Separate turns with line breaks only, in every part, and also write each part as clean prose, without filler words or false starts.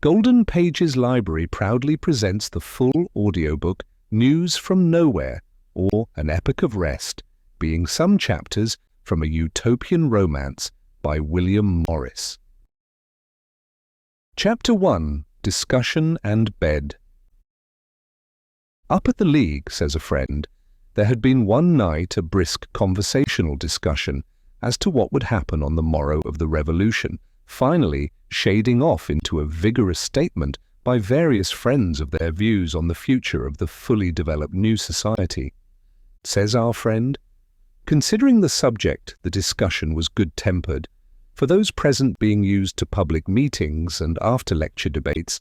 Golden Pages Library proudly presents the full audiobook News from Nowhere, or An Epoch of Rest, being some chapters from a utopian romance by William Morris. Chapter 1. Discussion and Bed. Up at the League, says a friend, there had been one night a brisk conversational discussion as to what would happen on the morrow of the revolution, finally shading off into a vigorous statement by various friends of their views on the future of the fully developed new society. Says our friend, considering the subject, the discussion was good-tempered, for those present being used to public meetings and after-lecture debates,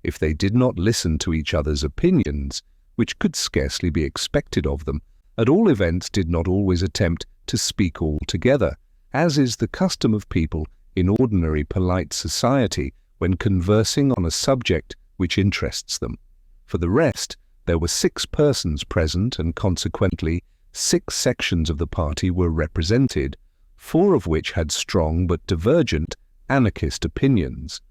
if they did not listen to each other's opinions, which could scarcely be expected of them, at all events did not always attempt to speak all together, as is the custom of people in ordinary polite society when conversing on a subject which interests them. For the rest, there were 6 persons present, and consequently 6 sections of the party were represented, 4 of which had strong but divergent anarchist opinions.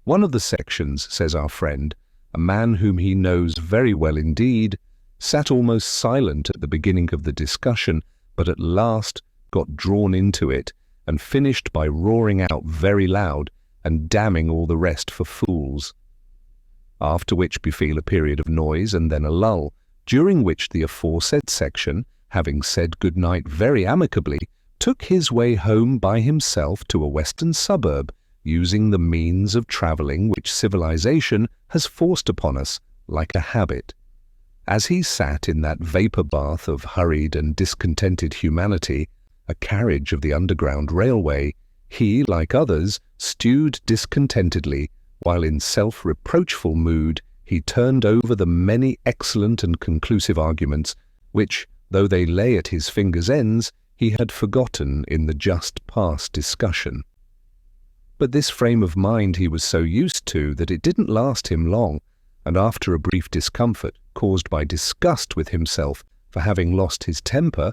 One of the sections, says our friend, a man whom he knows very well indeed, sat almost silent at the beginning of the discussion, but at last got drawn into it, and finished by roaring out very loud and damning all the rest for fools. After which befell a period of noise and then a lull, during which the aforesaid section, having said good night very amicably, took his way home by himself to a western suburb, using the means of travelling which civilization has forced upon us like a habit. As he sat in that vapour bath of hurried and discontented humanity, a carriage of the Underground Railway, he, like others, stewed discontentedly, while in self-reproachful mood he turned over the many excellent and conclusive arguments which, though they lay at his fingers' ends, he had forgotten in the just past discussion. But this frame of mind he was so used to that it didn't last him long, and after a brief discomfort caused by disgust with himself for having lost his temper,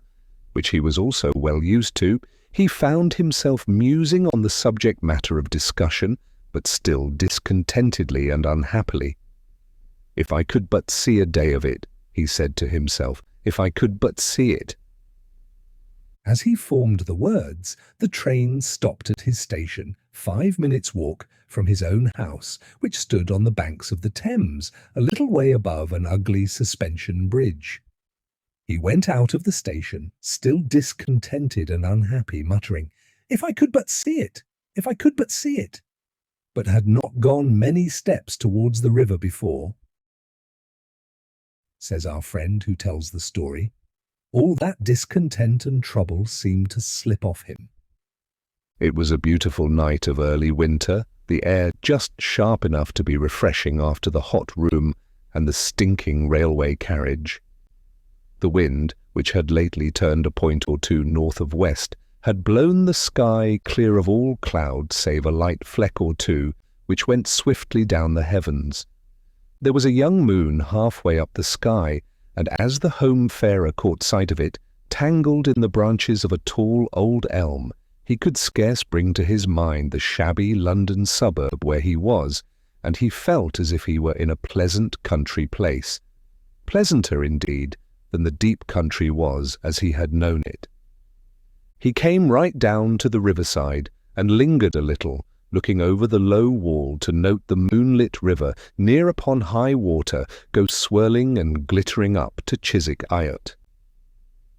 which he was also well used to, he found himself musing on the subject matter of discussion, but still discontentedly and unhappily. "If I could but see a day of it," he said to himself, "if I could but see it." As he formed the words, the train stopped at his station, 5 minutes' walk from his own house, which stood on the banks of the Thames, a little way above an ugly suspension bridge. He went out of the station, still discontented and unhappy, muttering, "If I could but see it! If I could but see it!" but had not gone many steps towards the river before, says our friend who tells the story, all that discontent and trouble seemed to slip off him. It was a beautiful night of early winter, the air just sharp enough to be refreshing after the hot room and the stinking railway carriage. The wind, which had lately turned a point or two north of west, had blown the sky clear of all clouds save a light fleck or two which went swiftly down the heavens. There was a young moon halfway up the sky, and as the home farer caught sight of it, tangled in the branches of a tall old elm, he could scarce bring to his mind the shabby London suburb where he was, and he felt as if he were in a pleasant country place. Pleasanter, indeed, than the deep country was as he had known it. He came right down to the riverside and lingered a little, looking over the low wall to note the moonlit river near upon high water go swirling and glittering up to Chiswick Eyot.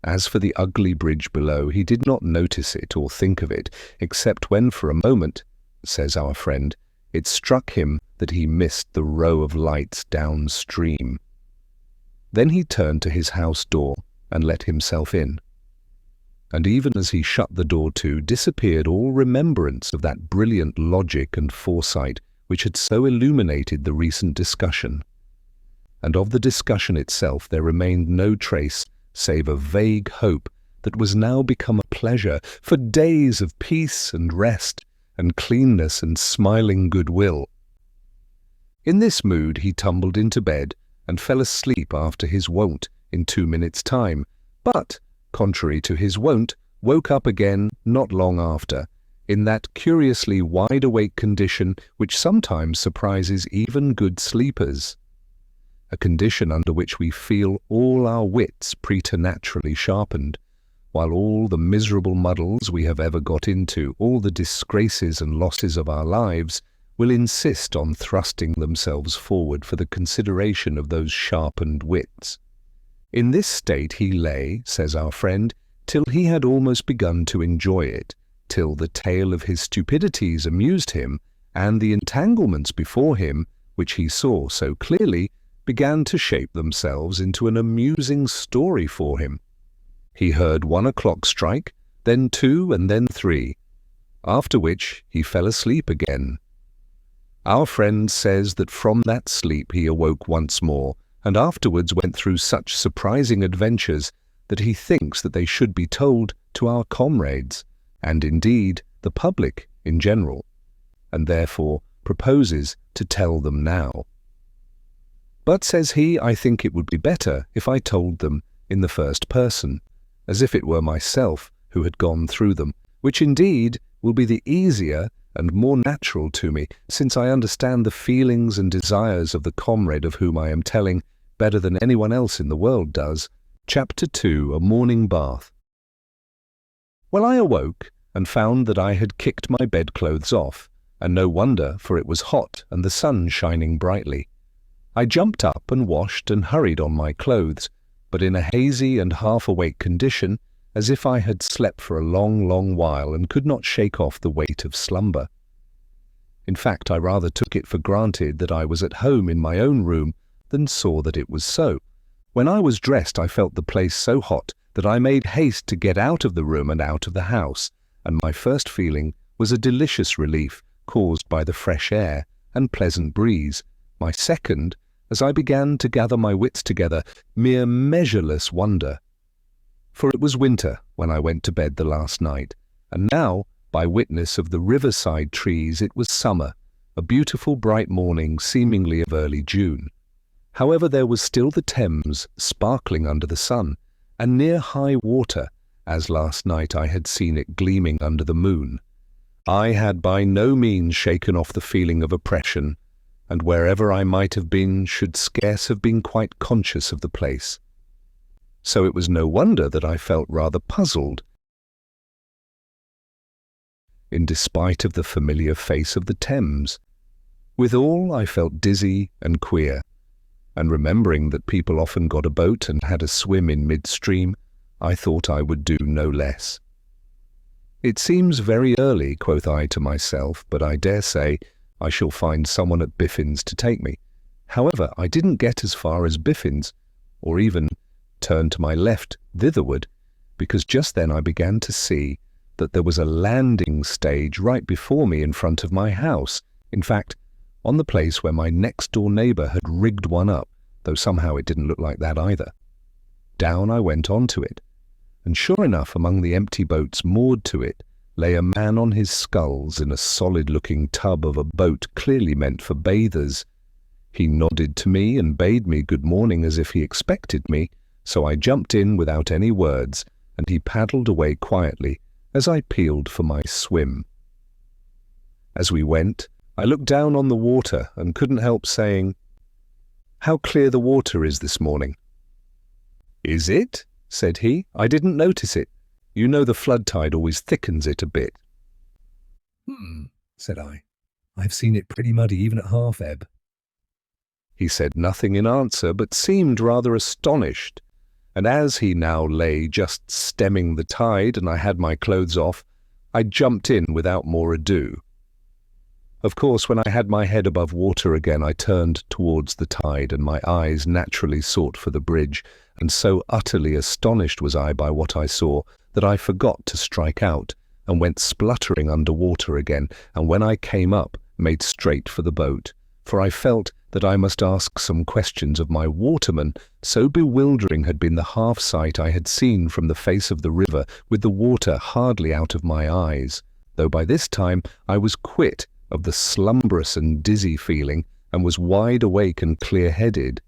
As for the ugly bridge below, he did not notice it or think of it, except when for a moment, says our friend, it struck him that he missed the row of lights downstream. Then he turned to his house door and let himself in. And even as he shut the door to, disappeared all remembrance of that brilliant logic and foresight which had so illuminated the recent discussion. And of the discussion itself there remained no trace save a vague hope that was now become a pleasure for days of peace and rest and cleanness and smiling goodwill. In this mood he tumbled into bed and fell asleep after his wont in 2 minutes' time, but, contrary to his wont, woke up again not long after, in that curiously wide-awake condition which sometimes surprises even good sleepers, a condition under which we feel all our wits preternaturally sharpened, while all the miserable muddles we have ever got into, all the disgraces and losses of our lives, will insist on thrusting themselves forward for the consideration of those sharpened wits. In this state he lay, says our friend, till he had almost begun to enjoy it, till the tale of his stupidities amused him, and the entanglements before him, which he saw so clearly, began to shape themselves into an amusing story for him. He heard 1 o'clock strike, then 2, and then 3, after which he fell asleep again. Our friend says that from that sleep he awoke once more, and afterwards went through such surprising adventures that he thinks that they should be told to our comrades, and indeed the public in general, and therefore proposes to tell them now. But, says he, I think it would be better if I told them in the first person, as if it were myself who had gone through them, which indeed will be the easier and more natural to me, since I understand the feelings and desires of the comrade of whom I am telling better than anyone else in the world does. Chapter 2, A Morning Bath. Well, I awoke and found that I had kicked my bedclothes off, and no wonder, for it was hot and the sun shining brightly. I jumped up and washed and hurried on my clothes, but in a hazy and half-awake condition, as if I had slept for a long, long while and could not shake off the weight of slumber. In fact, I rather took it for granted that I was at home in my own room than saw that it was so. When I was dressed, I felt the place so hot that I made haste to get out of the room and out of the house, and my first feeling was a delicious relief caused by the fresh air and pleasant breeze. My second, as I began to gather my wits together, mere measureless wonder. For it was winter when I went to bed the last night, and now, by witness of the riverside trees, it was summer, a beautiful bright morning seemingly of early June. However, there was still the Thames sparkling under the sun, and near high water, as last night I had seen it gleaming under the moon. I had by no means shaken off the feeling of oppression, and wherever I might have been should scarce have been quite conscious of the place. So it was no wonder that I felt rather puzzled, in despite of the familiar face of the Thames. Withal, I felt dizzy and queer, and remembering that people often got a boat and had a swim in mid-stream, I thought I would do no less. It seems very early, quoth I to myself, but I dare say I shall find someone at Biffin's to take me. However, I didn't get as far as Biffin's, or even turn to my left thitherward, because just then I began to see that there was a landing stage right before me in front of my house. In fact, on the place where my next-door neighbour had rigged one up, though somehow it didn't look like that either. Down I went onto it, and sure enough, among the empty boats moored to it, lay a man on his sculls in a solid-looking tub of a boat clearly meant for bathers. He nodded to me and bade me good morning as if he expected me, so I jumped in without any words, and he paddled away quietly as I peeled for my swim. As we went, I looked down on the water and couldn't help saying, "How clear the water is this morning." "Is it?" said he. "I didn't notice it. You know the flood tide always thickens it a bit."
Said I. "I've seen it pretty muddy even at half ebb."
He said nothing in answer, but seemed rather astonished, and as he now lay just stemming the tide and I had my clothes off, I jumped in without more ado. Of course, when I had my head above water again, I turned towards the tide, and my eyes naturally sought for the bridge, and so utterly astonished was I by what I saw that I forgot to strike out, and went spluttering under water again, and when I came up, made straight for the boat, for I felt that I must ask some questions of my waterman, so bewildering had been the half-sight I had seen from the face of the river, with the water hardly out of my eyes, though by this time I was quit of the slumberous and dizzy feeling, and was wide awake and clear-headed.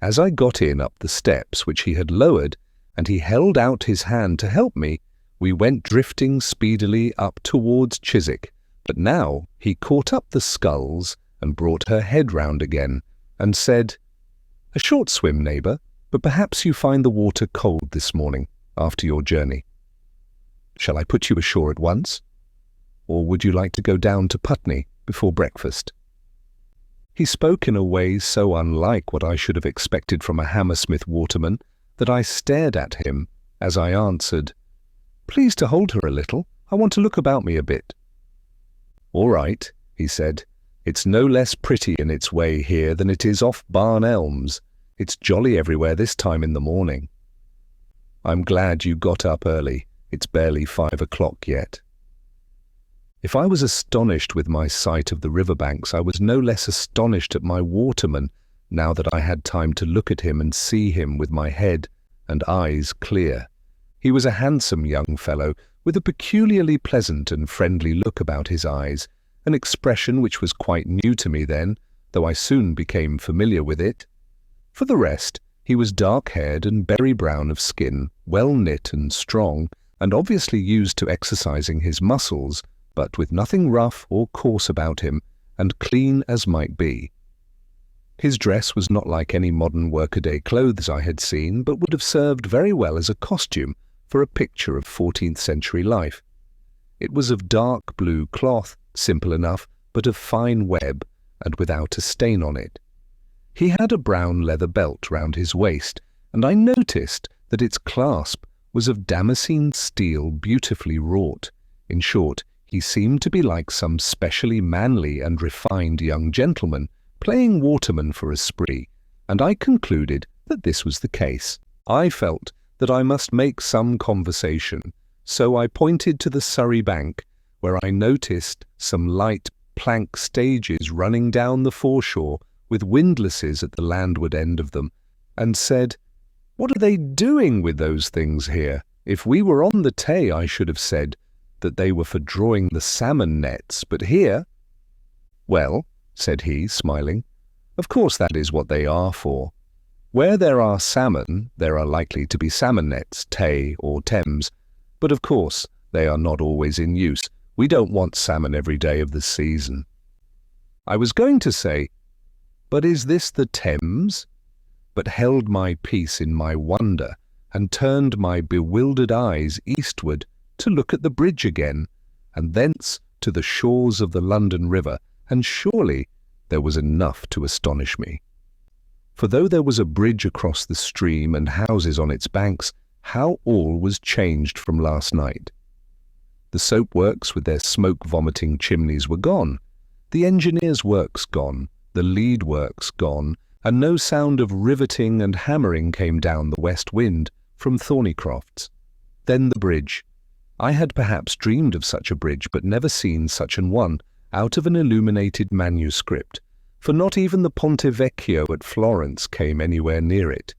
As I got in up the steps which he had lowered, and he held out his hand to help me, We went drifting speedily up towards Chiswick, but now he caught up the sculls and brought her head round again, and said, "A short swim, neighbour, but perhaps you find the water cold this morning after your journey. Shall I put you ashore at once? Or would you like to go down to Putney before breakfast?" He spoke in a way so unlike what I should have expected from a Hammersmith waterman that I stared at him as I answered, "Please to hold her a little. I want to look about me a bit." "All right," he said. "It's no less pretty in its way here than it is off Barn Elms. It's jolly everywhere this time in the morning." "I'm glad you got up early. It's barely 5 o'clock yet." If I was astonished with my sight of the riverbanks, I was no less astonished at my waterman now that I had time to look at him and see him with my head and eyes clear. He was a handsome young fellow with a peculiarly pleasant and friendly look about his eyes, an expression which was quite new to me then, though I soon became familiar with it. For the rest, he was dark-haired and berry-brown of skin, well-knit and strong, and obviously used to exercising his muscles, but with nothing rough or coarse about him, and clean as might be. His dress was not like any modern workaday clothes I had seen, but would have served very well as a costume for a picture of 14th century life. It was of dark blue cloth, simple enough, but of fine web, and without a stain on it. He had a brown leather belt round his waist, and I noticed that its clasp was of damascene steel beautifully wrought. In short, he seemed to be like some specially manly and refined young gentleman playing waterman for a spree, and I concluded that this was the case. I felt that I must make some conversation, so I pointed to the Surrey bank, where I noticed some light plank stages running down the foreshore with windlasses at the landward end of them, and said, "What are they doing with those things here? If we were on the Tay, I should have said that they were for drawing the salmon nets, but here—" "Well," said he, smiling, "of course that is what they are for. Where there are salmon, there are likely to be salmon nets, Tay or Thames, but of course they are not always in use. We don't want salmon every day of the season." I was going to say, "But is this the Thames?" but held my peace in my wonder and turned my bewildered eyes eastward to look at the bridge again, and thence to the shores of the London River, and surely there was enough to astonish me. For though there was a bridge across the stream and houses on its banks, how all was changed from last night. The soap works with their smoke-vomiting chimneys were gone, the engineers' works gone, the lead works gone, and no sound of riveting and hammering came down the west wind from Thornycroft's. Then the bridge. I had perhaps dreamed of such a bridge, but never seen such an one out of an illuminated manuscript, for not even the Ponte Vecchio at Florence came anywhere near it.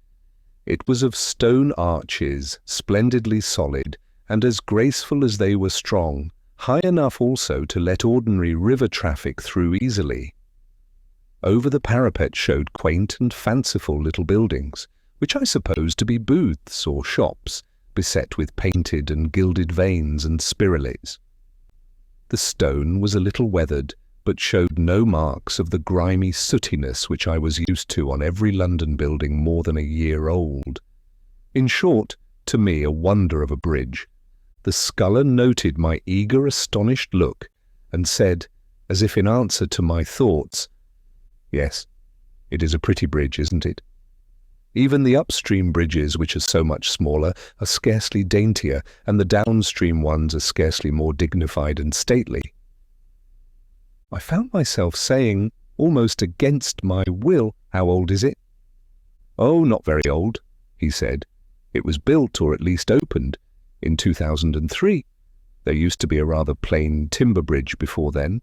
It was of stone arches, splendidly solid, and as graceful as they were strong, high enough also to let ordinary river traffic through easily. Over the parapet showed quaint and fanciful little buildings, which I supposed to be booths or shops, beset with painted and gilded vanes and spirales. The stone was a little weathered, but showed no marks of the grimy sootiness which I was used to on every London building more than a year old. In short, to me a wonder of a bridge. The sculler noted my eager, astonished look, and said, as if in answer to my thoughts, "Yes, it is a pretty bridge, isn't it? Even the upstream bridges, which are so much smaller, are scarcely daintier, and the downstream ones are scarcely more dignified and stately." I found myself saying, almost against my will, "How old is it?" "Oh, not very old," he said. "It was built, or at least opened, in 2003. There used to be a rather plain timber bridge before then."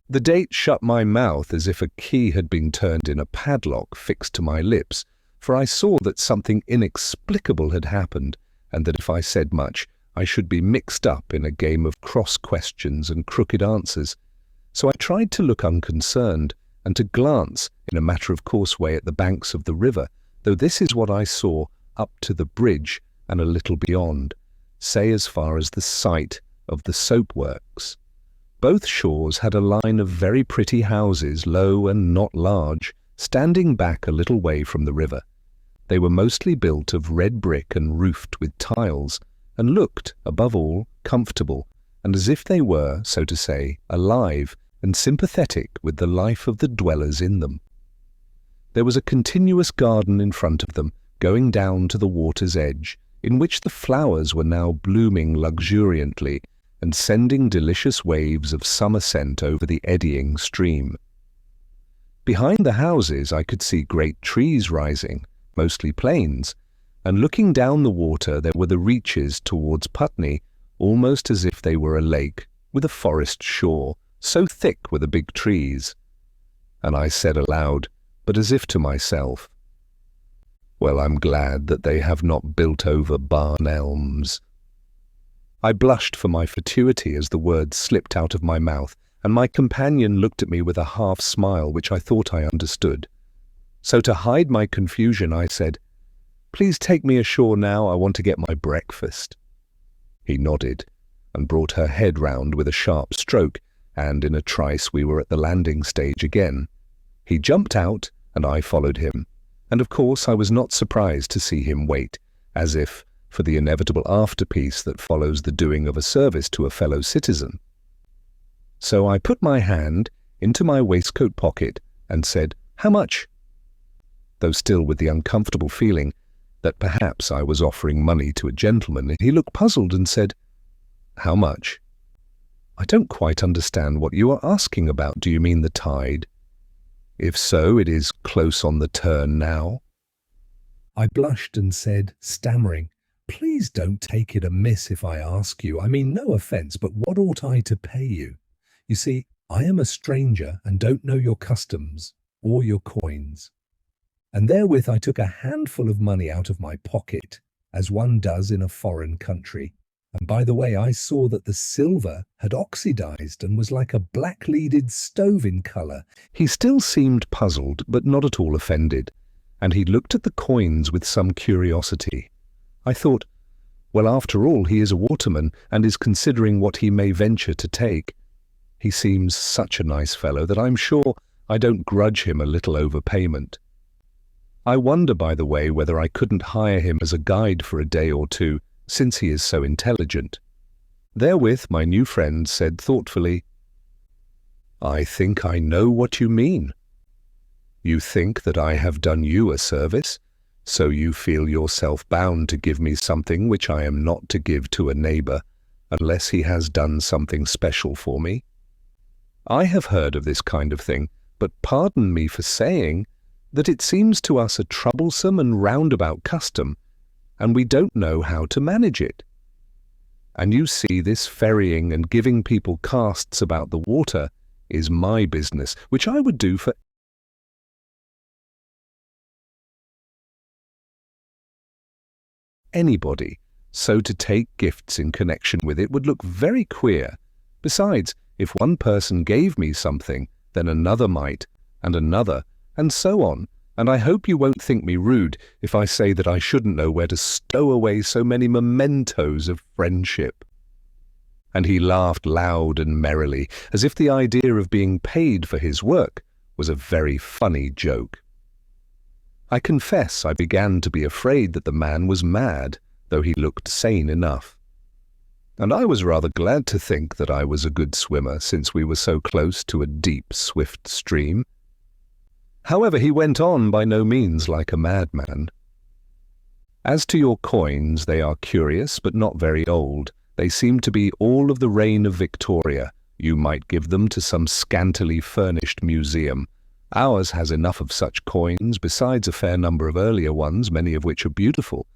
The date shut my mouth as if a key had been turned in a padlock fixed to my lips, for I saw that something inexplicable had happened, and that if I said much, I should be mixed up in a game of cross questions and crooked answers. So I tried to look unconcerned, and to glance in a matter-of-course way at the banks of the river, though this is what I saw up to the bridge and a little beyond. say as far as the site of the soap works. Both shores had a line of very pretty houses, low and not large, standing back a little way from the river. They were mostly built of red brick and roofed with tiles, and looked, above all, comfortable, and as if they were, so to say, alive and sympathetic with the life of the dwellers in them. There was a continuous garden in front of them, going down to the water's edge, in which the flowers were now blooming luxuriantly and sending delicious waves of summer scent over the eddying stream. Behind the houses I could see great trees rising, mostly planes, and looking down the water there were the reaches towards Putney, almost as if they were a lake with a forest shore, so thick were the big trees. And I said aloud, but as if to myself, "Well, I'm glad that they have not built over barn elms." I blushed for my fatuity as the words slipped out of my mouth, and my companion looked at me with a half-smile which I thought I understood. So to hide my confusion I said, "Please take me ashore now, I want to get my breakfast." He nodded, and brought her head round with a sharp stroke, and in a trice we were at the landing stage again. He jumped out, and I followed him, and of course I was not surprised to see him wait, as if for the inevitable afterpiece that follows the doing of a service to a fellow citizen. So I put my hand into my waistcoat pocket and said, "How much?" Though still with the uncomfortable feeling that perhaps I was offering money to a gentleman, he looked puzzled and said, "How much? I don't quite understand what you are asking about. Do you mean the tide? If so, it is close on the turn now."
I blushed and said, stammering, "Please don't take it amiss if I ask you. I mean no offence, but what ought I to pay you? You see, I am a stranger and don't know your customs or your coins." And therewith I took a handful of money out of my pocket, as one does in a foreign country. And by the way, I saw that the silver had oxidized and was like a black-leaded stove in colour.
He still seemed puzzled, but not at all offended, and he looked at the coins with some curiosity. I thought, well, after all, he is a waterman and is considering what he may venture to take. He seems such a nice fellow that I'm sure I don't grudge him a little overpayment. I wonder, by the way, whether I couldn't hire him as a guide for a day or two, since he is so intelligent. Therewith my new friend said thoughtfully, "I think I know what you mean. You think that I have done you a service, so you feel yourself bound to give me something which I am not to give to a neighbour, unless he has done something special for me. I have heard of this kind of thing, but pardon me for saying that it seems to us a troublesome and roundabout custom, and we don't know how to manage it. And you see, this ferrying and giving people casts about the water is my business, which I would do for anybody, so to take gifts in connection with it would look very queer. Besides, if one person gave me something, then another might, and another, and so on, and I hope you won't think me rude if I say that I shouldn't know where to stow away so many mementos of friendship." And he laughed loud and merrily, as if the idea of being paid for his work was a very funny joke. I confess I began to be afraid that the man was mad, though he looked sane enough. And I was rather glad to think that I was a good swimmer, since we were so close to a deep, swift stream. However, he went on by no means like a madman. "As to your coins, they are curious, but not very old. They seem to be all of the reign of Victoria. You might give them to some scantily furnished museum. Ours has enough of such coins, besides a fair number of earlier ones, many of which are beautiful,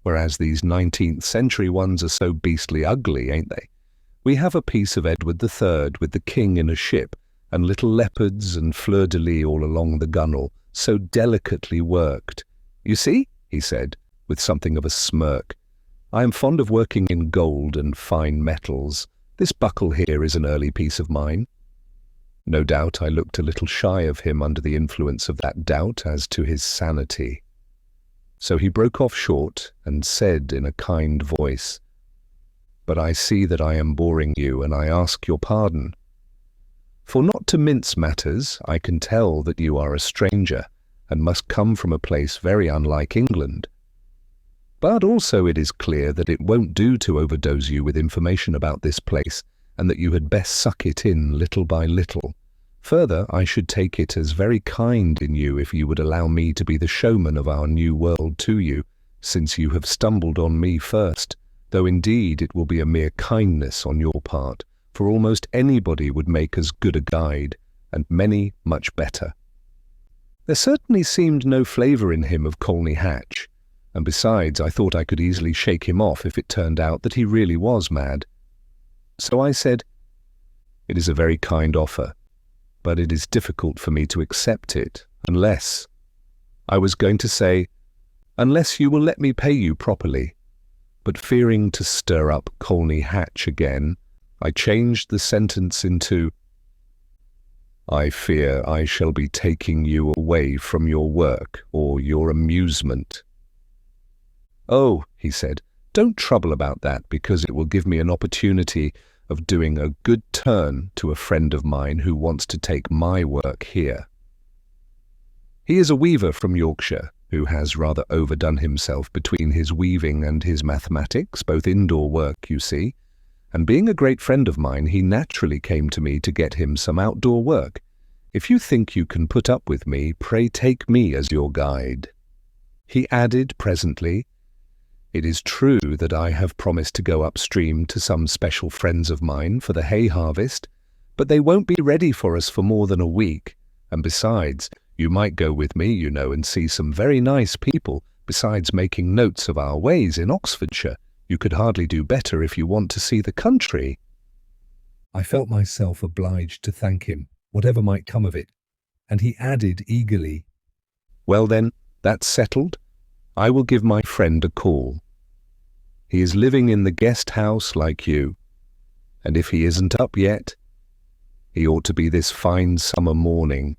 whereas these 19th century ones are so beastly ugly, ain't they? We have a piece of Edward III with the king in a ship, and little leopards and fleur-de-lis all along the gunwale, so delicately worked. You see," he said, with something of a smirk, "I am fond of working in gold and fine metals. This buckle here is an early piece of mine." No doubt I looked a little shy of him under the influence of that doubt as to his sanity. So he broke off short and said in a kind voice, but I see that I am boring you, and I ask your pardon. For not to mince matters, I can tell that you are a stranger, and must come from a place very unlike England. But also it is clear that it won't do to overdose you with information about this place, and that you had best suck it in little by little. Further, I should take it as very kind in you if you would allow me to be the showman of our new world to you, since you have stumbled on me first, though indeed it will be a mere kindness on your part, for almost anybody would make as good a guide, and many much better. There certainly seemed no flavour in him of Colney Hatch, and besides I thought I could easily shake him off if it turned out that he really was mad. So I said, "It is a very kind offer, but it is difficult for me to accept it, unless," I was going to say, "unless you will let me pay you properly," but fearing to stir up Colney Hatch again, I changed the sentence into, "I fear I shall be taking you away from your work or your amusement." "Oh," he said, "don't trouble about that, because it will give me an opportunity of doing a good turn to a friend of mine who wants to take my work here. He is a weaver from Yorkshire, who has rather overdone himself between his weaving and his mathematics, both indoor work, you see, and being a great friend of mine, he naturally came to me to get him some outdoor work. If you think you can put up with me, pray take me as your guide." He added presently, "It is true that I have promised to go upstream to some special friends of mine for the hay harvest, but they won't be ready for us for more than a week, and besides, you might go with me, you know, and see some very nice people, besides making notes of our ways in Oxfordshire. You could hardly do better if you want to see the country." I felt myself obliged to thank him, whatever might come of it, and he added eagerly, "Well then, that's settled. I will give my friend a call. He is living in the guest house like you, and if he isn't up yet, he ought to be this fine summer morning."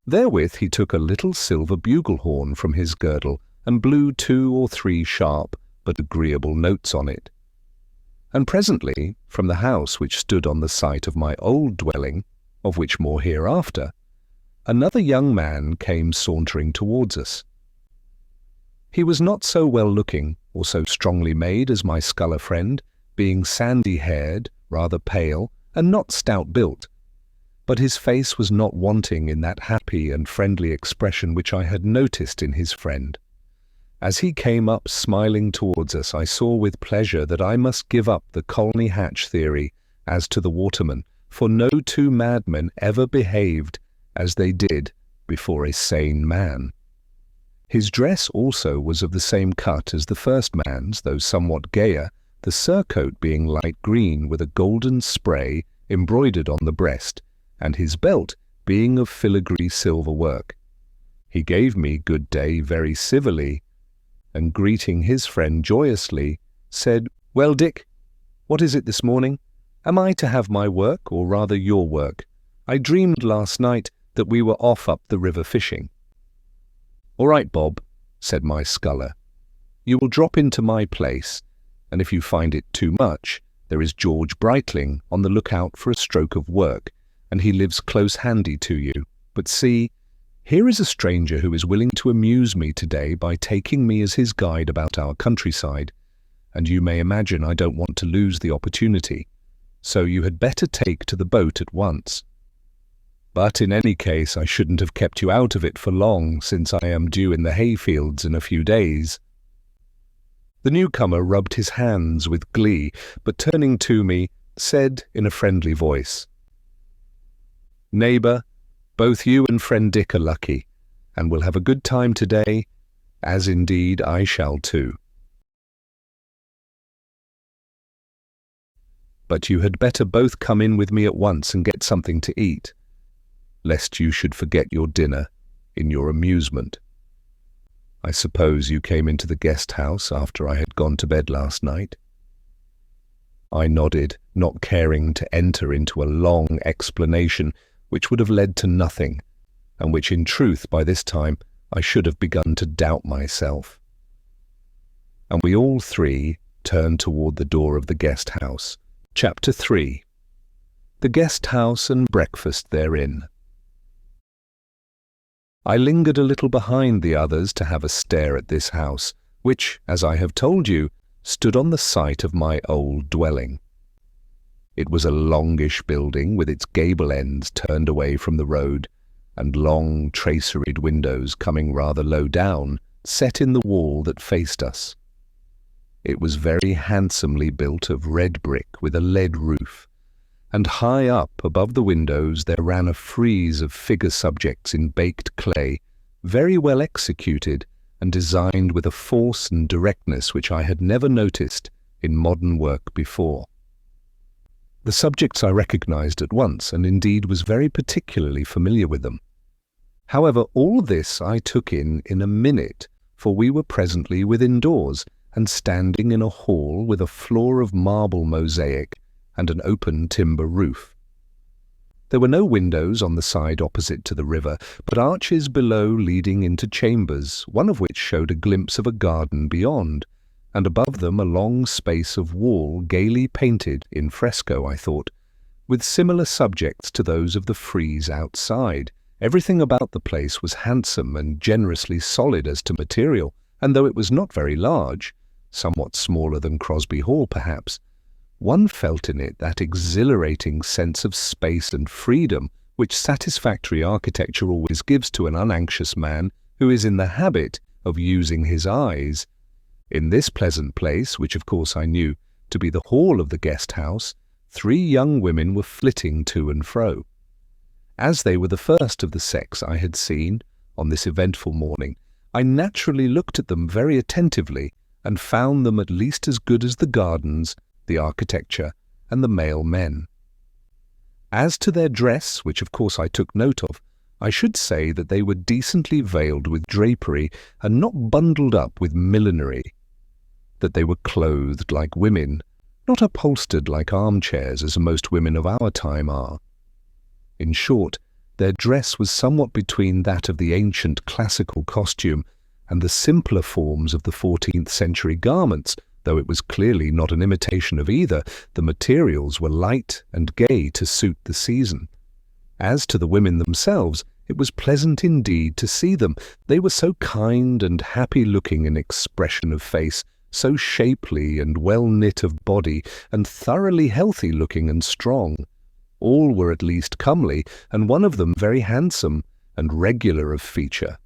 Therewith he took a little silver bugle horn from his girdle and blew 2 or 3 sharp but agreeable notes on it. And presently, from the house which stood on the site of my old dwelling, of which more hereafter, another young man came sauntering towards us. He was not so well-looking or so strongly made as my sculler friend, being sandy-haired, rather pale, and not stout-built, but his face was not wanting in that happy and friendly expression which I had noticed in his friend. As he came up smiling towards us, I saw with pleasure that I must give up the Colney Hatch theory as to the watermen, for no 2 madmen ever behaved as they did before a sane man. His dress also was of the same cut as the first man's, though somewhat gayer, the surcoat being light green with a golden spray embroidered on the breast, and his belt being of filigree silver work. He gave me good day very civilly, and greeting his friend joyously, said, "Well, Dick, what is it this morning? Am I to have my work, or rather your work? I dreamed last night that we were off up the river fishing." "All right, Bob," said my sculler. "You will drop into my place, and if you find it too much, there is George Brightling on the lookout for a stroke of work, and he lives close handy to you. But see, here is a stranger who is willing to amuse me today by taking me as his guide about our countryside, and you may imagine I don't want to lose the opportunity, so you had better take to the boat at once. But in any case I shouldn't have kept you out of it for long, since I am due in the hayfields in a few days." The newcomer rubbed his hands with glee, but turning to me, said in a friendly voice, "Neighbour, both you and friend Dick are lucky, and will have a good time today, as indeed I shall too. But you had better both come in with me at once and get something to eat, lest you should forget your dinner in your amusement. I suppose you came into the guest house after I had gone to bed last night?" I nodded, not caring to enter into a long explanation which would have led to nothing, and which in truth by this time I should have begun to doubt myself. And we all 3 turned toward the door of the guest house. Chapter 3. The guest house and breakfast therein. I lingered a little behind the others to have a stare at this house, which, as I have told you, stood on the site of my old dwelling. It was a longish building with its gable ends turned away from the road, and long traceried windows coming rather low down, set in the wall that faced us. It was very handsomely built of red brick with a lead roof, and high up above the windows there ran a frieze of figure subjects in baked clay, very well executed and designed with a force and directness which I had never noticed in modern work before. The subjects I recognized at once, and indeed was very particularly familiar with them. However, all this I took in a minute, for we were presently within doors, and standing in a hall with a floor of marble mosaic and an open timber roof. There were no windows on the side opposite to the river, but arches below leading into chambers, one of which showed a glimpse of a garden beyond, and above them a long space of wall gaily painted in fresco, I thought, with similar subjects to those of the frieze outside. Everything about the place was handsome and generously solid as to material, and though it was not very large, somewhat smaller than Crosby Hall perhaps, one felt in it that exhilarating sense of space and freedom which satisfactory architecture always gives to an unanxious man who is in the habit of using his eyes. In this pleasant place, which of course I knew to be the hall of the guest house, 3 young women were flitting to and fro. As they were the first of the sex I had seen on this eventful morning, I naturally looked at them very attentively and found them at least as good as the gardens, the architecture, and the male men. As to their dress, which of course I took note of, I should say that they were decently veiled with drapery and not bundled up with millinery, that they were clothed like women, not upholstered like armchairs as most women of our time are. In short, their dress was somewhat between that of the ancient classical costume and the simpler forms of the 14th century garments. Though it was clearly not an imitation of either, the materials were light and gay to suit the season. As to the women themselves, it was pleasant indeed to see them. They were so kind and happy-looking in expression of face, so shapely and well-knit of body, and thoroughly healthy-looking and strong. All were at least comely, and one of them very handsome and regular of feature.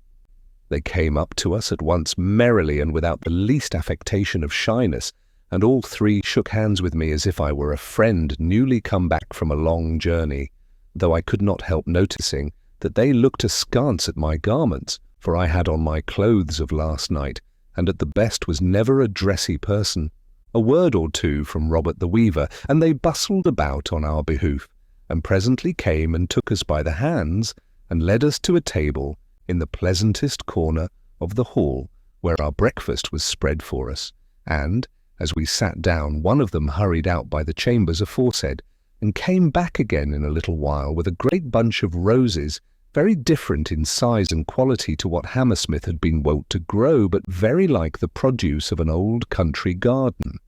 They came up to us at once merrily and without the least affectation of shyness, and all 3 shook hands with me as if I were a friend newly come back from a long journey, though I could not help noticing that they looked askance at my garments, for I had on my clothes of last night, and at the best was never a dressy person. A word or two from Robert the Weaver, and they bustled about on our behoof, and presently came and took us by the hands, and led us to a table in the pleasantest corner of the hall, where our breakfast was spread for us, and, as we sat down, one of them hurried out by the chambers aforesaid, and came back again in a little while with a great bunch of roses, very different in size and quality to what Hammersmith had been wont to grow, but very like the produce of an old country garden.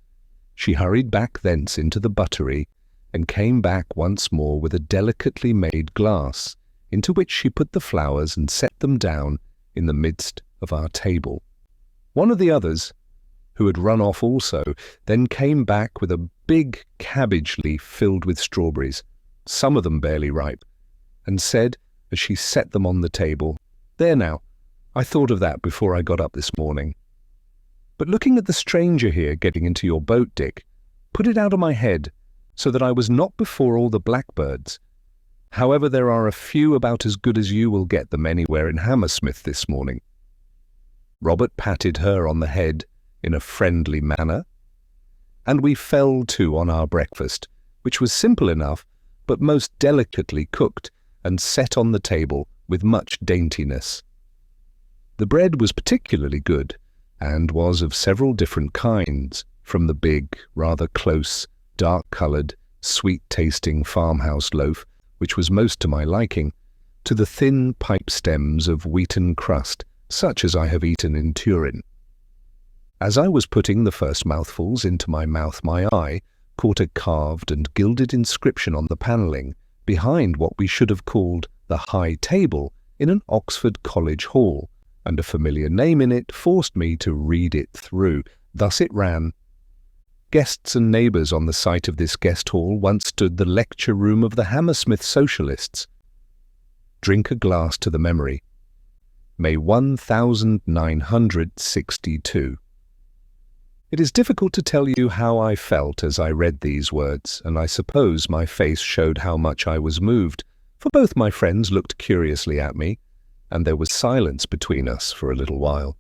She hurried back thence into the buttery, and came back once more with a delicately made glass, into which she put the flowers and set them down in the midst of our table. One of the others, who had run off also, then came back with a big cabbage leaf filled with strawberries, some of them barely ripe, and said, as she set them on the table, "There now, I thought of that before I got up this morning. But looking at the stranger here getting into your boat, Dick, put it out of my head, so that I was not before all the blackbirds. However, there are a few about as good as you will get them anywhere in Hammersmith this morning." Robert patted her on the head in a friendly manner, and we fell to on our breakfast, which was simple enough, but most delicately cooked and set on the table with much daintiness. The bread was particularly good, and was of several different kinds, from the big, rather close, dark-coloured, sweet-tasting farmhouse loaf, which was most to my liking, to the thin pipe stems of wheaten crust, such as I have eaten in Turin. As I was putting the first mouthfuls into my mouth, my eye caught a carved and gilded inscription on the panelling behind what we should have called the high table in an Oxford college hall, and a familiar name in it forced me to read it through. Thus it ran: "Guests and neighbours on the site of this guest hall once stood the lecture room of the Hammersmith socialists. Drink a glass to the memory. May 1962. It is difficult to tell you how I felt as I read these words, and I suppose my face showed how much I was moved, for both my friends looked curiously at me, and there was silence between us for a little while.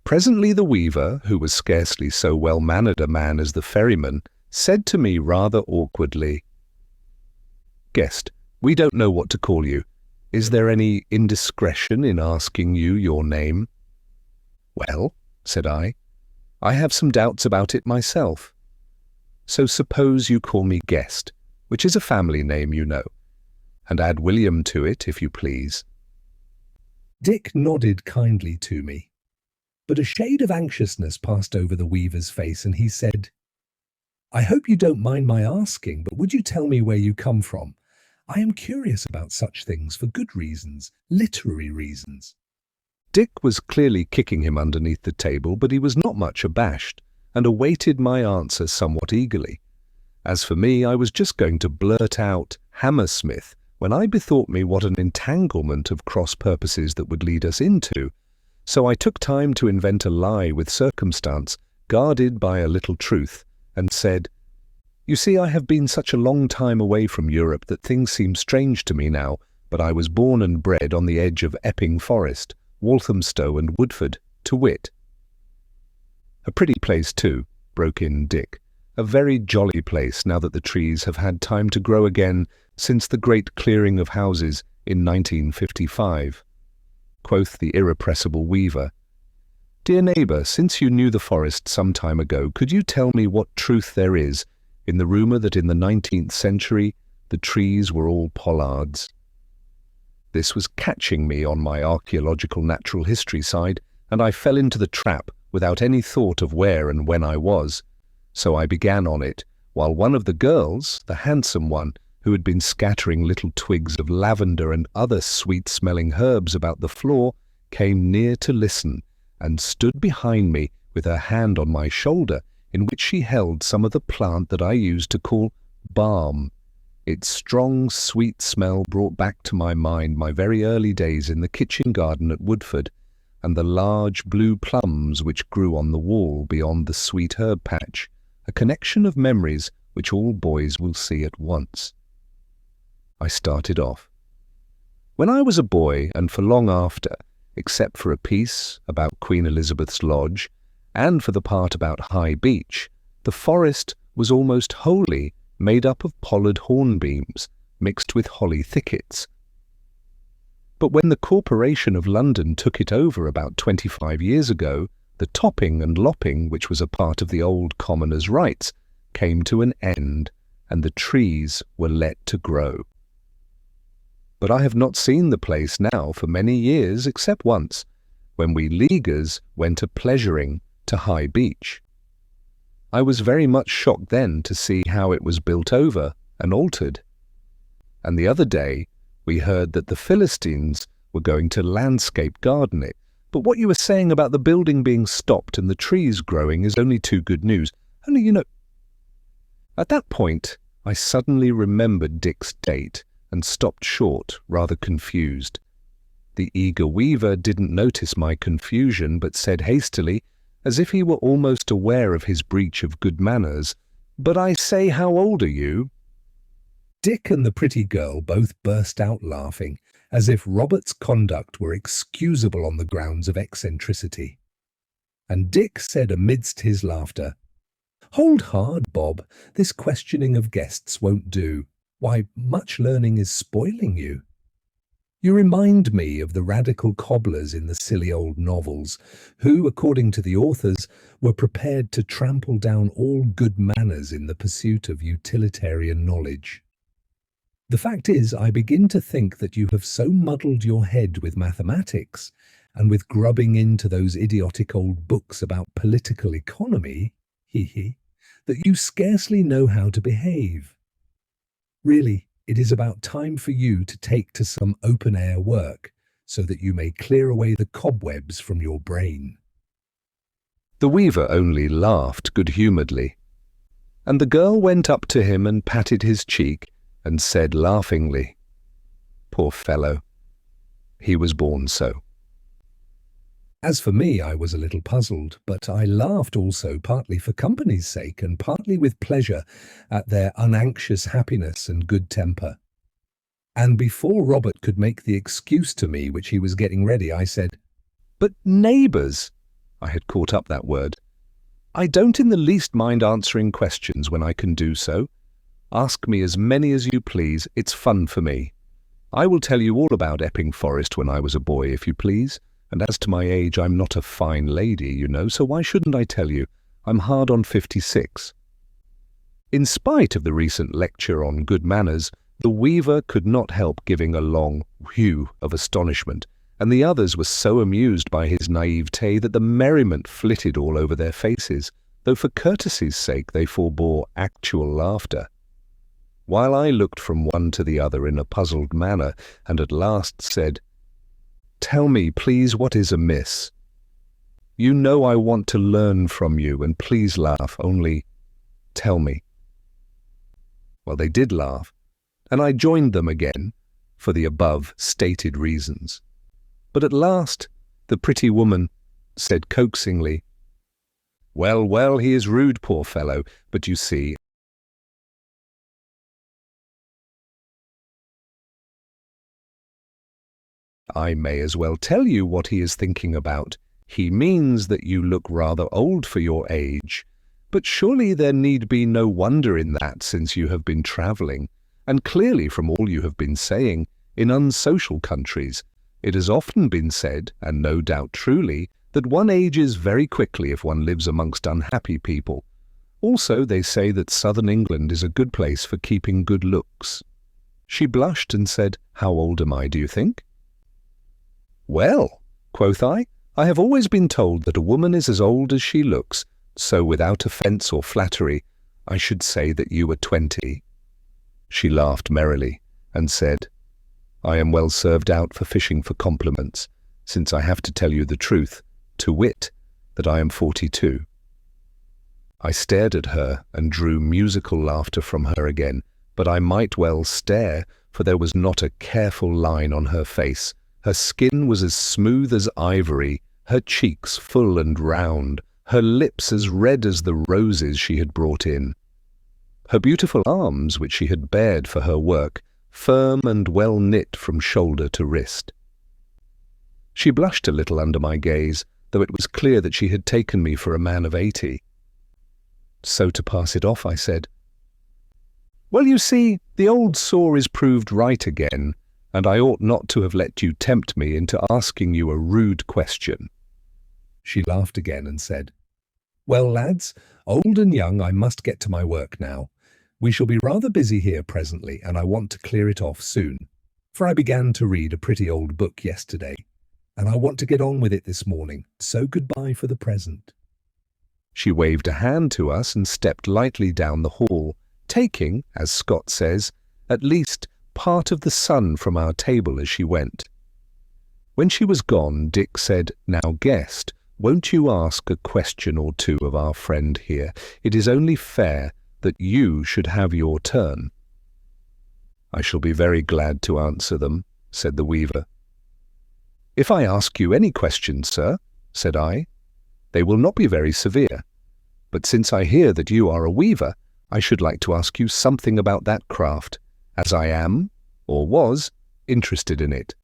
Presently the weaver, who was scarcely so well-mannered a man as the ferryman, said to me rather awkwardly, 'Guest, we don't know what to call you. Is there any indiscretion in asking you your name?' 'Well,' said I have some doubts about it myself. So suppose you call me Guest, which is a family name, you know, and add William to it, if you please.'
Dick nodded kindly to me, but a shade of anxiousness passed over the weaver's face, and he said, 'I hope you don't mind my asking, but would you tell me where you come from? I am curious about such things for good reasons, literary reasons.'
Dick was clearly kicking him underneath the table, but he was not much abashed, and awaited my answer somewhat eagerly. As for me, I was just going to blurt out Hammersmith, when I bethought me what an entanglement of cross-purposes that would lead us into, so I took time to invent a lie with circumstance, guarded by a little truth, and said, 'You see, I have been such a long time away from Europe that things seem strange to me now, but I was born and bred on the edge of Epping Forest, Walthamstow and Woodford, to wit.' 'A pretty place too,' broke in Dick. 'A very jolly place now that the trees have had time to grow again since the great clearing of houses in 1955. Quoth the irrepressible weaver, 'Dear neighbour, since you knew the forest some time ago, could you tell me what truth there is in the rumour that in the 19th century the trees were all pollards?' This was catching me on my archaeological natural history side, and I fell into the trap without any thought of where and when I was. So I began on it, while one of the girls, the handsome one, who had been scattering little twigs of lavender and other sweet-smelling herbs about the floor, came near to listen, and stood behind me with her hand on my shoulder, in which she held some of the plant that I used to call balm. Its strong, sweet smell brought back to my mind my very early days in the kitchen garden at Woodford, and the large blue plums which grew on the wall beyond the sweet herb patch, a connection of memories which all boys will see at once. I started off. When I was a boy, and for long after, except for a piece about Queen Elizabeth's Lodge, and for the part about High Beach, the forest was almost wholly made up of pollard hornbeams mixed with holly thickets. But when the Corporation of London took it over about 25 years ago, the topping and lopping, which was a part of the old commoners' rights, came to an end, and the trees were let to grow. But I have not seen the place now for many years, except once, when we Leaguers went a-pleasuring to High Beach. I was very much shocked then to see how it was built over and altered. And the other day we heard that the Philistines were going to landscape garden it. But what you were saying about the building being stopped and the trees growing is only too good news. Only, you know... At that point, I suddenly remembered Dick's date and stopped short, rather confused. The eager weaver didn't notice my confusion, but said hastily, as if he were almost aware of his breach of good manners, "But I say, how old are you?"
Dick and the pretty girl both burst out laughing, as if Robert's conduct were excusable on the grounds of eccentricity. And Dick said amidst his laughter, "Hold hard, Bob, this questioning of guests won't do. Why, much learning is spoiling you. You remind me of the radical cobblers in the silly old novels, who, according to the authors, were prepared to trample down all good manners in the pursuit of utilitarian knowledge. The fact is, I begin to think that you have so muddled your head with mathematics and with grubbing into those idiotic old books about political economy, that you scarcely know how to behave. Really, it is about time for you to take to some open-air work, so that you may clear away the cobwebs from your brain."
The weaver only laughed good-humouredly, and the girl went up to him and patted his cheek and said laughingly, "Poor fellow, he was born so."
As for me, I was a little puzzled, but I laughed also, partly for company's sake and partly with pleasure at their unanxious happiness and good temper. And before Robert could make the excuse to me which he was getting ready, I said,
"But neighbours," I had caught up that word, "I don't in the least mind answering questions when I can do so. Ask me as many as you please, it's fun for me. I will tell you all about Epping Forest when I was a boy, if you please. And as to my age, I'm not a fine lady, you know, so why shouldn't I tell you? I'm hard on 56. In spite of the recent lecture on good manners, the weaver could not help giving a long whew of astonishment, and the others were so amused by his naivete that the merriment flitted all over their faces, though for courtesy's sake they forbore actual laughter. While I looked from one to the other in a puzzled manner, and at last said, "Tell me, please, what is amiss? You know I want to learn from you, and please laugh, only tell me." Well, they did laugh, and I joined them again, for the above stated reasons. But at last the pretty woman said coaxingly, "Well, well, he is rude, poor fellow, but you see, I may as well tell you what he is thinking about. He means that you look rather old for your age. But surely there need be no wonder in that, since you have been travelling, and clearly from all you have been saying, in unsocial countries, it has often been said, and no doubt truly, that one ages very quickly if one lives amongst unhappy people. Also, they say that southern England is a good place for keeping good looks." She blushed and said, "How old am I, do you think?" "Well," quoth I have always been told that a woman is as old as she looks, so without offence or flattery, I should say that you were 20. She laughed merrily and said, "I am well served out for fishing for compliments, since I have to tell you the truth, to wit, that I am 42. I stared at her and drew musical laughter from her again, but I might well stare, for there was not a careful line on her face. Her skin was as smooth as ivory, her cheeks full and round, her lips as red as the roses she had brought in. Her beautiful arms, which she had bared for her work, firm and well knit from shoulder to wrist. She blushed a little under my gaze, though it was clear that she had taken me for a man of 80. So to pass it off, I said, "Well, you see, the old saw is proved right again, and I ought not to have let you tempt me into asking you a rude question." She laughed again and said, "Well, lads, old and young, I must get to my work now. We shall be rather busy here presently, and I want to clear it off soon, for I began to read a pretty old book yesterday, and I want to get on with it this morning, so goodbye for the present." She waved a hand to us and stepped lightly down the hall, taking, as Scott says, at least part of the sun from our table as she went. When she was gone, Dick said, "Now, guest, won't you ask a question or two of our friend here? It is only fair that you should have your turn." "I shall be very glad to answer them," said the weaver. "If I ask you any questions, sir," said I, "they will not be very severe. But since I hear that you are a weaver, I should like to ask you something about that craft, as I am, or was, interested in it."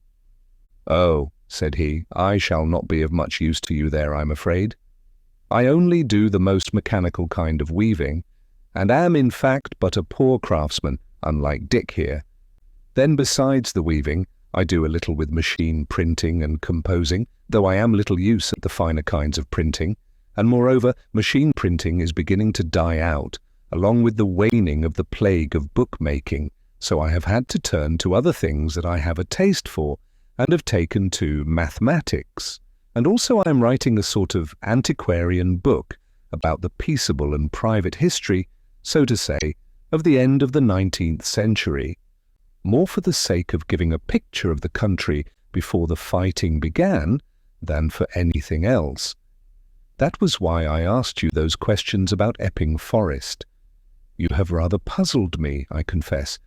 "Oh," said he, "I shall not be of much use to you there, I'm afraid. I only do the most mechanical kind of weaving, and am in fact but a poor craftsman, unlike Dick here. Then besides the weaving, I do a little with machine printing and composing, though I am little use at the finer kinds of printing, and moreover, machine printing is beginning to die out, along with the waning of the plague of bookmaking, so I have had to turn to other things that I have a taste for, and have taken to mathematics. And also I am writing a sort of antiquarian book about the peaceable and private history, so to say, of the end of the 19th century, more for the sake of giving a picture of the country before the fighting began than for anything else. That was why I asked you those questions about Epping Forest. You have rather puzzled me, I confess,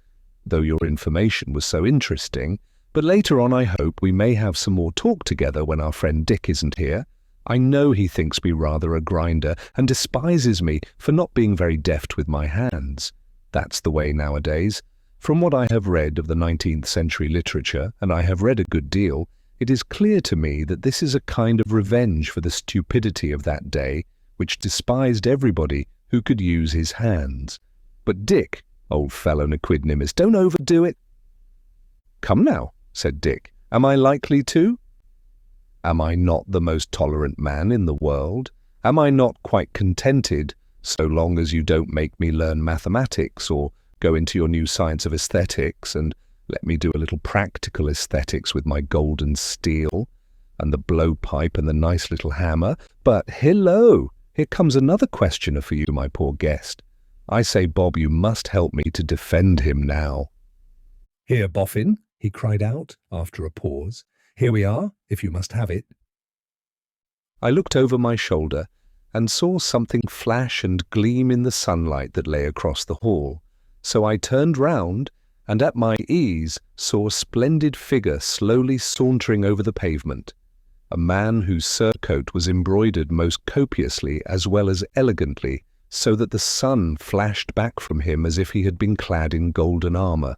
though your information was so interesting, but later on I hope we may have some more talk together when our friend Dick isn't here. I know he thinks me rather a grinder and despises me for not being very deft with my hands. That's the way nowadays. From what I have read of the 19th century literature, and I have read a good deal, it is clear to me that this is a kind of revenge for the stupidity of that day, which despised everybody who could use his hands. But Dick, old fellow Nequidnimus, don't overdo it. Come now, said Dick, am I likely to? Am I not the most tolerant man in the world? Am I not quite contented, so long as you don't make me learn mathematics or go into your new science of aesthetics and let me do a little practical aesthetics with my golden steel and the blowpipe and the nice little hammer? But hello, here comes another questioner for you, my poor guest. I say, Bob, you must help me to defend him now.
Here, Boffin, he cried out after a pause. Here we are, if you must have it.
I looked over my shoulder and saw something flash and gleam in the sunlight that lay across the hall. So I turned round and at my ease saw a splendid figure slowly sauntering over the pavement, a man whose surcoat was embroidered most copiously as well as elegantly, so that the sun flashed back from him as if he had been clad in golden armour.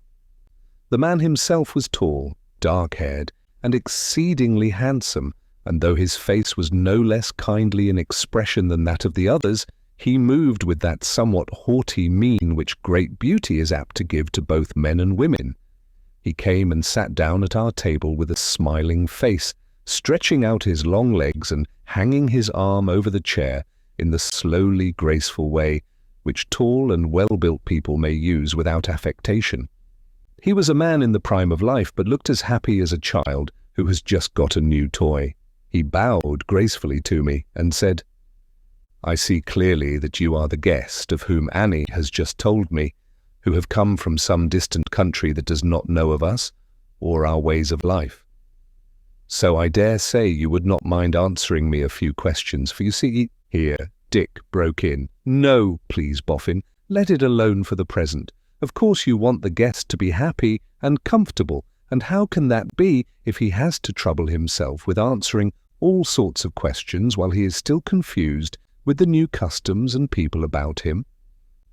The man himself was tall, dark-haired, and exceedingly handsome, and though his face was no less kindly in expression than that of the others, he moved with that somewhat haughty mien which great beauty is apt to give to both men and women. He came and sat down at our table with a smiling face, stretching out his long legs and hanging his arm over the chair in the slowly graceful way which tall and well-built people may use without affectation. He was a man in the prime of life, but looked as happy as a child who has just got a new toy. He bowed gracefully to me and said, I see clearly that you are the guest of whom Annie has just told me, who have come from some distant country that does not know of us or our ways of life. So I dare say you would not mind answering me a few questions, for you see, here, Dick broke in. No, please, Boffin, let it alone for the present. Of course you want the guest to be happy and comfortable, and how can that be if he has to trouble himself with answering all sorts of questions while he is still confused with the new customs and people about him?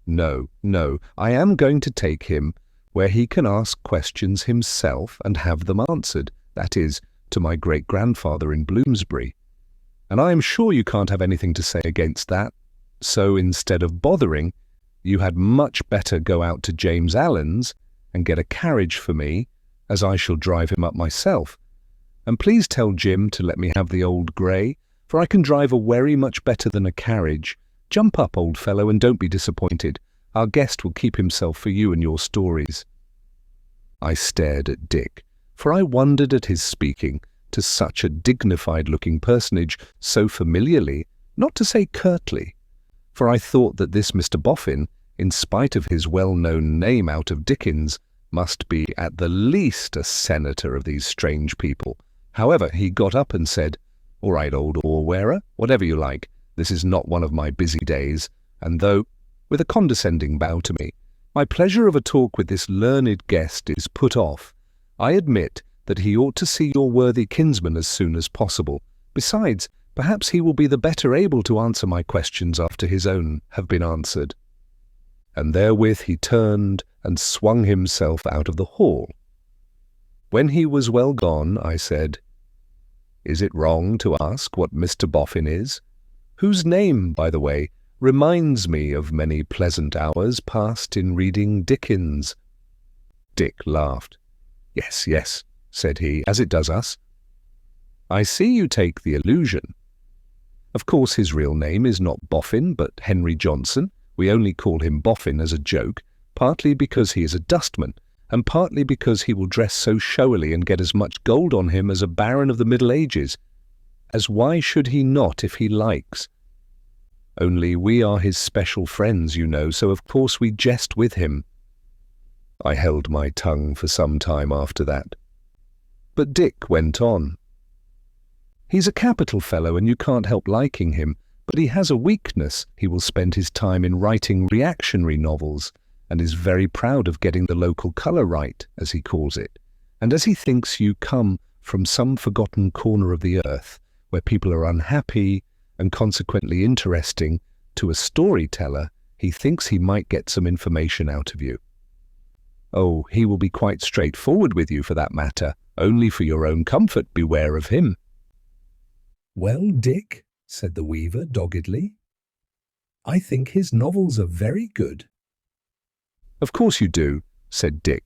No, I am going to take him where he can ask questions himself and have them answered, that is, to my great-grandfather in Bloomsbury. And I am sure you can't have anything to say against that. So instead of bothering, you had much better go out to James Allen's and get a carriage for me, as I shall drive him up myself. And please tell Jim to let me have the old grey, for I can drive a wherry much better than a carriage. Jump up, old fellow, and don't be disappointed. Our guest will keep himself for you and your stories. I stared at Dick, for I wondered at his speaking to such a dignified-looking personage so familiarly, not to say curtly, for I thought that this Mr. Boffin, in spite of his well-known name out of Dickens, must be at the least a senator of these strange people. However, he got up and said, All right, old oar-wearer, whatever you like. This is not one of my busy days, and though, with a condescending bow to me, my pleasure of a talk with this learned guest is put off, I admit that he ought to see your worthy kinsman as soon as possible. Besides, perhaps he will be the better able to answer my questions after his own have been answered. And therewith he turned and swung himself out of the hall. When he was well gone, I said, Is it wrong to ask what Mr. Boffin is? Whose name, by the way, reminds me of many pleasant hours passed in reading Dickens. Dick laughed. Yes, said he, as it does us. I see you take the allusion. Of course his real name is not Boffin, but Henry Johnson. We only call him Boffin as a joke, partly because he is a dustman, and partly because he will dress so showily and get as much gold on him as a baron of the Middle Ages. As why should he not if he likes? Only we are his special friends, you know, so of course we jest with him. I held my tongue for some time after that. But Dick went on. He's a capital fellow and you can't help liking him, but he has a weakness. He will spend his time in writing reactionary novels and is very proud of getting the local colour right, as he calls it. And as he thinks you come from some forgotten corner of the earth where people are unhappy and consequently interesting to a storyteller, he thinks he might get some information out of you. Oh, he will be quite straightforward with you for that matter. Only for your own comfort, beware of him.
Well, Dick, said the weaver doggedly, I think his novels are very good.
Of course you do, said Dick.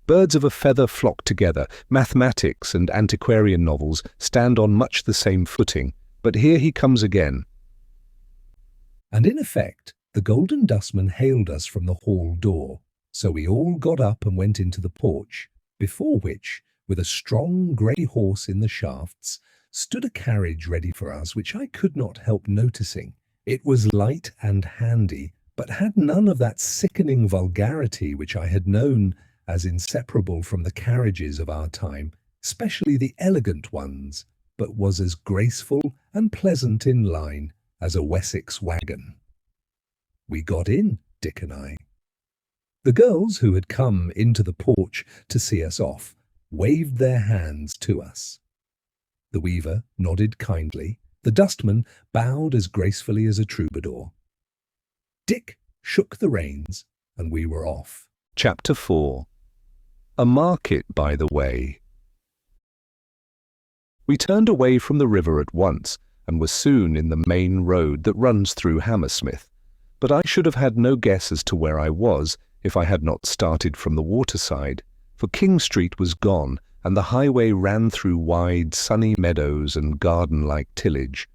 Birds of a feather flock together. Mathematics and antiquarian novels stand on much the same footing. But here he comes again.
And in effect, the Golden Dustman hailed us from the hall door, so we all got up and went into the porch, before which, with a strong grey horse in the shafts, stood a carriage ready for us which I could not help noticing. It was light and handy, but had none of that sickening vulgarity which I had known as inseparable from the carriages of our time, especially the elegant ones, but was as graceful and pleasant in line as a Wessex wagon. We got in, Dick and I. The girls who had come into the porch to see us off waved their hands to us. The weaver nodded kindly. The dustman bowed as gracefully as a troubadour. Dick shook the reins, and we were off.
Chapter 4. A market, by the way. We turned away from the river at once, and were soon in the main road that runs through Hammersmith. But I should have had no guess as to where I was if I had not started from the waterside, for King Street was gone, and the highway ran through wide, sunny meadows and garden-like tillage.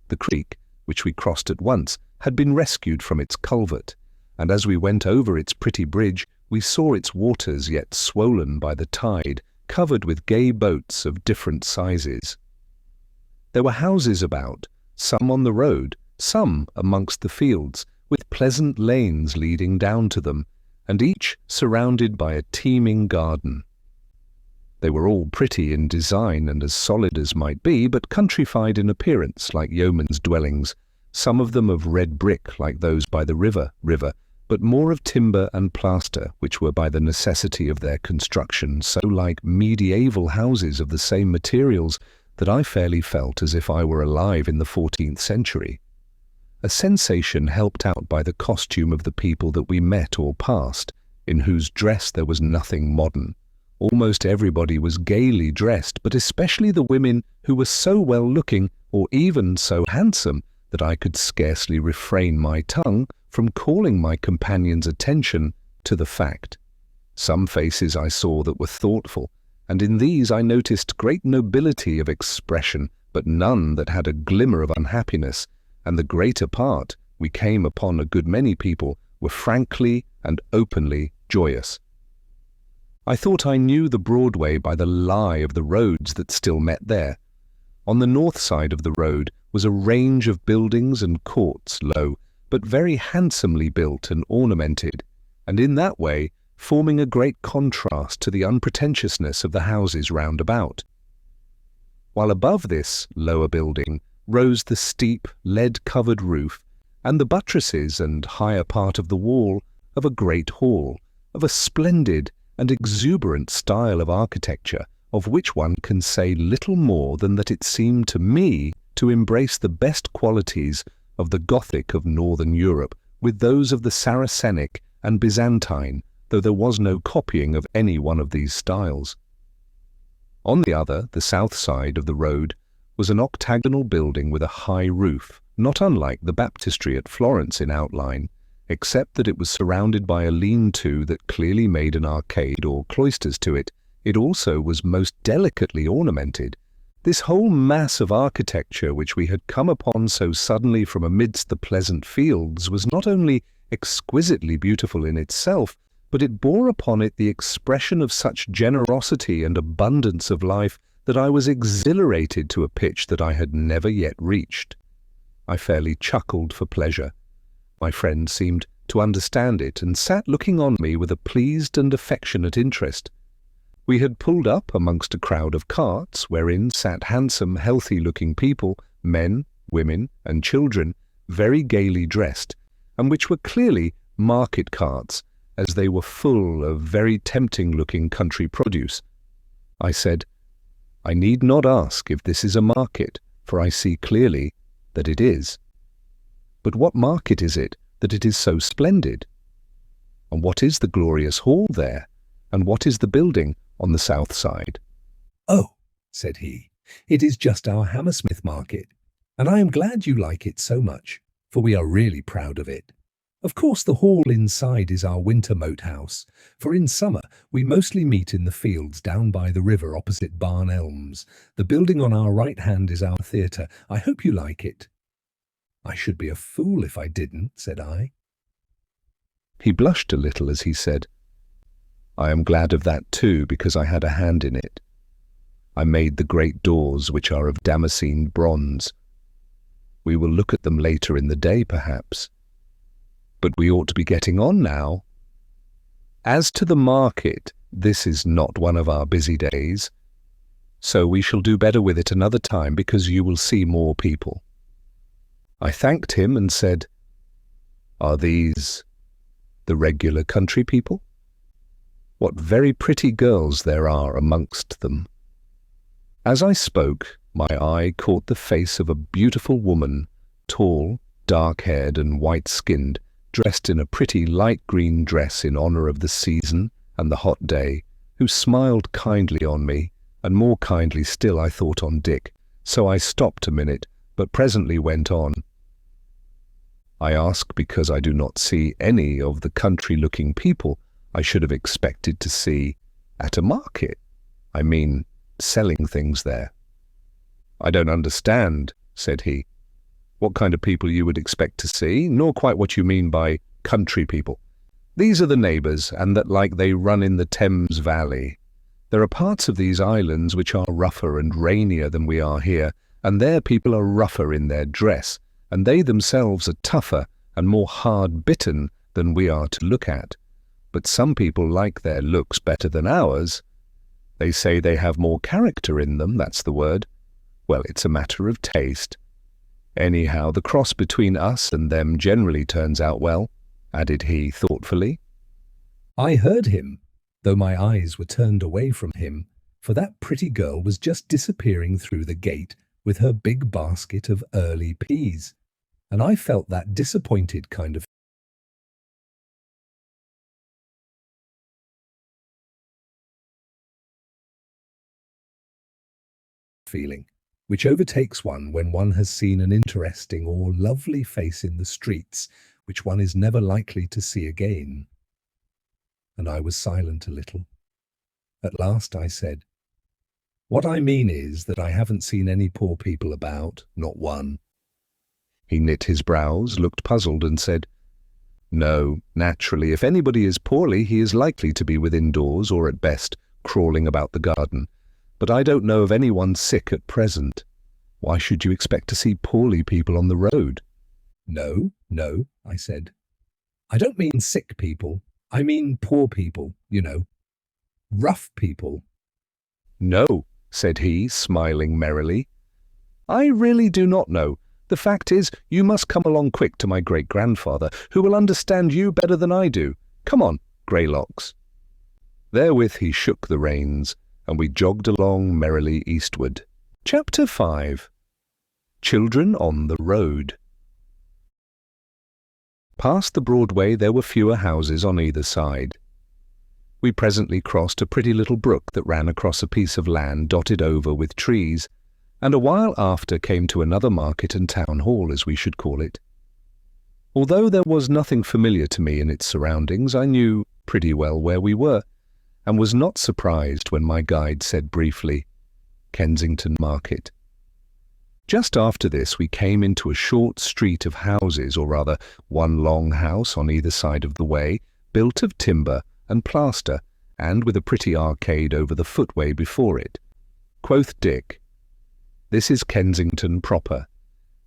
The creek, which we crossed at once, had been rescued from its culvert, and as we went over its pretty bridge, we saw its waters yet swollen by the tide, covered with gay boats of different sizes. There were houses about, some on the road, some amongst the fields, with pleasant lanes leading down to them, and each surrounded by a teeming garden. They were all pretty in design and as solid as might be, but countrified in appearance like yeomen's dwellings, some of them of red brick like those by the river, but more of timber and plaster, which were by the necessity of their construction so like medieval houses of the same materials that I fairly felt as if I were alive in the 14th century. A sensation helped out by the costume of the people that we met or passed, in whose dress there was nothing modern. Almost everybody was gaily dressed, but especially the women who were so well-looking or even so handsome that I could scarcely refrain my tongue from calling my companion's attention to the fact. Some faces I saw that were thoughtful, and in these I noticed great nobility of expression, but none that had a glimmer of unhappiness, and the greater part, we came upon a good many people, were frankly and openly joyous. I thought I knew the Broadway by the lie of the roads that still met there. On the north side of the road was a range of buildings and courts, low, but very handsomely built and ornamented, and in that way forming a great contrast to the unpretentiousness of the houses round about. While above this lower building rose the steep, lead-covered roof and the buttresses and higher part of the wall of a great hall, of a splendid and exuberant style of architecture, of which one can say little more than that it seemed to me to embrace the best qualities of the Gothic of northern Europe with those of the Saracenic and Byzantine, though there was no copying of any one of these styles. On the other, the south side of the road, was an octagonal building with a high roof, not unlike the baptistry at Florence in outline, except that it was surrounded by a lean-to that clearly made an arcade or cloisters to it. It also was most delicately ornamented. This whole mass of architecture which we had come upon so suddenly from amidst the pleasant fields was not only exquisitely beautiful in itself, but it bore upon it the expression of such generosity and abundance of life that I was exhilarated to a pitch that I had never yet reached. I fairly chuckled for pleasure. My friend seemed to understand it and sat looking on me with a pleased and affectionate interest. We had pulled up amongst a crowd of carts wherein sat handsome, healthy-looking people, men, women, and children, very gaily dressed, and which were clearly market carts, as they were full of very tempting-looking country produce. I said, "I need not ask if this is a market, for I see clearly that it is. But what market is it that it is so splendid? And what is the glorious hall there? And what is the building on the south side?"
"Oh," said he, "it is just our Hammersmith market, and I am glad you like it so much, for we are really proud of it. Of course the hall inside is our winter moat house, for in summer we mostly meet in the fields down by the river opposite Barn Elms. The building on our right hand is our theatre. I hope you like it." "I should be a fool if I didn't," said I.
He blushed a little as he said, "I am glad of that too, because I had a hand in it. I made the great doors, which are of damascened bronze. We will look at them later in the day, perhaps. But we ought to be getting on now. As to the market, this is not one of our busy days, so we shall do better with it another time, because you will see more people." I thanked him and said, "Are these the regular country people? What very pretty girls there are amongst them." As I spoke, my eye caught the face of a beautiful woman, tall, dark-haired and white-skinned, dressed in a pretty light green dress in honour of the season and the hot day, who smiled kindly on me, and more kindly still I thought on Dick, so I stopped a minute, but presently went on. "I ask because I do not see any of the country-looking people I should have expected to see at a market. I mean, selling things there." "I don't understand," said he, "what kind of people you would expect to see, nor quite what you mean by country people. These are the neighbours, and that like they run in the Thames Valley. There are parts of these islands which are rougher and rainier than we are here, and their people are rougher in their dress, and they themselves are tougher and more hard-bitten than we are to look at. But some people like their looks better than ours. They say they have more character in them, that's the word. Well, it's a matter of taste. Anyhow, the cross between us and them generally turns out well," added he thoughtfully.
I heard him, though my eyes were turned away from him, for that pretty girl was just disappearing through the gate with her big basket of early peas, and I felt that disappointed kind of feeling, which overtakes one when one has seen an interesting or lovely face in the streets, which one is never likely to see again. And I was silent a little. At last I said, "What I mean is that I haven't seen any poor people about, not one."
He knit his brows, looked puzzled, and said, "No, naturally, if anybody is poorly, he is likely to be within doors, or at best, crawling about the garden. But I don't know of anyone sick at present. Why should you expect to see poorly people on the road?"
No, I said. "I don't mean sick people. I mean poor people, you know. Rough people."
"No," said he, smiling merrily. "I really do not know. The fact is, you must come along quick to my great-grandfather, who will understand you better than I do. Come on, Greylocks." Therewith he shook the reins, and we jogged along merrily eastward. Chapter 5. Children on the Road. Past the Broadway there were fewer houses on either side. We presently crossed a pretty little brook that ran across a piece of land dotted over with trees, and a while after came to another market and town hall, as we should call it. Although there was nothing familiar to me in its surroundings, I knew pretty well where we were, and was not surprised when my guide said briefly, "Kensington Market." Just after this we came into a short street of houses, or rather one long house on either side of the way, built of timber and plaster, and with a pretty arcade over the footway before it. Quoth Dick, "This is Kensington proper.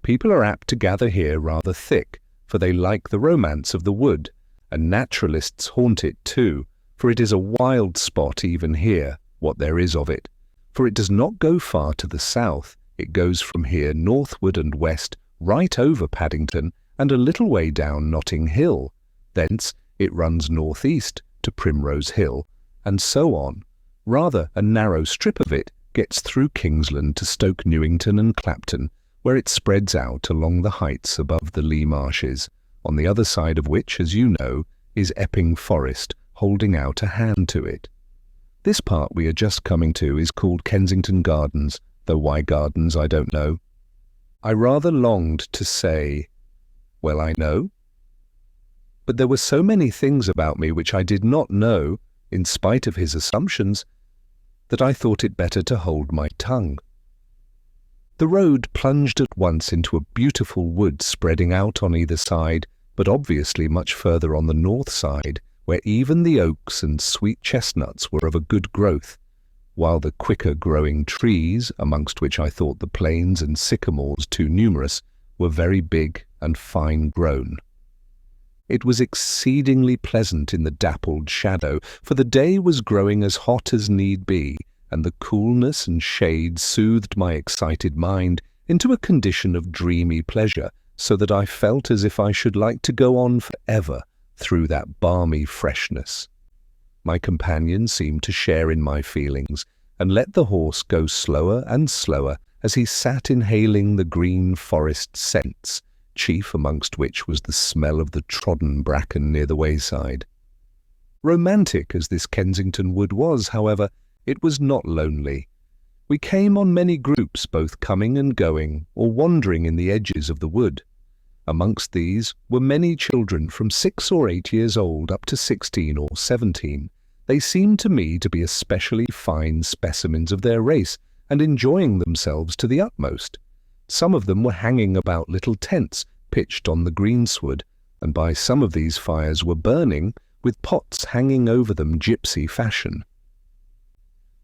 People are apt to gather here rather thick, for they like the romance of the wood, and naturalists haunt it too, for it is a wild spot even here, what there is of it. For it does not go far to the south, it goes from here northward and west, right over Paddington, and a little way down Notting Hill. Thence it runs northeast to Primrose Hill, and so on. Rather a narrow strip of it gets through Kingsland to Stoke Newington and Clapton, where it spreads out along the heights above the Lee Marshes, on the other side of which, as you know, is Epping Forest, holding out a hand to it. This part we are just coming to is called Kensington Gardens, though why gardens I don't know. I rather longed to say, well, I know. But there were so many things about me which I did not know, in spite of his assumptions, that I thought it better to hold my tongue. The road plunged at once into a beautiful wood spreading out on either side, but obviously much further on the north side, where even the oaks and sweet chestnuts were of a good growth, while the quicker growing trees, amongst which I thought the planes and sycamores too numerous, were very big and fine grown. It was exceedingly pleasant in the dappled shadow, for the day was growing as hot as need be, and the coolness and shade soothed my excited mind into a condition of dreamy pleasure, so that I felt as if I should like to go on forever through that balmy freshness. My companion seemed to share in my feelings, and let the horse go slower and slower as he sat inhaling the green forest scents, chief amongst which was the smell of the trodden bracken near the wayside. Romantic as this Kensington wood was, however, it was not lonely. We came on many groups, both coming and going, or wandering in the edges of the wood. Amongst these were many children from 6 or 8 years old up to 16 or 17. They seemed to me to be especially fine specimens of their race, and enjoying themselves to the utmost. Some of them were hanging about little tents pitched on the greensward, and by some of these fires were burning, with pots hanging over them gypsy fashion.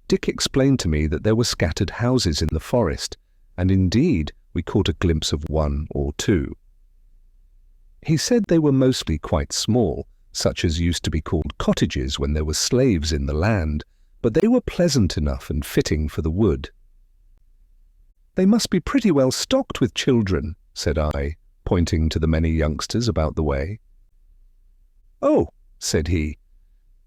Dick explained to me that there were scattered houses in the forest, and indeed we caught a glimpse of 1 or 2. He said they were mostly quite small, such as used to be called cottages when there were slaves in the land, but they were pleasant enough and fitting for the wood. "They must be pretty well stocked with children," said I, pointing to the many youngsters about the way. "Oh," said he,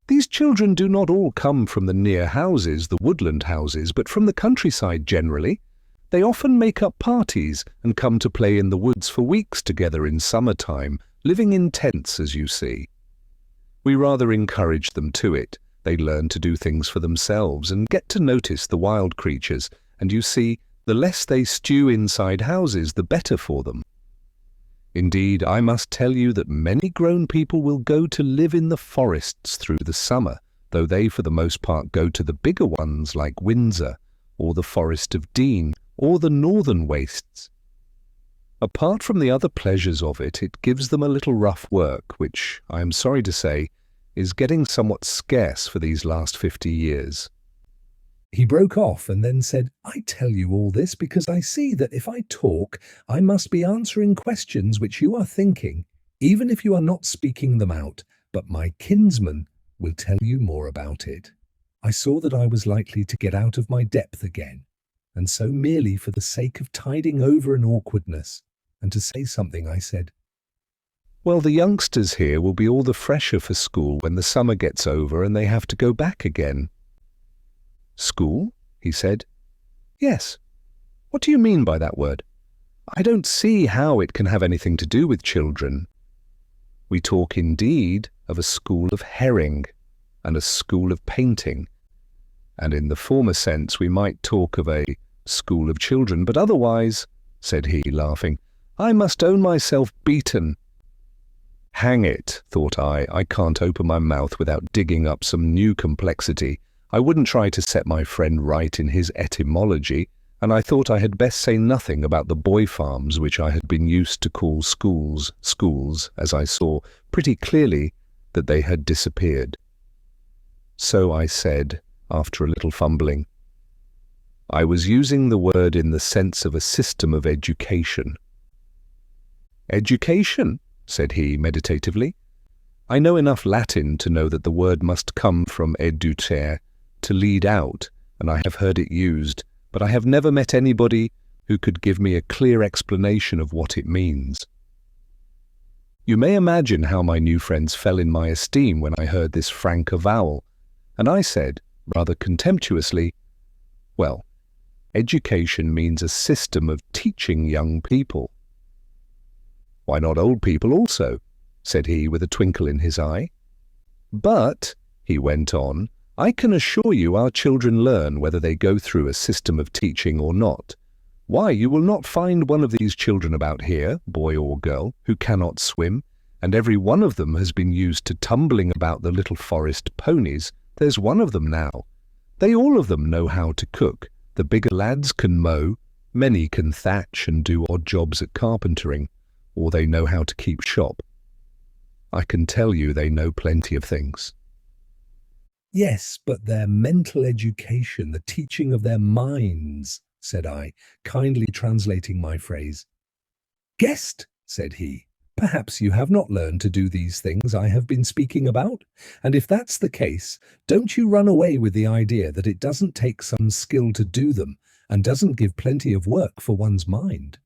"these children do not all come from the near houses, the woodland houses, but from the countryside generally. They often make up parties and come to play in the woods for weeks together in summer-time, living in tents, as you see. We rather encourage them to it. They learn to do things for themselves and get to notice the wild creatures, and you see, the less they stew inside houses, the better for them. Indeed, I must tell you that many grown people will go to live in the forests through the summer, though they for the most part go to the bigger ones like Windsor, or the Forest of Dean, or the northern wastes. Apart from the other pleasures of it, it gives them a little rough work, which, I am sorry to say, is getting somewhat scarce for these last 50 years.
He broke off and then said, "I tell you all this because I see that if I talk, I must be answering questions which you are thinking, even if you are not speaking them out, but my kinsman will tell you more about it." I saw that I was likely to get out of my depth again, and so merely for the sake of tiding over an awkwardness, and to say something, I said,
"Well, the youngsters here will be all the fresher for school when the summer gets over and they have to go back again." "School?" he said. "Yes. What do you mean by that word? I don't see how it can have anything to do with children. We talk indeed of a school of herring and a school of painting, and in the former sense we might talk of a school of children, but otherwise," said he, laughing, "I must own myself beaten." Hang it, thought I can't open my mouth without digging up some new complexity. I wouldn't try to set my friend right in his etymology, and I thought I had best say nothing about the boy farms which I had been used to call schools, as I saw pretty clearly that they had disappeared. So I said, after a little fumbling. I was using the word in the sense of a system of education. Education, said he meditatively. I know enough Latin to know that the word must come from educere, to lead out, and I have heard it used, but I have never met anybody who could give me a clear explanation of what it means. You may imagine how my new friends fell in my esteem when I heard this frank avowal, and I said, rather contemptuously, well, education means a system of teaching young people. Why not old people also? Said he with a twinkle in his eye. But, he went on, I can assure you our children learn whether they go through a system of teaching or not. Why, you will not find one of these children about here, boy or girl, who cannot swim, and every one of them has been used to tumbling about the little forest ponies. There's one of them now. They all of them know how to cook. The bigger lads can mow, many can thatch and do odd jobs at carpentering, or they know how to keep shop. I can tell you they know plenty of things.
Yes, but their mental education, the teaching of their minds, said I, kindly translating my phrase. Guest, said he, perhaps you have not learned to do these things I have been speaking about, and if that's the case, don't you run away with the idea that it doesn't take some skill to do them and doesn't give plenty of work for one's mind.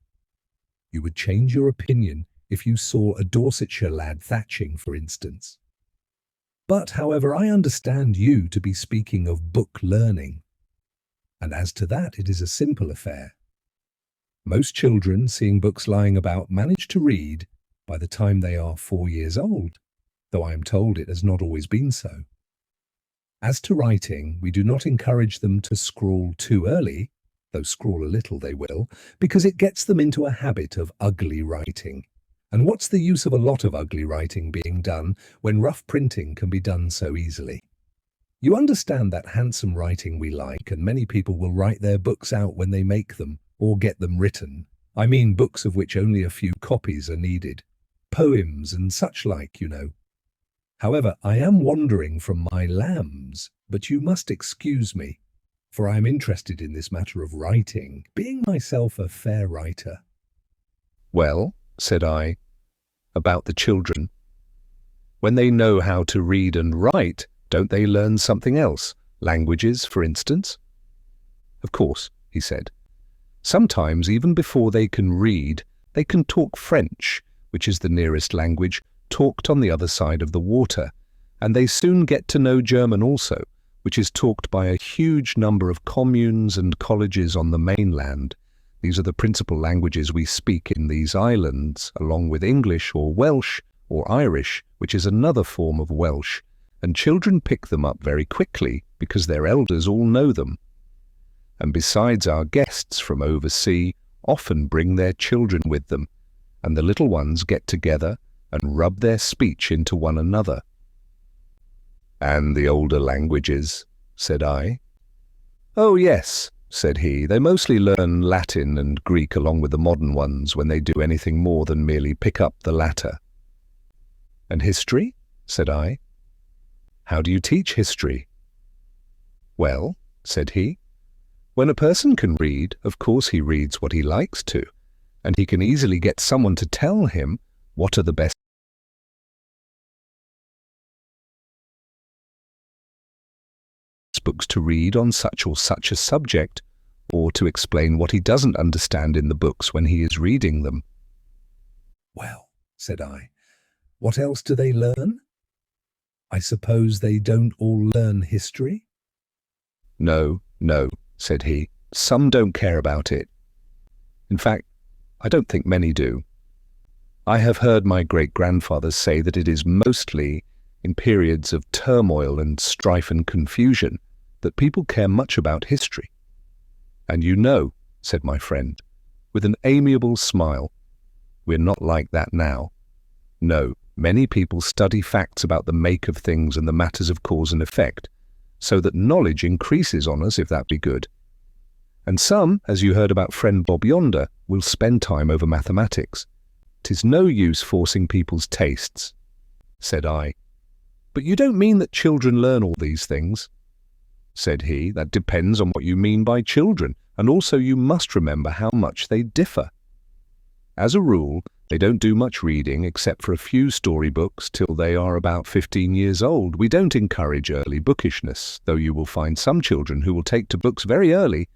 You would change your opinion if you saw a Dorsetshire lad thatching, for instance. But, however, I understand you to be speaking of book learning, and as to that it is a simple affair. Most children, seeing books lying about, manage to read by the time they are 4 years old, though I am told it has not always been so. As to writing, we do not encourage them to scrawl too early, though scrawl a little they will, because it gets them into a habit of ugly writing. And what's the use of a lot of ugly writing being done when rough printing can be done so easily? You understand that handsome writing we like, and many people will write their books out when they make them, or get them written. I mean books of which only a few copies are needed. Poems and such like, you know. However, I am wandering from my lambs, but you must excuse me, for I am interested in this matter of writing, being myself a fair writer.
Well, said I, about the children. When they know how to read and write, don't they learn something else? Languages, for instance? Of course, he said. Sometimes, even before they can read, they can talk French, which is the nearest language, talked on the other side of the water, and they soon get to know German also, which is talked by a huge number of communes and colleges on the mainland. These are the principal languages we speak in these islands, along with English or Welsh or Irish, which is another form of Welsh, and children pick them up very quickly because their elders all know them. And besides, our guests from overseas often bring their children with them, and the little ones get together and rub their speech into one another. And the older languages, said I. Oh yes, said he, they mostly learn Latin and Greek along with the modern ones when they do anything more than merely pick up the latter. And history? Said I. How do you teach history? Well, said he, when a person can read, of course he reads what he likes to, and he can easily get someone to tell him what are the best books to read on such or such a subject, or to explain what he doesn't understand in the books when he is reading them.
Well, said I, what else do they learn? I suppose they don't all learn history?
No, said he. Some don't care about it. In fact, I don't think many do. I have heard my great-grandfathers say that it is mostly in periods of turmoil and strife and confusion that people care much about history. And you know, said my friend, with an amiable smile, we're not like that now. No, many people study facts about the make of things and the matters of cause and effect, so that knowledge increases on us if that be good. And some, as you heard about friend Bob yonder, will spend time over mathematics. 'Tis no use forcing people's tastes, said I. "But you don't mean that children learn all these things," said he. "That depends on what you mean by children, and also you must remember how much they differ. As a rule, they don't do much reading except for a few storybooks till they are about 15 years old. We don't encourage early bookishness, though you will find some children who will take to books very early,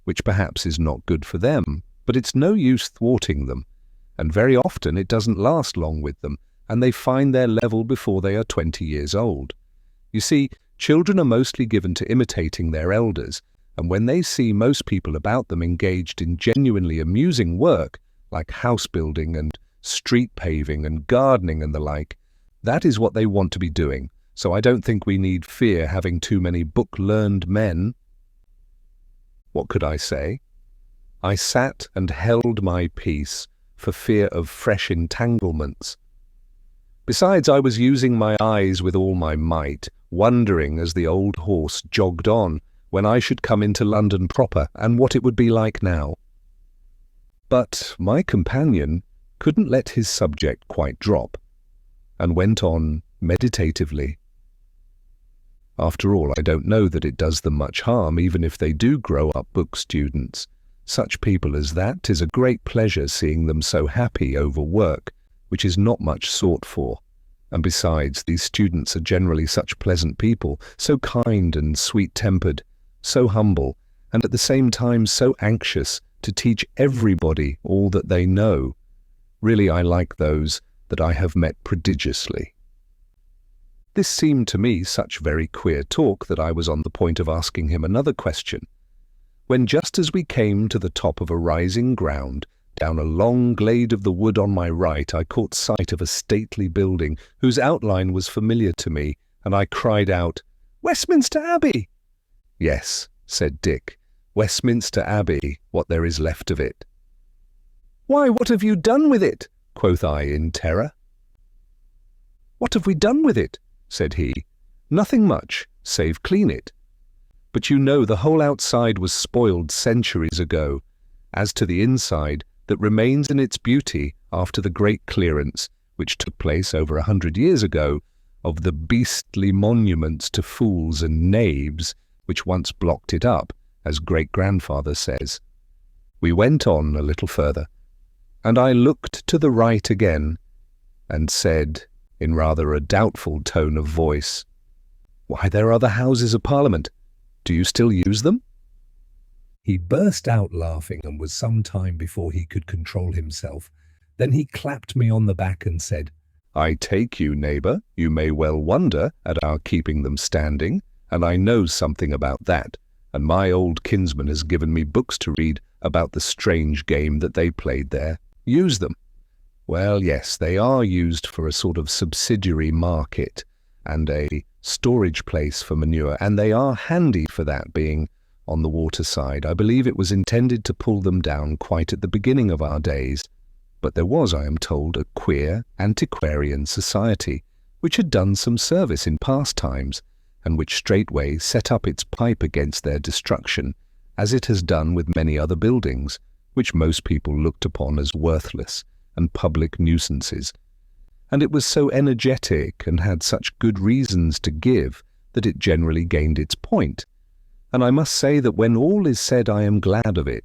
which perhaps is not good for them, but it's no use thwarting them, and very often it doesn't last long with them, and they find their level before they are 20 years old. You see, children are mostly given to imitating their elders, and when they see most people about them engaged in genuinely amusing work, like house building and street paving and gardening and the like, that is what they want to be doing. So I don't think we need fear having too many book-learned men." What could I say? I sat and held my peace for fear of fresh entanglements. Besides, I was using my eyes with all my might, wondering as the old horse jogged on when I should come into London proper and what it would be like now. But my companion couldn't let his subject quite drop, and went on meditatively. "After all, I don't know that it does them much harm, even if they do grow up book students. Such people as that, 'tis a great pleasure seeing them so happy over work, which is not much sought for. And besides, these students are generally such pleasant people, so kind and sweet-tempered, so humble, and at the same time so anxious to teach everybody all that they know. Really, I like those that I have met prodigiously." This seemed to me such very queer talk that I was on the point of asking him another question, when just as we came to the top of a rising ground, down a long glade of the wood on my right, I caught sight of a stately building whose outline was familiar to me, and I cried out, "Westminster Abbey!" "Yes," said Dick, "Westminster Abbey, what there is left of it." "Why, what have you done with it?" quoth I in terror. "What have we done with it?" said he. "Nothing much, save clean it. But you know the whole outside was spoiled centuries ago. As to the inside, that remains in its beauty after the great clearance, which took place over 100 years ago, of the beastly monuments to fools and knaves which once blocked it up, as great-grandfather says." We went on a little further, and I looked to the right again, and said, in rather a doubtful tone of voice, "Why, there are the Houses of Parliament. Do you still use them?"
He burst out laughing and was some time before he could control himself. Then he clapped me on the back and said,
"I take you, neighbour, you may well wonder at our keeping them standing, and I know something about that, and my old kinsman has given me books to read about the strange game that they played there. Use them? Well, yes, they are used for a sort of subsidiary market and a storage place for manure, and they are handy for that, being on the waterside. I believe it was intended to pull them down quite at the beginning of our days, but there was, I am told, a queer antiquarian society which had done some service in past times, and which straightway set up its pipe against their destruction, as it has done with many other buildings, which most people looked upon as worthless and public nuisances. And it was so energetic and had such good reasons to give that it generally gained its point. And I must say that when all is said, I am glad of it,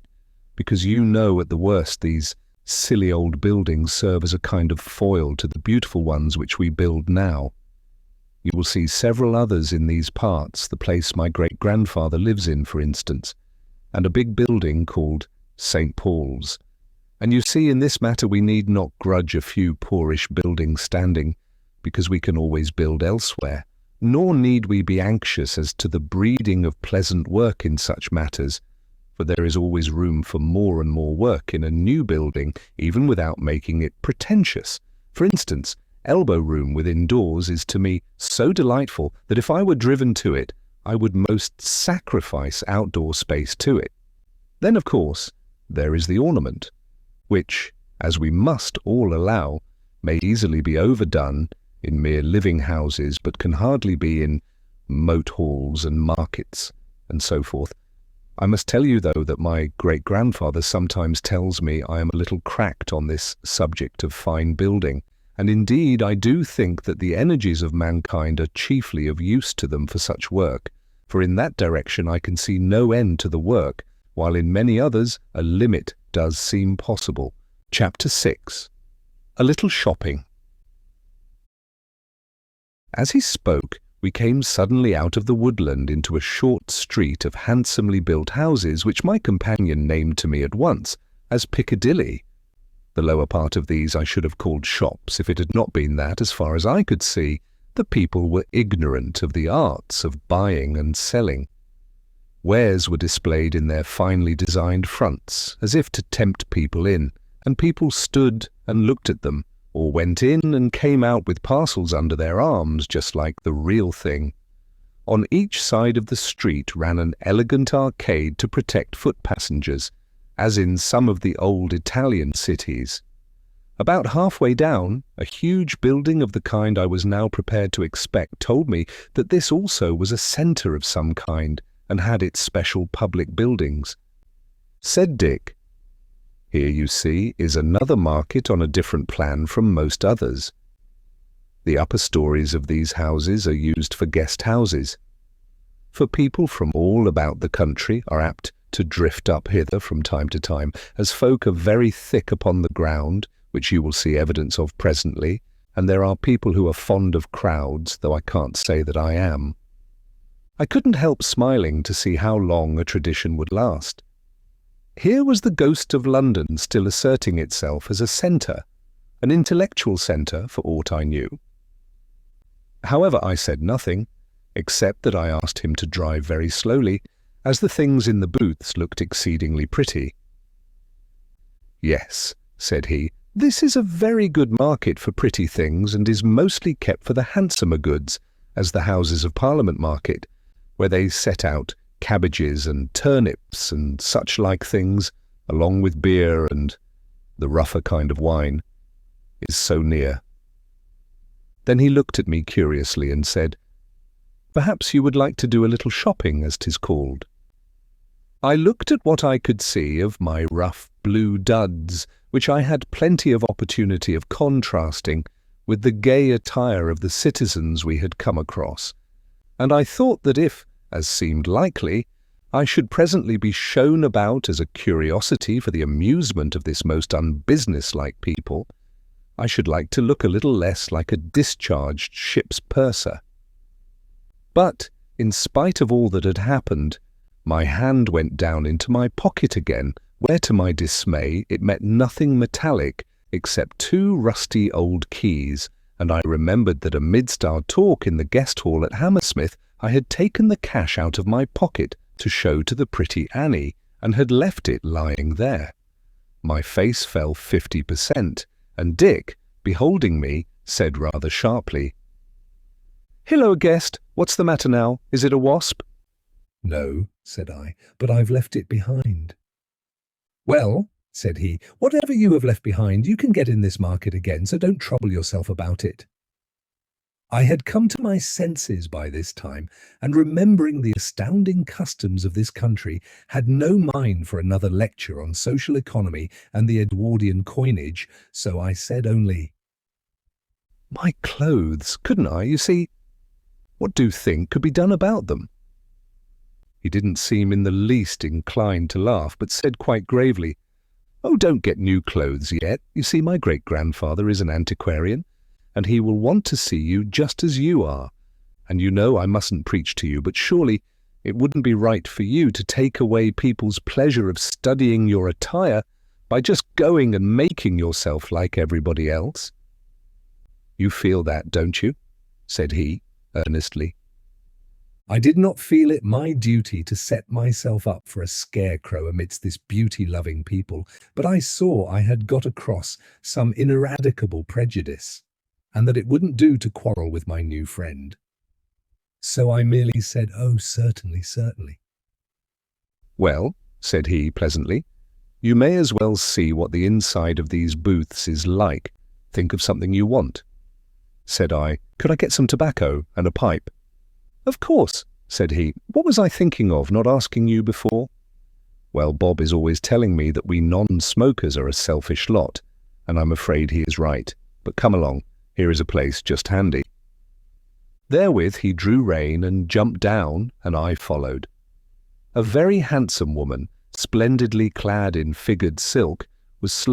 because you know at the worst these silly old buildings serve as a kind of foil to the beautiful ones which we build now. You will see several others in these parts, the place my great-grandfather lives in, for instance, and a big building called St. Paul's. And you see, in this matter we need not grudge a few poorish buildings standing, because we can always build elsewhere, nor need we be anxious as to the breeding of pleasant work in such matters, for there is always room for more and more work in a new building, even without making it pretentious. For instance, elbow room within doors is to me so delightful that if I were driven to it, I would most sacrifice outdoor space to it. Then, of course, there is the ornament, which, as we must all allow, may easily be overdone in mere living houses, but can hardly be in moat halls and markets, and so forth. I must tell you, though, that my great-grandfather sometimes tells me I am a little cracked on this subject of fine building, and indeed I do think that the energies of mankind are chiefly of use to them for such work, for in that direction I can see no end to the work, while in many others a limit does seem possible. Chapter 6. A little shopping. As he spoke, we came suddenly out of the woodland into a short street of handsomely built houses which my companion named to me at once as Piccadilly. The lower part of these I should have called shops if it had not been that, as far as I could see, the people were ignorant of the arts of buying and selling. Wares were displayed in their finely designed fronts, as if to tempt people in, and people stood and looked at them, or went in and came out with parcels under their arms, just like the real thing. On each side of the street ran an elegant arcade to protect foot passengers, as in some of the old Italian cities. About halfway down, a huge building of the kind I was now prepared to expect told me that this also was a centre of some kind, and had its special public buildings. Said Dick, "Here, you see, is another market on a different plan from most others. The upper stories of these houses are used for guest houses. For people from all about the country are apt to drift up hither from time to time, as folk are very thick upon the ground, which you will see evidence of presently, and there are people who are fond of crowds, though I can't say that I am." I couldn't help smiling to see how long a tradition would last. Here was the ghost of London still asserting itself as a centre, an intellectual centre for aught I knew. However, I said nothing, except that I asked him to drive very slowly, as the things in the booths looked exceedingly pretty. "Yes," said he, "this is a very good market for pretty things, and is mostly kept for the handsomer goods, as the Houses of Parliament market, where they set out cabbages and turnips and such like things, along with beer and the rougher kind of wine, is so near." Then he looked at me curiously and said, "Perhaps you would like to do a little shopping, as 'tis called." I looked at what I could see of my rough blue duds, which I had plenty of opportunity of contrasting with the gay attire of the citizens we had come across, and I thought that if, as seemed likely, I should presently be shown about as a curiosity for the amusement of this most unbusinesslike people, I should like to look a little less like a discharged ship's purser. But, in spite of all that had happened, my hand went down into my pocket again, where to my dismay it met nothing metallic except 2 rusty old keys, and I remembered that amidst our talk in the guest hall at Hammersmith I had taken the cash out of my pocket to show to the pretty Annie, and had left it lying there. My face fell 50%, and Dick, beholding me, said rather sharply, "Hillo, guest, what's the matter now? Is it a wasp?"
"No," said I, "but I've left it behind." "Well," said he, "whatever you have left behind, you can get in this market again, so don't trouble yourself about it." I had come to my senses by this time, and remembering the astounding customs of this country, had no mind for another lecture on social economy and the Edwardian coinage, so I said only, "My clothes, couldn't I, you see? What do you think could be done about them?" He didn't seem in the least inclined to laugh, but said quite gravely, "Oh, don't get new clothes yet. You see, my great-grandfather is an antiquarian, and he will want to see you just as you are. And you know I mustn't preach to you, but surely it wouldn't be right for you to take away people's pleasure of studying your attire by just going and making yourself like everybody else. You feel that, don't you?" said he, earnestly. I did not feel it my duty to set myself up for a scarecrow amidst this beauty-loving people, but I saw I had got across some ineradicable prejudice, and that it wouldn't do to quarrel with my new friend. So I merely said, "Oh, certainly, certainly."
"Well," said he pleasantly, "you may as well see what the inside of these booths is like. Think of something you want." Said I, "Could I get some tobacco and a pipe?" "Of course," said he. "What was I thinking of, not asking you before?" Well, Bob is always telling me that we non-smokers are a selfish lot, and I'm afraid he is right. But come along, Here is a place just handy." Therewith he drew rein and jumped down, and I followed. A very handsome woman, splendidly clad in figured silk, was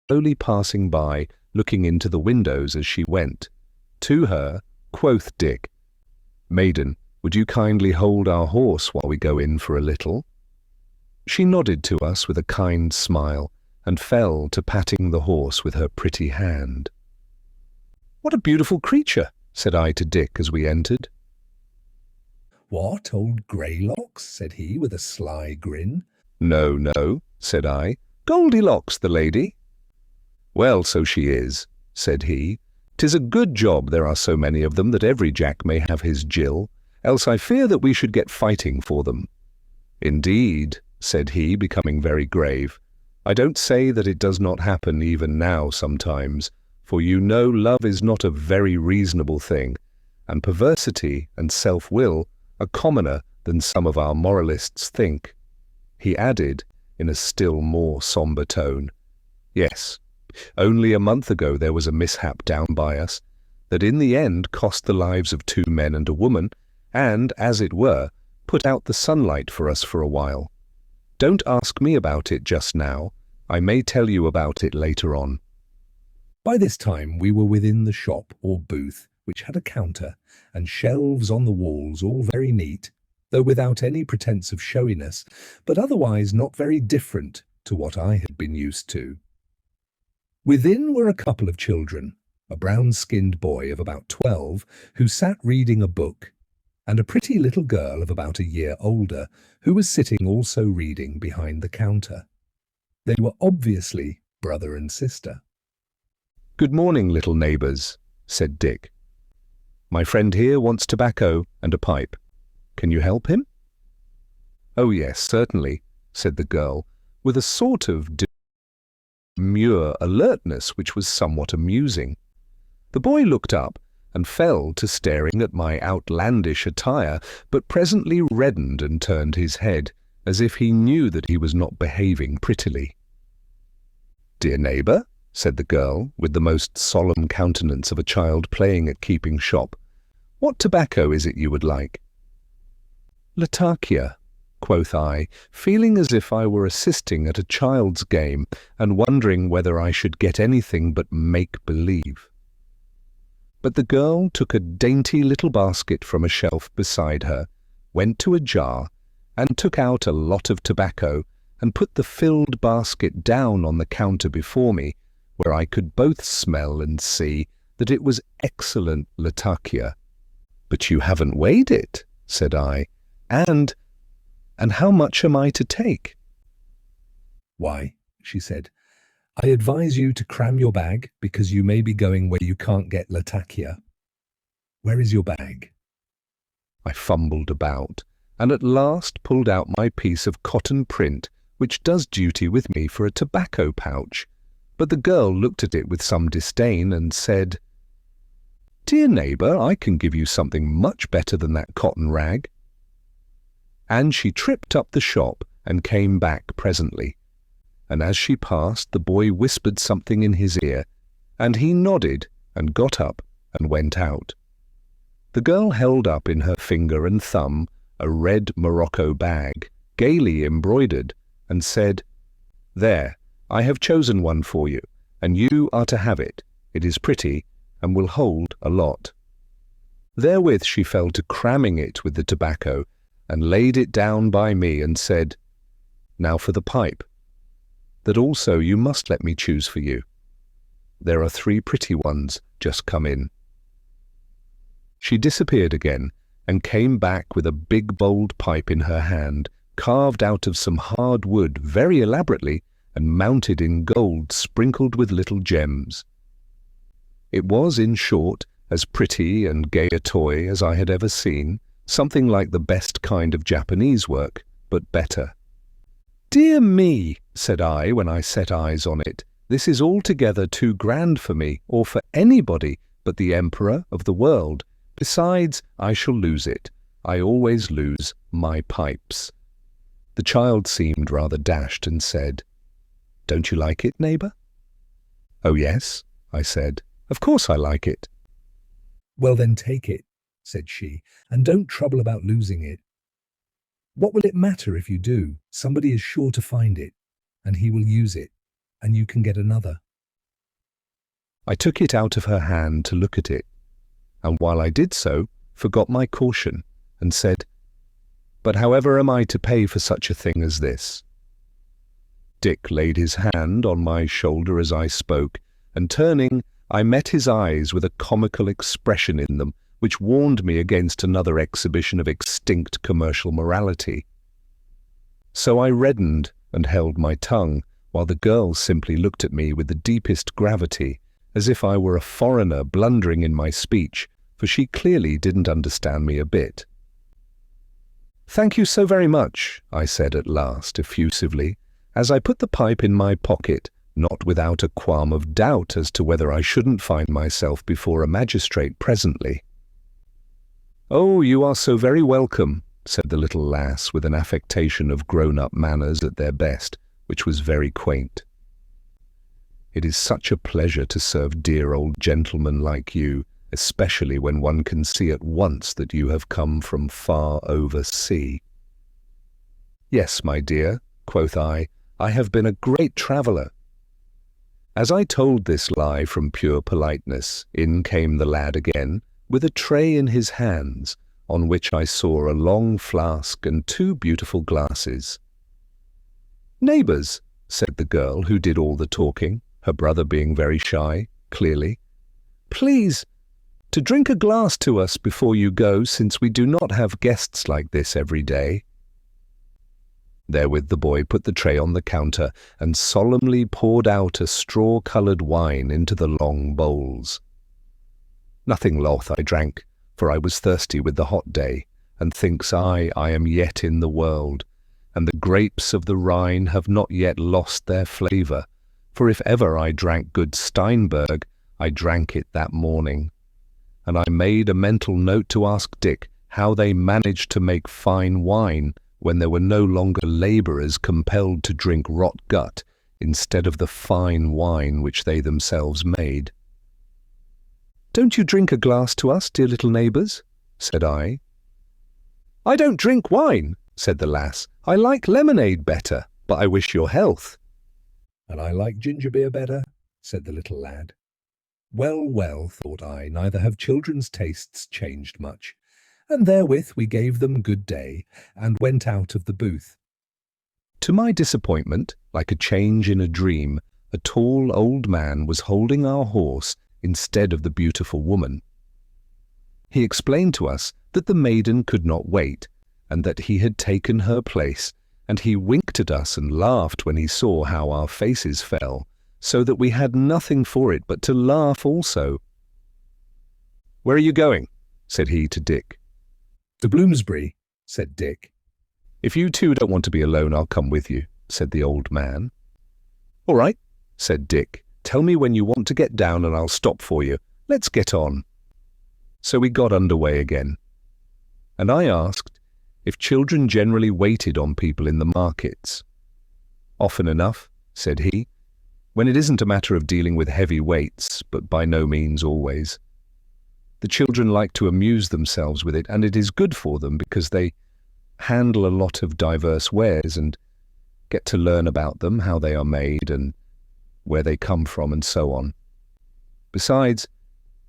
slowly passing by, looking into the windows as she went. To her, quoth Dick, "Maiden, would you kindly hold our horse while we go in for a little?" She nodded to us with a kind smile, and fell to patting the horse with her pretty hand. "What a beautiful creature," said I to Dick as we entered.
"What, old Greylocks?" said he with a sly grin.
"No, no," said I. "Goldilocks, the lady." "Well, so she is," said he. "'Tis a good job there are so many of them that every Jack may have his Jill, else I fear that we should get fighting for them." "Indeed," said he, becoming very grave, "I don't say that it does not happen even now sometimes, for you know love is not a very reasonable thing, and perversity and self-will are commoner than some of our moralists think." He added, in a still more sombre tone, "Yes, only a month ago there was a mishap down by us, that in the end cost the lives of 2 men and a woman, and, as it were, put out the sunlight for us for a while. Don't ask me about it just now. I may tell you about it later on."
By this time we were within the shop or booth, which had a counter and shelves on the walls, all very neat, though without any pretence of showiness, but otherwise not very different to what I had been used to. Within were a couple of children, a brown-skinned boy of about 12 who sat reading a book, and a pretty little girl of about a year older who was sitting also reading behind the counter. They were obviously brother and sister.
"Good morning, little neighbours," said Dick. "My friend here wants tobacco and a pipe. Can you help him?" "Oh yes, certainly," said the girl, with a sort of demure alertness which was somewhat amusing. The boy looked up and fell to staring at my outlandish attire, but presently reddened and turned his head, as if he knew that he was not behaving prettily. "Dear neighbour," said the girl, with the most solemn countenance of a child playing at keeping shop, "what tobacco is it you would like?" "Latakia," quoth I, feeling as if I were assisting at a child's game and wondering whether I should get anything but make-believe. But the girl took a dainty little basket from a shelf beside her, went to a jar, and took out a lot of tobacco and put the filled basket down on the counter before me, where I could both smell and see that it was excellent Latakia. "But you haven't weighed it," said I, and how much am I to take?"
"Why," she said, "I advise you to cram your bag, because you may be going where you can't get Latakia. Where is your bag?"
I fumbled about, and at last pulled out my piece of cotton print, which does duty with me for a tobacco pouch, but the girl looked at it with some disdain and said, "Dear neighbour, I can give you something much better than that cotton rag." And she tripped up the shop and came back presently, and as she passed the boy whispered something in his ear, and he nodded and got up and went out. The girl held up in her finger and thumb a red morocco bag, gaily embroidered, and said, "There, I have chosen one for you, and you are to have it. It is pretty, and will hold a lot." Therewith she fell to cramming it with the tobacco, and laid it down by me and said, "Now for the pipe. That also you must let me choose for you. There are 3 pretty ones just come in." She disappeared again, and came back with a big bowled pipe in her hand, carved out of some hard wood very elaborately, and mounted in gold sprinkled with little gems. It was, in short, as pretty and gay a toy as I had ever seen, something like the best kind of Japanese work, but better. "Dear me," said I when I set eyes on it, "this is altogether too grand for me, or for anybody but the Emperor of the world. Besides, I shall lose it. I always lose my pipes." The child seemed rather dashed and said, "Don't you like it, neighbour?" "Oh yes," I said. "Of course I like it."
"Well then take it," said she, "and don't trouble about losing it. What will it matter if you do? Somebody is sure to find it, and he will use it, and you can get another."
I took it out of her hand to look at it, and while I did so, forgot my caution, and said, "But however am I to pay for such a thing as this?" Dick laid his hand on my shoulder as I spoke, and turning, I met his eyes with a comical expression in them, which warned me against another exhibition of extinct commercial morality. So I reddened and held my tongue, while the girl simply looked at me with the deepest gravity, as if I were a foreigner blundering in my speech, for she clearly didn't understand me a bit. "Thank you so very much," I said at last, effusively, as I put the pipe in my pocket, not without a qualm of doubt as to whether I shouldn't find myself before a magistrate presently. "Oh, you are so very welcome," said the little lass with an affectation of grown-up manners at their best, which was very quaint. "It is such a pleasure to serve dear old gentlemen like you, especially when one can see at once that you have come from far over sea." "Yes, my dear," quoth I have been a great traveller." As I told this lie from pure politeness, in came the lad again, with a tray in his hands, on which I saw a long flask and 2 beautiful glasses. "Neighbours," said the girl who did all the talking, her brother being very shy, clearly, "please, to drink a glass to us before you go, since we do not have guests like this every day." Therewith the boy put the tray on the counter and solemnly poured out a straw-coloured wine into the long bowls. Nothing loth I drank, for I was thirsty with the hot day, and thinks I am yet in the world, and the grapes of the Rhine have not yet lost their flavour, for if ever I drank good Steinberg, I drank it that morning. And I made a mental note to ask Dick how they managed to make fine wine when there were no longer labourers compelled to drink rot gut instead of the fine wine which they themselves made. "Don't you drink a glass to us, dear little neighbours?" said I. "I don't drink wine," said the lass. "I like lemonade better, but I wish your health."
"And I like ginger beer better," said the little lad. Well, well, thought I, neither have children's tastes changed much. And therewith we gave them good day, and went out of the booth.
To my disappointment, like a change in a dream, a tall old man was holding our horse instead of the beautiful woman. He explained to us that the maiden could not wait, and that he had taken her place, and he winked at us and laughed when he saw how our faces fell, so that we had nothing for it but to laugh also. "Where are you going?" said he to Dick.
"To Bloomsbury," said Dick.
"If you two don't want to be alone, I'll come with you," said the old man. "All right," said Dick. "Tell me when you want to get down and I'll stop for you. Let's get on." So we got under way again. And I asked if children generally waited on people in the markets. "Often enough," said he, "when it isn't a matter of dealing with heavy weights, but by no means always. The children like to amuse themselves with it, and it is good for them because they handle a lot of diverse wares and get to learn about them, how they are made and where they come from and so on. Besides,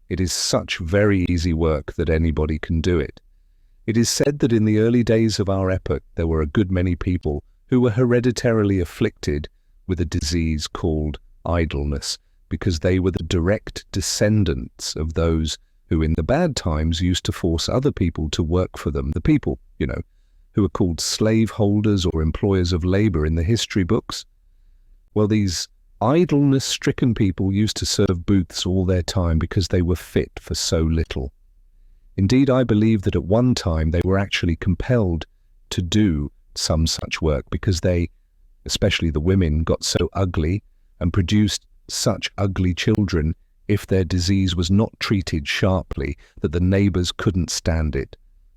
it is such very easy work that anybody can do it. It is said that in the early days of our epoch there were a good many people who were hereditarily afflicted with a disease called idleness, because they were the direct descendants of those who in the bad times used to force other people to work for them, the people, who are called slaveholders or employers of labour in the history books. Well, these idleness-stricken people used to serve booths all their time because they were fit for so little. Indeed, I believe that at one time they were actually compelled to do some such work because they, especially the women, got so ugly and produced such ugly children if their disease was not treated sharply that the neighbours couldn't stand it.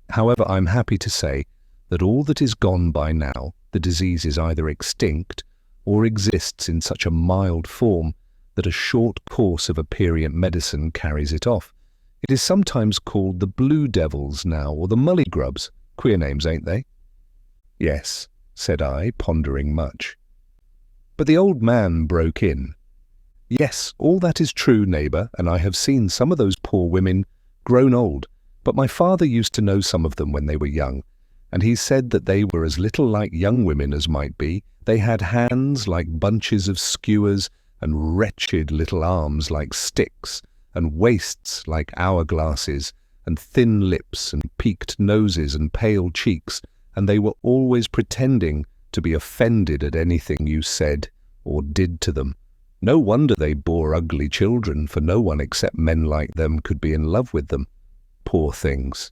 However, I'm happy to say that all that is gone by now, the disease is either extinct or exists in such a mild form that a short course of aperient medicine carries it off. It is sometimes called the blue devils now, or the mullygrubs. Queer names, ain't they? Yes, said I, pondering much. But the old man broke in. Yes, all that is true, neighbour, and I have seen some of those poor women grown old, but my father used to know some of them when they were young, and he said that they were as little like young women as might be. They had hands like bunches of skewers, and wretched little arms like sticks, and waists like hourglasses, and thin lips, and peaked noses, and pale cheeks, and they were always pretending to be offended at anything you said or did to them. No wonder they bore ugly children, for no one except men like them could be in love with them. Poor things.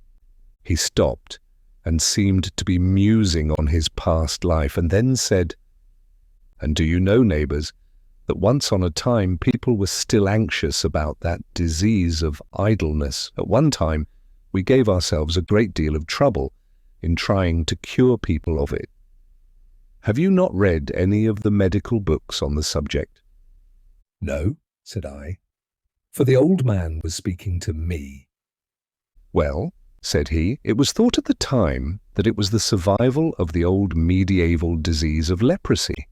He stopped and seemed to be musing on his past life, and then said, "And do you know, neighbours, that once on a time people were still anxious about that disease of idleness. At one time we gave ourselves a great deal of trouble in trying to cure people of it. Have you not read any of the medical books on the subject?"
"No," said I, for the old man was speaking to me.
"Well," said he, "it was thought at the time that it was the survival of the old medieval disease of leprosy.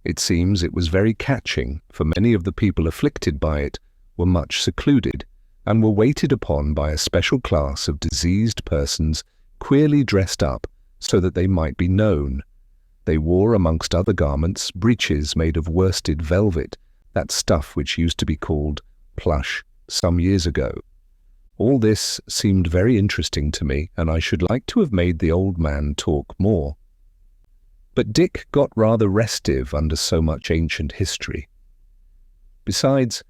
It seems it was very catching, for many of the people afflicted by it were much secluded, and were waited upon by a special class of diseased persons queerly dressed up so that they might be known. They wore, amongst other garments, breeches made of worsted velvet, that stuff which used to be called plush some years ago. All this seemed very interesting to me, and I should like to have made the old man talk more. But Dick got rather restive under so much ancient history. Besides,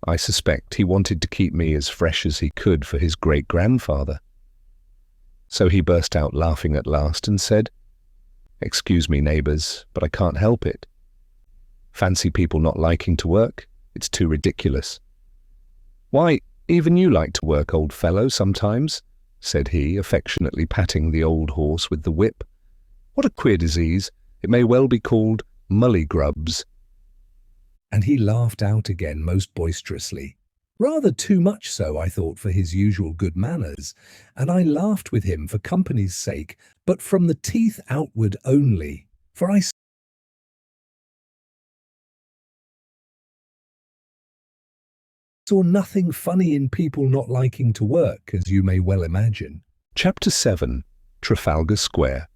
I suspect he wanted to keep me as fresh as he could for his great-grandfather. So he burst out laughing at last and said, "Excuse me, neighbours, but I can't help it. Fancy people not liking to work? It's too ridiculous." "Why, even you like to work, old fellow, sometimes," said he, affectionately patting the old horse with the whip. "What a queer disease! It may well be called mullygrubs."
And he laughed out again most boisterously. Rather too much so, I thought, for his usual good manners, and I laughed with him for company's sake, but from the teeth outward only, for I saw nothing funny in people not liking to work, as you may well imagine.
Chapter 7. Trafalgar Square.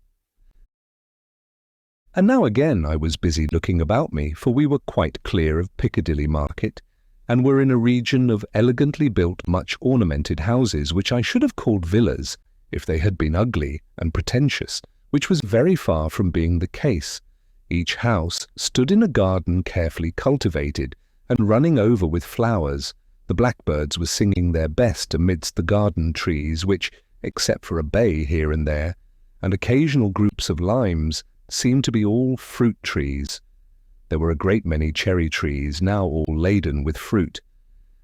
And now again I was busy looking about me, for we were quite clear of Piccadilly Market, and were in a region of elegantly built, much ornamented houses, which I should have called villas if they had been ugly and pretentious, which was very far from being the case. Each house stood in a garden carefully cultivated, and running over with flowers. The blackbirds were singing their best amidst the garden trees, which, except for a bay here and there, and occasional groups of limes, seemed to be all fruit trees. There were a great many cherry trees, now all laden with fruit,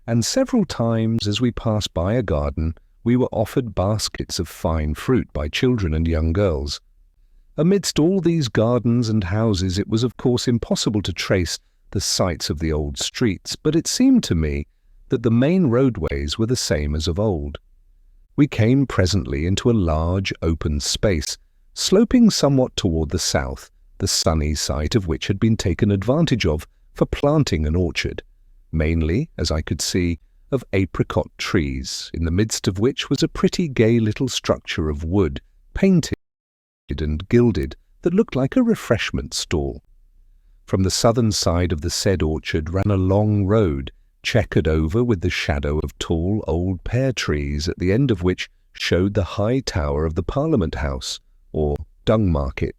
and several times as we passed by a garden we were offered baskets of fine fruit by children and young girls. Amidst all these gardens and houses it was of course impossible to trace the sites of the old streets, but it seemed to me that the main roadways were the same as of old. We came presently into a large open space, sloping somewhat toward the south, the sunny site of which had been taken advantage of for planting an orchard, mainly, as I could see, of apricot trees, in the midst of which was a pretty gay little structure of wood, painted and gilded, that looked like a refreshment stall. From the southern side of the said orchard ran a long road, checkered over with the shadow of tall old pear trees, at the end of which showed the high tower of the Parliament House, or Dung Market.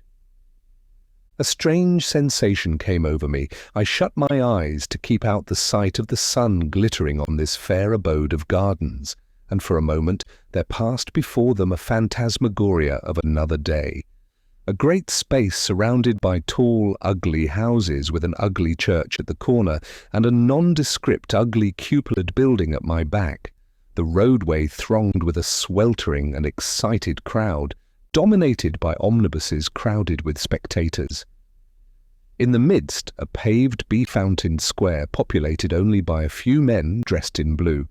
A strange sensation came over me. I shut my eyes to keep out the sight of the sun glittering on this fair abode of gardens, and for a moment there passed before them a phantasmagoria of another day. A great space surrounded by tall, ugly houses, with an ugly church at the corner, and a nondescript, ugly cupolaed building at my back. The roadway thronged with a sweltering and excited crowd, dominated by omnibuses crowded with spectators. In the midst, a paved bee-fountained square populated only by a few men dressed in blue,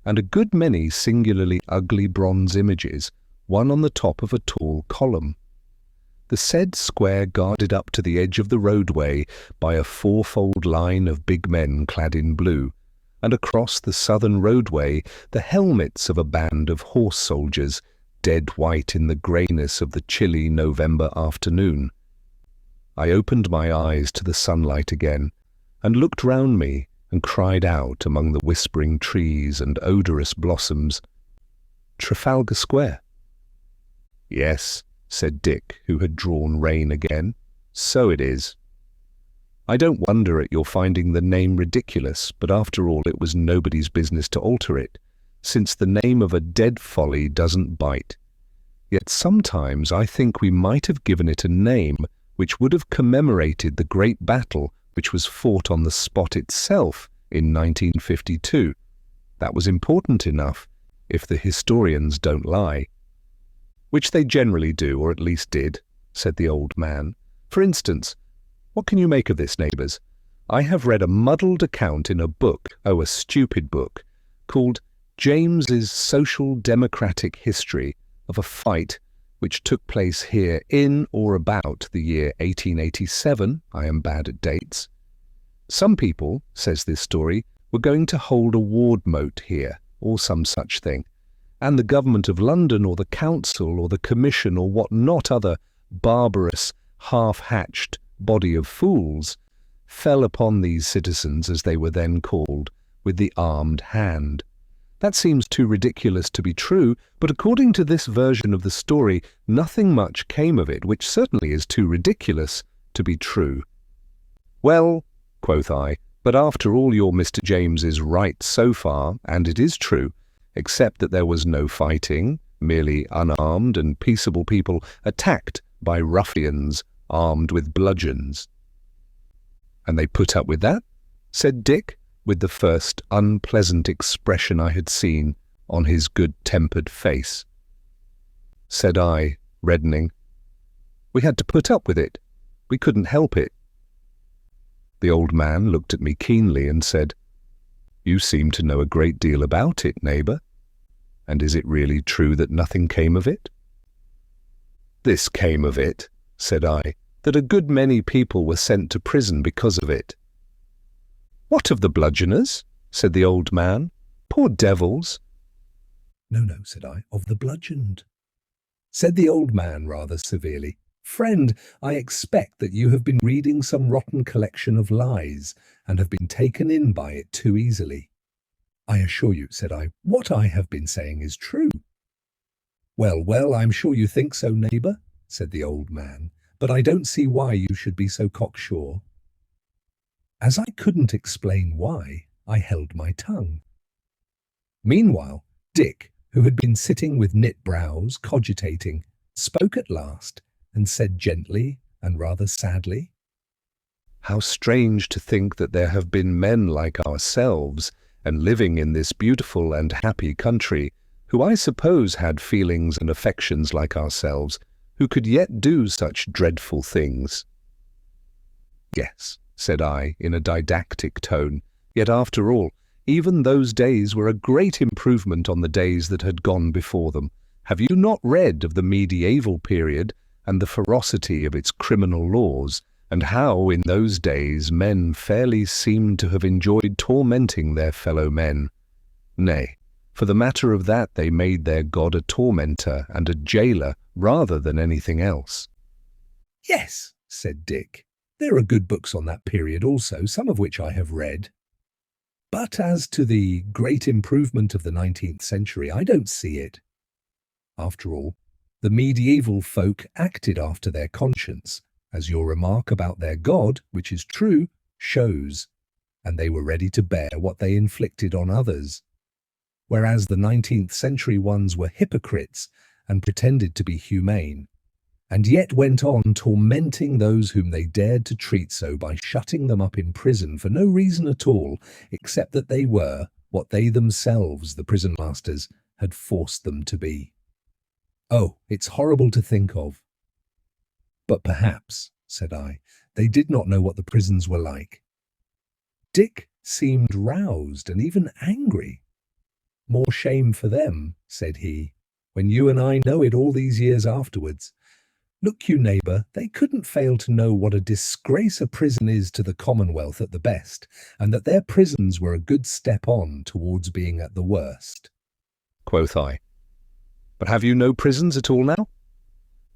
and a good many singularly ugly bronze images, one on the top of a tall column. The said square guarded up to the edge of the roadway by a fourfold line of big men clad in blue, and across the southern roadway the helmets of a band of horse soldiers, dead white in the greyness of the chilly November afternoon. I opened my eyes to the sunlight again, and looked round me and cried out among the whispering trees and odorous blossoms, "Trafalgar Square." "Yes," said Dick, who had drawn rein again, "so it is. I don't wonder at your finding the name ridiculous, but after all it was nobody's business to alter it, since the name of a dead folly doesn't bite. Yet sometimes I think we might have given it a name which would have commemorated the great battle which was fought on the spot itself in 1952. That was important enough, if the historians don't lie." "Which they generally do, or at least did," said the old man. "For instance, what can you make of this, neighbours? I have read a muddled account in a book, a stupid book, called James's Social Democratic History of a fight which took place here in or about the year 1887, I am bad at dates. Some people, says this story, were going to hold a ward mote here, or some such thing, and the government of London or the council or the commission or what not other barbarous, half-hatched body of fools fell upon these citizens, as they were then called, with the armed hand. That seems too ridiculous to be true, but according to this version of the story, nothing much came of it, which certainly is too ridiculous to be true. "Well," quoth I, "but after all your Mr. James is right so far, and it is true, except that there was no fighting, merely unarmed and peaceable people attacked by ruffians armed with bludgeons." "And they put up with that?" said Dick, with the first unpleasant expression I had seen on his good-tempered face. Said I, reddening, "We had to put up with it. We couldn't help it." The old man looked at me keenly and said, "You seem to know a great deal about it, neighbour. And is it really true that nothing came of it?" "This came of it," said I, "that a good many people were sent to prison because of it." "What of the bludgeoners?" said the old man. "Poor devils."
No, said I, "of the bludgeoned." Said the old man rather severely, "Friend, I expect that you have been reading some rotten collection of lies, and have been taken in by it too easily. I assure you," said I, "what I have been saying is true." Well, I'm sure you think so, neighbour," said the old man, "but I don't see why you should be so cocksure." As I couldn't explain why, I held my tongue. Meanwhile, Dick, who had been sitting with knit brows, cogitating, spoke at last, and said gently and rather sadly,
"How strange to think that there have been men like ourselves, and living in this beautiful and happy country, who I suppose had feelings and affections like ourselves, who could yet do such dreadful things." "Yes," said I, in a didactic tone, "yet after all, even those days were a great improvement on the days that had gone before them. Have you not read of the medieval period and the ferocity of its criminal laws, and how in those days men fairly seemed to have enjoyed tormenting their fellow men? Nay, for the matter of that, they made their God a tormentor and a jailer rather than anything else."
"Yes," said Dick, "there are good books on that period also, some of which I have read. But as to the great improvement of the 19th century, I don't see it. After all, the medieval folk acted after their conscience, as your remark about their God, which is true, shows, and they were ready to bear what they inflicted on others. Whereas the 19th century ones were hypocrites and pretended to be humane, and yet went on tormenting those whom they dared to treat so by shutting them up in prison for no reason at all, except that they were what they themselves, the prison masters, had forced them to be. Oh, it's horrible to think of. But perhaps, said I. They did not know what the prisons were like. Dick seemed roused and even angry. More shame for them, said he, when you and I know it all these years afterwards. Look you, neighbour, they couldn't fail to know what a disgrace a prison is to the Commonwealth at the best, and that their prisons were a good step on towards being at the worst.
Quoth I. But have you no prisons at all now?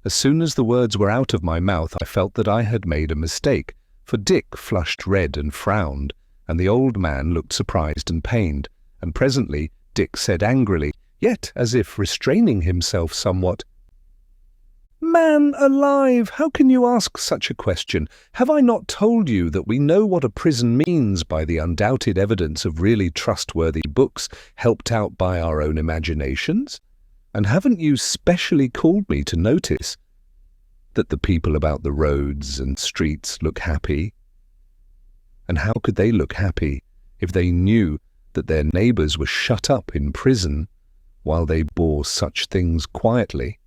As soon as the words were out of my mouth, I felt that I had made a mistake, for Dick flushed red and frowned, and the old man looked surprised and pained, and presently Dick said angrily, yet as if restraining himself somewhat, "Man alive, how can you ask such a question? Have I not told you that we know what a prison means by the undoubted evidence of really trustworthy books helped out by our own imaginations? And haven't you specially called me to notice that the people about the roads and streets look happy? And how could they look happy if they knew that their neighbours were shut up in prison while they bore such things quietly?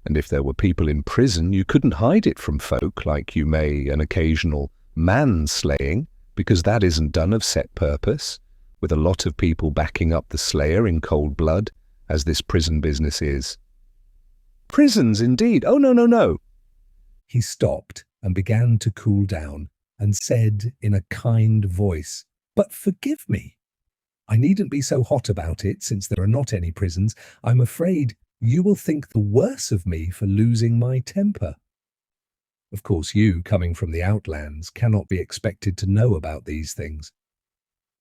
And if there were people in prison, you couldn't hide it from folk like you may an occasional man-slaying, because that isn't done of set purpose, with a lot of people backing up the slayer in cold blood, as this prison business is." "Prisons, indeed! Oh, no, no, no!"
He stopped and began to cool down, and said in a kind voice, "But forgive me. I needn't be so hot about it, since there are not any prisons. I'm afraid you will think the worse of me for losing my temper. Of course, you, coming from the outlands, cannot be expected to know about these things.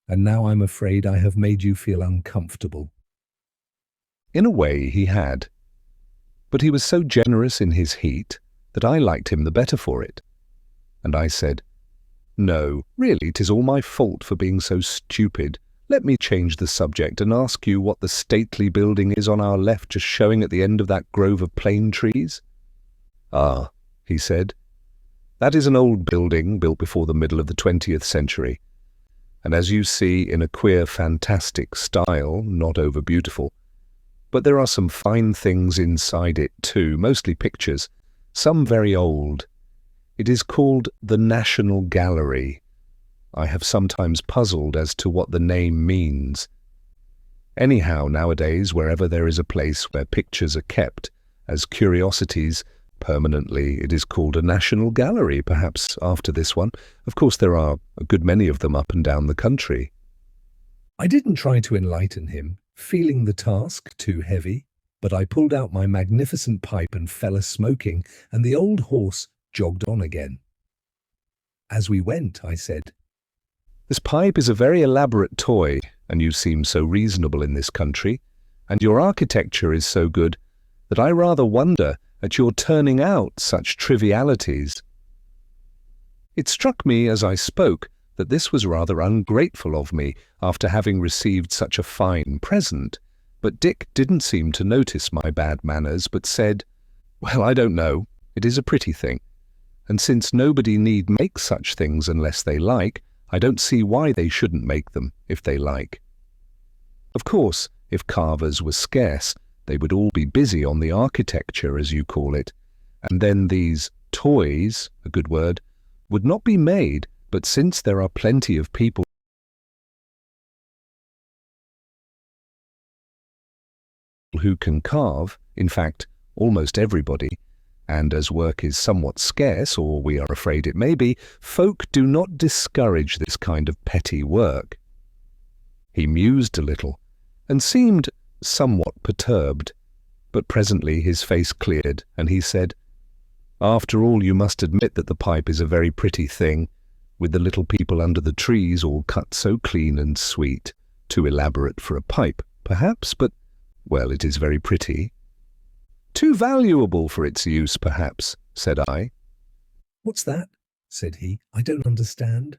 And now I'm afraid I have made you feel uncomfortable."
In a way he had, but he was so generous in his heat that I liked him the better for it. And I said, "No, really, 'tis all my fault for being so stupid. Let me change the subject and ask you what the stately building is on our left, just showing at the end of that grove of plane trees?" "Ah," he said, "that is an old building built before the middle of the 20th century, and as you see, in a queer, fantastic style, not over beautiful. But there are some fine things inside it too, mostly pictures, some very old. It is called the National Gallery. I have sometimes puzzled as to what the name means. Anyhow, nowadays, wherever there is a place where pictures are kept as curiosities permanently, it is called a National Gallery, perhaps after this one. Of course, there are a good many of them up and down the country."
I didn't try to enlighten him, feeling the task too heavy, but I pulled out my magnificent pipe and fell a-smoking, and the old horse jogged on again. As we went, I said,
"This pipe is a very elaborate toy, and you seem so reasonable in this country, and your architecture is so good, that I rather wonder at your turning out such trivialities." It struck me as I spoke that this was rather ungrateful of me after having received such a fine present, but Dick didn't seem to notice my bad manners, but said, "Well, I don't know. It is a pretty thing, and since nobody need make such things unless they like, I don't see why they shouldn't make them if they like. Of course, if carvers were scarce, they would all be busy on the architecture, as you call it, and then these toys, a good word, would not be made. But since there are plenty of people who can carve, in fact, almost everybody, and as work is somewhat scarce, or we are afraid it may be, folk do not discourage this kind of petty work." He mused a little, and seemed somewhat perturbed, but presently his face cleared, and he said, "After all, you must admit that the pipe is a very pretty thing, with the little people under the trees all cut so clean and sweet. Too elaborate for a pipe, perhaps, but, well, it is very pretty." "Too valuable for its use, perhaps," said I.
"What's that?" said he. "I don't understand."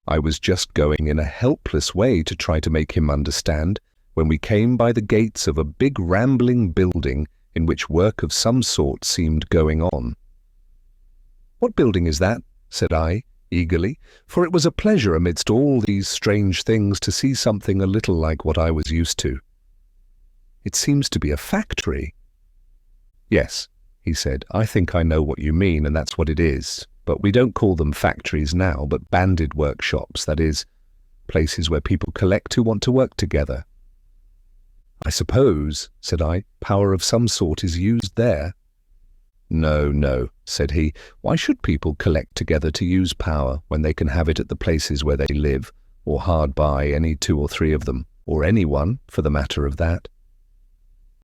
I was just going in a helpless way to try to make him understand when we came by the gates of a big rambling building in which work of some sort seemed going on. "What building is that?" said I, eagerly, for it was a pleasure amidst all these strange things to see something a little like what I was used to. "It seems to be a factory." "Yes," he said. I think I know what you mean, and that's what it is. But we don't call them factories now, but banded workshops, that is, places where people collect who want to work together. I suppose, said I, power of some sort is used there. No, no, said he. Why should people collect together to use power when they can have it at the places where they live, or hard by, any 2 or 3 of them, or anyone, for the matter of that?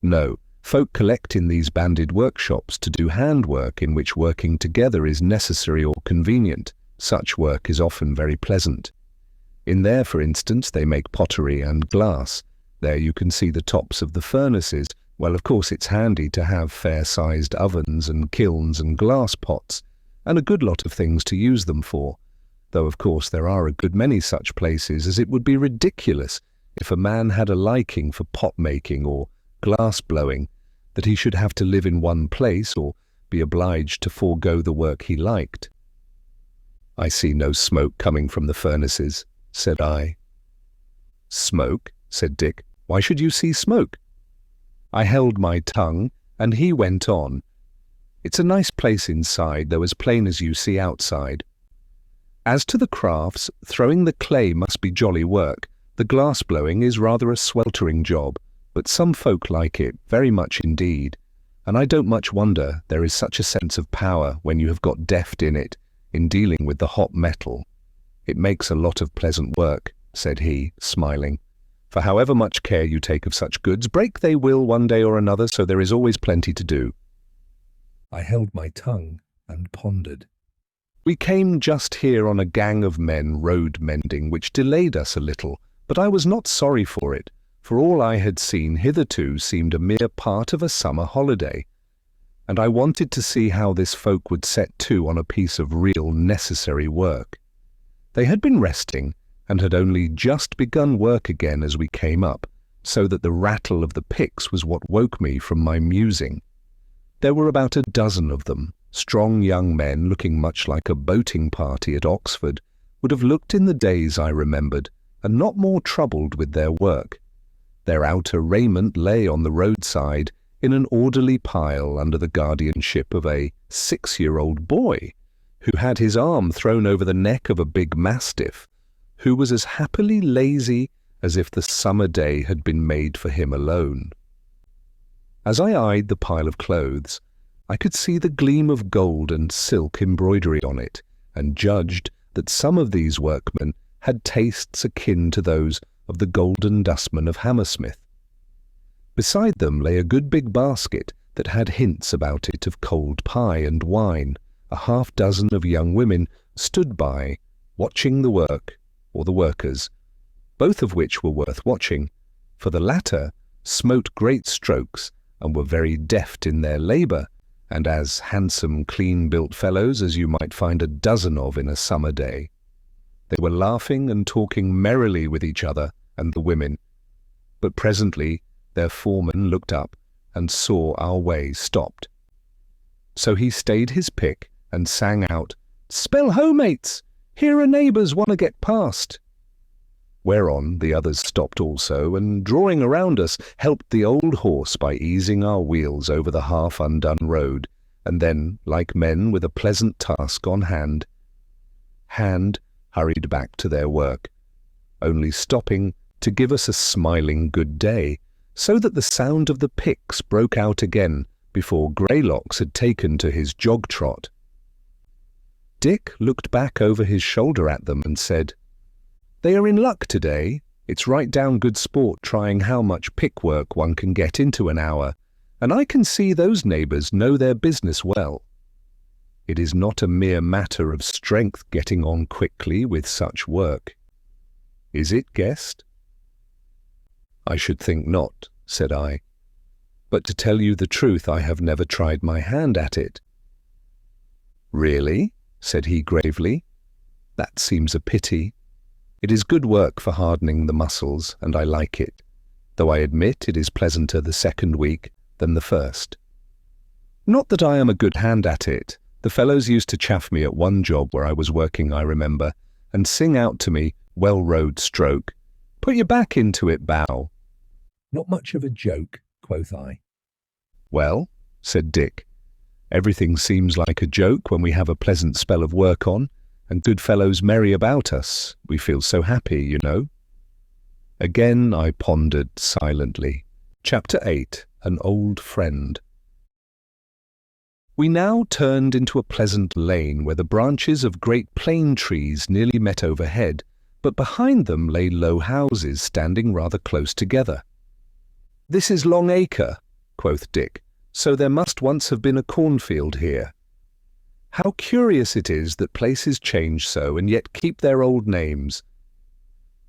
No, folk collect in these banded workshops to do handwork in which working together is necessary or convenient. Such work is often very pleasant. In there, for instance, they make pottery and glass. There you can see the tops of the furnaces. Well, of course, it's handy to have fair-sized ovens and kilns and glass pots, and a good lot of things to use them for, though of course there are a good many such places, as it would be ridiculous if a man had a liking for pot-making or glass-blowing, that he should have to live in one place or be obliged to forego the work he liked. I see no smoke coming from the furnaces, said I. Smoke, said Dick. Why should you see smoke? I held my tongue, and he went on. It's a nice place inside, though as plain as you see outside. As to the crafts, throwing the clay must be jolly work. The glass-blowing is rather a sweltering job, but some folk like it, very much indeed, and I don't much wonder there is such a sense of power when you have got deft in it, in dealing with the hot metal. It makes a lot of pleasant work, said he, smiling. For however much care you take of such goods, break they will one day or another, so there is always plenty to do.
I held my tongue and pondered.
We came just here on a gang of men road-mending, which delayed us a little, but I was not sorry for it, for all I had seen hitherto seemed a mere part of a summer holiday, and I wanted to see how this folk would set to on a piece of real necessary work. They had been resting, and had only just begun work again as we came up, so that the rattle of the picks was what woke me from my musing. There were about a dozen of them, strong young men looking much like a boating party at Oxford, would have looked in the days I remembered, and not more troubled with their work. Their outer raiment lay on the roadside in an orderly pile under the guardianship of a 6-year-old boy, who had his arm thrown over the neck of a big mastiff, who was as happily lazy as if the summer day had been made for him alone. As I eyed the pile of clothes, I could see the gleam of gold and silk embroidery on it, and judged that some of these workmen had tastes akin to those of the Golden Dustman of Hammersmith. Beside them lay a good big basket that had hints about it of cold pie and wine. A half-dozen of young women stood by, watching the work, or the workers, both of which were worth watching, for the latter smote great strokes and were very deft in their labour, and as handsome, clean-built fellows as you might find a dozen of in a summer day. They were laughing and talking merrily with each other and the women, but presently their foreman looked up and saw our way stopped. So he stayed his pick and sang out, "Spell ho, mates! Here are neighbours want to get past." Whereon the others stopped also, and drawing around us, helped the old horse by easing our wheels over the half-undone road, and then, like men with a pleasant task on hand, hurried back to their work, only stopping to give us a smiling good day, so that the sound of the picks broke out again before Greylocks had taken to his jog-trot. Dick looked back over his shoulder at them and said, "They are in luck today. It's right down good sport trying how much pick work one can get into an hour, and I can see those neighbours know their business well. It is not a mere matter of strength getting on quickly with such work. Is it, guest?" "I should think not," said I. "But to tell you the truth, I have never tried my hand at it." "Really?" said he gravely. "That seems a pity. It is good work for hardening the muscles, and I like it, though I admit it is pleasanter the second week than the first. Not that I am a good hand at it. The fellows used to chaff me at one job where I was working, I remember, and sing out to me, 'Well-rowed stroke. Put your back into it, bow.'"
"Not much of a joke," quoth I.
"Well," said Dick, Everything seems like a joke when we have a pleasant spell of work on, and good fellows merry about us. We feel so happy, you know. Again I pondered silently. Chapter 8. An Old Friend. We now turned into a pleasant lane where the branches of great plane trees nearly met overhead, but behind them lay low houses standing rather close together. "This is Long Acre," quoth Dick, "so there must once have been a cornfield here. How curious it is that places change so and yet keep their old names.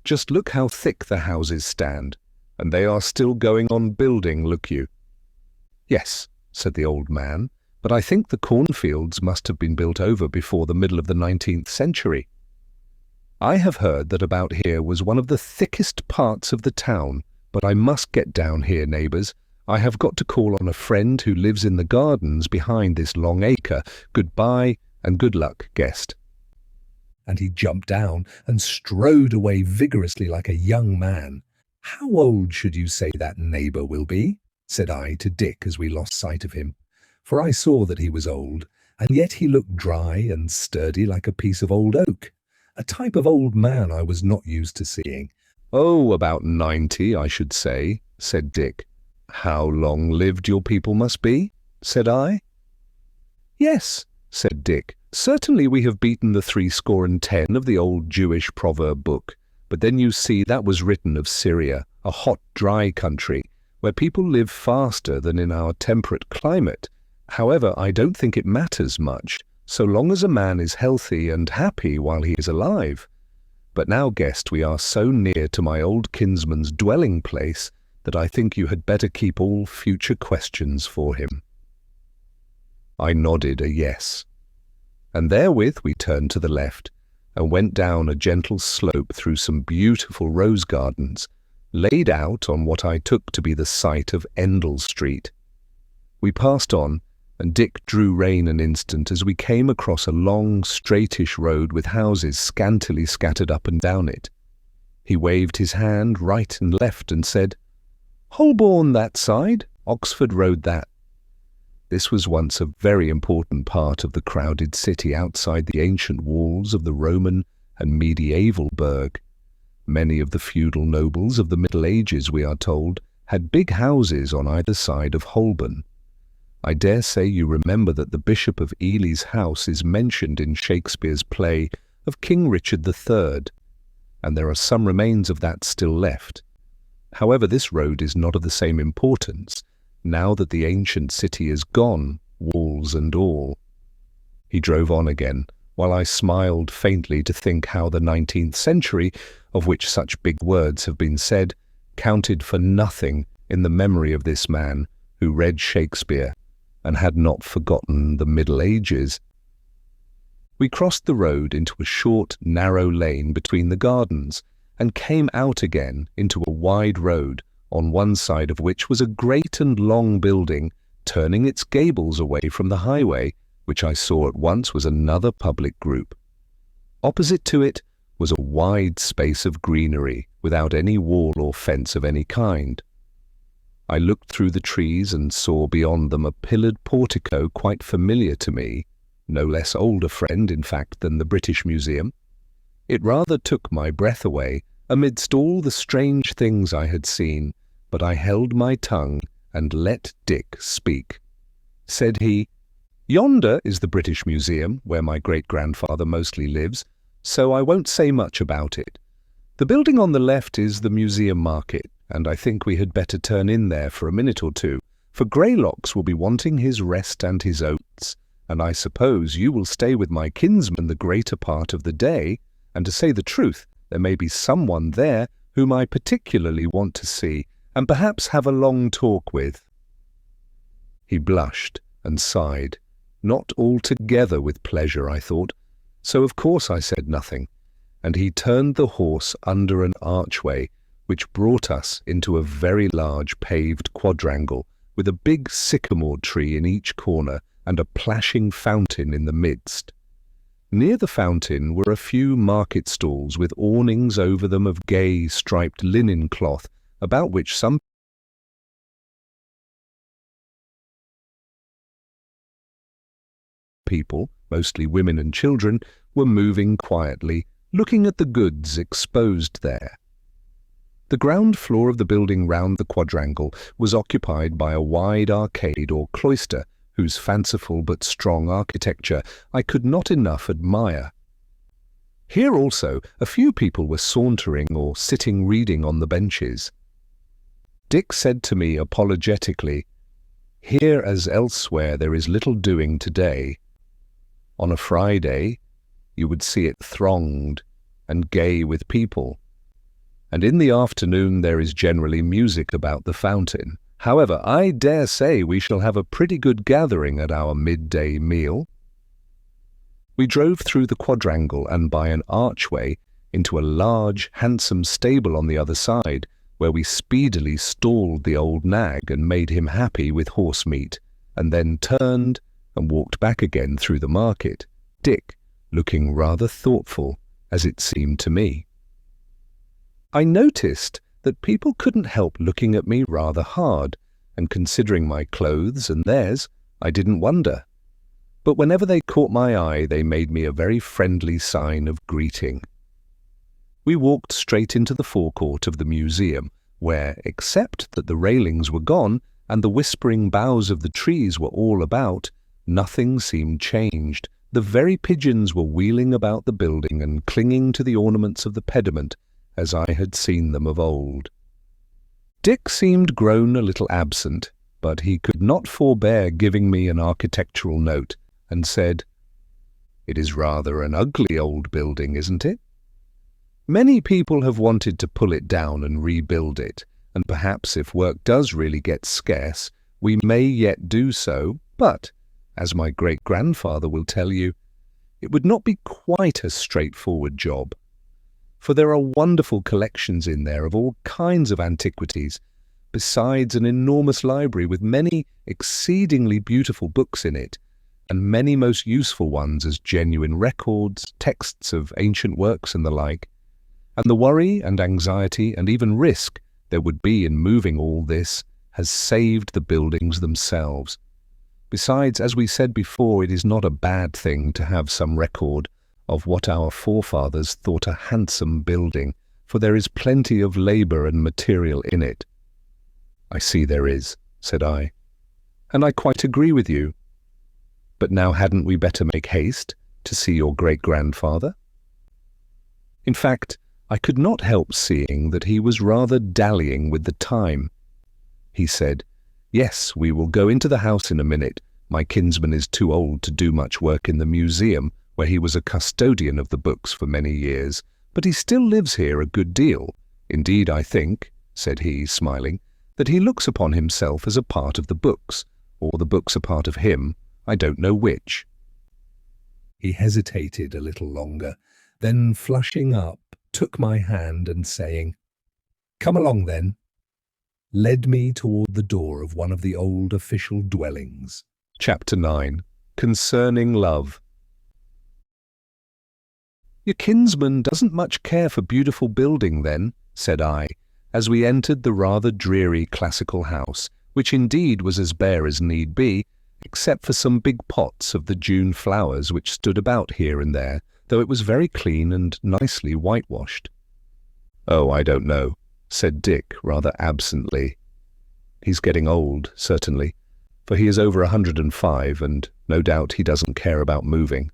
Just look how thick the houses stand, and they are still going on building, look you." "Yes," said the old man, "but I think the cornfields must have been built over before the middle of the 19th century. I have heard that about here was one of the thickest parts of the town, but I must get down here, neighbours. I have got to call on a friend who lives in the gardens behind this Long Acre. Goodbye and good luck, guest."
And he jumped down and strode away vigorously like a young man. "How old should you say that neighbour will be?" said I to Dick as we lost sight of him, for I saw that he was old, and yet he looked dry and sturdy like a piece of old oak, a type of old man I was not used to seeing.
"Oh, about 90, I should say," said Dick. "How long-lived your people must be?" said I. "Yes," said Dick, "certainly we have beaten the 70 of the old Jewish proverb book, but then you see that was written of Syria, a hot, dry country, where people live faster than in our temperate climate. However, I don't think it matters much, so long as a man is healthy and happy while he is alive. But now, guest, we are so near to my old kinsman's dwelling place that I think you had better keep all future questions for him." I nodded a yes, and therewith we turned to the left and went down a gentle slope through some beautiful rose gardens, laid out on what I took to be the site of Endell Street. We passed on, and Dick drew rein an instant as we came across a long, straightish road with houses scantily scattered up and down it. He waved his hand right and left and said, "Holborn that side, Oxford Road that." This was once a very important part of the crowded city outside the ancient walls of the Roman and medieval burg. Many of the feudal nobles of the Middle Ages, we are told, had big houses on either side of Holborn. I dare say you remember that the Bishop of Ely's house is mentioned in Shakespeare's play of King Richard III, and there are some remains of that still left. However, this road is not of the same importance, now that the ancient city is gone, walls and all. He drove on again, while I smiled faintly to think how the 19th century, of which such big words have been said, counted for nothing in the memory of this man who read Shakespeare and had not forgotten the Middle Ages. We crossed the road into a short, narrow lane between the gardens, and came out again into a wide road, on one side of which was a great and long building, turning its gables away from the highway, which I saw at once was another public group. Opposite to it was a wide space of greenery, without any wall or fence of any kind. I looked through the trees and saw beyond them a pillared portico quite familiar to me, no less old a friend, in fact, than the British Museum. It rather took my breath away amidst all the strange things I had seen, but I held my tongue and let Dick speak. Said he, "Yonder is the British Museum, where my great-grandfather mostly lives, so I won't say much about it. The building on the left is the Museum Market, and I think we had better turn in there for a minute or two, for Greylocks will be wanting his rest and his oats, and I suppose you will stay with my kinsman the greater part of the day, and to say the truth, there may be someone there whom I particularly want to see, and perhaps have a long talk with." He blushed and sighed, not altogether with pleasure, I thought, so of course I said nothing, and he turned the horse under an archway, which brought us into a very large paved quadrangle, with a big sycamore tree in each corner and a plashing fountain in the midst. Near the fountain were a few market stalls with awnings over them of gay striped linen cloth, about which some people, mostly women and children, were moving quietly, looking at the goods exposed there. The ground floor of the building round the quadrangle was occupied by a wide arcade or cloister, whose fanciful but strong architecture I could not enough admire. Here also a few people were sauntering or sitting reading on the benches. Dick said to me apologetically, "Here as elsewhere there is little doing today. On a Friday you would see it thronged and gay with people, and in the afternoon there is generally music about the fountain. However, I dare say we shall have a pretty good gathering at our midday meal." We drove through the quadrangle and by an archway into a large, handsome stable on the other side, where we speedily stalled the old nag and made him happy with horse meat, and then turned and walked back again through the market, Dick looking rather thoughtful, as it seemed to me. I noticed that people couldn't help looking at me rather hard, and considering my clothes and theirs, I didn't wonder. But whenever they caught my eye, they made me a very friendly sign of greeting. We walked straight into the forecourt of the museum, where, except that the railings were gone and the whispering boughs of the trees were all about, nothing seemed changed. The very pigeons were wheeling about the building and clinging to the ornaments of the pediment, as I had seen them of old. Dick seemed grown a little absent, but he could not forbear giving me an architectural note, and said, "It is rather an ugly old building, isn't it? Many people have wanted to pull it down and rebuild it, and perhaps if work does really get scarce, we may yet do so, but, as my great-grandfather will tell you, it would not be quite a straightforward job. For there are wonderful collections in there of all kinds of antiquities, besides an enormous library with many exceedingly beautiful books in it, and many most useful ones as genuine records, texts of ancient works and the like. And the worry and anxiety and even risk there would be in moving all this has saved the buildings themselves. Besides, as we said before, it is not a bad thing to have some record of what our forefathers thought a handsome building, for there is plenty of labour and material in it." "I see there is," said I, "and I quite agree with you. But now hadn't we better make haste to see your great-grandfather?" In fact, I could not help seeing that he was rather dallying with the time. He said, "Yes, we will go into the house in a minute. My kinsman is too old to do much work in the museum, where he was a custodian of the books for many years, but he still lives here a good deal. Indeed, I think," said he, smiling, "that he looks upon himself as a part of the books, or the books a part of him. I don't know which." He hesitated a little longer, then flushing up, took my hand and saying, "Come along then," led me toward the door of one of the old official dwellings. Chapter 9. Concerning Love. "Your kinsman doesn't much care for beautiful building then," said I, as we entered the rather dreary classical house, which indeed was as bare as need be, except for some big pots of the June flowers which stood about here and there, though it was very clean and nicely whitewashed. "Oh, I don't know," said Dick rather absently. "He's getting old, certainly, for he is over 105, and no doubt he doesn't care about moving.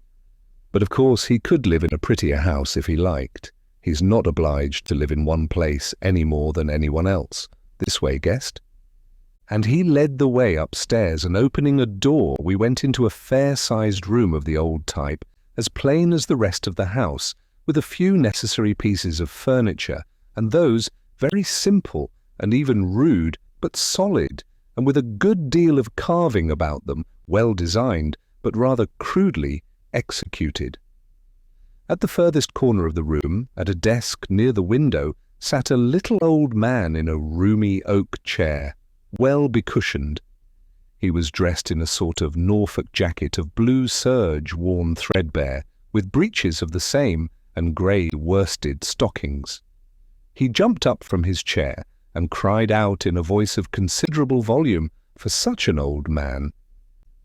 But of course he could live in a prettier house if he liked. He's not obliged to live in one place any more than anyone else. This way, guest." And he led the way upstairs, and opening a door, we went into a fair-sized room of the old type, as plain as the rest of the house, with a few necessary pieces of furniture, and those very simple and even rude, but solid, and with a good deal of carving about them, well designed, but rather crudely executed. At the furthest corner of the room, at a desk near the window, sat a little old man in a roomy oak chair, well becushioned. He was dressed in a sort of Norfolk jacket of blue serge worn threadbare, with breeches of the same and grey worsted stockings. He jumped up from his chair and cried out in a voice of considerable volume for such an old man,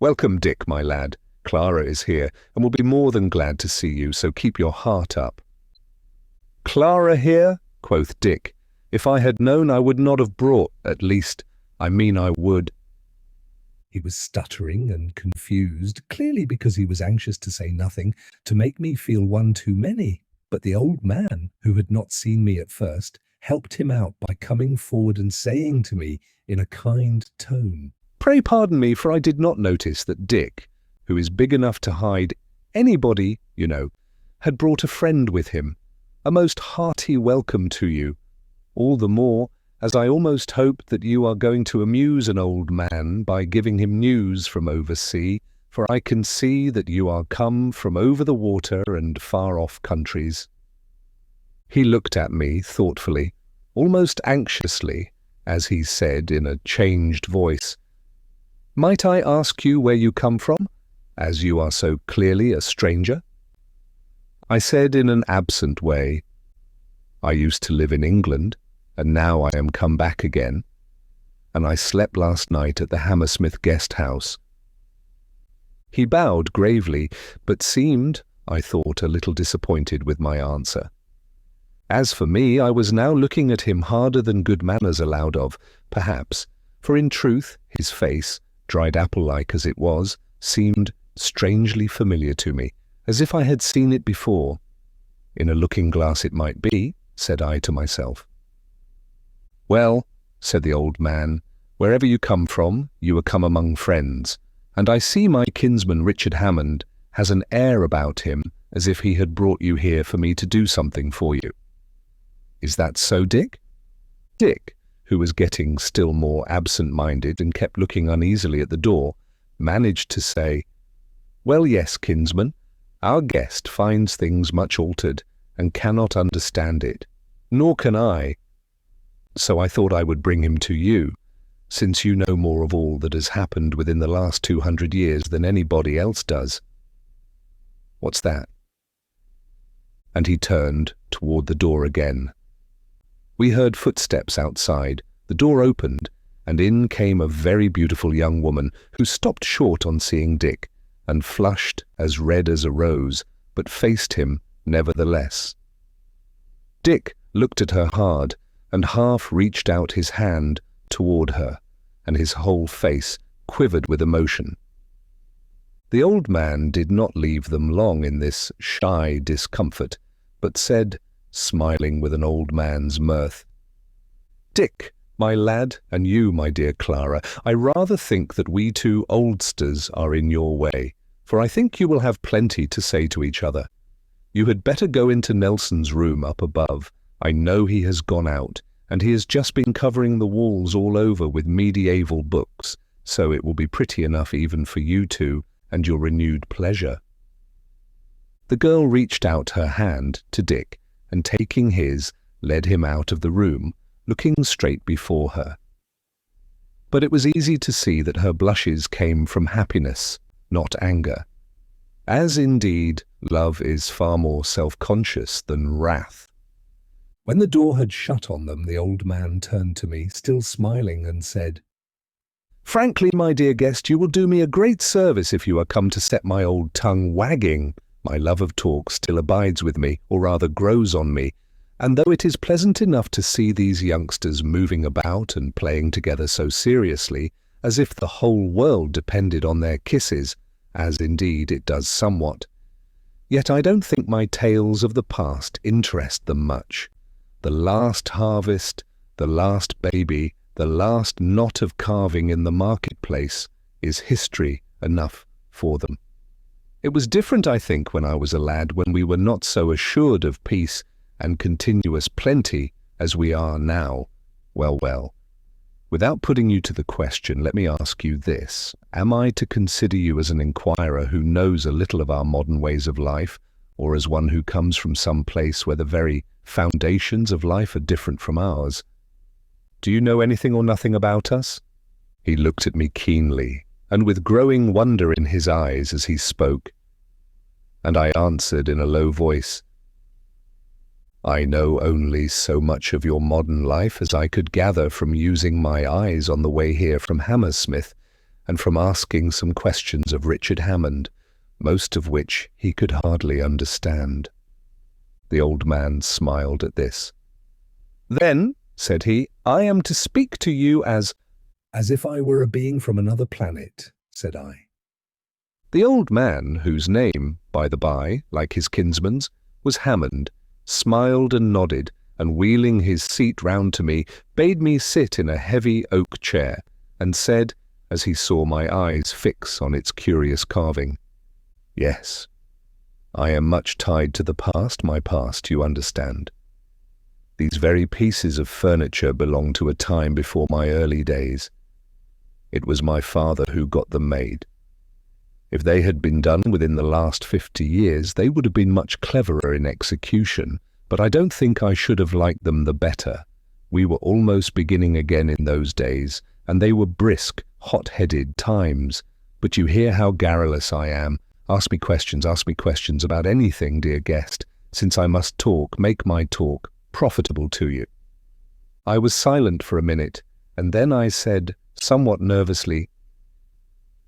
"Welcome, Dick, my lad. Clara is here and will be more than glad to see you, so keep your heart up." "Clara here?" quoth Dick. "If I had known, I would not have brought, at least, I mean I would."
He was stuttering and confused, clearly because he was anxious to say nothing, to make me feel one too many. But the old man, who had not seen me at first, helped him out by coming forward and saying to me in a kind tone,
"Pray pardon me, for I did not notice that Dick, who is big enough to hide anybody, you know, had brought a friend with him. A most hearty welcome to you. All the more, as I almost hope that you are going to amuse an old man by giving him news from oversea, for I can see that you are come from over the water and far-off countries." He looked at me thoughtfully, almost anxiously, as he said in a changed voice, "Might I ask you where you come from, as you are so clearly a stranger?" I said in an absent way, "I used to live in England, and now I am come back again, and I slept last night at the Hammersmith guest house." He bowed gravely, but seemed, I thought, a little disappointed with my answer. As for me, I was now looking at him harder than good manners allowed of, perhaps, for in truth his face, dried apple-like as it was, seemed strangely familiar to me, as if I had seen it before. In a looking-glass it might be, said I to myself. "Well," said the old man, "wherever you come from, you are come among friends, and I see my kinsman Richard Hammond has an air about him as if he had brought you here for me to do something for you. Is that so, Dick?" Dick, who was getting still more absent-minded and kept looking uneasily at the door, managed to say, "Well, yes, kinsman, our guest finds things much altered and cannot understand it, nor can I. So I thought I would bring him to you, since you know more of all that has happened within the last 200 years than anybody else does." "What's that?" And he turned toward the door again. We heard footsteps outside, the door opened, and in came a very beautiful young woman who stopped short on seeing Dick, and flushed as red as a rose, but faced him nevertheless. Dick looked at her hard, and half reached out his hand toward her, and his whole face quivered with emotion. The old man did not leave them long in this shy discomfort, but said, smiling with an old man's mirth, "Dick, my lad, and you, my dear Clara, I rather think that we two oldsters are in your way, for I think you will have plenty to say to each other. You had better go into Nelson's room up above. I know he has gone out, and he has just been covering the walls all over with medieval books, so it will be pretty enough even for you two and your renewed pleasure." The girl reached out her hand to Dick, and taking his, led him out of the room, looking straight before her. But it was easy to see that her blushes came from happiness, not anger, as indeed love is far more self-conscious than wrath. When the door had shut on them, the old man turned to me, still smiling, and said, "Frankly, my dear guest, you will do me a great service if you are come to set my old tongue wagging. My love of talk still abides with me, or rather grows on me, and though it is pleasant enough to see these youngsters moving about and playing together so seriously, as if the whole world depended on their kisses, as indeed it does somewhat, yet I don't think my tales of the past interest them much. The last harvest, the last baby, the last knot of carving in the marketplace is history enough for them. It was different, I think, when I was a lad, when we were not so assured of peace and continuous plenty as we are now. Well, without putting you to the question, let me ask you this. Am I to consider you as an inquirer who knows a little of our modern ways of life, or as one who comes from some place where the very foundations of life are different from ours? Do you know anything or nothing about us?" He looked at me keenly, and with growing wonder in his eyes as he spoke, and I answered in a low voice, "I know only so much of your modern life as I could gather from using my eyes on the way here from Hammersmith, and from asking some questions of Richard Hammond, most of which he could hardly understand. The old man smiled at this. "Then," said he, "I am to speak to you as—"
"As if I were a being from another planet," said I.
The old man, whose name, by the by, like his kinsman's, was Hammond, smiled and nodded, and wheeling his seat round to me, bade me sit in a heavy oak chair, and said, as he saw my eyes fix on its curious carving, "Yes, I am much tied to the past, my past, you understand. These very pieces of furniture belong to a time before my early days. It was my father who got them made. If they had been done within the last 50 years, they would have been much cleverer in execution, but I don't think I should have liked them the better. We were almost beginning again in those days, and they were brisk, hot-headed times. But you hear how garrulous I am. Ask me questions about anything, dear guest, since I must talk, make my talk profitable to you." I was silent for a minute, and then I said, somewhat nervously,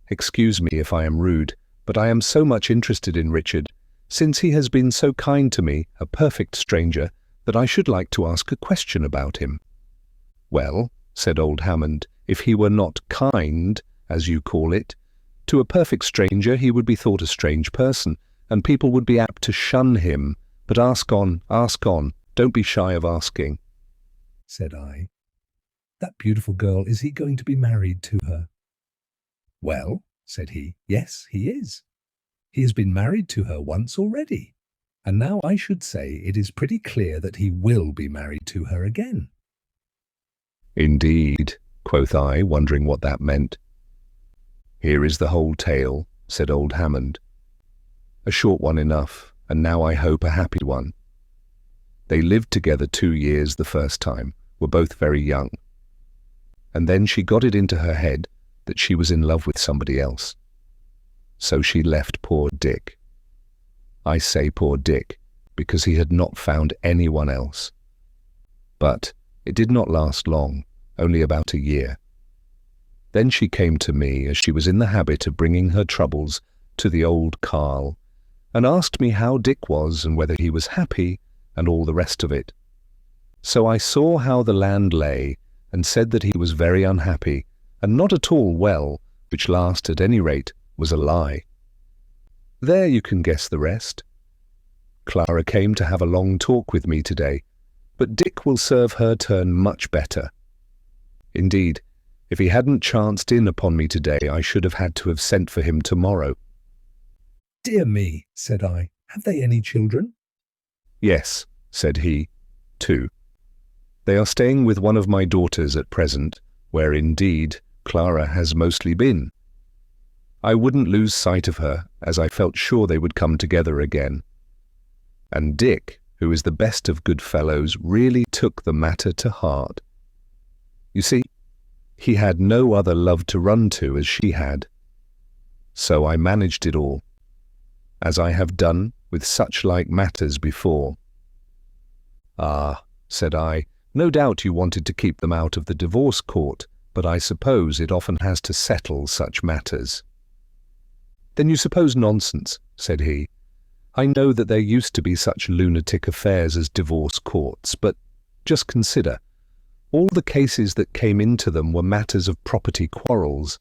"Excuse me if I am rude, but I am so much interested in Richard, since he has been so kind to me, a perfect stranger, that I should like to ask a question about him." "Well," said old Hammond, "if he were not kind, as you call it, to a perfect stranger he would be thought a strange person, and people would be apt to shun him. But ask on, don't be shy of asking,"
said I. "That beautiful girl, is he going to be married to her?" "Well," said he, "yes, he is. He has been married to her once already, and now I should say it is pretty clear that he will be married to her again."
"Indeed," quoth I, wondering what that meant. "Here is the whole tale," said old Hammond. "A short one enough, and now I hope a happy one. They lived together 2 years the first time, were both very young. And then she got it into her head that she was in love with somebody else. So she left poor Dick. I say poor Dick because he had not found anyone else. But it did not last long, only about a year. Then she came to me, as she was in the habit of bringing her troubles to the old Carl, and asked me how Dick was and whether he was happy and all the rest of it. So I saw how the land lay and said that he was very unhappy and not at all well, which last, at any rate, was a lie. There you can guess the rest. Clara came to have a long talk with me today, but Dick will serve her turn much better. Indeed, if he hadn't chanced in upon me today, I should have had to have sent for him tomorrow."
"Dear me," said I, "have they any children?"
"Yes," said he, 2. "They are staying with one of my daughters at present, where indeed Clara has mostly been. I wouldn't lose sight of her, as I felt sure they would come together again. And Dick, who is the best of good fellows, really took the matter to heart. You see, he had no other love to run to as she had. So I managed it all, as I have done with such like matters before." "Ah," said I, "no doubt you wanted to keep them out of the divorce court, but I suppose it often has to settle such matters." "Then you suppose nonsense," said he. "I know that there used to be such lunatic affairs as divorce courts, but just consider, all the cases that came into them were matters of property quarrels.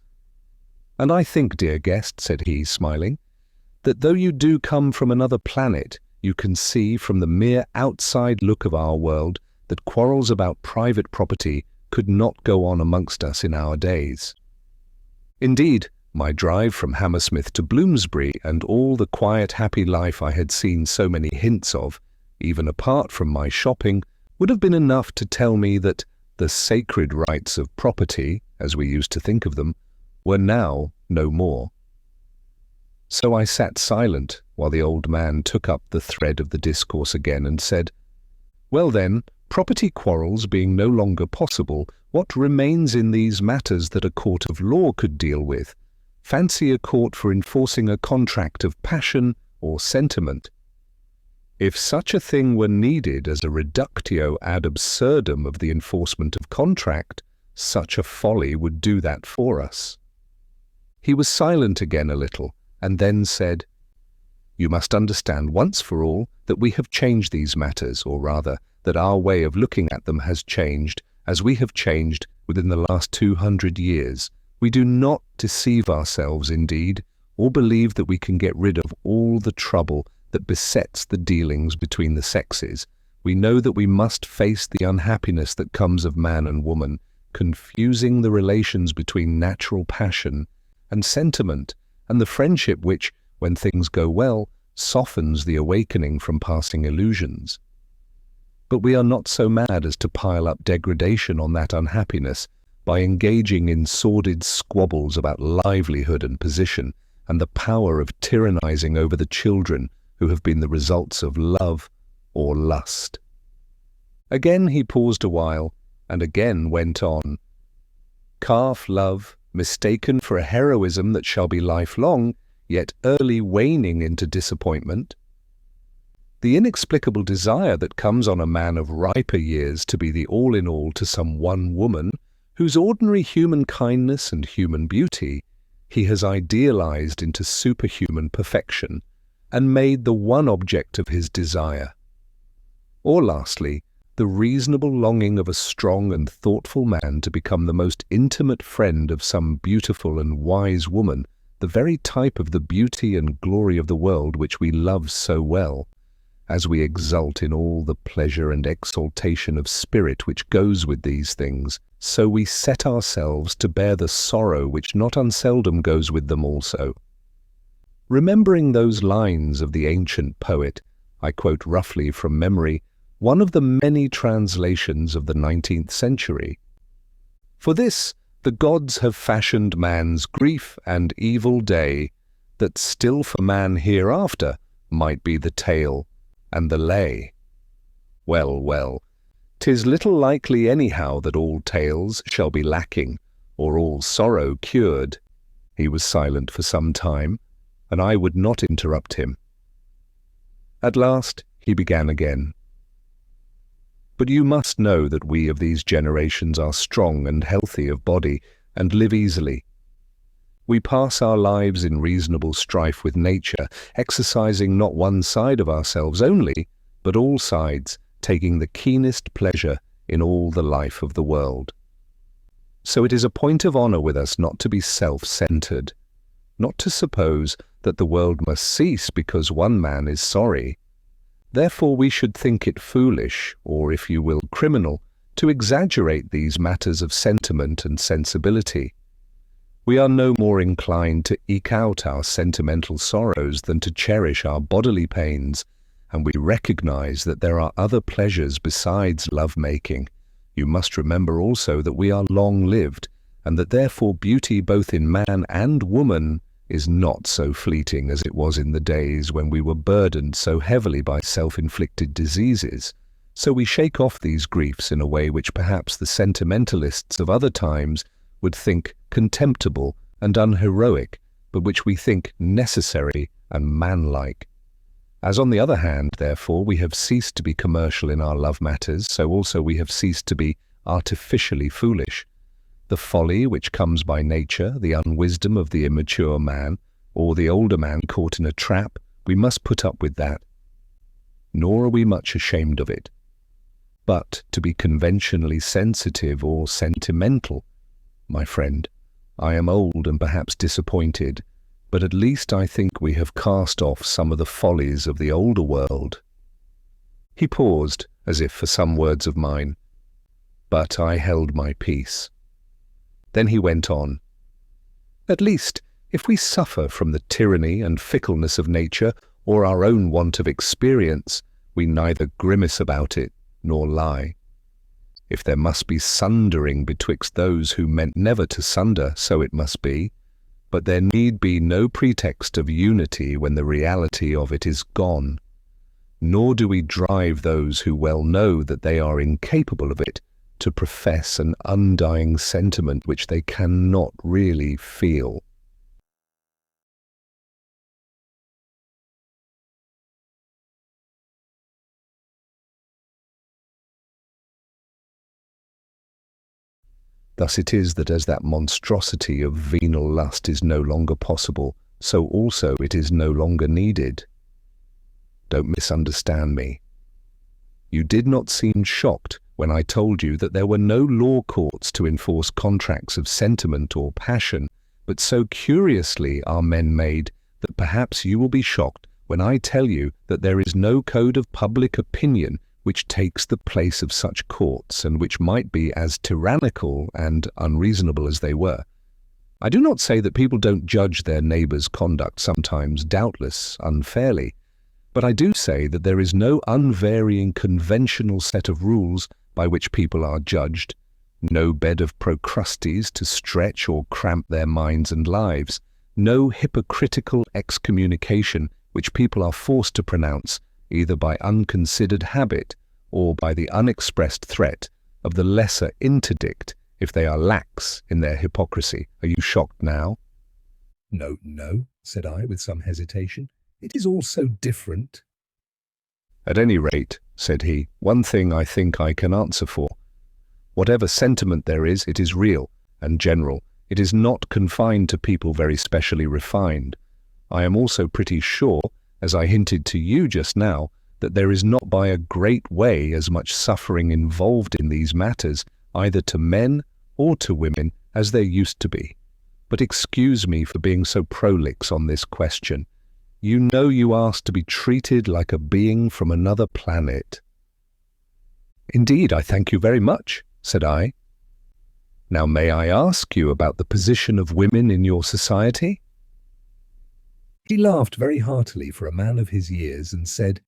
And I think, dear guest," said he, smiling, "that though you do come from another planet, you can see from the mere outside look of our world that quarrels about private property could not go on amongst us in our days. Indeed, my drive from Hammersmith to Bloomsbury and all the quiet, happy life I had seen so many hints of, even apart from my shopping, would have been enough to tell me that the sacred rights of property, as we used to think of them, were now no more." So I sat silent while the old man took up the thread of the discourse again and said, "Well then, property quarrels being no longer possible, what remains in these matters that a court of law could deal with? Fancy a court for enforcing a contract of passion or sentiment. If such a thing were needed as a reductio ad absurdum of the enforcement of contract, such a folly would do that for us." He was silent again a little, and then said, You must understand once for all that we have changed these matters, or rather, that our way of looking at them has changed, as we have changed within the last 200 years. We do not deceive ourselves, indeed, or believe that we can get rid of all the trouble that besets the dealings between the sexes. We know that we must face the unhappiness that comes of man and woman, confusing the relations between natural passion and sentiment, and the friendship which, when things go well, softens the awakening from passing illusions. But we are not so mad as to pile up degradation on that unhappiness by engaging in sordid squabbles about livelihood and position, and the power of tyrannizing over the children who have been the results of love or lust. Again he paused a while, and again went on. Calf love, mistaken for a heroism that shall be lifelong, yet early waning into disappointment. The inexplicable desire that comes on a man of riper years to be the all-in-all to some one woman, whose ordinary human kindness and human beauty he has idealized into superhuman perfection, and made the one object of his desire. Or lastly, the reasonable longing of a strong and thoughtful man to become the most intimate friend of some beautiful and wise woman, the very type of the beauty and glory of the world which we love so well, as we exult in all the pleasure and exaltation of spirit which goes with these things, so we set ourselves to bear the sorrow which not unseldom goes with them also. Remembering those lines of the ancient poet, I quote roughly from memory, one of the many translations of the 19th century. For this, the gods have fashioned man's grief and evil day, that still for man hereafter might be the tale and the lay. Well, well, 'tis little likely anyhow that all tales shall be lacking, or all sorrow cured. He was silent for some time, and I would not interrupt him. At last he began again. But you must know that we of these generations are strong and healthy of body, and live easily. We pass our lives in reasonable strife with nature, exercising not one side of ourselves only, but all sides, taking the keenest pleasure in all the life of the world. So it is a point of honor with us not to be self-centered, not to suppose that the world must cease because one man is sorry. Therefore we should think it foolish, or if you will, criminal, to exaggerate these matters of sentiment and sensibility. We are no more inclined to eke out our sentimental sorrows than to cherish our bodily pains, and we recognize that there are other pleasures besides love-making. You must remember also that we are long-lived, and that therefore beauty both in man and woman is not so fleeting as it was in the days when we were burdened so heavily by self-inflicted diseases. So we shake off these griefs in a way which perhaps the sentimentalists of other times would think contemptible and unheroic, but which we think necessary and manlike. As on the other hand, therefore, we have ceased to be commercial in our love matters, so also we have ceased to be artificially foolish. The folly which comes by nature, the unwisdom of the immature man, or the older man caught in a trap, we must put up with that. Nor are we much ashamed of it. But to be conventionally sensitive or sentimental, my friend, I am old and perhaps disappointed, but at least I think we have cast off some of the follies of the older world. He paused, as if for some words of mine, but I held my peace. Then he went on. At least, if we suffer from the tyranny and fickleness of nature, or our own want of experience, we neither grimace about it nor lie. If there must be sundering betwixt those who meant never to sunder, so it must be, but there need be no pretext of unity when the reality of it is gone. Nor do we drive those who well know that they are incapable of it to profess an undying sentiment which they cannot really feel. Thus it is that as that monstrosity of venal lust is no longer possible, so also it is no longer needed. Don't misunderstand me. You did not seem shocked when I told you that there were no law courts to enforce contracts of sentiment or passion, but so curiously are men made that perhaps you will be shocked when I tell you that there is no code of public opinion which takes the place of such courts and which might be as tyrannical and unreasonable as they were. I do not say that people don't judge their neighbours' conduct sometimes, doubtless, unfairly, but I do say that there is no unvarying conventional set of rules by which people are judged, no bed of Procrustes to stretch or cramp their minds and lives, no hypocritical excommunication which people are forced to pronounce either by unconsidered habit or by the unexpressed threat of the lesser interdict if they are lax in their hypocrisy. Are you shocked now?
No, no, said I with some hesitation. It is all so different.
At any rate, said he, one thing I think I can answer for. Whatever sentiment there is, it is real and general. It is not confined to people very specially refined. I am also pretty sure, as I hinted to you just now, that there is not by a great way as much suffering involved in these matters, either to men or to women, as there used to be. But excuse me for being so prolix on this question. You know you asked to be treated like a being from another planet. Indeed, I thank you very much, said I. Now may I ask you about the position of women in your society?
He laughed very heartily for a man of his years and said,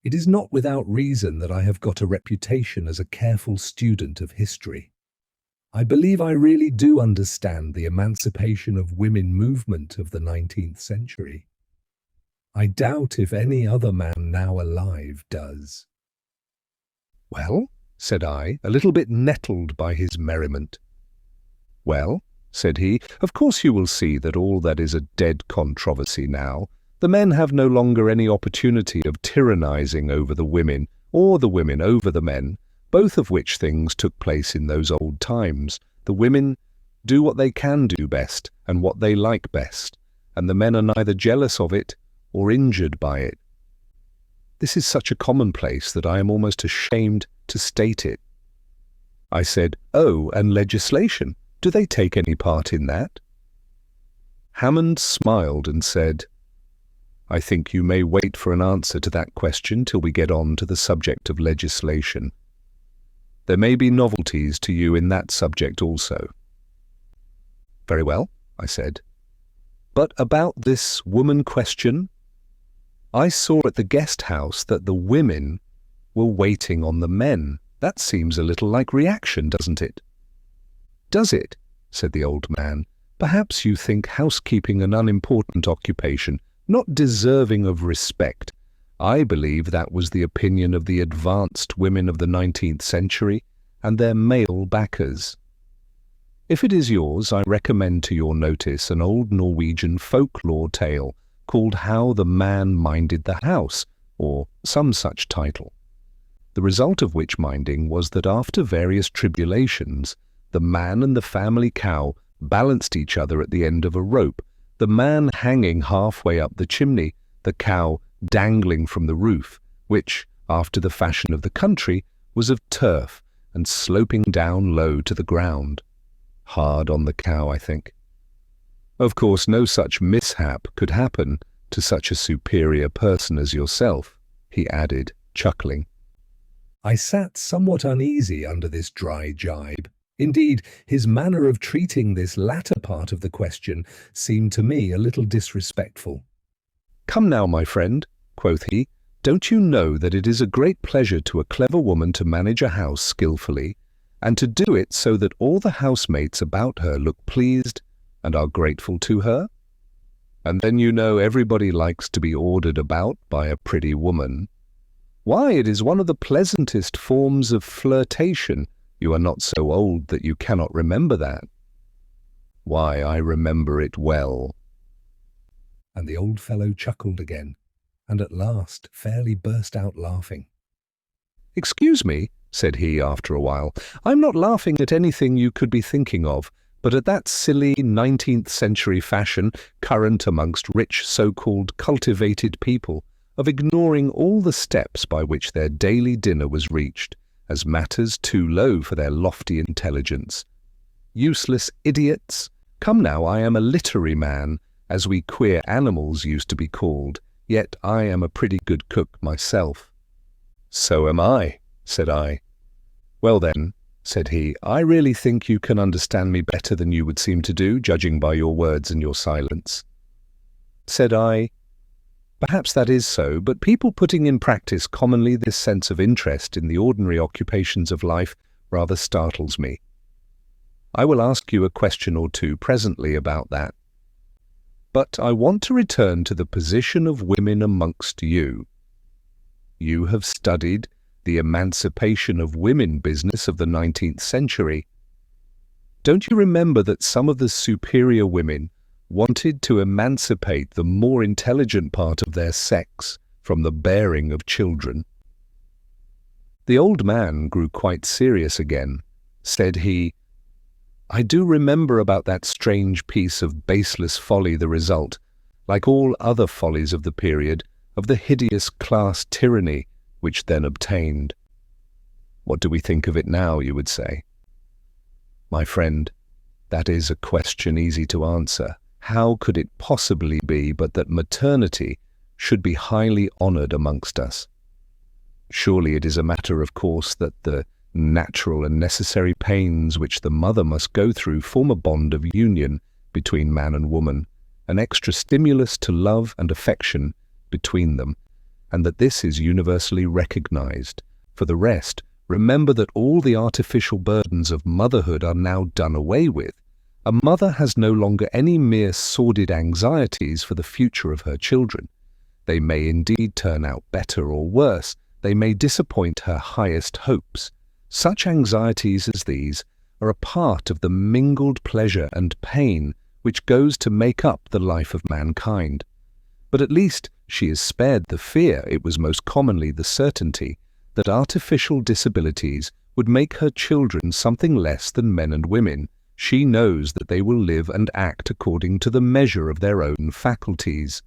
"It is not without reason that I have got a reputation as a careful student of history. I believe I really do understand the emancipation of women movement of the 19th century. I doubt if any other man now alive does."
Well, said I, a little bit nettled by his merriment. Well, said he, of course you will see that all that is a dead controversy now. The men have no longer any opportunity of tyrannizing over the women, or the women over the men, both of which things took place in those old times. The women do what they can do best and what they like best, and the men are neither jealous of it or injured by it. This is such a commonplace that I am almost ashamed to state it. I said, "Oh, and legislation, do they take any part in that?" Hammond smiled and said, "I think you may wait for an answer to that question till we get on to the subject of legislation. There may be novelties to you in that subject also." "Very well," I said. "But about this woman question? I saw at the guest house that the women were waiting on the men. That seems a little like reaction, doesn't it?" "Does it?" said the old man. "Perhaps you think housekeeping an unimportant occupation, not deserving of respect. I believe that was the opinion of the advanced women of the 19th century and their male backers. If it is yours, I recommend to your notice an old Norwegian folklore tale called How the Man Minded the House, or some such title. The result of which minding was that after various tribulations, the man and the family cow balanced each other at the end of a rope, the man hanging halfway up the chimney, the cow dangling from the roof, which, after the fashion of the country, was of turf and sloping down low to the ground. Hard on the cow, I think. Of course, no such mishap could happen to such a superior person as yourself," he added, chuckling. I sat somewhat uneasy under this dry jibe. Indeed, his manner of treating this latter part of the question seemed to me a little disrespectful. "Come now, my friend," quoth he, "don't you know that it is a great pleasure to a clever woman to manage a house skilfully, and to do it so that all the housemates about her look pleased and are grateful to her? And then you know everybody likes to be ordered about by a pretty woman. Why, it is one of the pleasantest forms of flirtation. You are not so old that you cannot remember that." "Why, I remember it well." And the old fellow chuckled again, and at last fairly burst out laughing. "Excuse me," said he after a while, "I'm not laughing at anything you could be thinking of, but at that silly 19th century fashion current amongst rich so-called cultivated people of ignoring all the steps by which their daily dinner was reached, as matters too low for their lofty intelligence. Useless idiots! Come now, I am a literary man, as we queer animals used to be called, yet I am a pretty good cook myself. So am I, said I. Well then, said he, I really think you can understand me better than you would seem to do, judging by your words and your silence. Said I, perhaps that is so, but people putting in practice commonly this sense of interest in the ordinary occupations of life rather startles me. I will ask you a question or two presently about that. But I want to return to the position of women amongst you. You have studied the emancipation of women business of the 19th century. Don't you remember that some of the superior women wanted to emancipate the more intelligent part of their sex from the bearing of children? The old man grew quite serious again. Said he, I do remember about that strange piece of baseless folly, the result, like all other follies of the period, of the hideous class tyranny which then obtained. What do we think of it now, you would say? My friend, that is a question easy to answer. How could it possibly be but that maternity should be highly honoured amongst us? Surely it is a matter of course that the natural and necessary pains which the mother must go through form a bond of union between man and woman, an extra stimulus to love and affection between them, and that this is universally recognized. For the rest, remember that all the artificial burdens of motherhood are now done away with. A mother has no longer any mere sordid anxieties for the future of her children. They may indeed turn out better or worse. They may disappoint her highest hopes. Such anxieties as these are a part of the mingled pleasure and pain which goes to make up the life of mankind. But at least she is spared the fear, it was most commonly the certainty, that artificial disabilities would make her children something less than men and women. She knows that they will live and act according to the measure of their own faculties.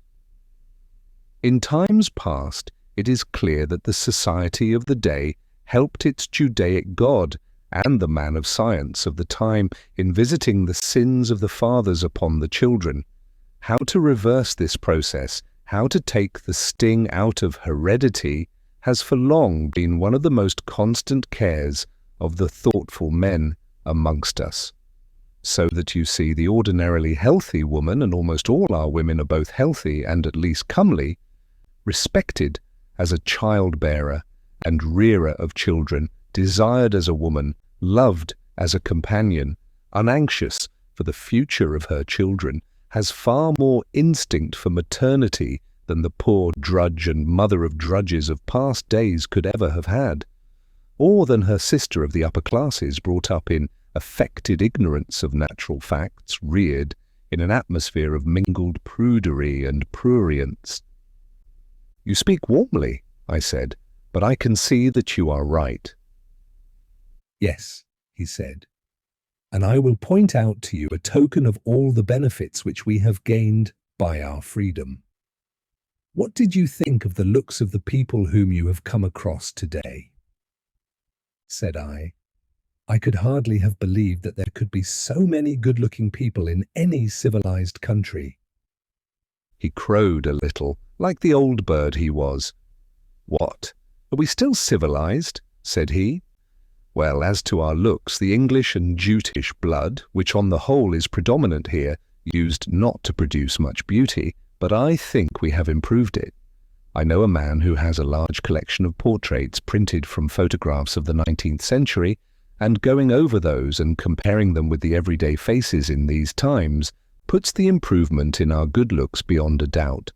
In times past, it is clear that the society of the day helped its Judaic God and the man of science of the time in visiting the sins of the fathers upon the children. How to reverse this process, how to take the sting out of heredity, has for long been one of the most constant cares of the thoughtful men amongst us. So that you see the ordinarily healthy woman, and almost all our women are both healthy and at least comely, respected as a child-bearer and rearer of children, desired as a woman, loved as a companion, unanxious for the future of her children, has far more instinct for maternity than the poor drudge and mother of drudges of past days could ever have had, or than her sister of the upper classes, brought up in affected ignorance of natural facts, reared in an atmosphere of mingled prudery and prurience. You speak warmly, I said, but I can see that you are right.
Yes, he said, and I will point out to you a token of all the benefits which we have gained by our freedom. What did you think of the looks of the people whom you have come across today? Said I. I could hardly have believed that there could be so many good-looking people in any civilized country.
He crowed a little, like the old bird he was. What? Are we still civilized? Said he. Well, as to our looks, the English and Jutish blood, which on the whole is predominant here, used not to produce much beauty, but I think we have improved it. I know a man who has a large collection of portraits printed from photographs of the 19th century, and going over those and comparing them with the everyday faces in these times, puts the improvement in our good looks beyond a doubt.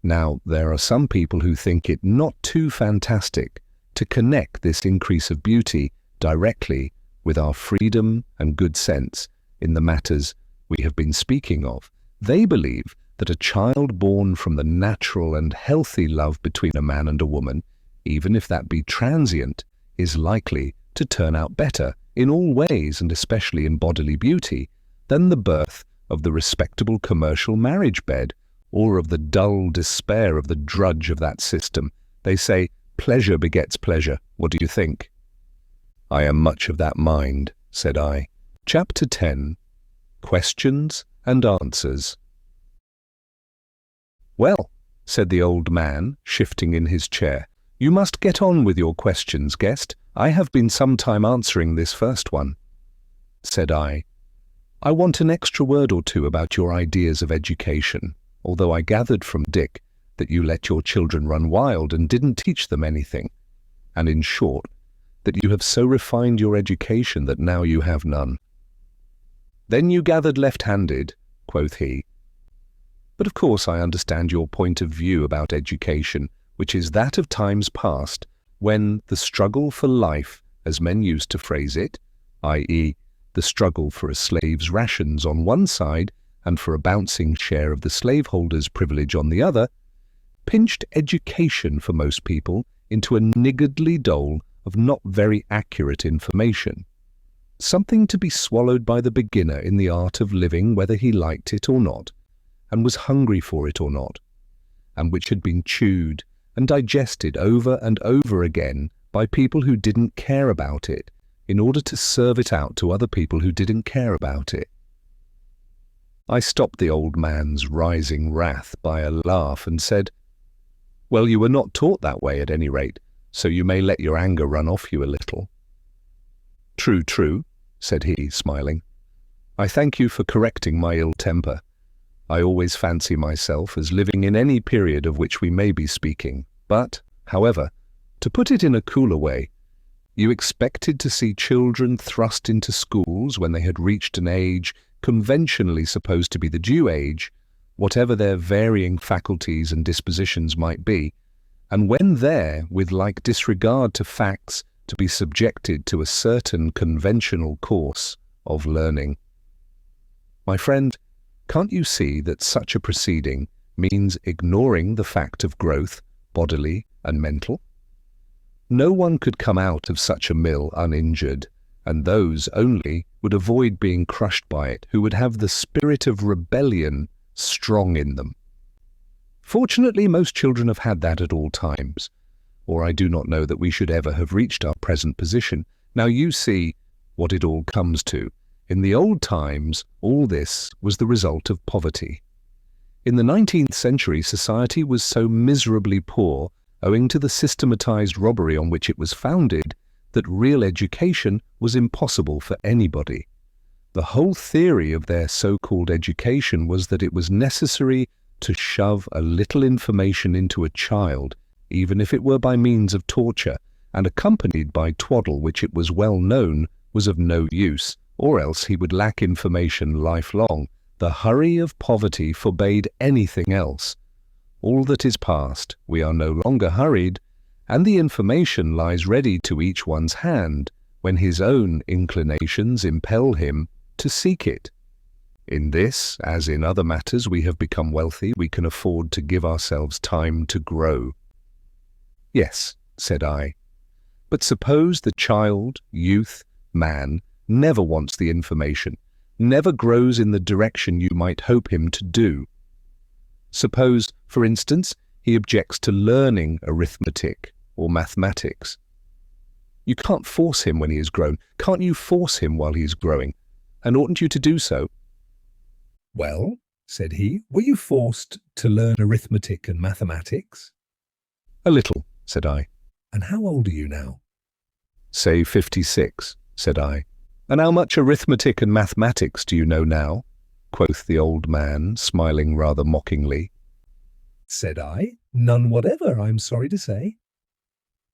Now, there are some people who think it not too fantastic to connect this increase of beauty directly with our freedom and good sense in the matters we have been speaking of. They believe that a child born from the natural and healthy love between a man and a woman, even if that be transient, is likely to turn out better in all ways, and especially in bodily beauty, than the birth of the respectable commercial marriage bed or of the dull despair of the drudge of that system. They say, pleasure begets pleasure. What do you think? I am much of that mind, said I. Chapter 10. Questions and Answers. Well, said the old man, shifting in his chair, you must get on with your questions, guest. I have been some time answering this first one. Said I want an extra word or two about your ideas of education, although I gathered from Dick that you let your children run wild and didn't teach them anything, and in short, that you have so refined your education that now you have none. Then you gathered left-handed, quoth he. But of course I understand your point of view about education, which is that of times past, when the struggle for life, as men used to phrase it, i.e., the struggle for a slave's rations on one side and for a bouncing share of the slaveholder's privilege on the other, pinched education for most people into a niggardly dole of not very accurate information, something to be swallowed by the beginner in the art of living whether he liked it or not, and was hungry for it or not, and which had been chewed and digested over and over again by people who didn't care about it, in order to serve it out to other people who didn't care about it. I stopped the old man's rising wrath by a laugh and said, well, you were not taught that way at any rate, so you may let your anger run off you a little. True, true, said he, smiling. I thank you for correcting my ill temper. I always fancy myself as living in any period of which we may be speaking, but, however, to put it in a cooler way, you expected to see children thrust into schools when they had reached an age conventionally supposed to be the due age, whatever their varying faculties and dispositions might be, and when there, with like disregard to facts, to be subjected to a certain conventional course of learning. My friend, can't you see that such a proceeding means ignoring the fact of growth, bodily and mental? No one could come out of such a mill uninjured, and those only would avoid being crushed by it who would have the spirit of rebellion strong in them. Fortunately, most children have had that at all times, or I do not know that we should ever have reached our present position. Now you see what it all comes to. In the old times, all this was the result of poverty. In the 19th century, society was so miserably poor, owing to the systematized robbery on which it was founded, that real education was impossible for anybody. The whole theory of their so-called education was that it was necessary to shove a little information into a child, even if it were by means of torture, and accompanied by twaddle which it was well known was of no use, or else he would lack information lifelong. The hurry of poverty forbade anything else. All that is past, we are no longer hurried, and the information lies ready to each one's hand when his own inclinations impel him to seek it. In this, as in other matters, we have become wealthy, we can afford to give ourselves time to grow. Yes, said I, but suppose the child, youth, man, never wants the information, never grows in the direction you might hope him to do. Suppose, for instance, he objects to learning arithmetic or mathematics. You can't force him when he is grown. Can't you force him while he is growing? And oughtn't you to do so?
Well, said he, were you forced to learn arithmetic and mathematics?
A little, said I.
And how old are you now?
Say 56, said I. And how much arithmetic and mathematics do you know now? Quoth the old man, smiling rather mockingly.
Said I, none whatever, I'm sorry to say.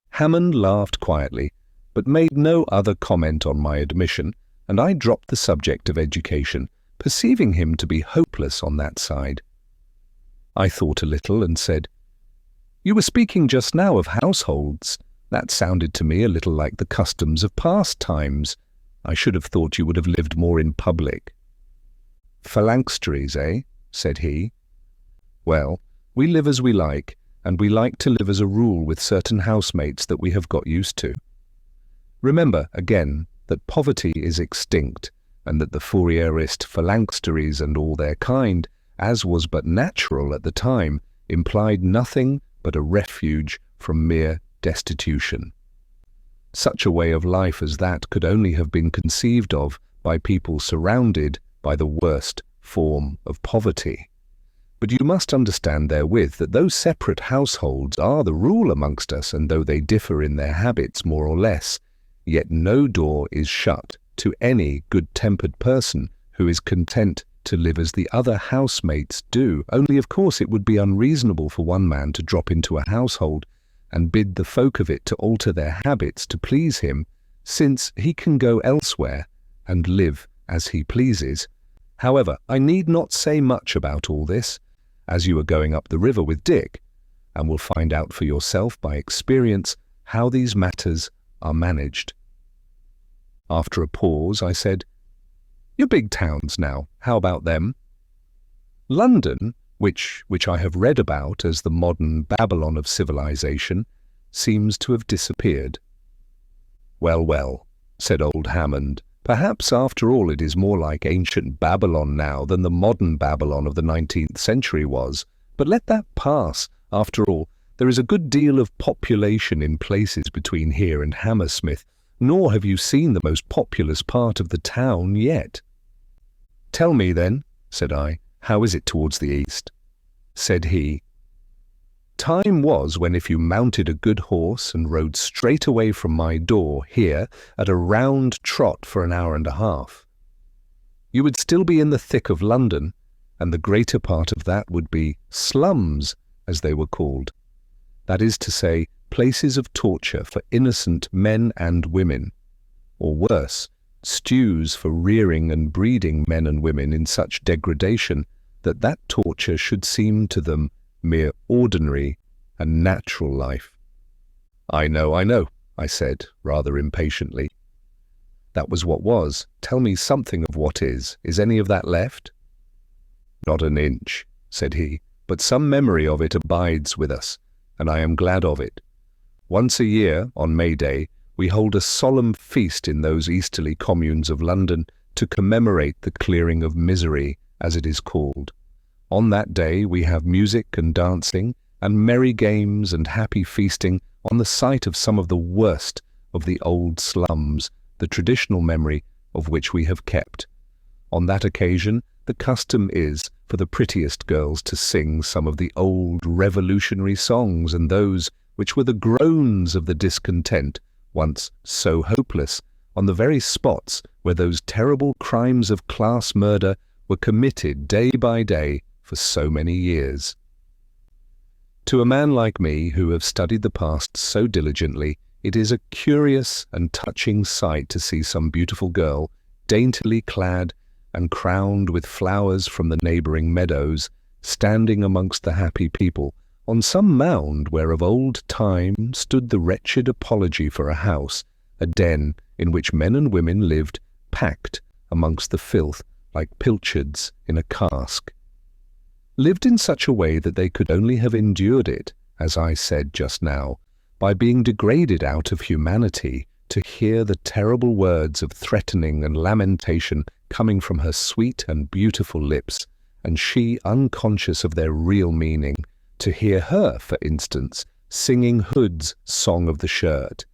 Hammond laughed quietly, but made no other comment on my admission, and I dropped the subject of education, perceiving him to be hopeless on that side. I thought a little and said, You were speaking just now of households. That sounded to me a little like the customs of past times. I should have thought you would have lived more in public. Phalanxteries, eh? Said he. Well, we live as we like, and we like to live as a rule with certain housemates that we have got used to. Remember, again, that poverty is extinct, and that the Fourierist phalanxteries and all their kind as was but natural at the time, implied nothing but a refuge from mere destitution. Such a way of life as that could only have been conceived of by people surrounded by the worst form of poverty. But you must understand therewith that those separate households are the rule amongst us, and though they differ in their habits more or less, yet no door is shut to any good-tempered person who is content to live as the other housemates do. Only, of course, it would be unreasonable for one man to drop into a household and bid the folk of it to alter their habits to please him, since he can go elsewhere and live as he pleases. However, I need not say much about all this, as you are going up the river with Dick, and will find out for yourself by experience how these matters are managed. After a pause, I said, "Your big towns now, how about them?" London, which I have read about as the modern Babylon of civilization, seems to have disappeared. "Well, well," said old Hammond, "perhaps after all it is more like ancient Babylon now than the modern Babylon of the 19th century was. But let that pass. After all, there is a good deal of population in places between here and Hammersmith, nor have you seen the most populous part of the town yet." "Tell me then," said I, "how is it towards the east?" Said he, "Time was when if you mounted a good horse and rode straight away from my door here at a round trot for an hour and a half, you would still be in the thick of London, and the greater part of that would be slums, as they were called. That is to say, places of torture for innocent men and women, or worse, stews for rearing and breeding men and women in such degradation that torture should seem to them mere ordinary and natural life." I know, I said, rather impatiently. "That was what was. Tell me something of what is. Is any of that left?" "Not an inch," said he, "but some memory of it abides with us, and I am glad of it. Once a year, on May Day, we hold a solemn feast in those easterly communes of London to commemorate the clearing of misery, as it is called. On that day we have music and dancing, and merry games and happy feasting on the site of some of the worst of the old slums, the traditional memory of which we have kept. On that occasion the custom is for the prettiest girls to sing some of the old revolutionary songs, and those which were the groans of the discontent, once so hopeless, on the very spots where those terrible crimes of class murder were committed day by day for so many years. To a man like me, who have studied the past so diligently, it is a curious and touching sight to see some beautiful girl, daintily clad and crowned with flowers from the neighbouring meadows, standing amongst the happy people, on some mound where of old time stood the wretched apology for a house, a den in which men and women lived, packed amongst the filth like pilchards in a cask. Lived in such a way that they could only have endured it, as I said just now, by being degraded out of humanity, to hear the terrible words of threatening and lamentation coming from her sweet and beautiful lips, and she unconscious of their real meaning, to hear her, for instance, singing Hood's Song of the Shirt,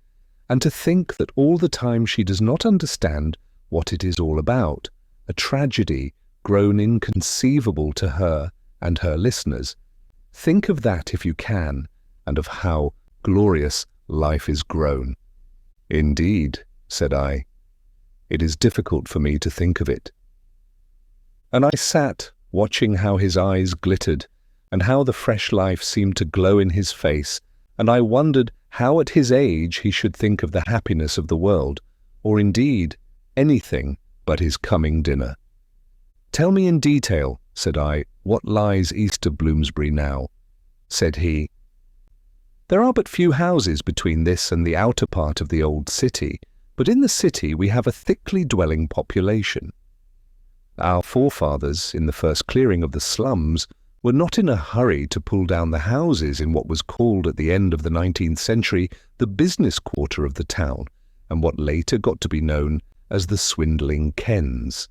and to think that all the time she does not understand what it is all about, a tragedy grown inconceivable to her and her listeners. Think of that if you can, and of how glorious life is grown." "Indeed," said I, "it is difficult for me to think of it." And I sat watching how his eyes glittered, and how the fresh life seemed to glow in his face, and I wondered how at his age he should think of the happiness of the world, or indeed anything but his coming dinner. "Tell me in detail," said I, "what lies east of Bloomsbury now?" Said he, "There are but few houses between this and the outer part of the old city, but in the city we have a thickly dwelling population. Our forefathers, in the first clearing of the slums, were not in a hurry to pull down the houses in what was called at the end of the 19th century the business quarter of the town, and what later got to be known as the swindling kens.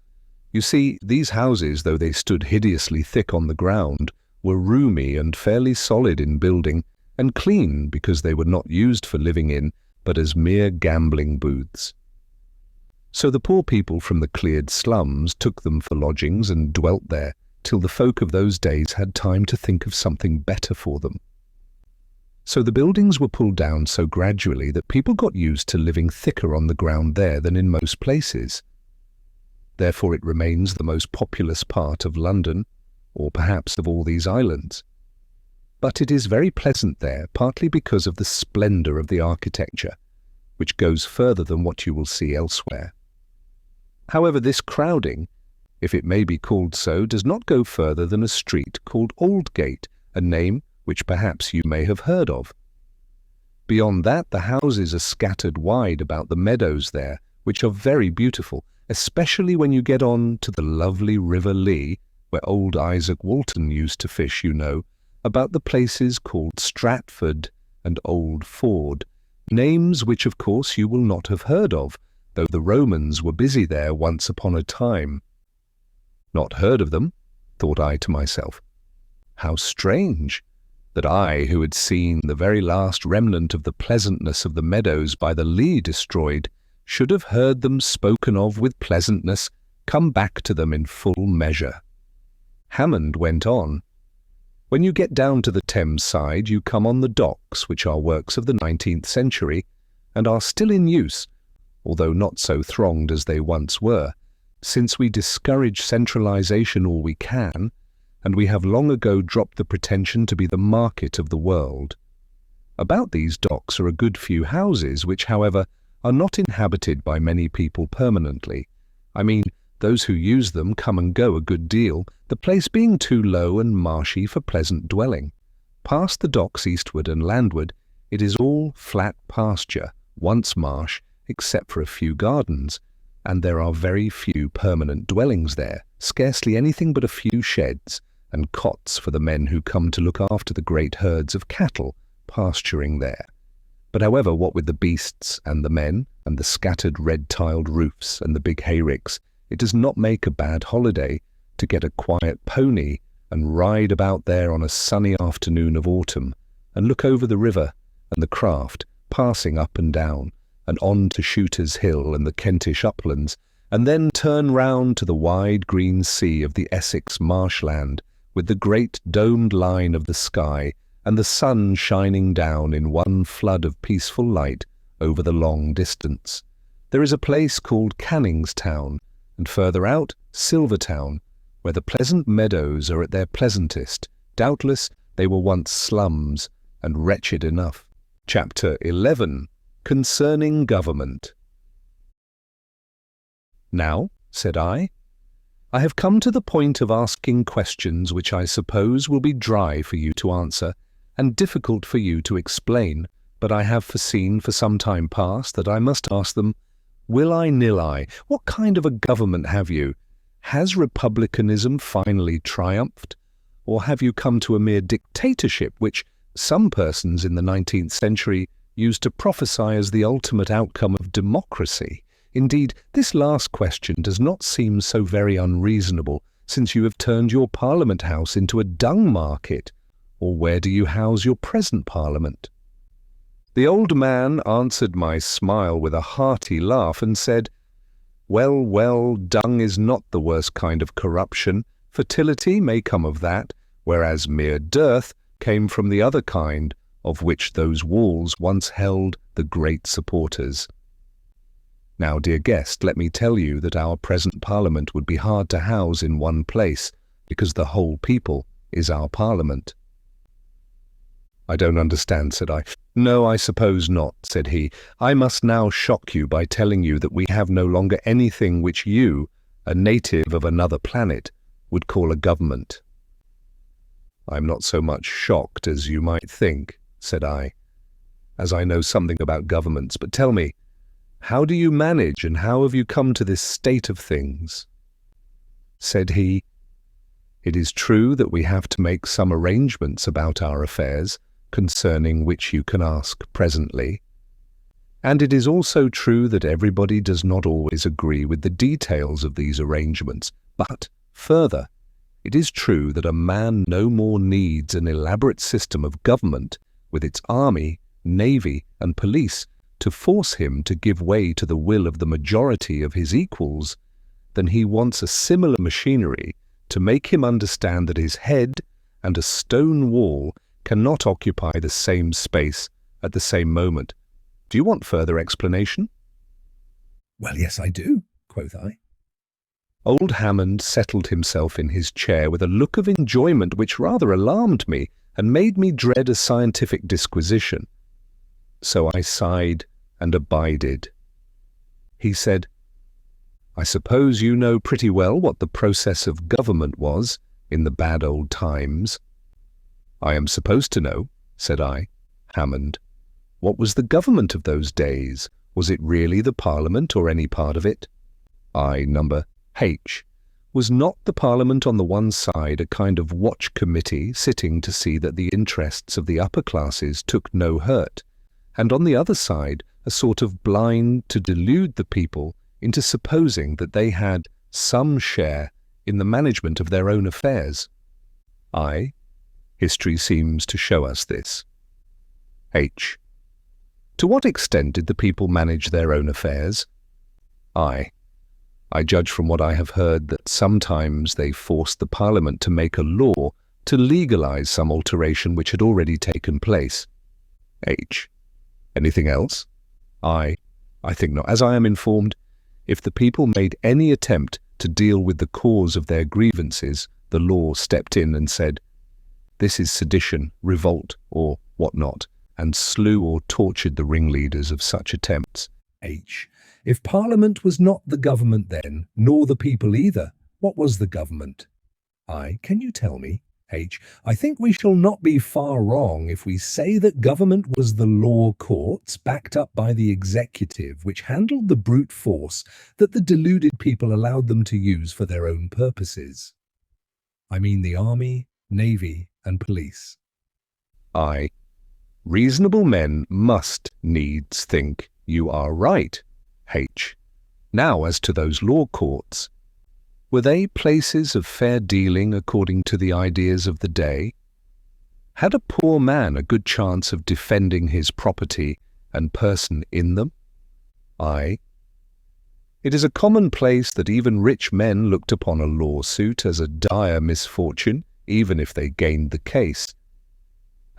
You see, these houses, though they stood hideously thick on the ground, were roomy and fairly solid in building, and clean because they were not used for living in, but as mere gambling booths. So the poor people from the cleared slums took them for lodgings and dwelt there, till the folk of those days had time to think of something better for them. So the buildings were pulled down so gradually that people got used to living thicker on the ground there than in most places. Therefore it remains the most populous part of London, or perhaps of all these islands. But it is very pleasant there, partly because of the splendour of the architecture, which goes further than what you will see elsewhere. However, this crowding, if it may be called so, does not go further than a street called Aldgate, a name which perhaps you may have heard of. Beyond that, the houses are scattered wide about the meadows there, which are very beautiful, especially when you get on to the lovely River Lee, where old Isaac Walton used to fish, you know, about the places called Stratford and Old Ford, names which of course you will not have heard of, though the Romans were busy there once upon a time. Not heard of them, thought I to myself. How strange that I, who had seen the very last remnant of the pleasantness of the meadows by the Lee destroyed, should have heard them spoken of with pleasantness come back to them in full measure. Hammond went on. When you get down to the Thames side, you come on the docks, which are works of the 19th century, and are still in use, although not so thronged as they once were, since we discourage centralization all we can, and we have long ago dropped the pretension to be the market of the world. About these docks are a good few houses, which, however, are not inhabited by many people permanently. I mean, those who use them come and go a good deal, the place being too low and marshy for pleasant dwelling. Past the docks eastward and landward, it is all flat pasture, once marsh, except for a few gardens, and there are very few permanent dwellings there, scarcely anything but a few sheds and cots for the men who come to look after the great herds of cattle pasturing there. But however, what with the beasts and the men, and the scattered red-tiled roofs and the big hayricks, it does not make a bad holiday to get a quiet pony and ride about there on a sunny afternoon of autumn, and look over the river and the craft passing up and down, and on to Shooter's Hill and the Kentish uplands, and then turn round to the wide green sea of the Essex marshland, with the great domed line of the sky, and the sun shining down in one flood of peaceful light over the long distance. There is a place called Canning's Town, and further out, Silvertown, where the pleasant meadows are at their pleasantest. Doubtless they were once slums, and wretched enough. Chapter 11. Concerning Government. Now, said I have come to the point of asking questions which I suppose will be dry for you to answer, and difficult for you to explain, but I have foreseen for some time past that I must ask them. Will I nil I? What kind of a government have you? Has republicanism finally triumphed? Or have you come to a mere dictatorship, which some persons in the 19th century used to prophesy as the ultimate outcome of democracy? Indeed, this last question does not seem so very unreasonable, since you have turned your Parliament House into a dung market. Or where do you house your present Parliament? The old man answered my smile with a hearty laugh and said, Well, well, dung is not the worst kind of corruption. Fertility may come of that, whereas mere dearth came from the other kind, of which those walls once held the great supporters. Now, dear guest, let me tell you that our present Parliament would be hard to house in one place, because the whole people is our Parliament. I don't understand, said I. No, I suppose not, said he. I must now shock you by telling you that we have no longer anything which you, a native of another planet, would call a government. I'm not so much shocked as you might think, said I, as I know something about governments, but tell me, how do you manage and how have you come to this state of things? Said he, It is true that we have to make some arrangements about our affairs, concerning which you can ask presently. And it is also true that everybody does not always agree with the details of these arrangements. But, further, it is true that a man no more needs an elaborate system of government, with its army, navy, and police, to force him to give way to the will of the majority of his equals, than he wants a similar machinery to make him understand that his head and a stone wall cannot occupy the same space at the same moment. Do you want further explanation?
Well, yes, I do, quoth I.
Old Hammond settled himself in his chair with a look of enjoyment which rather alarmed me and made me dread a scientific disquisition. So I sighed and abided. He said, "I suppose you know pretty well what the process of government was in the bad old times." "I am supposed to know," said I. Hammond, what was the government of those days? Was it really the Parliament or any part of it? I. Number H. Was not the Parliament on the one side a kind of watch committee sitting to see that the interests of the upper classes took no hurt, and on the other side a sort of blind to delude the people into supposing that they had some share in the management of their own affairs? I. History seems to show us this. H. To what extent did the people manage their own affairs? I. I judge from what I have heard that sometimes they forced the Parliament to make a law to legalize some alteration which had already taken place. H. Anything else? I think not. As I am informed, if the people made any attempt to deal with the cause of their grievances, the law stepped in and said, "This is sedition, revolt, or what not," and slew or tortured the ringleaders of such attempts.
H. If Parliament was not the government then, nor the people either, what was the government? I. Can you tell me? H. I think we shall not be far wrong if we say that government was the law courts backed up by the executive, which handled the brute force that the deluded people allowed them to use for their own purposes. I mean the army, navy, and police.
I. Reasonable men must needs think you are right. H. Now as to those law courts, were they places of fair dealing according to the ideas of the day? Had a poor man a good chance of defending his property and person in them? I. It is a commonplace that even rich men looked upon a lawsuit as a dire misfortune, even if they gained the case.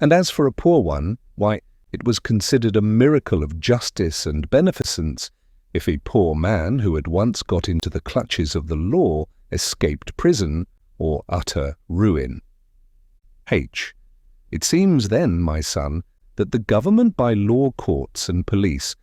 And as for a poor one, why, it was considered a miracle of justice and beneficence if a poor man who had once got into the clutches of the law escaped prison or utter ruin. H. It seems then, my son, that the government by law courts and police,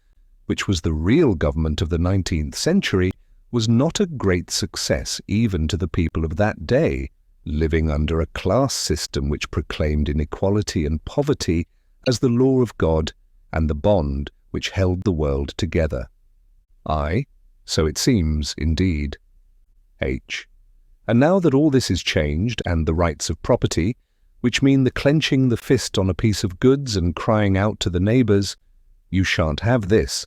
which was the real government of the 19th century, was not a great success even to the people of that day, living under a class system which proclaimed inequality and poverty as the law of God and the bond which held the world together. I. So it seems, indeed. H. And now that all this is changed, and the rights of property, which mean the clenching the fist on a piece of goods and crying out to the neighbours, "You shan't have this,"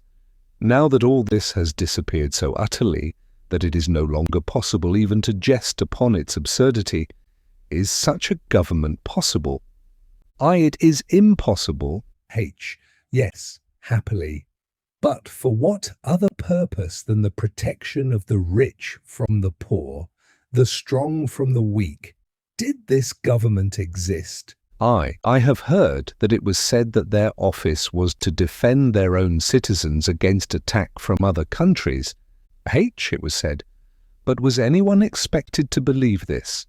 now that all this has disappeared so utterly that it is no longer possible even to jest upon its absurdity, is such a government possible? I. It is impossible.
H. Yes, happily. But for what other purpose than the protection of the rich from the poor, the strong from the weak, did this government exist?
I have heard that it was said that their office was to defend their own citizens against attack from other countries. H. It was said. But was anyone expected to believe this?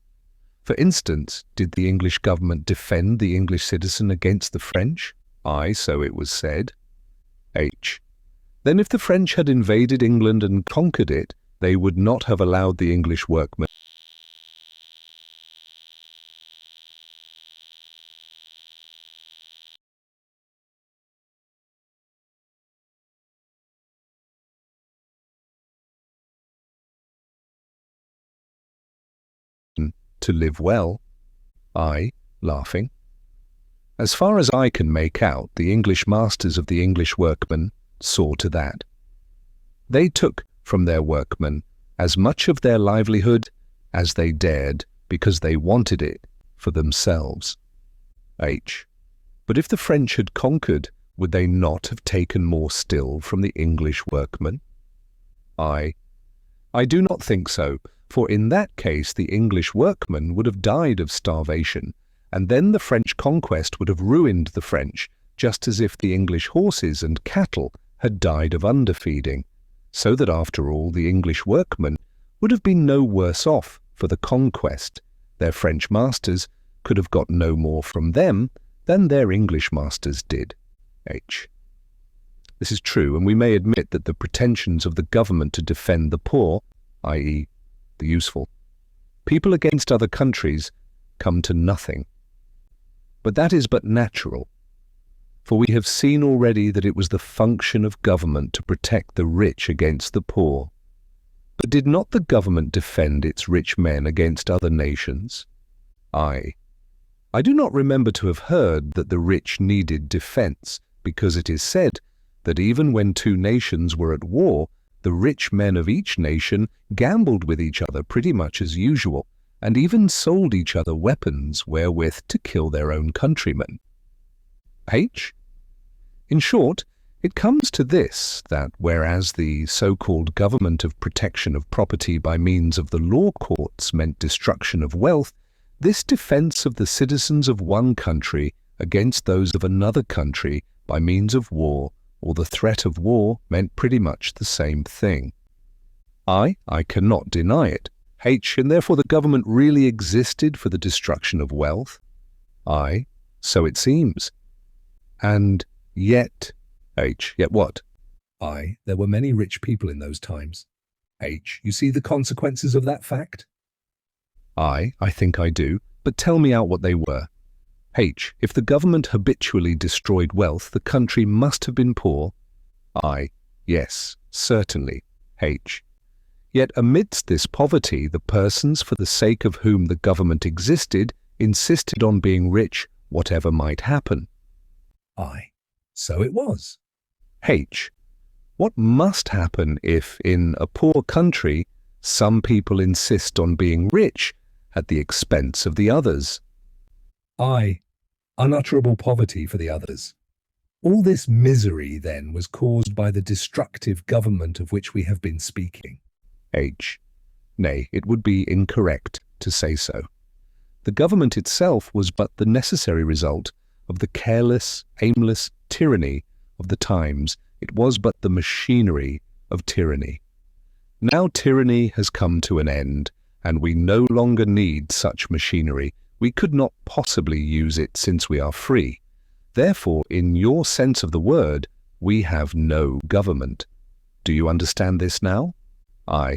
For instance, did the English government defend the English citizen against the French? I. So it was said. H. Then if the French had invaded England and conquered it, they would not have allowed the English workmen to live well. I. Laughing. As far as I can make out, the English masters of the English workmen, saw to that. They took from their workmen as much of their livelihood as they dared because they wanted it for themselves. H. But if the French had conquered, would they not have taken more still from the English workmen? I. I do not think so, for in that case the English workmen would have died of starvation, and then the French conquest would have ruined the French, just as if the English horses and cattle had died of underfeeding, so that after all the English workmen would have been no worse off for the conquest. Their French masters could have got no more from them than their English masters did. H. This is true, and we may admit that the pretensions of the government to defend the poor, i.e., the useful, people against other countries, come to nothing. But that is but natural, for we have seen already that it was the function of government to protect the rich against the poor. But did not the government defend its rich men against other nations? I do not remember to have heard that the rich needed defense, because it is said that even when two nations were at war, the rich men of each nation gambled with each other pretty much as usual, and even sold each other weapons wherewith to kill their own countrymen. H. In short, it comes to this, that whereas the so-called government of protection of property by means of the law courts meant destruction of wealth, this defense of the citizens of one country against those of another country by means of war or the threat of war meant pretty much the same thing. I cannot deny it. H. And therefore the government really existed for the destruction of wealth? I. So it seems. And yet... H. Yet what?
I. There were many rich people in those times. H. You see the consequences of that fact?
I think I do, but tell me out what they were. H. If the government habitually destroyed wealth, the country must have been poor. I. Yes, certainly. H. Yet amidst this poverty, the persons for the sake of whom the government existed insisted on being rich, whatever might happen.
I. So it was.
H. What must happen if, in a poor country, some people insist on being rich at the expense of the others?
I. Unutterable poverty for the others. All this misery, then, was caused by the destructive government of which we have been speaking.
H. Nay, it would be incorrect to say so. The government itself was but the necessary result of the careless, aimless tyranny of the times. It was but the machinery of tyranny. Now tyranny has come to an end, and we no longer need such machinery. We could not possibly use it since we are free. Therefore, in your sense of the word, we have no government. Do you understand this now?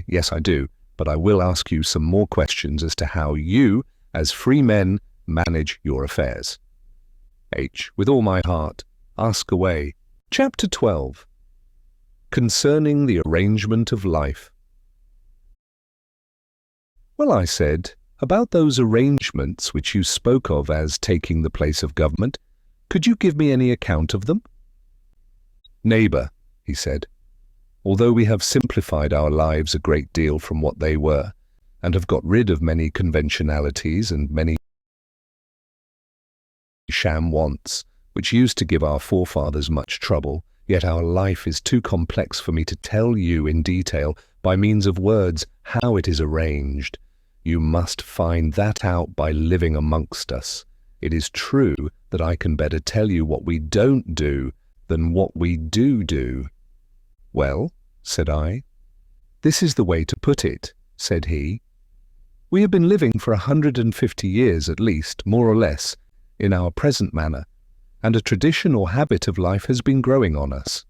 Yes, I do, but I will ask you some more questions as to how you, as free men, manage your affairs. H. With all my heart. Ask away. Chapter 12. Concerning the arrangement of life. Well, I said, about those arrangements which you spoke of as taking the place of government, could you give me any account of them? Neighbour, he said, although we have simplified our lives a great deal from what they were, and have got rid of many conventionalities and many sham wants, which used to give our forefathers much trouble, yet our life is too complex for me to tell you in detail, by means of words, how it is arranged. You must find that out by living amongst us. It is true that I can better tell you what we don't do than what we do. Well, said I. This is the way to put it, said he. We have been living for 150 years at least, more or less, in our present manner, and a tradition or habit of life has been growing on us.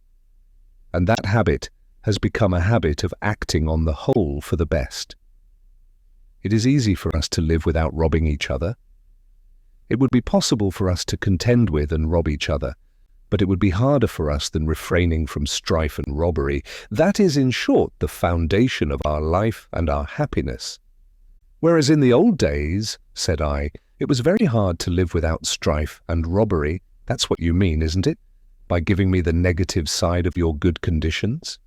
And that habit has become a habit of acting on the whole for the best. It is easy for us to live without robbing each other. It would be possible for us to contend with and rob each other, but it would be harder for us than refraining from strife and robbery. That is, in short, the foundation of our life and our happiness. Whereas in the old days, said I, it was very hard to live without strife and robbery. That's what you mean, isn't it? by giving me the negative side of your good conditions?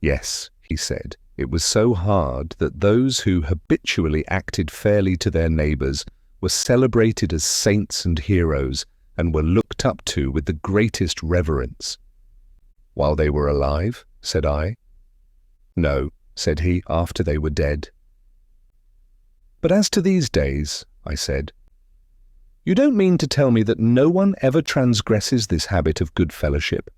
Yes, he said, it was so hard that those who habitually acted fairly to their neighbours were celebrated as saints and heroes and were looked up to with the greatest reverence. While they were alive, said I. No, said he, after they were dead. But as to these days, I said, you don't mean to tell me that no one ever transgresses this habit of good fellowship?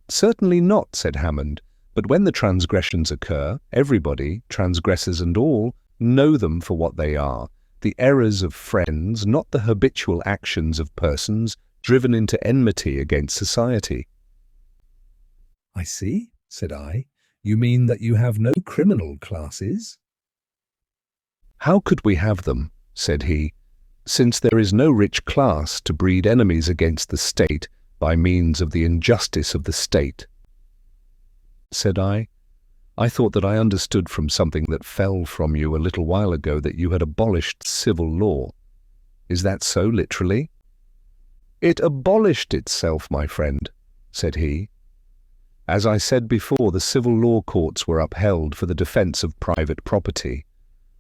Certainly not, said Hammond, but when the transgressions occur, everybody, transgressors and all, know them for what they are, the errors of friends, not the habitual actions of persons driven into enmity against society.
I see, said I. You mean that you have no criminal classes?
How could we have them, said he, since there is no rich class to breed enemies against the state by means of the injustice of the state? Said I thought that I understood from something that fell from you a little while ago that you had abolished civil law. Is that so, literally? It abolished itself, my friend, said he. As I said before, the civil law courts were upheld for the defence of private property,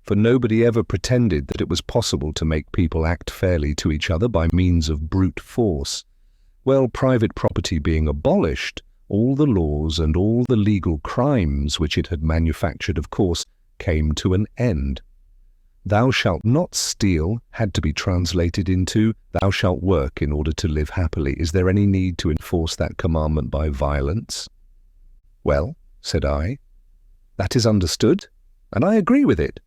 for nobody ever pretended that it was possible to make people act fairly to each other by means of brute force. Well, private property being abolished, all the laws and all the legal crimes which it had manufactured, of course, came to an end. Thou shalt not steal had to be translated into, thou shalt work in order to live happily. Is there any need to enforce that commandment by violence? Well, said I, that is understood, and I agree with it.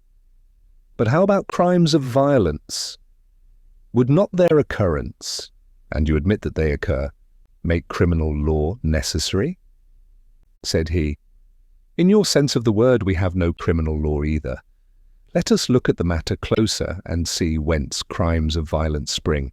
But how about crimes of violence? Would not their occurrence, and you admit that they occur, make criminal law necessary? Said he, in your sense of the word we have no criminal law either. Let us look at the matter closer and see whence crimes of violence spring.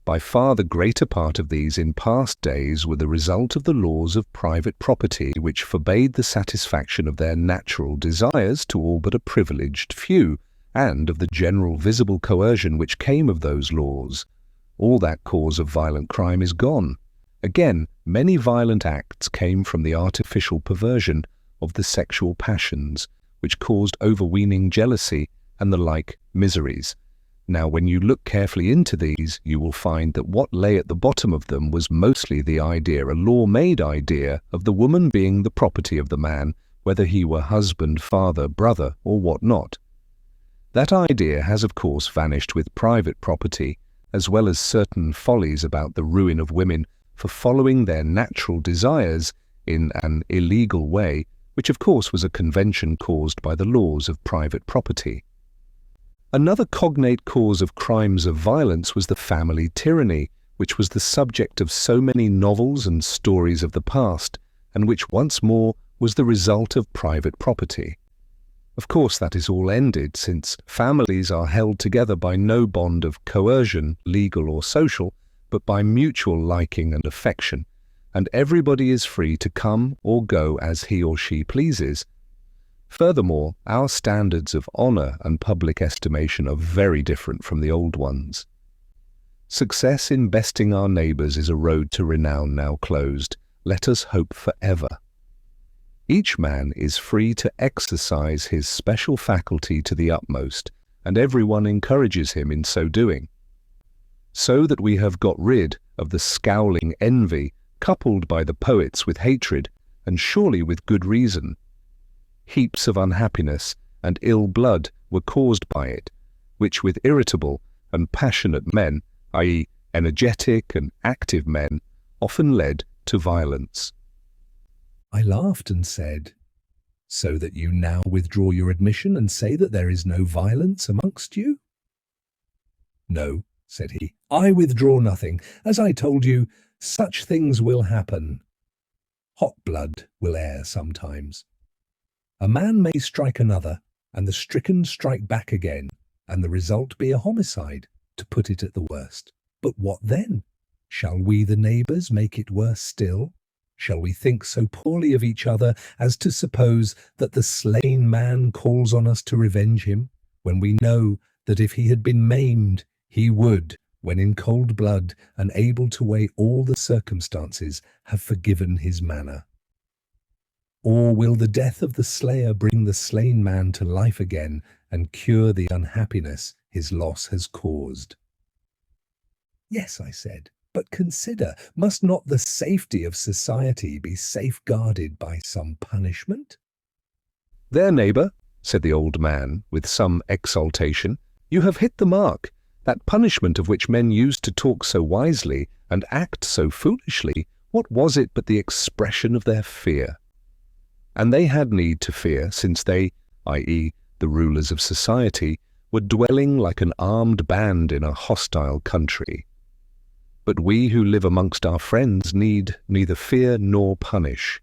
By far the greater part of these in past days were the result of the laws of private property, which forbade the satisfaction of their natural desires to all but a privileged few, and of the general visible coercion which came of those laws. All that cause of violent crime is gone. Again, many violent acts came from the artificial perversion of the sexual passions, which caused overweening jealousy and the like miseries. Now, when you look carefully into these, you will find that what lay at the bottom of them was mostly the idea, a law-made idea, of the woman being the property of the man, whether he were husband, father, brother, or what not. That idea has, of course, vanished with private property, as well as certain follies about the ruin of women for following their natural desires in an illegal way, which of course was a convention caused by the laws of private property. Another cognate cause of crimes of violence was the family tyranny, which was the subject of so many novels and stories of the past, and which once more was the result of private property. Of course that is all ended, since families are held together by no bond of coercion, legal or social, but by mutual liking and affection, and everybody is free to come or go as he or she pleases. Furthermore, our standards of honour and public estimation are very different from the old ones. Success in besting our neighbours is a road to renown now closed. Let us hope for ever. Each man is free to exercise his special faculty to the utmost, and everyone encourages him in so doing. So that we have got rid of the scowling envy coupled by the poets with hatred, and surely with good reason. Heaps of unhappiness and ill blood were caused by it, which with irritable and passionate men, i.e. energetic and active men, often led to violence.
I laughed and said, so that you now withdraw your admission and say that there is no violence amongst you? No, said he, I withdraw nothing. As I told you, such things will happen. Hot blood will err sometimes. A man may strike another, and the stricken strike back again, and the result be a homicide, to put it at the worst. But what then? Shall we, the neighbours, make it worse still? Shall we think so poorly of each other as to suppose that the slain man calls on us to revenge him, when we know that if he had been maimed, he would, when in cold blood and able to weigh all the circumstances, have forgiven his manner? Or will the death of the slayer bring the slain man to life again and cure the unhappiness his loss has caused? Yes, I said, but consider, must not the safety of society be safeguarded by some punishment?
There, neighbour, said the old man with some exultation, you have hit the mark. That punishment of which men used to talk so wisely and act so foolishly, what was it but the expression of their fear? And they had need to fear, since they, i.e., the rulers of society, were dwelling like an armed band in a hostile country. But we who live amongst our friends need neither fear nor punish.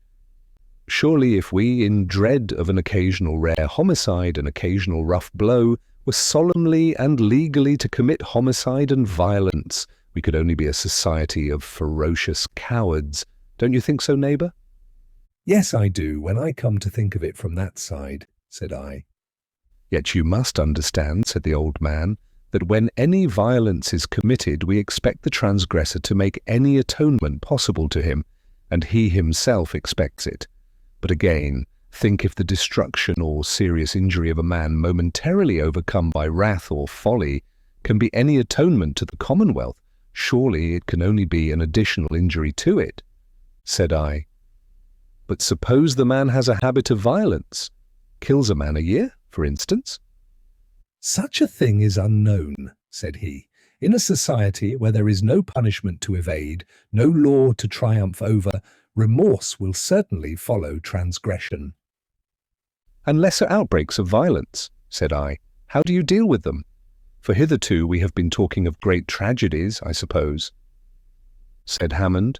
Surely if we, in dread of an occasional rare homicide, an occasional rough blow, were solemnly and legally to commit homicide and violence, we could only be a society of ferocious cowards. Don't you think so, neighbour?
Yes, I do, when I come to think of it from that side, said I.
Yet you must understand, said the old man, that when any violence is committed, we expect the transgressor to make any atonement possible to him, and he himself expects it. But again, think if the destruction or serious injury of a man momentarily overcome by wrath or folly can be any atonement to the Commonwealth, surely it can only be an additional injury to it, said I. But suppose the man has a habit of violence, kills a man a year, for instance?
Such a thing is unknown, said he. In a society where there is no punishment to evade, no law to triumph over, remorse will certainly follow transgression.
And lesser outbreaks of violence, said I, how do you deal with them? For hitherto we have been talking of great tragedies, I suppose. Said Hammond,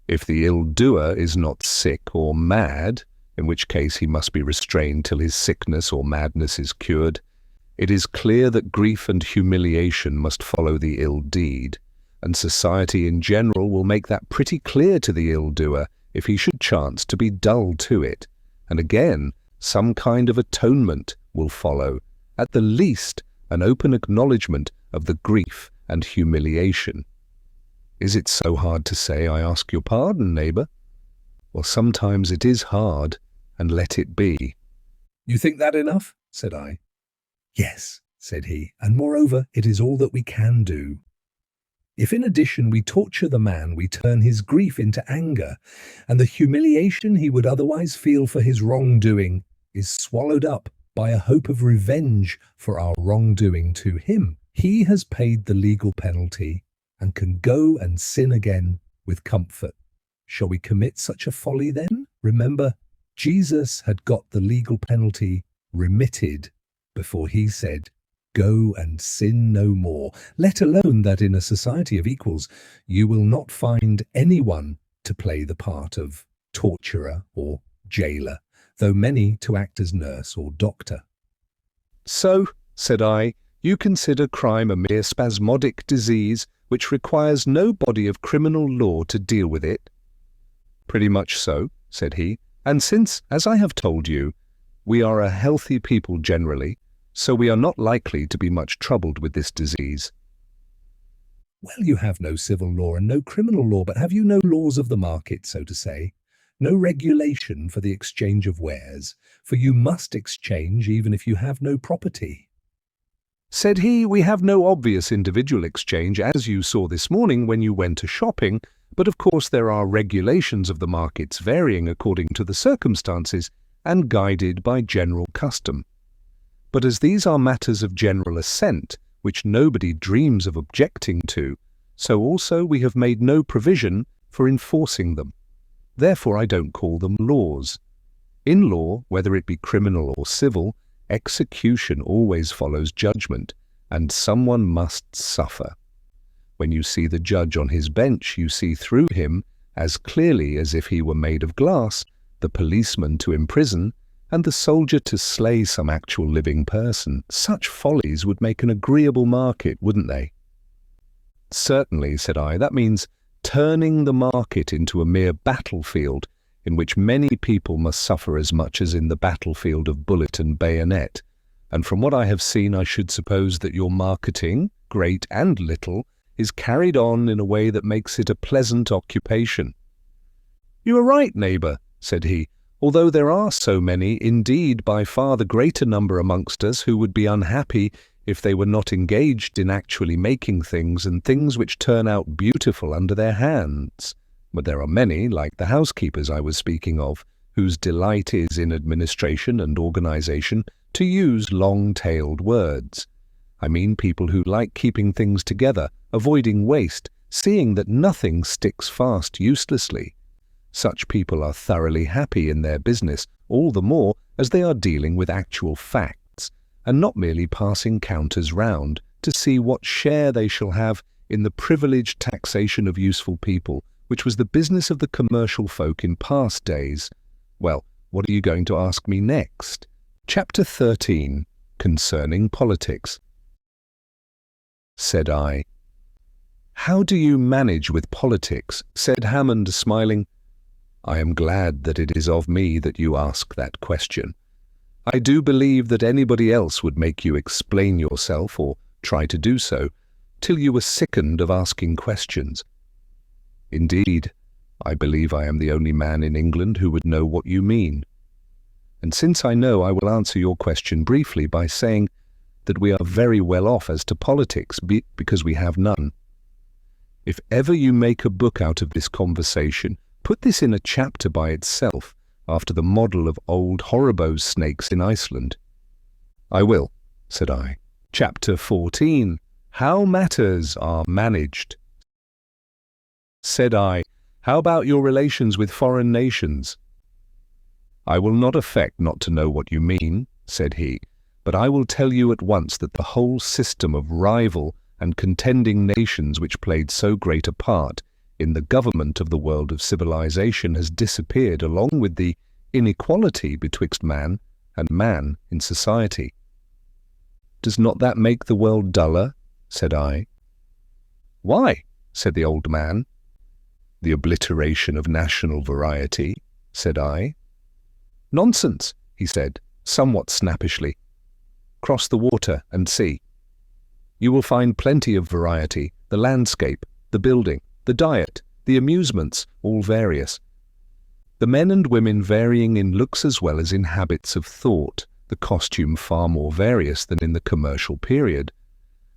if the ill-doer is not sick or mad, in which case he must be restrained till his sickness or madness is cured, it is clear that grief and humiliation must follow the ill deed, and society in general will make that pretty clear to the ill-doer if he should chance to be dull to it, and again some kind of atonement will follow, at the least an open acknowledgement of the grief and humiliation. Is it so hard to say, I ask your pardon, neighbour? Well, sometimes it is hard, and let it be.
You think that enough? Said I. Yes, said he, and moreover, it is all that we can do. If in addition we torture the man, we turn his grief into anger, and the humiliation he would otherwise feel for his wrongdoing is swallowed up by a hope of revenge for our wrongdoing to him, he has paid the legal penalty and can go and sin again with comfort. Shall we commit such a folly then? Remember, Jesus had got the legal penalty remitted before he said, go and sin no more, let alone that in a society of equals you will not find anyone to play the part of torturer or jailer, though many to act as nurse or doctor.
So, said I, you consider crime a mere spasmodic disease which requires no body of criminal law to deal with it? Pretty much so, said he, and since, as I have told you, we are a healthy people generally, so we are not likely to be much troubled with this disease.
Well, you have no civil law and no criminal law, but have you no laws of the market, so to say? No regulation for the exchange of wares, for you must exchange even if you have no property.
Said he, we have no obvious individual exchange, as you saw this morning when you went a shopping, but of course there are regulations of the markets varying according to the circumstances and guided by general custom. But as these are matters of general assent, which nobody dreams of objecting to, so also we have made no provision for enforcing them. Therefore I don't call them laws. In law, whether it be criminal or civil, execution always follows judgment, and someone must suffer. When you see the judge on his bench, you see through him, as clearly as if he were made of glass, the policeman to imprison, and the soldier to slay some actual living person. Such follies would make an agreeable market, wouldn't they? Certainly, said I, that means turning the market into a mere battlefield in which many people must suffer as much as in the battlefield of bullet and bayonet. And from what I have seen, I should suppose that your marketing, great and little, is carried on in a way that makes it a pleasant occupation. You are right, neighbour, said he, although there are so many, indeed by far the greater number amongst us, who would be unhappy if they were not engaged in actually making things and things which turn out beautiful under their hands. But there are many, like the housekeepers I was speaking of, whose delight is in administration and organization, to use long-tailed words. I mean people who like keeping things together, avoiding waste, seeing that nothing sticks fast uselessly. Such people are thoroughly happy in their business, all the more as they are dealing with actual facts, and not merely passing counters round to see what share they shall have in the privileged taxation of useful people, which was the business of the commercial folk in past days. Well, what are you going to ask me next? Chapter 13, Concerning Politics. Said I. How do you manage with politics? Said Hammond, smiling. I am glad that it is of me that you ask that question. I do believe that anybody else would make you explain yourself, or try to do so, till you were sickened of asking questions. Indeed, I believe I am the only man in England who would know what you mean. And since I know, I will answer your question briefly by saying that we are very well off as to politics, because we have none. If ever you make a book out of this conversation, put this in a chapter by itself, after the model of old Horrebo's snakes in Iceland. I will, said I. Chapter 14, How Matters Are Managed. Said I. How about your relations with foreign nations? I will not affect not to know what you mean, said he, but I will tell you at once that the whole system of rival and contending nations which played so great a part in the government of the world of civilization has disappeared, along with the inequality betwixt man and man in society. Does not that make the world duller? Said I. Why? Said the old man. The obliteration of national variety, said I. Nonsense, he said, somewhat snappishly. Cross the water and see. You will find plenty of variety, the landscape, the building, the diet, the amusements, all various. The men and women varying in looks as well as in habits of thought, the costume far more various than in the commercial period.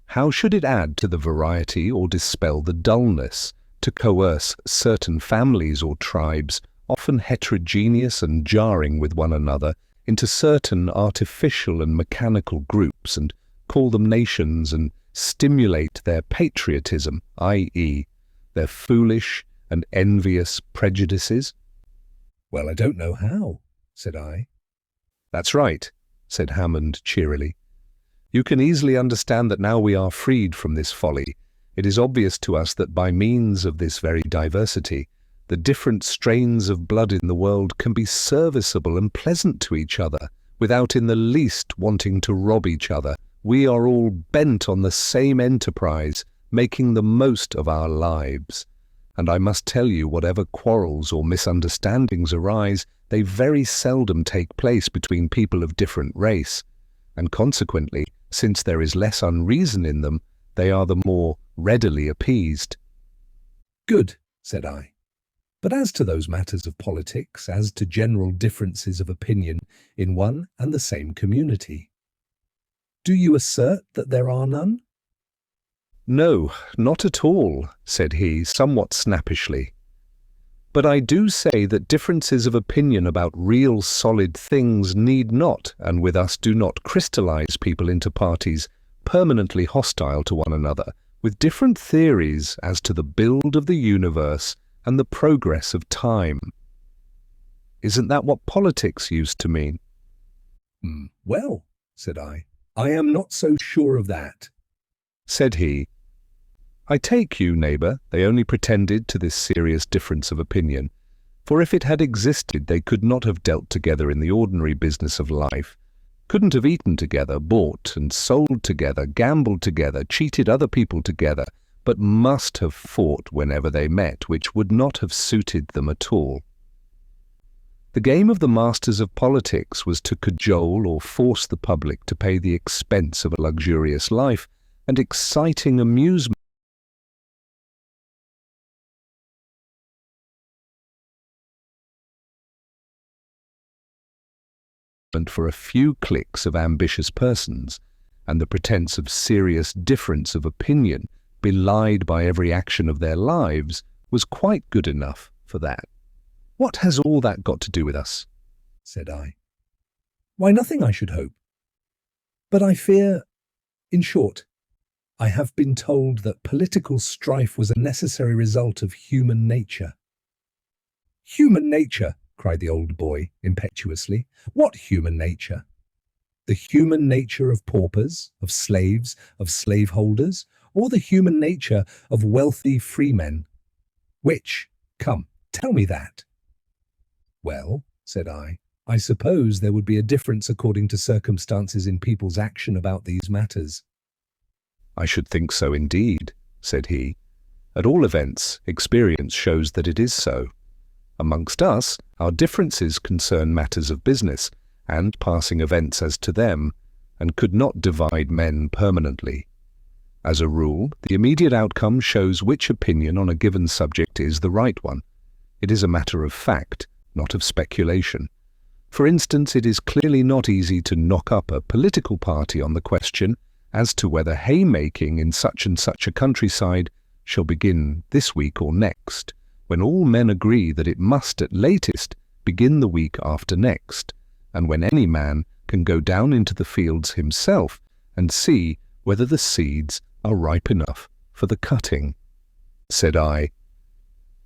How should it add to the variety or dispel the dullness, to coerce certain families or tribes, often heterogeneous and jarring with one another, into certain artificial and mechanical groups, and call them nations, and stimulate their patriotism, i.e., their foolish and envious prejudices?
Well, I don't know how, said I.
That's right, said Hammond cheerily. You can easily understand that now we are freed from this folly, it is obvious to us that by means of this very diversity, the different strains of blood in the world can be serviceable and pleasant to each other, without in the least wanting to rob each other. We are all bent on the same enterprise, making the most of our lives. And I must tell you, whatever quarrels or misunderstandings arise, they very seldom take place between people of different race, and consequently, since there is less unreason in them, they are the more readily appeased.
Good, said I. But as to those matters of politics, as to general differences of opinion in one and the same community, do you assert that there are none?
No, not at all, said he, somewhat snappishly. But I do say that differences of opinion about real solid things need not, and with us do not, crystallize people into parties permanently hostile to one another, with different theories as to the build of the universe and the progress of time. Isn't that what politics used to mean?
Well, said I am not so sure of that.
Said he. I take you, neighbour, they only pretended to this serious difference of opinion, for if it had existed they could not have dealt together in the ordinary business of life, couldn't have eaten together, bought and sold together, gambled together, cheated other people together, but must have fought whenever they met, which would not have suited them at all. The game of the masters of politics was to cajole or force the public to pay the expense of a luxurious life and exciting amusement for a few cliques of ambitious persons, and the pretense of serious difference of opinion belied by every action of their lives was quite good enough for that. "What has all that got to do with us?"
said I. "Why, nothing, I should hope. But I fear, in short, I have been told that political strife was a necessary result of human nature." "Human nature?" cried the old boy impetuously. "What human nature? The human nature of paupers, of slaves, of slaveholders, or the human nature of wealthy freemen? Which? Come, tell me that." "Well," said I suppose there would be a difference according to circumstances in people's action about these matters."
"I should think so indeed," said he. "At all events, experience shows that it is so. Amongst us, our differences concern matters of business and passing events as to them, and could not divide men permanently. As a rule, the immediate outcome shows which opinion on a given subject is the right one. It is a matter of fact, not of speculation. For instance, it is clearly not easy to knock up a political party on the question as to whether haymaking in such and such a countryside shall begin this week or next, when all men agree that it must at latest begin the week after next, and when any man can go down into the fields himself and see whether the seeds are ripe enough for the cutting." Said I,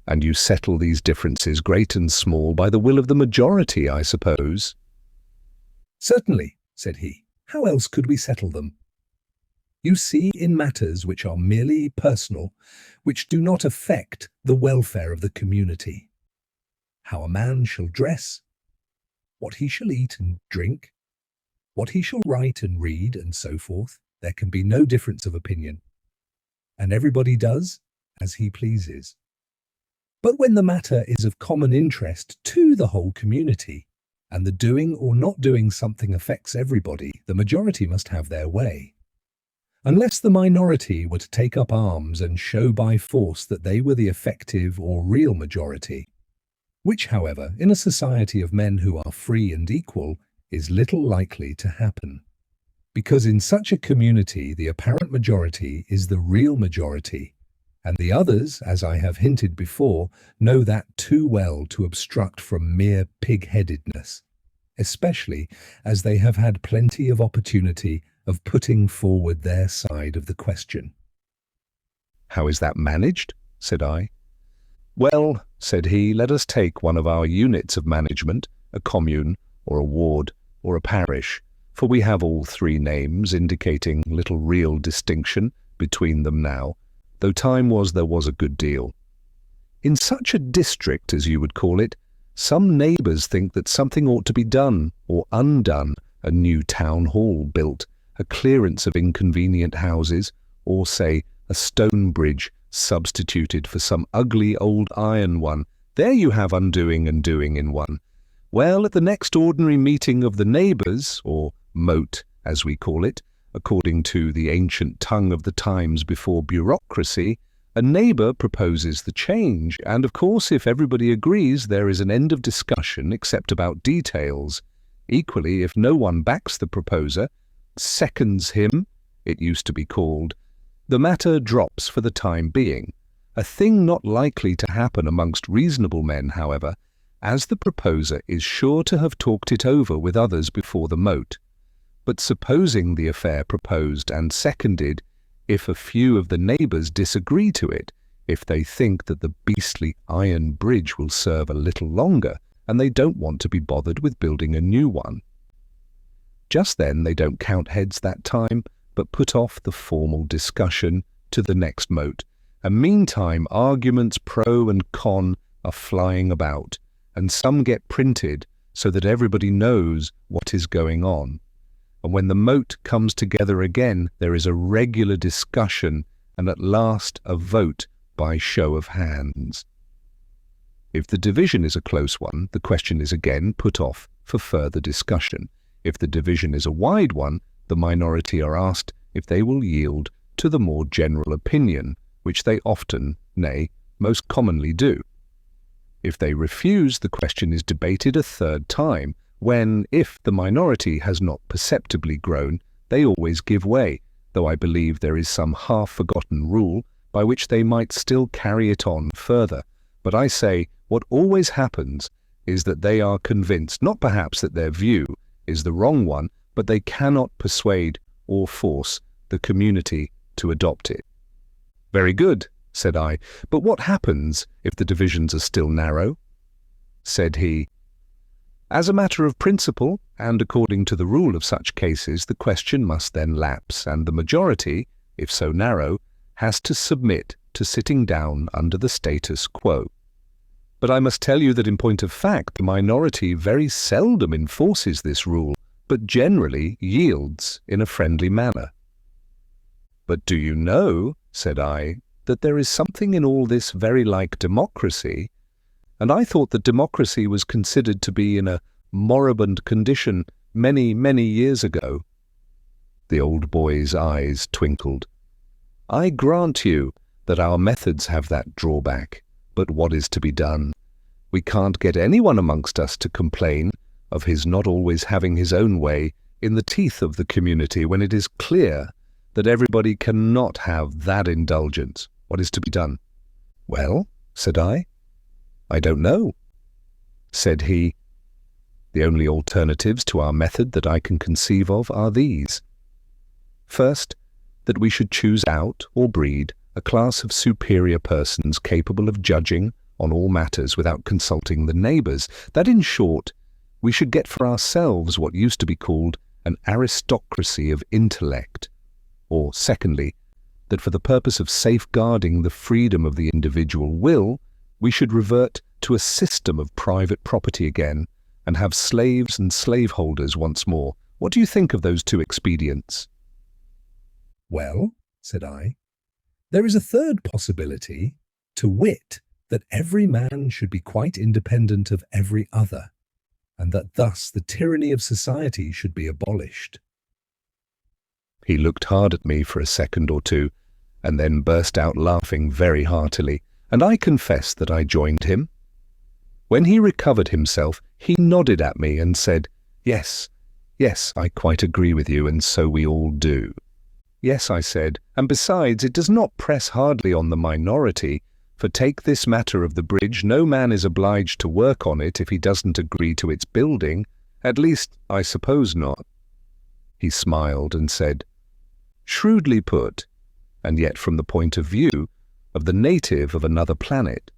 "And you settle these differences, great and small, by the will of the majority, I suppose?"
"Certainly," said he. "How else could we settle them? You see, in matters which are merely personal, which do not affect the welfare of the community, how a man shall dress, what he shall eat and drink, what he shall write and read, and so forth, there can be no difference of opinion, and everybody does as he pleases. But when the matter is of common interest to the whole community, and the doing or not doing something affects everybody, the majority must have their way. Unless the minority were to take up arms and show by force that they were the effective or real majority, which, however, in a society of men who are free and equal, is little likely to happen. Because in such a community the apparent majority is the real majority, and the others, as I have hinted before, know that too well to obstruct from mere pig-headedness, especially as they have had plenty of opportunity of putting forward their side of the question."
"How is that managed?" said I. "Well," said he, "let us take one of our units of management, a commune, or a ward, or a parish, for we have all three names indicating little real distinction between them now, though time was there was a good deal. In such a district, as you would call it, some neighbours think that something ought to be done or undone, a new town hall built, a clearance of inconvenient houses, or, say, a stone bridge substituted for some ugly old iron one. There you have undoing and doing in one. Well, at the next ordinary meeting of the neighbours, or mote, as we call it, according to the ancient tongue of the times before bureaucracy, a neighbour proposes the change, and of course if everybody agrees there is an end of discussion except about details. Equally, if no one backs the proposer, seconds him, it used to be called, the matter drops for the time being. A thing not likely to happen amongst reasonable men, however, as the proposer is sure to have talked it over with others before the mote. But supposing the affair proposed and seconded, if a few of the neighbours disagree to it, if they think that the beastly iron bridge will serve a little longer, and they don't want to be bothered with building a new one. Just then they don't count heads that time, but put off the formal discussion to the next mote, and meantime arguments pro and con are flying about, and some get printed so that everybody knows what is going on. And when the mote comes together again, there is a regular discussion and at last a vote by show of hands. If the division is a close one, the question is again put off for further discussion. If the division is a wide one, the minority are asked if they will yield to the more general opinion, which they often, nay, most commonly do. If they refuse, the question is debated a third time, when, if the minority has not perceptibly grown, they always give way, though I believe there is some half-forgotten rule by which they might still carry it on further. But I say, what always happens is that they are convinced, not perhaps that their view is the wrong one, but they cannot persuade or force the community to adopt it. Very good, said I, but what happens if the divisions are still narrow? Said he, as a matter of principle, and according to the rule of such cases, the question must then lapse, and the majority, if so narrow, has to submit to sitting down under the status quo. But I must tell you that in point of fact, the minority very seldom enforces this rule, but generally yields in a friendly manner. But do you know, said I, that there is something in all this very like democracy, and I thought that democracy was considered to be in a moribund condition many, many years ago. The old boy's eyes twinkled. I grant you that our methods have that drawback, but what is to be done? We can't get anyone amongst us to complain of his not always having his own way in the teeth of the community when it is clear that everybody cannot have that indulgence. What is to be done? Well, said I don't know, said he. The only alternatives to our method that I can conceive of are these. First, that we should choose out or breed a class of superior persons capable of judging on all matters without consulting the neighbours, that in short, we should get for ourselves what used to be called an aristocracy of intellect. Or secondly, that for the purpose of safeguarding the freedom of the individual will, we should revert to a system of private property again, and have slaves and slaveholders once more. What do you think of those two expedients?
Well, said I, there is a third possibility, to wit, that every man should be quite independent of every other, and that thus the tyranny of society should be abolished.
He looked hard at me for a second or two, and then burst out laughing very heartily, and I confess that I joined him. When he recovered himself, he nodded at me and said, yes, I quite agree with you, and so we all do. Yes, I said, and besides, it does not press hardly on the minority, for take this matter of the bridge, no man is obliged to work on it if he doesn't agree to its building, at least, I suppose not. He smiled and said, shrewdly put, and yet from the point of view of the native of another planet.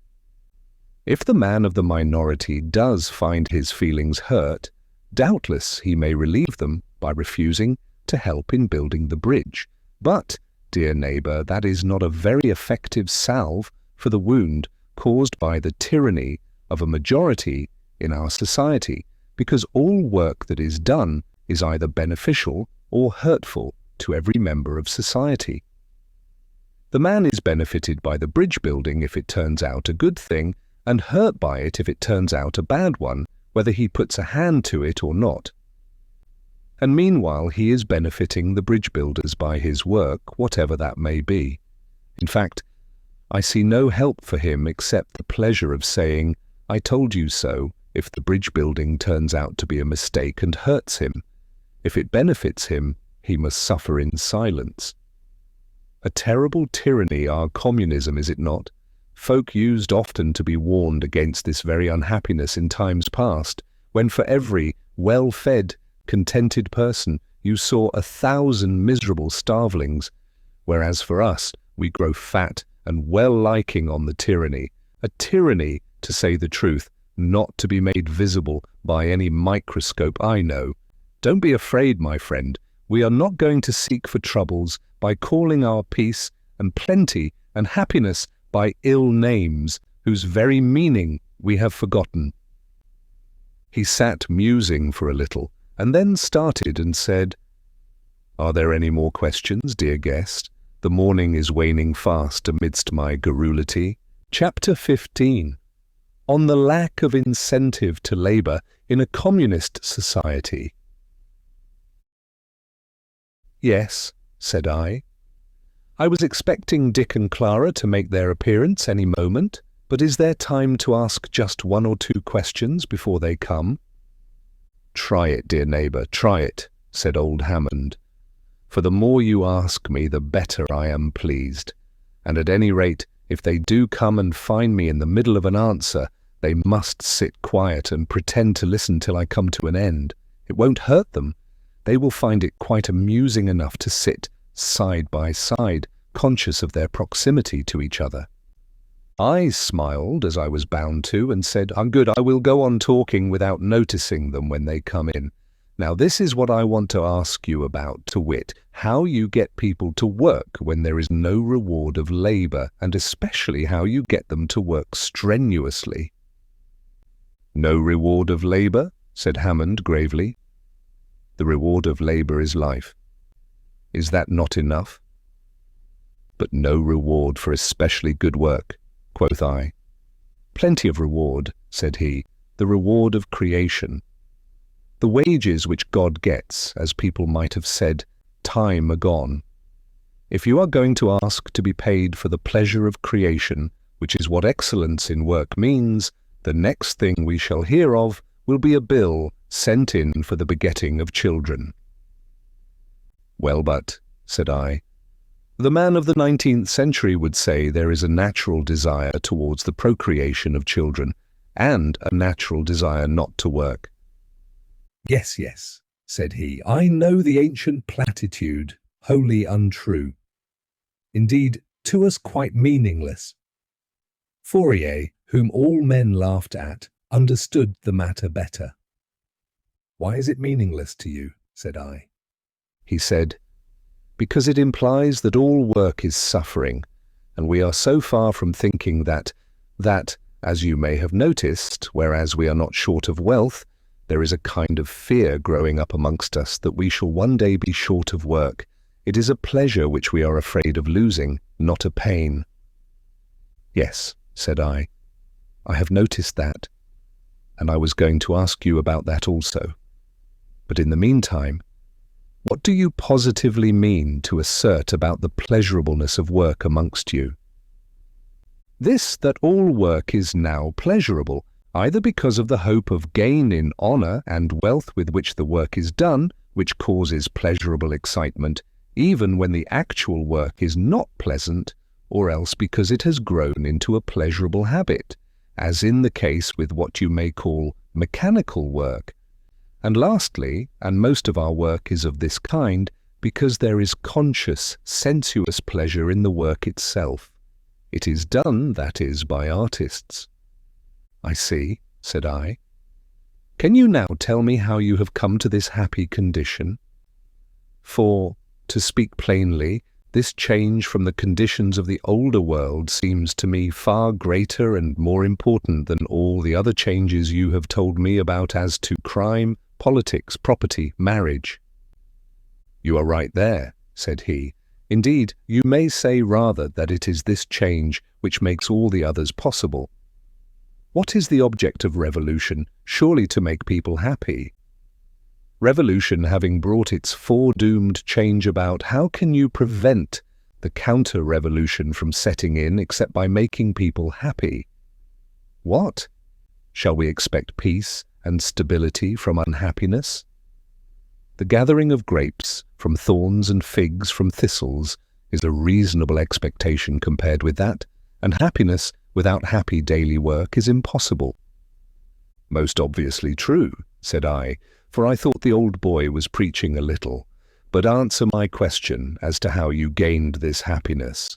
If the man of the minority does find his feelings hurt, doubtless he may relieve them by refusing to help in building the bridge. But, dear neighbour, that is not a very effective salve for the wound caused by the tyranny of a majority in our society, because all work that is done is either beneficial or hurtful to every member of society. The man is benefited by the bridge building if it turns out a good thing, and hurt by it if it turns out a bad one, whether he puts a hand to it or not. And meanwhile he is benefiting the bridge builders by his work, whatever that may be. In fact, I see no help for him except the pleasure of saying, I told you so, if the bridge building turns out to be a mistake and hurts him. If it benefits him, he must suffer in silence. A terrible tyranny our communism, is it not? Folk used often to be warned against this very unhappiness in times past, when for every well-fed, contented person you saw 1,000 miserable starvelings, whereas for us we grow fat and well-liking on the tyranny, a tyranny, to say the truth, not to be made visible by any microscope I know. Don't be afraid, my friend, we are not going to seek for troubles by calling our peace and plenty and happiness by ill names, whose very meaning we have forgotten. He sat musing for a little, and then started and said, Are there any more questions, dear guest? The morning is waning fast amidst my garrulity. Chapter 15. On the lack of incentive to labour in a communist society. Yes, said I. I was expecting Dick and Clara to make their appearance any moment, but is there time to ask just one or two questions before they come? "Try it, dear neighbour, try it," said old Hammond. "For the more you ask me, the better I am pleased. And at any rate, if they do come and find me in the middle of an answer, they must sit quiet and pretend to listen till I come to an end. It won't hurt them. They will find it quite amusing enough to sit side by side, conscious of their proximity to each other." I smiled, as I was bound to, and said, "I'm good, I will go on talking without noticing them when they come in. Now this is what I want to ask you about, to wit, how you get people to work when there is no reward of labour, and especially how you get them to work strenuously." "No reward of labour?" said Hammond gravely. "The reward of labour is life. Is that not enough?" "But no reward for especially good work," quoth I. "Plenty of reward," said he, "the reward of creation. The wages which God gets, as people might have said, time agone. If you are going to ask to be paid for the pleasure of creation, which is what excellence in work means, the next thing we shall hear of will be a bill sent in for the begetting of children." "Well, but," said I, "the man of the 19th century would say there is a natural desire towards the procreation of children, and a natural desire not to work."
"Yes, yes," said he, "I know the ancient platitude, wholly untrue. Indeed, to us quite meaningless. Fourier, whom all men laughed at, understood the matter better." "Why is it meaningless to you?" said I.
He said, "Because it implies that all work is suffering, and we are so far from thinking that, as you may have noticed, whereas we are not short of wealth, there is a kind of fear growing up amongst us that we shall one day be short of work. It is a pleasure which we are afraid of losing, not a pain." "Yes," said I have noticed that, and I was going to ask you about that also. But in the meantime, what do you positively mean to assert about the pleasurableness of work amongst you?" "This, that all work is now pleasurable, either because of the hope of gain in honour and wealth with which the work is done, which causes pleasurable excitement, even when the actual work is not pleasant, or else because it has grown into a pleasurable habit, as in the case with what you may call mechanical work. And lastly, and most of our work is of this kind, because there is conscious, sensuous pleasure in the work itself. It is done, that is, by artists." "I see," said I. "Can you now tell me how you have come to this happy condition? For, to speak plainly, this change from the conditions of the older world seems to me far greater and more important than all the other changes you have told me about as to crime, politics, property, marriage." "You are right there," said he. "Indeed, you may say rather that it is this change which makes all the others possible. What is the object of revolution? Surely to make people happy. Revolution having brought its foredoomed change about, how can you prevent the counter-revolution from setting in except by making people happy? What? Shall we expect peace and stability from unhappiness? The gathering of grapes from thorns and figs from thistles is a reasonable expectation compared with that, and happiness without happy daily work is impossible." "Most obviously true," said I, for I thought the old boy was preaching a little, "but answer my question as to how you gained this happiness."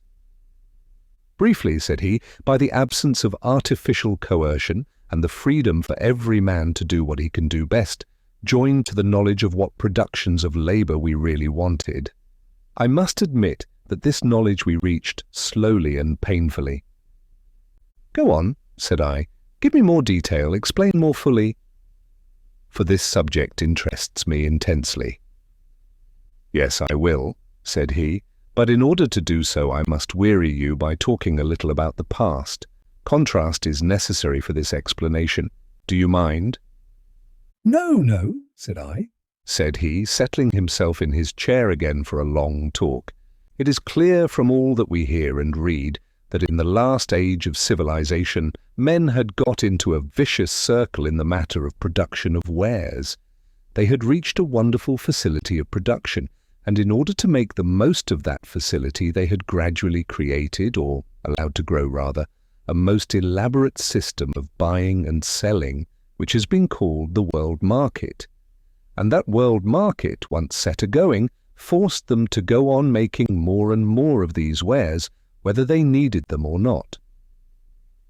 "Briefly," said he, "by the absence of artificial coercion and the freedom for every man to do what he can do best, joined to the knowledge of what productions of labour we really wanted. I must admit that this knowledge we reached slowly and painfully." "Go on," said I. "Give me more detail, explain more fully." "For this subject interests me intensely." "Yes, I will," said he, "but in order to do so I must weary you by talking a little about the past. Contrast is necessary for this explanation. Do you mind?"
No, said
he, settling himself in his chair again for a long talk. "It is clear from all that we hear and read that in the last age of civilization men had got into a vicious circle in the matter of production of wares. they had reached a wonderful facility of production, and in order to make the most of that facility, they had gradually created, or allowed to grow rather, a most elaborate system of buying and selling, which has been called the world market. And that world market, once set a-going, forced them to go on making more and more of these wares, whether they needed them or not.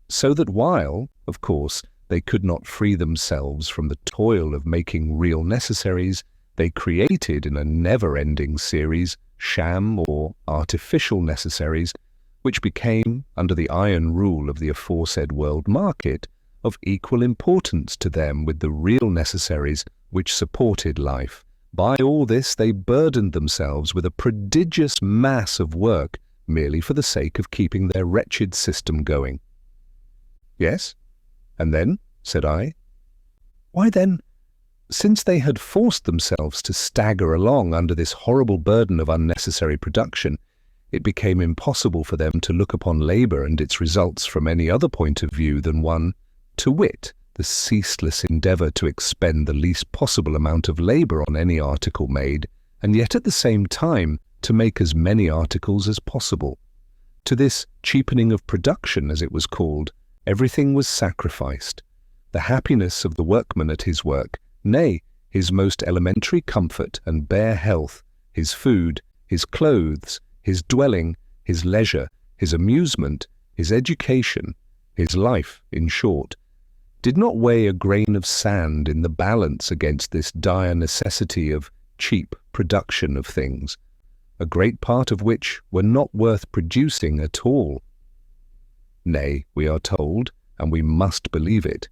So that while, of course, they could not free themselves from the toil of making real necessaries, they created in a never-ending series sham or artificial necessaries, which became, under the iron rule of the aforesaid world market, of equal importance to them with the real necessaries which supported life. By all this they burdened themselves with a prodigious mass of work merely for the sake of keeping their wretched system going. Yes? And then? Said I. Why then, since they had forced themselves to stagger along under this horrible burden of unnecessary production, it became impossible for them to look upon labour and its results from any other point of view than one, to wit, the ceaseless endeavour to expend the least possible amount of labour on any article made, and yet at the same time to make as many articles as possible. To this cheapening of production, as it was called, everything was sacrificed. The happiness of the workman at his work, nay, his most elementary comfort and bare health, his food, his clothes, his dwelling, his leisure, his amusement, his education, his life, in short, did not weigh a grain of sand in the balance against this dire necessity of cheap production of things, a great part of which were not worth producing at all. Nay, we are told, and we must believe it.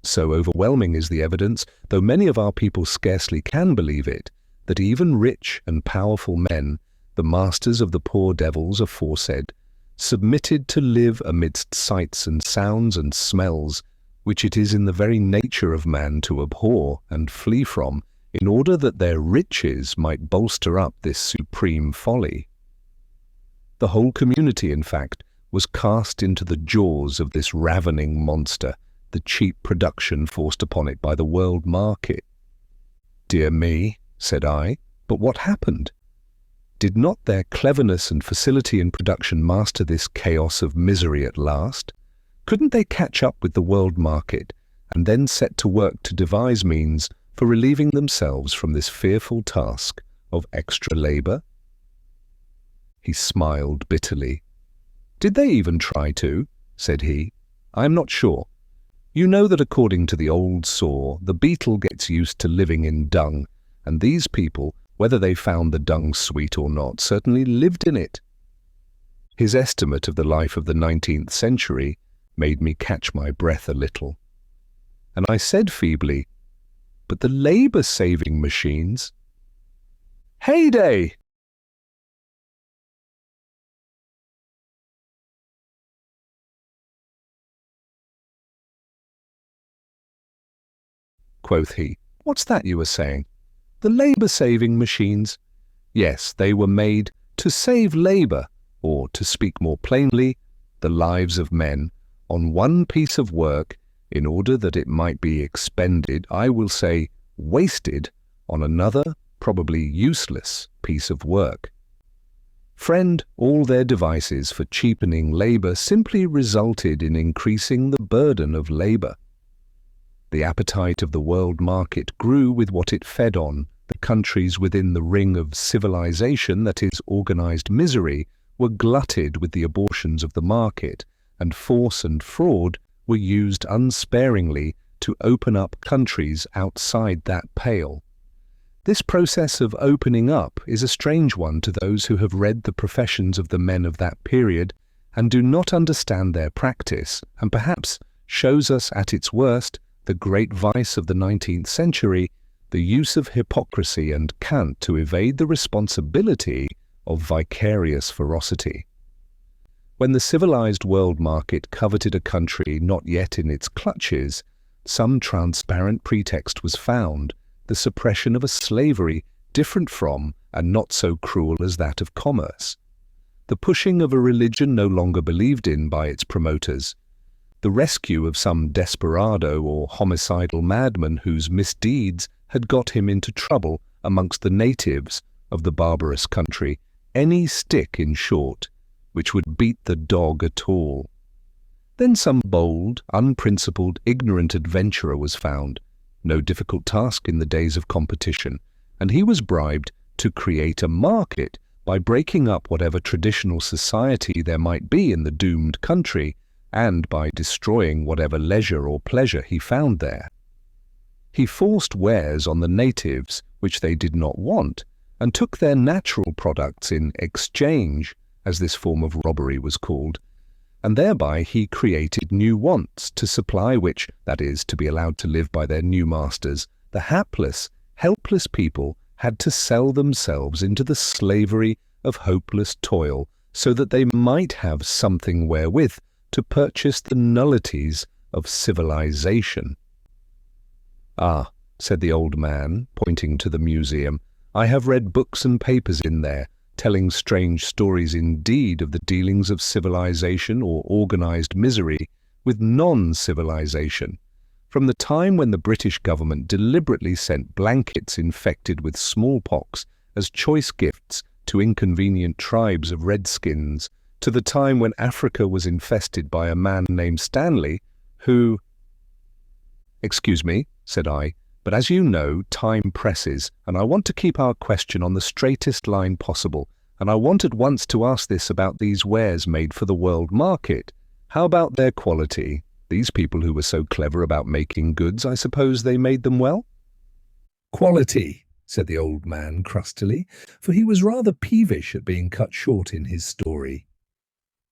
So overwhelming is the evidence, though many of our people scarcely can believe it, that even rich and powerful men, the masters of the poor devils aforesaid, submitted to live amidst sights and sounds and smells, which it is in the very nature of man to abhor and flee from, in order that their riches might bolster up this supreme folly. The whole community, in fact, was cast into the jaws of this ravening monster, the cheap production forced upon it by the world market. Dear me, said I, but what happened? Did not their cleverness and facility in production master this chaos of misery at last? Couldn't they catch up with the world market and then set to work to devise means for relieving themselves from this fearful task of extra labour? He smiled bitterly. Did they even try to? Said he. I am not sure. You know that according to the old saw, the beetle gets used to living in dung, and these people, whether they found the dung sweet or not, certainly lived in it. His estimate of the life of the 19th century made me catch my breath a little. And I said feebly, but the labour-saving machines? Heyday! Quoth he, what's that you were saying? The labour-saving machines? Yes, they were made to save labour, or to speak more plainly, the lives of men, on one piece of work, in order that it might be expended, I will say wasted, on another, probably useless, piece of work. Friend, all their devices for cheapening labour simply resulted in increasing the burden of labour. The appetite of the world market grew with what it fed on. The countries within the ring of civilization, that is, organized misery, were glutted with the abortions of the market, and force and fraud were used unsparingly to open up countries outside that pale. This process of opening up is a strange one to those who have read the professions of the men of that period and do not understand their practice, and perhaps shows us at its worst the great vice of the 19th century, the use of hypocrisy and cant to evade the responsibility of vicarious ferocity. When the civilized world market coveted a country not yet in its clutches, some transparent pretext was found, the suppression of a slavery different from and not so cruel as that of commerce, the pushing of a religion no longer believed in by its promoters, the rescue of some desperado or homicidal madman whose misdeeds had got him into trouble amongst the natives of the barbarous country, any stick, in short, which would beat the dog at all. Then some bold, unprincipled, ignorant adventurer was found, no difficult task in the days of competition, and he was bribed to create a market by breaking up whatever traditional society there might be in the doomed country, and by destroying whatever leisure or pleasure he found there. He forced wares on the natives which they did not want, and took their natural products in exchange, as this form of robbery was called, and thereby he created new wants, to supply which, that is, to be allowed to live by their new masters, the hapless, helpless people had to sell themselves into the slavery of hopeless toil, so that they might have something wherewith to purchase the nullities of civilization. "Ah," said the old man, pointing to the museum, "I have read books and papers in there, telling strange stories indeed of the dealings of civilization or organized misery with non-civilization, from the time when the British government deliberately sent blankets infected with smallpox as choice gifts to inconvenient tribes of redskins, to the time when Africa was infested by a man named Stanley, who—" "Excuse me," said I, "but as you know, time presses, and I want to keep our question on the straightest line possible, and I want at once to ask this about these wares made for the world market. How about their quality? These people who were so clever about making goods, I suppose they made them well?"
"Quality," said the old man crustily, for he was rather peevish at being cut short in his story.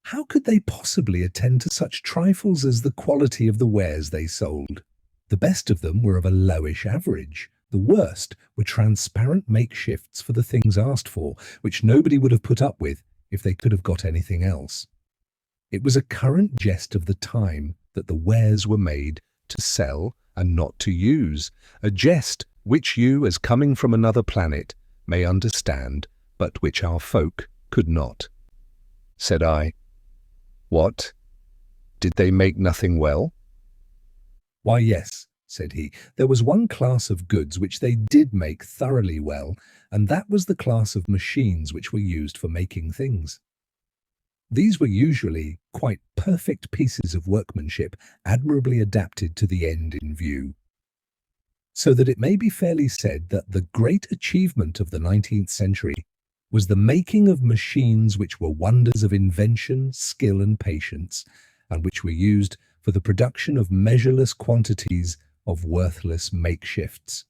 How could they possibly attend to such trifles as the quality of the wares they sold? The best of them were of a lowish average. The worst were transparent makeshifts for the things asked for, which nobody would have put up with if they could have got anything else. It was a current jest of the time that the wares were made to sell and not to use, a jest which you, as coming from another planet, may understand, but which our folk could not. Said I, "What? Did they make nothing well?" "Why, yes," said he, "there was one class of goods which they did make thoroughly well, and that was the class of machines which were used for making things. These were usually quite perfect pieces of workmanship, admirably adapted to the end in view. So that it may be fairly said that the great achievement of the 19th century was the making of machines which were wonders of invention, skill, and patience, and which were used for the production of measureless quantities of worthless makeshifts.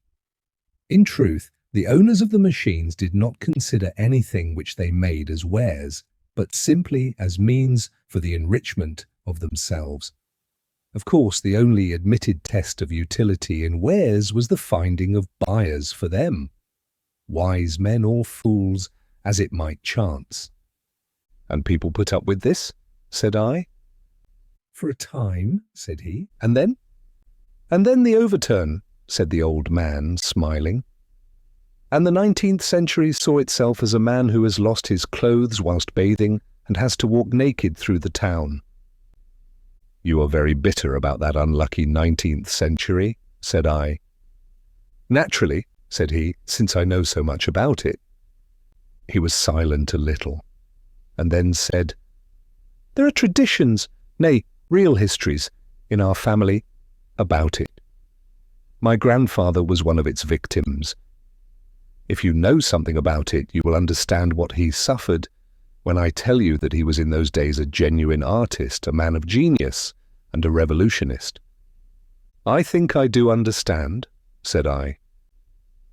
In truth, the owners of the machines did not consider anything which they made as wares, but simply as means for the enrichment of themselves. Of course, the only admitted test of utility in wares was the finding of buyers for them, wise men or fools, as it might chance." "And people put up with this?" said I. "For a time," said he.
"And then?" "And then the overturn," said the old man, smiling. "And the 19th century saw itself as a man who has lost his clothes whilst bathing and has to walk naked through the town." "You are very bitter about that unlucky 19th century," said I. "Naturally," said he, "since I know so much about it." He was silent a little, and then said, "There are traditions, nay, real histories, in our family about it. My grandfather was one of its victims. If you know something about it, you will understand what he suffered when I tell you that he was in those days a genuine artist, a man of genius, and a revolutionist." "I think I do understand," said I.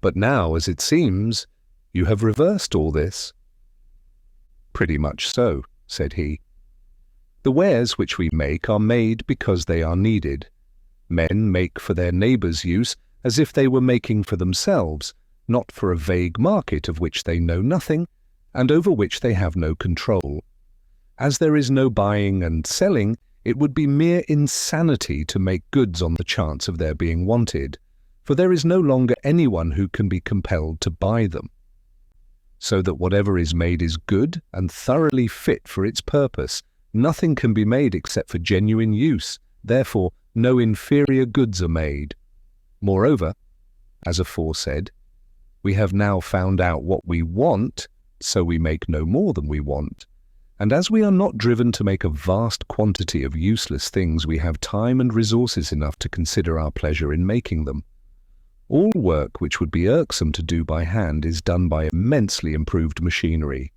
"But now, as it seems, you have reversed all this." "Pretty much so," said he. "The wares which we make are made because they are needed. Men make for their neighbours' use as if they were making for themselves, not for a vague market of which they know nothing, and over which they have no control. As there is no buying and selling, it would be mere insanity to make goods on the chance of their being wanted, for there is no longer anyone who can be compelled to buy them. So that whatever is made is good and thoroughly fit for its purpose. Nothing can be made except for genuine use, Therefore, no inferior goods are made. Moreover, as aforesaid, we have now found out what we want, so we make no more than we want. And as we are not driven to make a vast quantity of useless things, we have time and resources enough to consider our pleasure in making them. All work which would be irksome to do by hand is done by immensely improved machinery.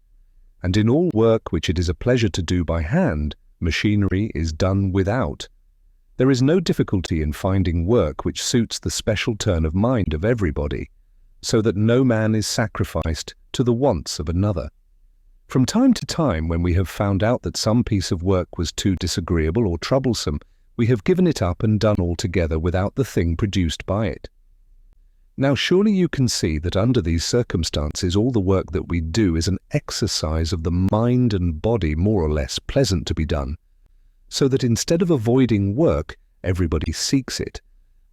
And in all work which it is a pleasure to do by hand, machinery is done without. There is no difficulty in finding work which suits the special turn of mind of everybody, so that no man is sacrificed to the wants of another. From time to time, when we have found out that some piece of work was too disagreeable or troublesome, we have given it up and done altogether without the thing produced by it. Now surely you can see that under these circumstances all the work that we do is an exercise of the mind and body more or less pleasant to be done, so that instead of avoiding work, everybody seeks it,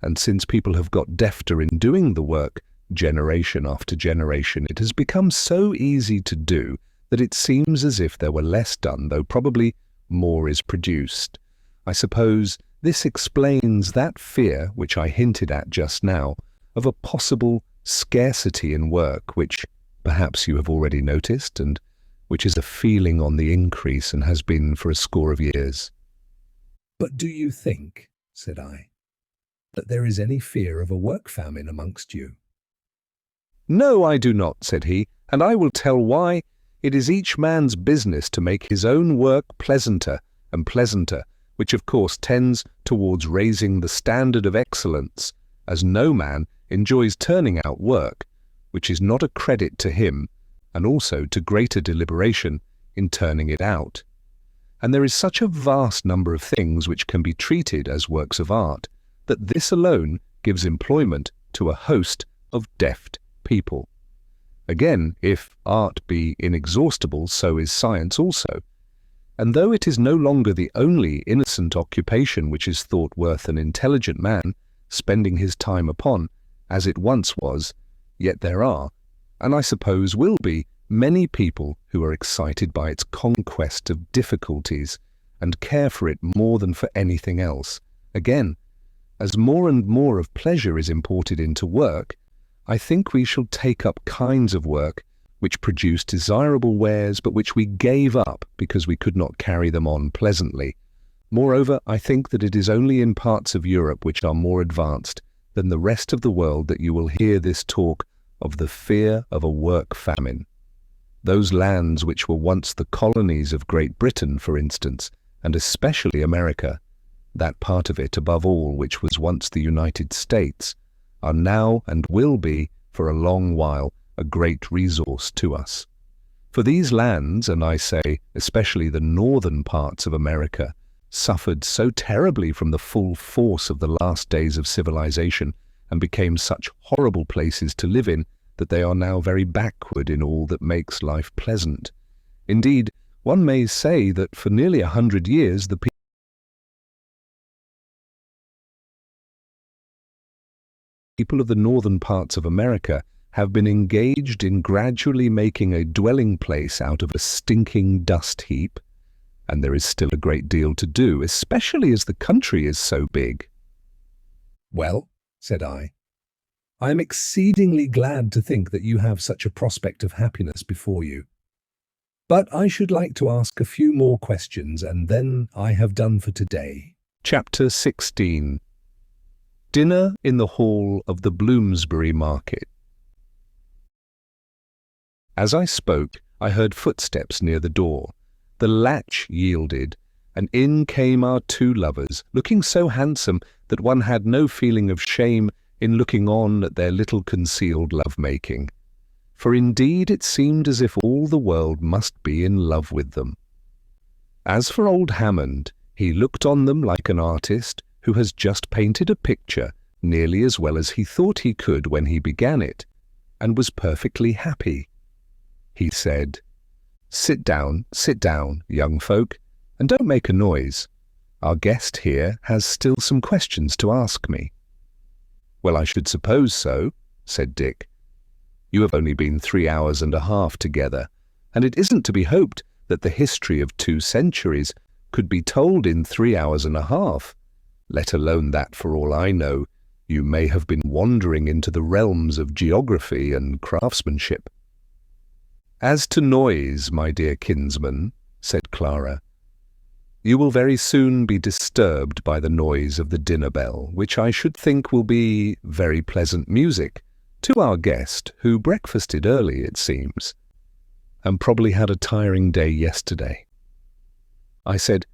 and since people have got defter in doing the work, generation after generation, it has become so easy to do that it seems as if there were less done, though probably more is produced. I suppose this explains that fear, which I hinted at just now, of a possible scarcity in work, which perhaps you have already noticed, and which is a feeling on the increase and has been for a score of years.
But do you think, said I, that there is any fear of a work famine amongst you?
No, I do not, said he, and I will tell why. It is each man's business to make his own work pleasanter and pleasanter, which of course tends towards raising the standard of excellence, as no man enjoys turning out work, which is not a credit to him, and also to greater deliberation in turning it out. And there is such a vast number of things which can be treated as works of art, that this alone gives employment to a host of deft people. Again, if art be inexhaustible, so is science also. And though it is no longer the only innocent occupation which is thought worth an intelligent man spending his time upon, as it once was, yet there are, and I suppose will be, many people who are excited by its conquest of difficulties and care for it more than for anything else. Again, as more and more of pleasure is imported into work, I think we shall take up kinds of work which produce desirable wares but which we gave up because we could not carry them on pleasantly. Moreover, I think that it is only in parts of Europe which are more advanced than the rest of the world that you will hear this talk of the fear of a work famine. Those lands which were once the colonies of Great Britain, for instance, and especially America, that part of it above all which was once the United States, are now and will be for a long while a great resource to us. For these lands, and I say especially the northern parts of America, suffered so terribly from the full force of the last days of civilization and became such horrible places to live in that they are now very backward in all that makes life pleasant. Indeed, one may say that for nearly 100 years the people of the northern parts of America have been engaged in gradually making a dwelling place out of a stinking dust heap, and there is still a great deal to do, especially as the country is so big.
Well, said I am exceedingly glad to think that you have such a prospect of happiness before you. But I should like to ask a few more questions, and then I have done for today.
Chapter 16. Dinner in the Hall of the Bloomsbury Market. As I spoke, I heard footsteps near the door. The latch yielded, and in came our two lovers, looking so handsome that one had no feeling of shame in looking on at their little concealed love-making. For indeed it seemed as if all the world must be in love with them. As for old Hammond, he looked on them like an artist who has just painted a picture nearly as well as he thought he could when he began it, and was perfectly happy. He said, sit down, young folk, and don't make a noise. Our guest here has still some questions to ask me." "Well, I should suppose so," said Dick. "You have only been 3 hours and a half together, and it isn't to be hoped that the history of 2 centuries could be told in 3 hours and a half. Let alone that, for all I know, you may have been wandering into the realms of geography and craftsmanship. As to noise, my dear kinsman, said Clara, you will very soon be disturbed by the noise of the dinner bell, which I should think will be very pleasant music to our guest, who breakfasted early, it seems, and probably had a tiring day yesterday. I said,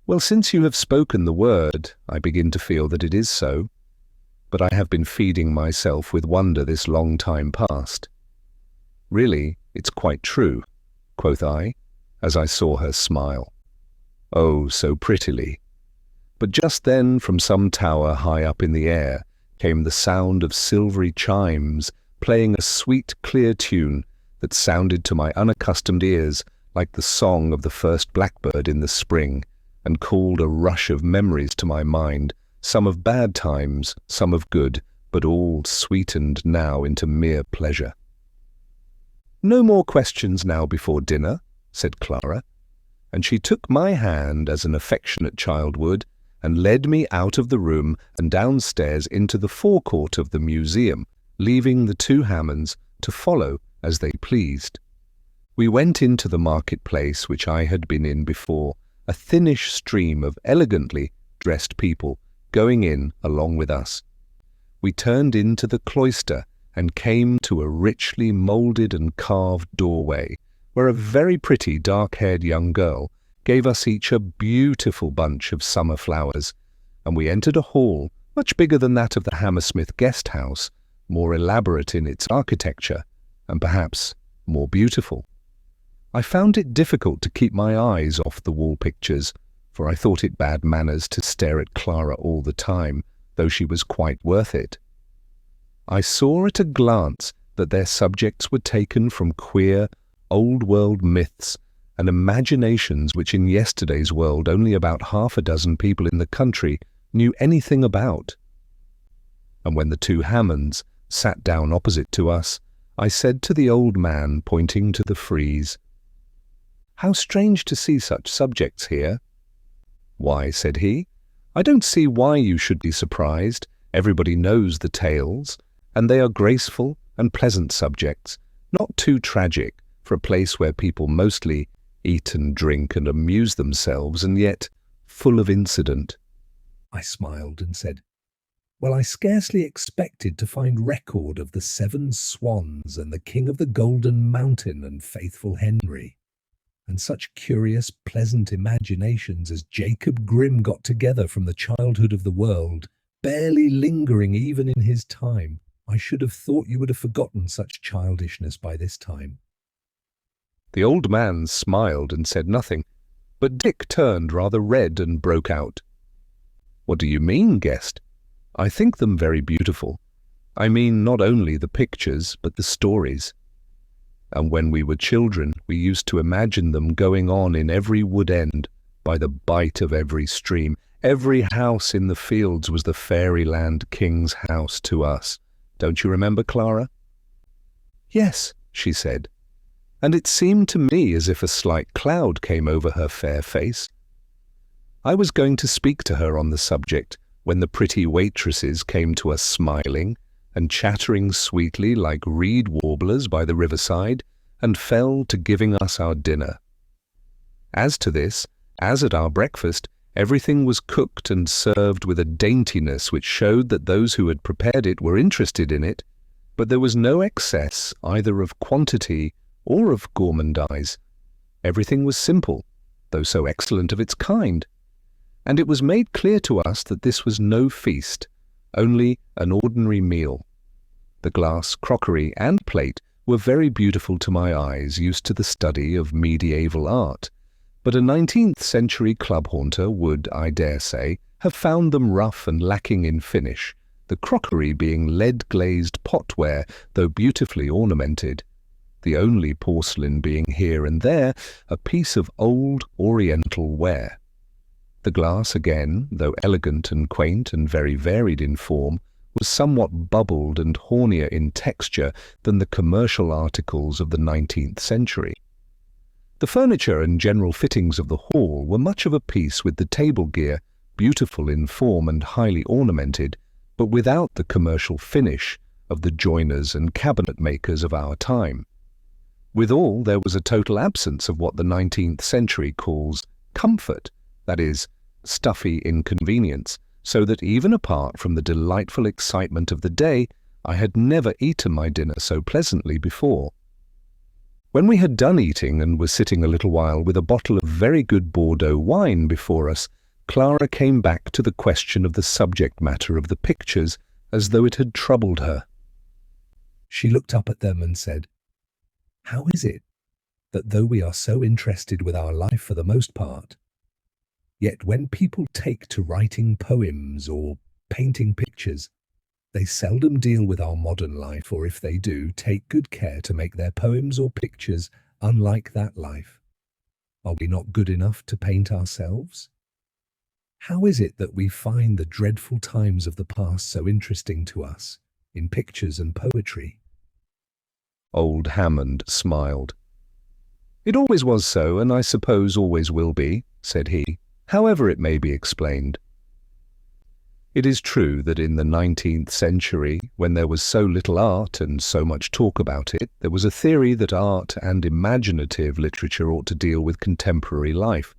well, since you have spoken the word, I begin to feel that it is so, but I have been feeding myself with wonder this long time past. Really, it's quite true, quoth I, as I saw her smile. Oh, so prettily. But just then, from some tower high up in the air, came the sound of silvery chimes playing a sweet, clear tune that sounded to my unaccustomed ears like the song of the first blackbird in the spring, and called a rush of memories to my mind, some of bad times, some of good, but all sweetened now into mere pleasure. No more questions now before dinner, said Clara, and she took my hand as an affectionate child would, and led me out of the room and downstairs into the forecourt of the museum, leaving the two Hammonds to follow as they pleased. We went into the marketplace which I had been in before, a thinnish stream of elegantly dressed people going in along with us. We turned into the cloister and came to a richly moulded and carved doorway, where a very pretty dark-haired young girl gave us each a beautiful bunch of summer flowers, and we entered a hall much bigger than that of the Hammersmith guest house, more elaborate in its architecture, and perhaps more beautiful. I found it difficult to keep my eyes off the wall pictures, for I thought it bad manners to stare at Clara all the time, though she was quite worth it. I saw at a glance that their subjects were taken from queer, old-world myths and imaginations which in yesterday's world only about half a dozen people in the country knew anything about. And when the two Hammonds sat down opposite to us, I said to the old man, pointing to the frieze, "How strange to see such subjects here." "Why," said he, "I don't see why you should be surprised. Everybody knows the tales, and they are graceful and pleasant subjects, not too tragic for a place where people mostly eat and drink and amuse themselves, and yet full of incident."
I smiled and said, "Well, I scarcely expected to find record of the 7 swans and the King of the Golden Mountain and faithful Henry, and such curious, pleasant imaginations as Jacob Grimm got together from the childhood of the world, barely lingering even in his time. I should have thought you would have forgotten such childishness by this time."
The old man smiled and said nothing, but Dick turned rather red and broke out, "What do you mean, guest? I think them very beautiful. I mean not only the pictures, but the stories. And when we were children, we used to imagine them going on in every wood end, by the bight of every stream. Every house in the fields was the fairyland king's house to us. Don't you remember, Clara?" "Yes," she said, and it seemed to me as if a slight cloud came over her fair face. I was going to speak to her on the subject when the pretty waitresses came to us smiling and chattering sweetly like reed warblers by the riverside, and fell to giving us our dinner. As to this, as at our breakfast, everything was cooked and served with a daintiness which showed that those who had prepared it were interested in it, but there was no excess either of quantity or of gourmandise. Everything was simple, though so excellent of its kind, and it was made clear to us that this was no feast, only an ordinary meal. The glass, crockery, and plate were very beautiful to my eyes, used to the study of medieval art, but a 19th century club haunter would, I dare say, have found them rough and lacking in finish, the crockery being lead-glazed potware, though beautifully ornamented, the only porcelain being here and there a piece of old oriental ware. The glass again, though elegant and quaint and very varied in form, was somewhat bubbled and hornier in texture than the commercial articles of the 19th century. The furniture and general fittings of the hall were much of a piece with the table gear, beautiful in form and highly ornamented, but without the commercial finish of the joiners and cabinet makers of our time. Withal, there was a total absence of what the 19th century calls comfort, that is, stuffy inconvenience, so that even apart from the delightful excitement of the day, I had never eaten my dinner so pleasantly before. When we had done eating and were sitting a little while with a bottle of very good Bordeaux wine before us, Clara came back to the question of the subject matter of the pictures as though it had troubled her.
She looked up at them and said, "How is it that though we are so interested with our life for the most part, yet when people take to writing poems or painting pictures, they seldom deal with our modern life, or if they do, take good care to make their poems or pictures unlike that life? Are we not good enough to paint ourselves? How is it that we find the dreadful times of the past so interesting to us in pictures and poetry?"
Old Hammond smiled. "It always was so, and I suppose always will be," said he, "however it may be explained. It is true that in the 19th century, when there was so little art and so much talk about it, there was a theory that art and imaginative literature ought to deal with contemporary life.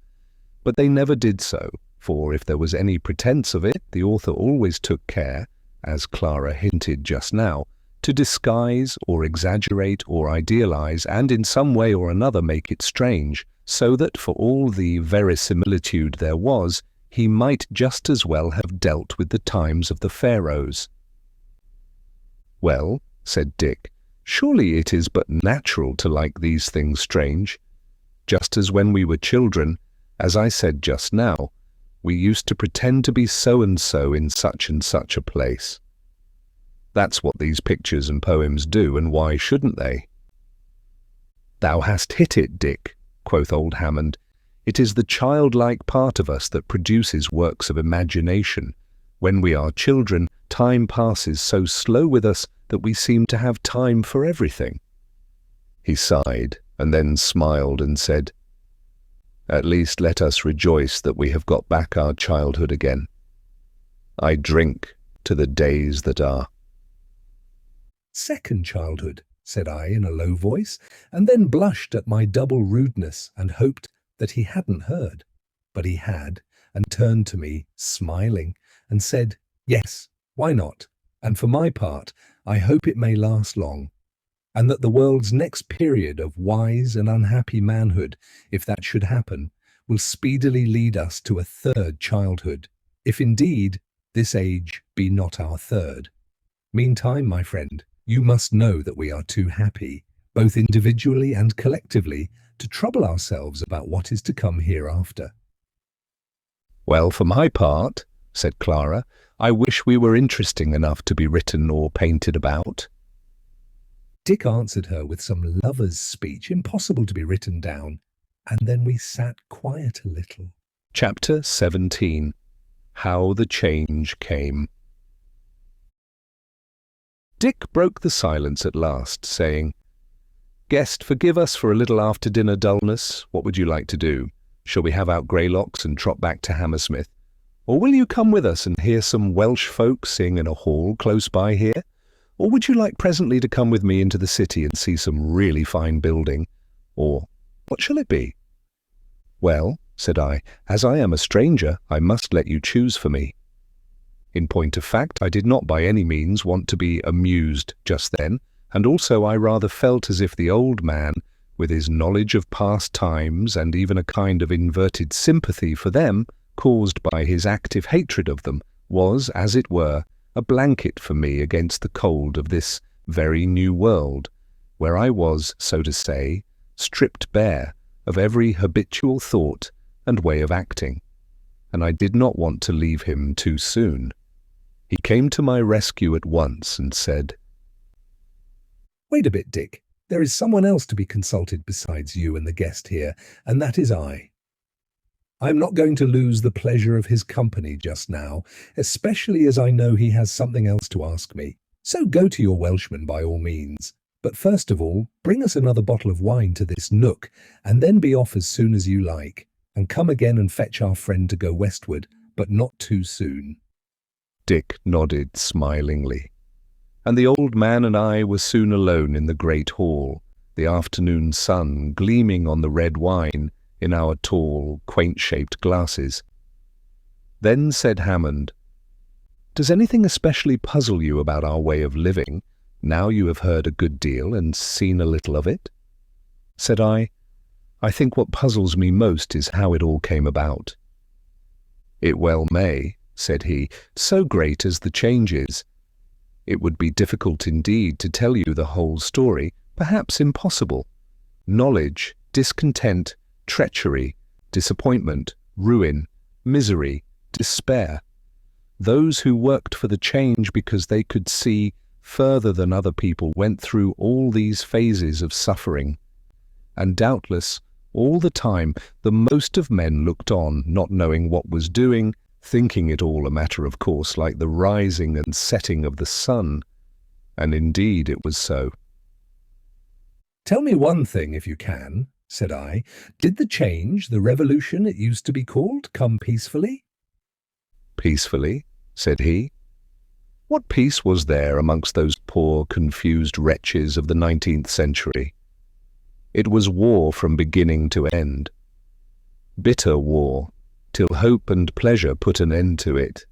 But they never did so, for if there was any pretense of it, the author always took care, as Clara hinted just now, to disguise or exaggerate or idealize and in some way or another make it strange, so that for all the verisimilitude there was, he might just as well have dealt with the times of the pharaohs. "Well," said Dick, "surely it is but natural to like these things strange. Just as when we were children, as I said just now, we used to pretend to be so-and-so in such and such a place. That's what these pictures and poems do, and why shouldn't they?" "Thou hast hit it, Dick," quoth old Hammond. "It is the childlike part of us that produces works of imagination. When we are children, time passes so slow with us that we seem to have time for everything." He sighed, and then smiled and said, "At least let us rejoice that we have got back our childhood again. I drink to the days that are."
"Second childhood," said I in a low voice, and then blushed at my double rudeness and hoped that he hadn't heard. But he had, and turned to me, smiling, and said, "Yes, why not? And for my part, I hope it may last long, and that the world's next period of wise and unhappy manhood, if that should happen, will speedily lead us to a third childhood, if indeed this age be not our third. Meantime, my friend, you must know that we are too happy, both individually and collectively, to trouble ourselves about what is to come hereafter."
"Well, for my part," said Clara, "I wish we were interesting enough to be written or painted about."
Dick answered her with some lover's speech impossible to be written down, and then we sat quiet a little.
Chapter 17. How the Change Came. Dick broke the silence at last, saying, "Guest, forgive us for a little after-dinner dullness. What would you like to do? Shall we have out Greylocks and trot back to Hammersmith? Or will you come with us and hear some Welsh folk sing in a hall close by here? Or would you like presently to come with me into the city and see some really fine building? Or what shall it be?" "Well," said I, "as I am a stranger, I must let you choose for me." In point of fact, I did not by any means want to be amused just then, and also I rather felt as if the old man, with his knowledge of past times and even a kind of inverted sympathy for them, caused by his active hatred of them, was, as it were, a blanket for me against the cold of this very new world, where I was, so to say, stripped bare of every habitual thought and way of acting, and I did not want to leave him too soon. He came to my rescue at once and said,
"Wait a bit, Dick. There is someone else to be consulted besides you and the guest here, and that is I. I am not going to lose the pleasure of his company just now, especially as I know he has something else to ask me. So go to your Welshman by all means. But first of all, bring us another bottle of wine to this nook, and then be off as soon as you like, and come again and fetch our friend to go westward, but not too soon.
Dick nodded smilingly, and the old man and I were soon alone in the great hall, the afternoon sun gleaming on the red wine in our tall, quaint-shaped glasses. Then said Hammond, "Does anything especially puzzle you about our way of living, now you have heard a good deal and seen a little of it?" Said I think what puzzles me most is how it all came about." "It well may," said he, "so great as the change is. It would be difficult indeed to tell you the whole story, perhaps impossible. Knowledge, discontent, treachery, disappointment, ruin, misery, despair. Those who worked for the change because they could see further than other people went through all these phases of suffering. And doubtless, all the time, the most of men looked on, not knowing what was doing, thinking it all a matter of course, like the rising and setting of the sun. And indeed it was so."
"Tell me one thing, if you can," said I. "Did the change, the revolution it used to be called, come peacefully?"
"Peacefully?" said he. "What peace was there amongst those poor, confused wretches of the 19th century? It was war from beginning to end. Bitter war, till hope and pleasure put an end to it."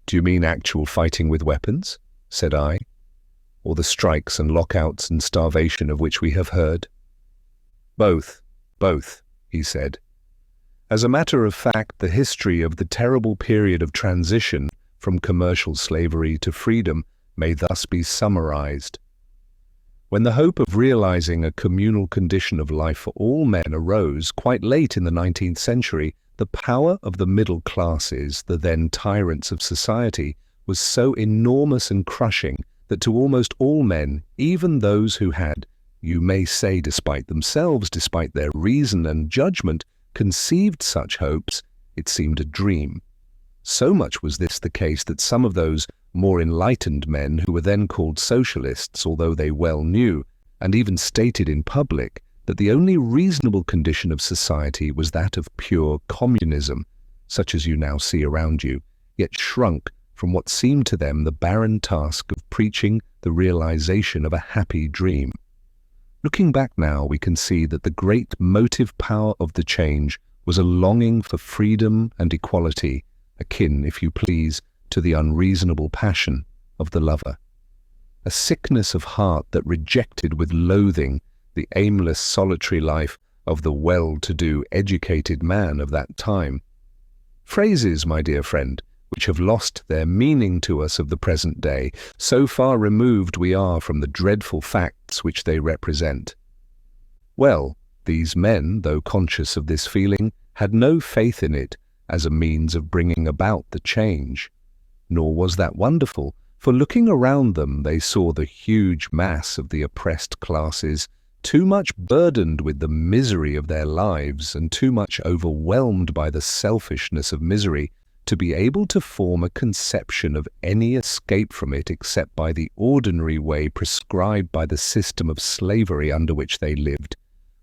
"Do you mean actual fighting with weapons?" said I, "or the strikes and lockouts and starvation of which we have heard?" Both, he said. "As a matter of fact, the history of the terrible period of transition from commercial slavery to freedom may thus be summarized. When the hope of realizing a communal condition of life for all men arose quite late in the 19th century, the power of the middle classes, the then tyrants of society, was so enormous and crushing that to almost all men, even those who had, you may say despite themselves, despite their reason and judgment, conceived such hopes, it seemed a dream. So much was this the case that some of those more enlightened men who were then called socialists, although they well knew, and even stated in public, that the only reasonable condition of society was that of pure communism, such as you now see around you, yet shrunk from what seemed to them the barren task of preaching the realization of a happy dream. Looking back now, we can see that the great motive power of the change was a longing for freedom and equality, akin, if you please, to the unreasonable passion of the lover. A sickness of heart that rejected with loathing the aimless solitary life of the well-to-do educated man of that time. Phrases, my dear friend, which have lost their meaning to us of the present day, so far removed we are from the dreadful facts which they represent. Well, these men, though conscious of this feeling, had no faith in it as a means of bringing about the change. Nor was that wonderful, for looking around them they saw the huge mass of the oppressed classes, too much burdened with the misery of their lives and too much overwhelmed by the selfishness of misery to be able to form a conception of any escape from it except by the ordinary way prescribed by the system of slavery under which they lived,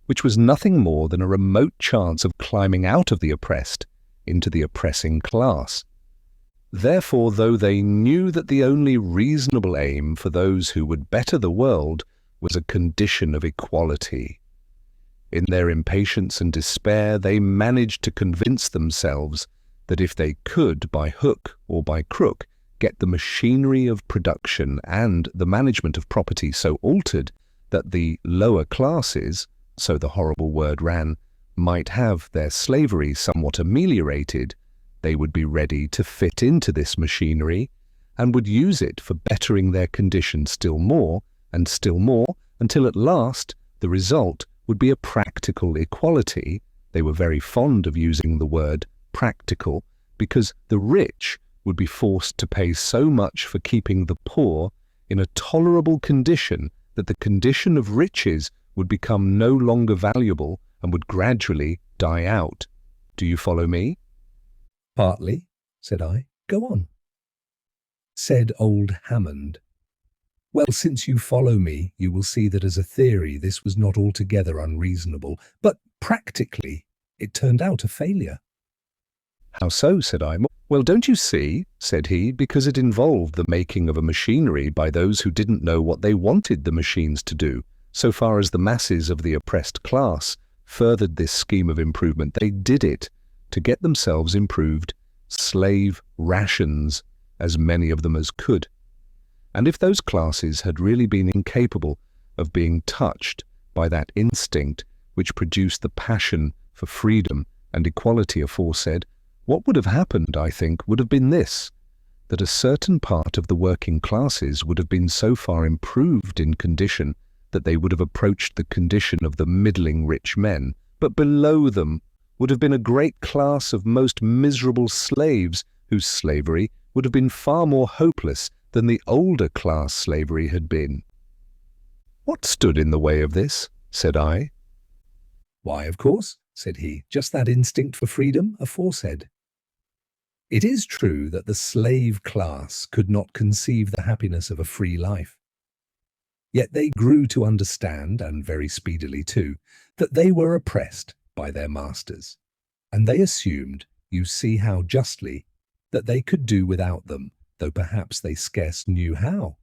which was nothing more than a remote chance of climbing out of the oppressed into the oppressing class. Therefore, though they knew that the only reasonable aim for those who would better the world was a condition of equality, in their impatience and despair they managed to convince themselves that if they could, by hook or by crook, get the machinery of production and the management of property so altered that the lower classes, so the horrible word ran, might have their slavery somewhat ameliorated, they would be ready to fit into this machinery and would use it for bettering their condition still more and still more, until at last the result would be a practical equality. They were very fond of using the word practical, because the rich would be forced to pay so much for keeping the poor in a tolerable condition that the condition of riches would become no longer valuable and would gradually die out. Do you follow me?
"Partly," said I. "Go on." Said old Hammond, "Well, since you follow me, you will see that as a theory this was not altogether unreasonable, but practically it turned out a failure."
How so? Said I. Well, don't you see, said he, because it involved the making of a machinery by those who didn't know what they wanted the machines to do. So far as the masses of the oppressed class furthered this scheme of improvement, they did it to get themselves improved slave rations, as many of them as could. And if those classes had really been incapable of being touched by that instinct which produced the passion for freedom and equality aforesaid, what would have happened, I think, would have been this, that a certain part of the working classes would have been so far improved in condition that they would have approached the condition of the middling rich men, but below them would have been a great class of most miserable slaves whose slavery would have been far more hopeless than the older class slavery had been. What stood in the way of this? Said I.
Why, of course, said he, just that instinct for freedom aforesaid. It is true that the slave class could not conceive the happiness of a free life. Yet they grew to understand, and very speedily too, that they were oppressed by their masters, and they assumed, you see how justly, that they could do without them, though perhaps they scarce knew how.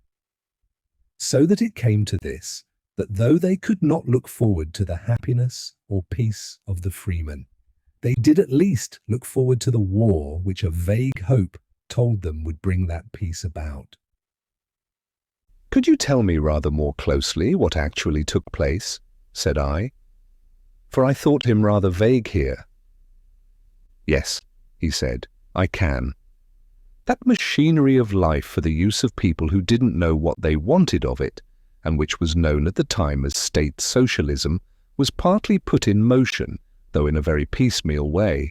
So that it came to this, that though they could not look forward to the happiness or peace of the freemen, they did at least look forward to the war which a vague hope told them would bring that peace about.
Could you tell me rather more closely what actually took place? Said I, for I thought him rather vague here. Yes, he said, I can. That machinery of life for the use of people who didn't know what they wanted of it, and which was known at the time as state socialism, was partly put in motion, though in a very piecemeal way.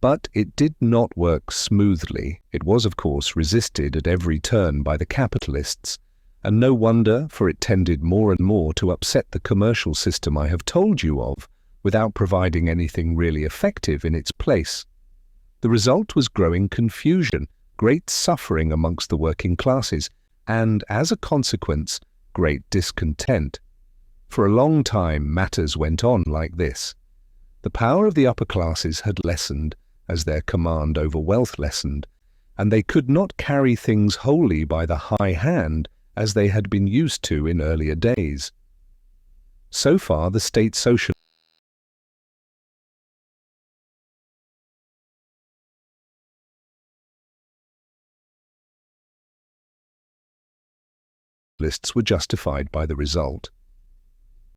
But it did not work smoothly. It was, of course, resisted at every turn by the capitalists, and no wonder, for it tended more and more to upset the commercial system I have told you of, without providing anything really effective in its place. The result was growing confusion, great suffering amongst the working classes, and, as a consequence, great discontent. For a long time matters went on like this. The power of the upper classes had lessened, as their command over wealth lessened, and they could not carry things wholly by the high hand as they had been used to in earlier days. So far the state socialists were justified by the result.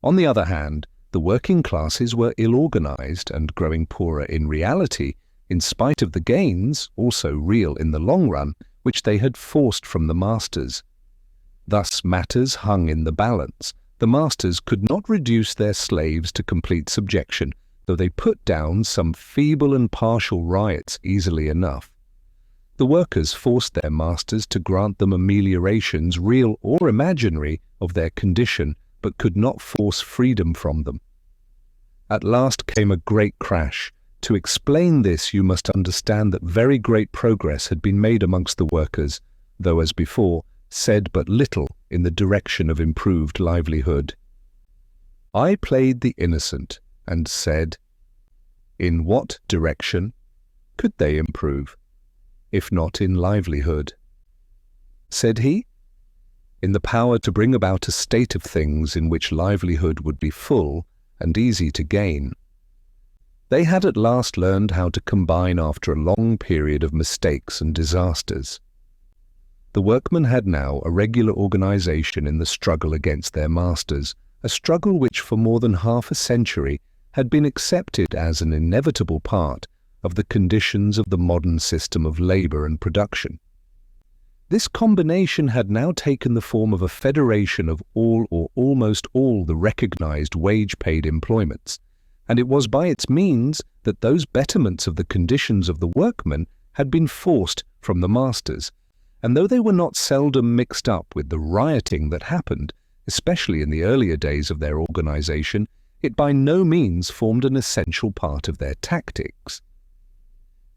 On the other hand, the working classes were ill-organized and growing poorer in reality, in spite of the gains, also real in the long run, which they had forced from the masters. Thus matters hung in the balance. The masters could not reduce their slaves to complete subjection, though they put down some feeble and partial riots easily enough. The workers forced their masters to grant them ameliorations, real or imaginary, of their condition, but could not force freedom from them. At last came a great crash. To explain this, you must understand that very great progress had been made amongst the workers, though, as before, said but little in the direction of improved livelihood. I played the innocent and said, in what direction could they improve, if not in livelihood? Said he, in the power to bring about a state of things in which livelihood would be full and easy to gain. They had at last learned how to combine after a long period of mistakes and disasters. The workmen had now a regular organization in the struggle against their masters, a struggle which for more than half a century had been accepted as an inevitable part of the conditions of the modern system of labor and production. This combination had now taken the form of a federation of all or almost all the recognized wage-paid employments, and it was by its means that those betterments of the conditions of the workmen had been forced from the masters, and though they were not seldom mixed up with the rioting that happened, especially in the earlier days of their organization, it by no means formed an essential part of their tactics.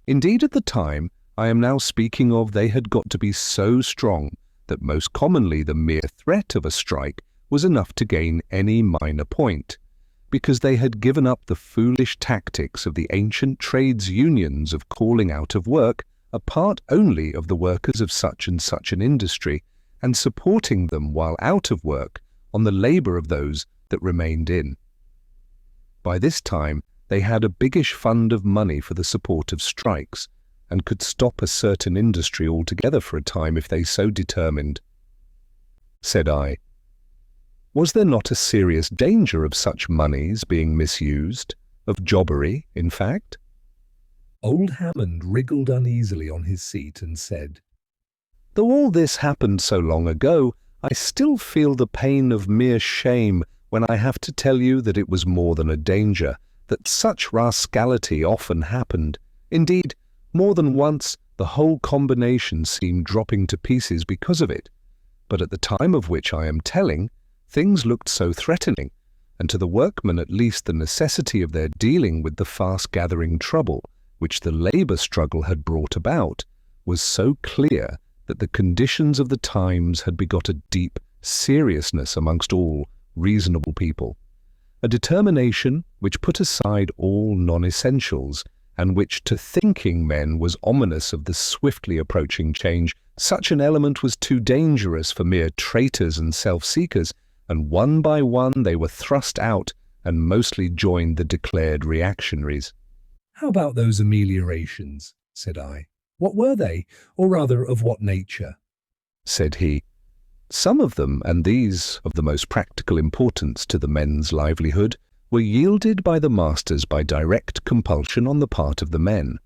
Indeed, at the time I am now speaking of, they had got to be so strong that most commonly the mere threat of a strike was enough to gain any minor point, because they had given up the foolish tactics of the ancient trades unions of calling out of work a part only of the workers of such and such an industry, and supporting them while out of work on the labour of those that remained in. By this time they had a biggish fund of money for the support of strikes, and could stop a certain industry altogether for a time if they so determined. Said I, was there not a serious danger of such moneys being misused, of jobbery, in fact?
Old Hammond wriggled uneasily on his seat and said,
Though all this happened so long ago, I still feel the pain of mere shame when I have to tell you that it was more than a danger, that such rascality often happened. Indeed, more than once the whole combination seemed dropping to pieces because of it. But at the time of which I am telling, things looked so threatening, and to the workmen at least the necessity of their dealing with the fast-gathering trouble which the labour struggle had brought about was so clear that the conditions of the times had begot a deep seriousness amongst all reasonable people, a determination which put aside all non-essentials, and which to thinking men was ominous of the swiftly approaching change. Such an element was too dangerous for mere traitors and self-seekers, and one by one they were thrust out and mostly joined the declared reactionaries.
How about those ameliorations? Said I. What were they, or rather of what nature?
Said he. Some of them, and these of the most practical importance to the men's livelihood, were yielded by the masters by direct compulsion on the part of the men.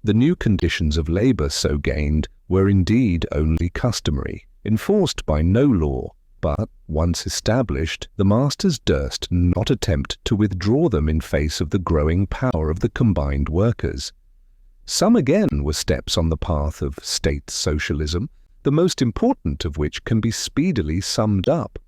The new conditions of labour so gained were indeed only customary, enforced by no law, but, once established, the masters durst not attempt to withdraw them in face of the growing power of the combined workers. Some again were steps on the path of state socialism, the most important of which can be speedily summed up.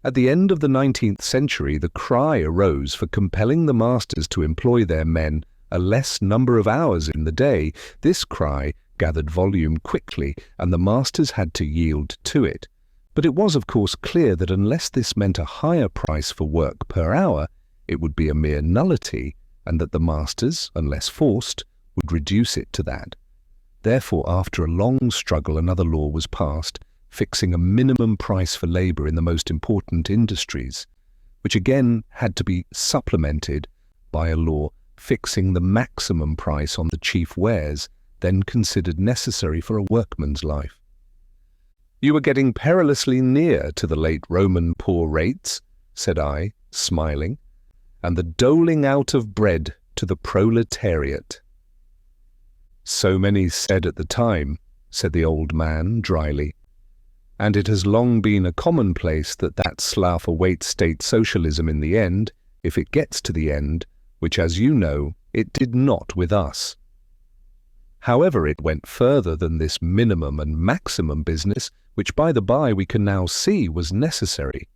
At the end of the 19th century, the cry arose for compelling the masters to employ their men a less number of hours in the day. This cry gathered volume quickly, and the masters had to yield to it. But it was of course clear that unless this meant a higher price for work per hour, it would be a mere nullity, and that the masters, unless forced, would reduce it to that. Therefore, after a long struggle, another law was passed, fixing a minimum price for labour in the most important industries, which again had to be supplemented by a law fixing the maximum price on the chief wares then considered necessary for a workman's life. You were getting perilously near to the late Roman poor rates, said I, smiling, and the doling out of bread to the proletariat. So many said at the time, said the old man dryly, and it has long been a commonplace that that slough awaits state socialism in the end, if it gets to the end, which, as you know, it did not with us. However, it went further than this minimum and maximum business, which by the by we can now see was necessary.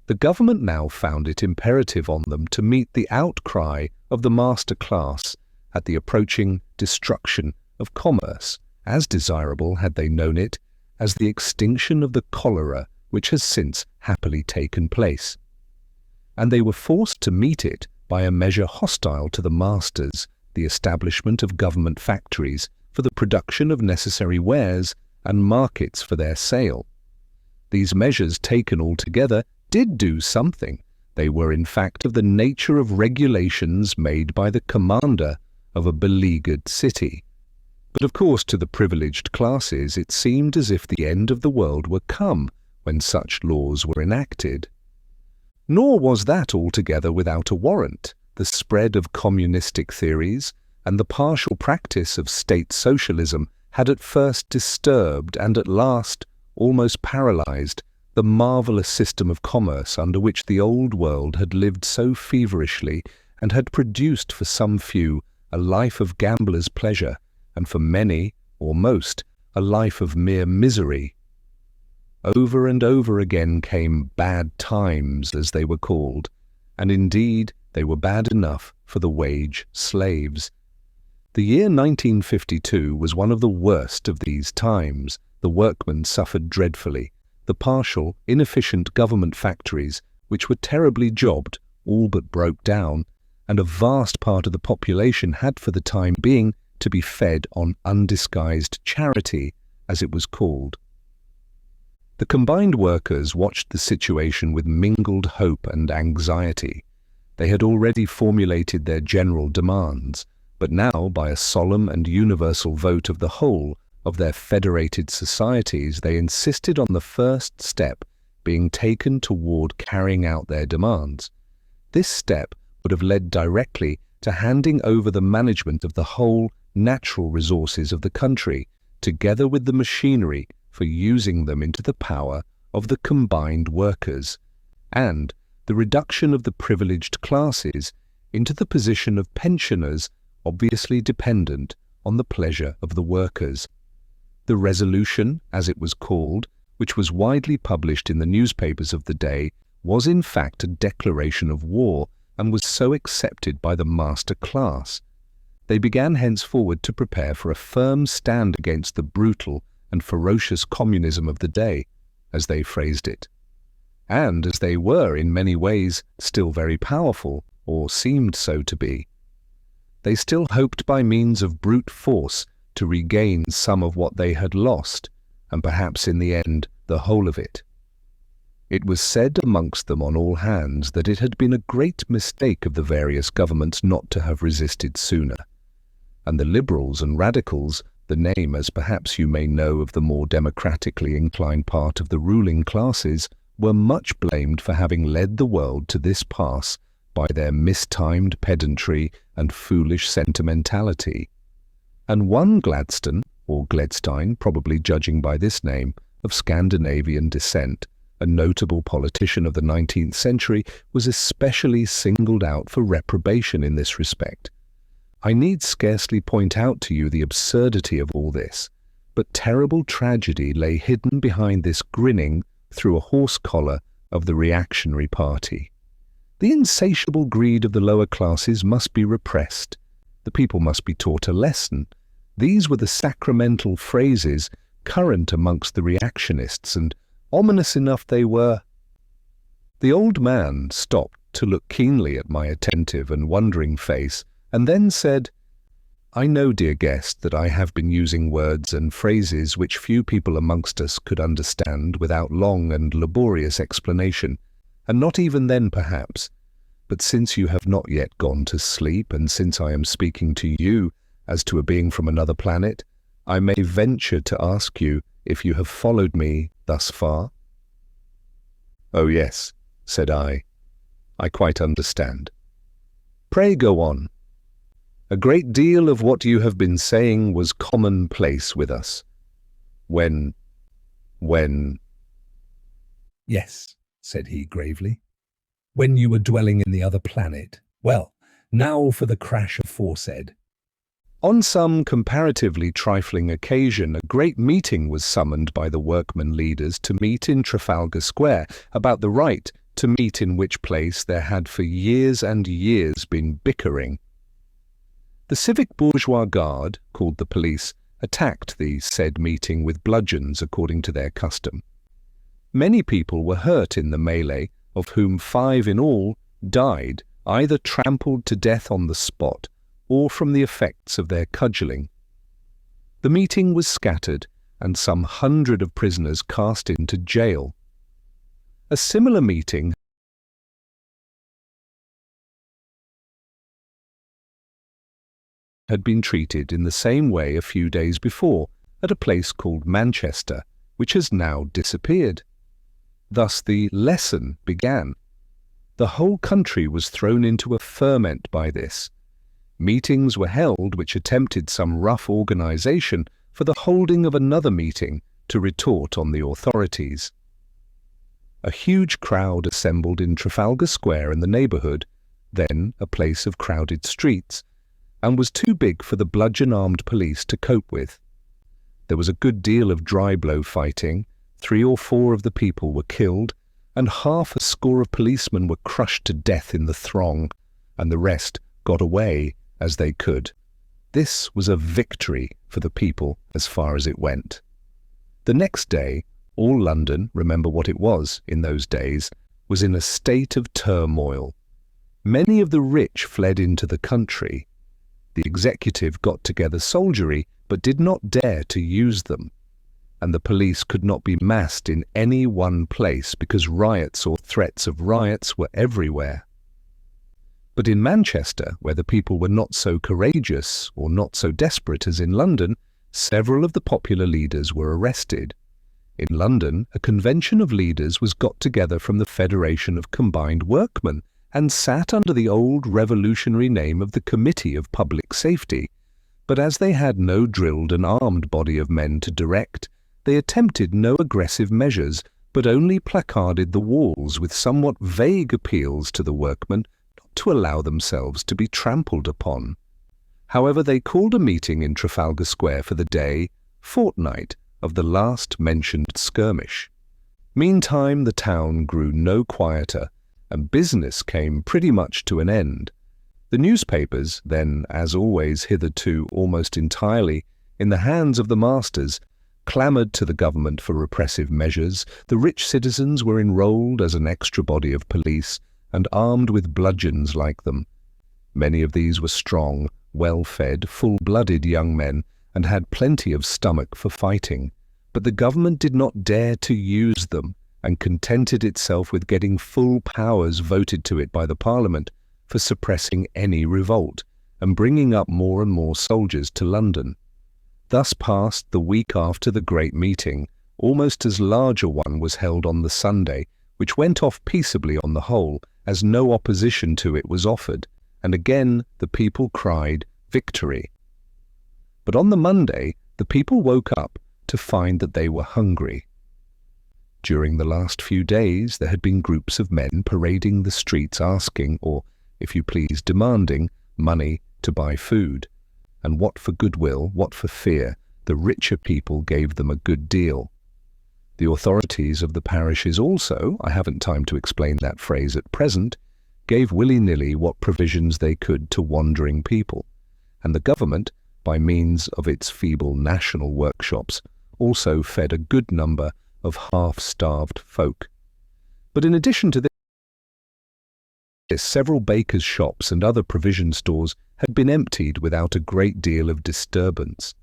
The government now found it imperative on them to meet the outcry of the master class at the approaching destruction of commerce, as desirable, had they known it, as the extinction of the cholera which has since happily taken place. And they were forced to meet it by a measure hostile to the masters, the establishment of government factories for the production of necessary wares and markets for their sale. These measures taken altogether did do something. They were in fact of the nature of regulations made by the commander of a beleaguered city. But of course to the privileged classes it seemed as if the end of the world were come when such laws were enacted. Nor was that altogether without a warrant. The spread of communistic theories and the partial practice of state socialism had at first disturbed and at last almost paralyzed the marvelous system of commerce under which the old world had lived so feverishly and had produced for some few a life of gambler's pleasure, and for many, or most, a life of mere misery. Over and over again came bad times, as they were called, and indeed they were bad enough for the wage slaves. The year 1952 was one of the worst of these times. The workmen suffered dreadfully. The partial, inefficient government factories, which were terribly jobbed, all but broke down, and a vast part of the population had for the time being to be fed on undisguised charity, as it was called. The combined workers watched the situation with mingled hope and anxiety. They had already formulated their general demands, but now, by a solemn and universal vote of the whole of their federated societies, they insisted on the first step being taken toward carrying out their demands. This step would have led directly to handing over the management of the whole natural resources of the country, together with the machinery for using them, into the power of the combined workers, and the reduction of the privileged classes into the position of pensioners, obviously dependent on the pleasure of the workers. The resolution, as it was called, which was widely published in the newspapers of the day, was in fact a declaration of war, and was so accepted by the master class. They began henceforward to prepare for a firm stand against the brutal and ferocious communism of the day, as they phrased it. And as they were in many ways still very powerful, or seemed so to be, they still hoped by means of brute force to regain some of what they had lost, and perhaps in the end the whole of it. It was said amongst them on all hands that it had been a great mistake of the various governments not to have resisted sooner, and the liberals and radicals, the name, as perhaps you may know, of the more democratically inclined part of the ruling classes, were much blamed for having led the world to this pass by their mistimed pedantry and foolish sentimentality. And one Gladstone, or Gledstein, probably judging by this name, of Scandinavian descent, a notable politician of the 19th century, was especially singled out for reprobation in this respect. I need scarcely point out to you the absurdity of all this, but terrible tragedy lay hidden behind this grinning through a horse collar of the reactionary party. The insatiable greed of the lower classes must be repressed. The people must be taught a lesson. These were the sacramental phrases current amongst the reactionists, and ominous enough they were. The old man stopped to look keenly at my attentive and wondering face, and then said, "I know, dear guest, that I have been using words and phrases which few people amongst us could understand without long and laborious explanation, and not even then perhaps. But since you have not yet gone to sleep, and since I am speaking to you as to a being from another planet, I may venture to ask you if you have followed me thus far?" "Oh yes," said I quite understand. Pray go on. A great deal of what you have been saying was commonplace with us. When...
"Yes," said he gravely. "When you were dwelling in the other planet. Well, now for the crash aforesaid."
On some comparatively trifling occasion, a great meeting was summoned by the workman leaders to meet in Trafalgar Square about the right to meet, in which place there had for years and years been bickering. The civic bourgeois guard, called the police, attacked the said meeting with bludgeons according to their custom. Many people were hurt in the melee, of whom 5 in all died, either trampled to death on the spot or from the effects of their cudgelling. The meeting was scattered, and some 100 of prisoners cast into jail. A similar meeting had been treated in the same way a few days before at a place called Manchester, which has now disappeared. Thus the lesson began. The whole country was thrown into a ferment by this. Meetings were held which attempted some rough organization for the holding of another meeting to retort on the authorities. A huge crowd assembled in Trafalgar Square and the neighborhood, then a place of crowded streets, and was too big for the bludgeon-armed police to cope with. There was a good deal of dry-blow fighting, 3 or 4 of the people were killed, and half a score of policemen were crushed to death in the throng, and the rest got away as they could. This was a victory for the people as far as it went. The next day, all London, remember what it was in those days, was in a state of turmoil. Many of the rich fled into the country. The executive got together soldiery but did not dare to use them, and the police could not be massed in any one place because riots or threats of riots were everywhere. But in Manchester, where the people were not so courageous or not so desperate as in London, several of the popular leaders were arrested. In London, a convention of leaders was got together from the Federation of Combined Workmen and sat under the old revolutionary name of the Committee of Public Safety. But as they had no drilled and armed body of men to direct, they attempted no aggressive measures, but only placarded the walls with somewhat vague appeals to the workmen not to allow themselves to be trampled upon. However, they called a meeting in Trafalgar Square for the day, fortnight, of the last mentioned skirmish. Meantime, the town grew no quieter, and business came pretty much to an end. The newspapers, then, as always hitherto almost entirely in the hands of the masters, clamoured to the government for repressive measures. The rich citizens were enrolled as an extra body of police and armed with bludgeons like them. Many of these were strong, well-fed, full-blooded young men and had plenty of stomach for fighting, but the government did not dare to use them and contented itself with getting full powers voted to it by the Parliament for suppressing any revolt and bringing up more and more soldiers to London. Thus passed the week after the great meeting. Almost as large a one was held on the Sunday, which went off peaceably on the whole, as no opposition to it was offered, and again the people cried victory. But on the Monday, the people woke up to find that they were hungry. During the last few days, there had been groups of men parading the streets asking, or, if you please, demanding, money to buy food. And what for goodwill, what for fear, the richer people gave them a good deal. The authorities of the parishes also, I haven't time to explain that phrase at present, gave willy-nilly what provisions they could to wandering people. And the government, by means of its feeble national workshops, also fed a good number of half-starved folk. But in addition to this, several bakers' shops and other provision stores had been emptied without a great deal of disturbance.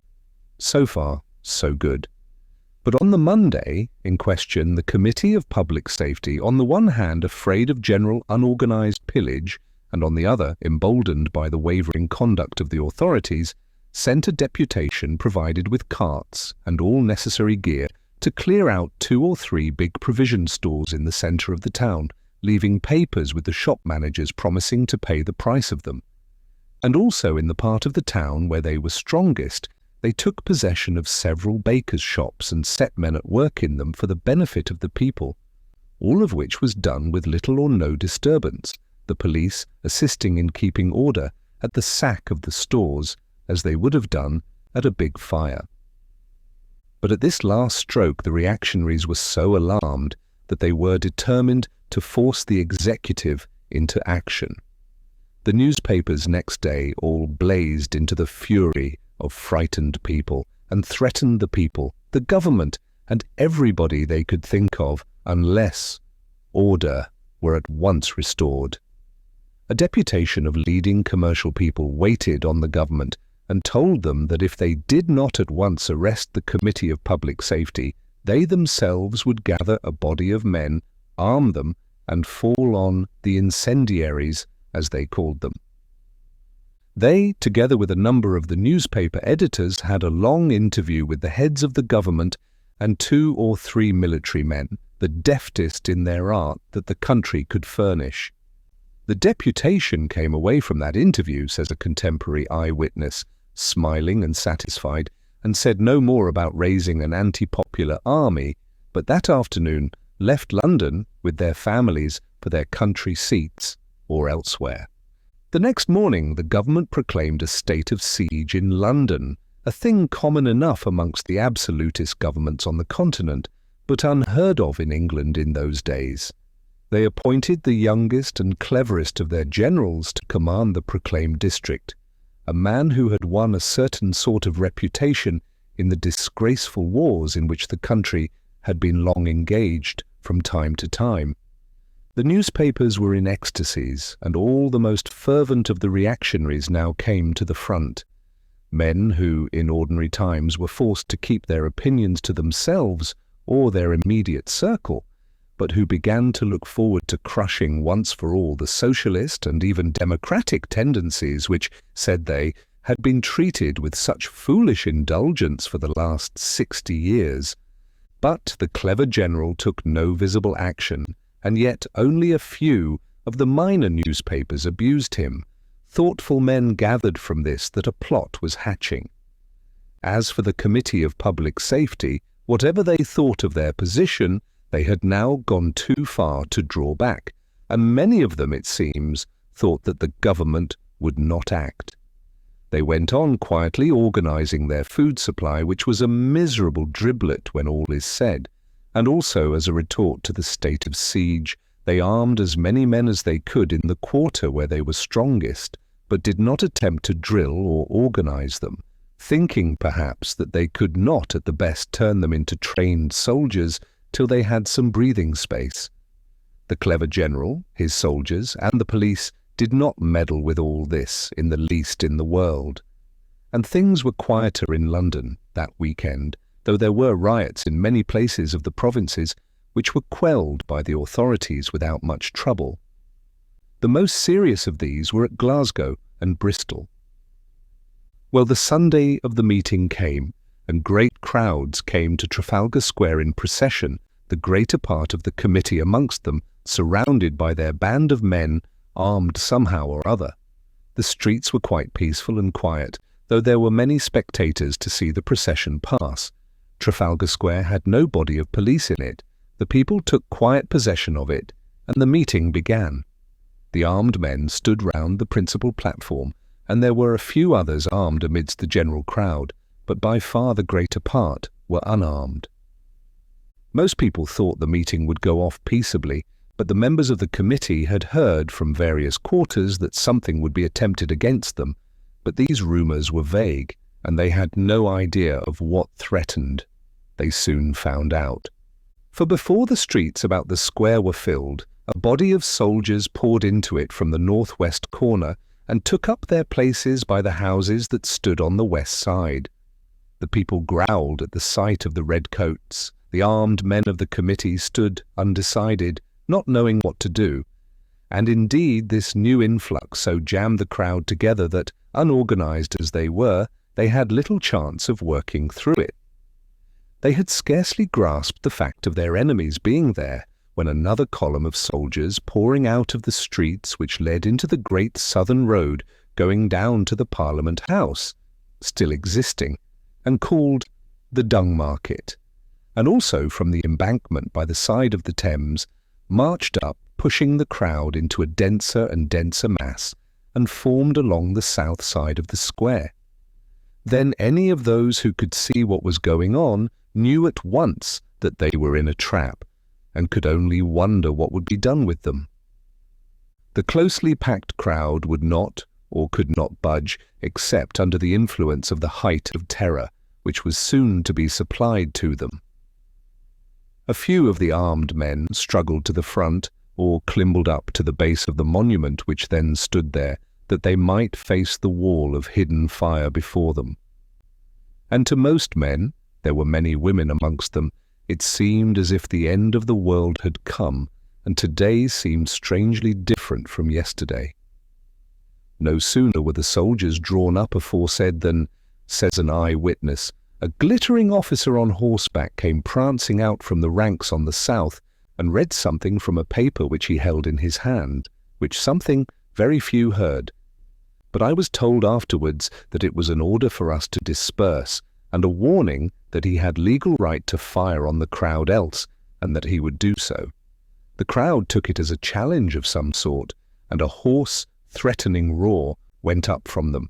So far, so good. But on the Monday in question, the Committee of Public Safety, on the one hand afraid of general unorganized pillage, and on the other emboldened by the wavering conduct of the authorities, sent a deputation provided with carts and all necessary gear to clear out 2 or 3 big provision stores in the centre of the town, leaving papers with the shop managers promising to pay the price of them. And also in the part of the town where they were strongest, they took possession of several bakers' shops and set men at work in them for the benefit of the people, all of which was done with little or no disturbance, the police assisting in keeping order at the sack of the stores, as they would have done at a big fire. But at this last stroke the reactionaries were so alarmed that they were determined to force the executive into action. The newspapers next day all blazed into the fury of frightened people and threatened the people, the government, and everybody they could think of, unless order were at once restored. A deputation of leading commercial people waited on the government and told them that if they did not at once arrest the Committee of Public Safety, they themselves would gather a body of men, arm them, and fall on the incendiaries, as they called them. They, together with a number of the newspaper editors, had a long interview with the heads of the government and 2 or 3 military men, the deftest in their art that the country could furnish. The deputation came away from that interview, says a contemporary eyewitness, smiling and satisfied, and said no more about raising an anti-popular army, but that afternoon left London with their families for their country seats or elsewhere. The next morning the government proclaimed a state of siege in London, a thing common enough amongst the absolutist governments on the continent, but unheard of in England in those days. They appointed the youngest and cleverest of their generals to command the proclaimed district, a man who had won a certain sort of reputation in the disgraceful wars in which the country had been long engaged from time to time. The newspapers were in ecstasies, and all the most fervent of the reactionaries now came to the front. Men who, in ordinary times, were forced to keep their opinions to themselves or their immediate circle, but who began to look forward to crushing once for all the socialist and even democratic tendencies which, said they, had been treated with such foolish indulgence for the last 60 years. But the clever general took no visible action, and yet only a few of the minor newspapers abused him. Thoughtful men gathered from this that a plot was hatching. As for the Committee of Public Safety, whatever they thought of their position, they had now gone too far to draw back, and many of them, it seems, thought that the government would not act. They went on quietly organizing their food supply, which was a miserable driblet when all is said, and also as a retort to the state of siege, they armed as many men as they could in the quarter where they were strongest, but did not attempt to drill or organize them, thinking perhaps that they could not at the best turn them into trained soldiers till they had some breathing space. The clever general, his soldiers, and the police did not meddle with all this in the least in the world. And things were quieter in London that weekend, though there were riots in many places of the provinces which were quelled by the authorities without much trouble. The most serious of these were at Glasgow and Bristol. Well, the Sunday of the meeting came, and great crowds came to Trafalgar Square in procession, the greater part of the committee amongst them, surrounded by their band of men, armed somehow or other. The streets were quite peaceful and quiet, though there were many spectators to see the procession pass. Trafalgar Square had no body of police in it. The people took quiet possession of it, and the meeting began. The armed men stood round the principal platform, and there were a few others armed amidst the general crowd, but by far the greater part were unarmed. Most people thought the meeting would go off peaceably, but the members of the committee had heard from various quarters that something would be attempted against them, but these rumours were vague, and they had no idea of what threatened. They soon found out. For before the streets about the square were filled, a body of soldiers poured into it from the northwest corner and took up their places by the houses that stood on the west side. The people growled at the sight of the redcoats. The armed men of the committee stood undecided, not knowing what to do, and indeed this new influx so jammed the crowd together that, unorganized as they were, they had little chance of working through it. They had scarcely grasped the fact of their enemies being there, when another column of soldiers pouring out of the streets which led into the great southern road going down to the Parliament House, still existing, and called the Dung Market, and also from the embankment by the side of the Thames, marched up, pushing the crowd into a denser and denser mass, and formed along the south side of the square. Then any of those who could see what was going on knew at once that they were in a trap, and could only wonder what would be done with them. The closely packed crowd would not, or could not budge, except under the influence of the height of terror, which was soon to be supplied to them. A few of the armed men struggled to the front, or climbled up to the base of the monument which then stood there, that they might face the wall of hidden fire before them. And to most men, there were many women amongst them, it seemed as if the end of the world had come, and today seemed strangely different from yesterday. No sooner were the soldiers drawn up aforesaid than, says an eye-witness, a glittering officer on horseback came prancing out from the ranks on the south, and read something from a paper which he held in his hand, which something very few heard. But I was told afterwards that it was an order for us to disperse, and a warning that he had legal right to fire on the crowd else, and that he would do so. The crowd took it as a challenge of some sort, and a hoarse, threatening roar went up from them,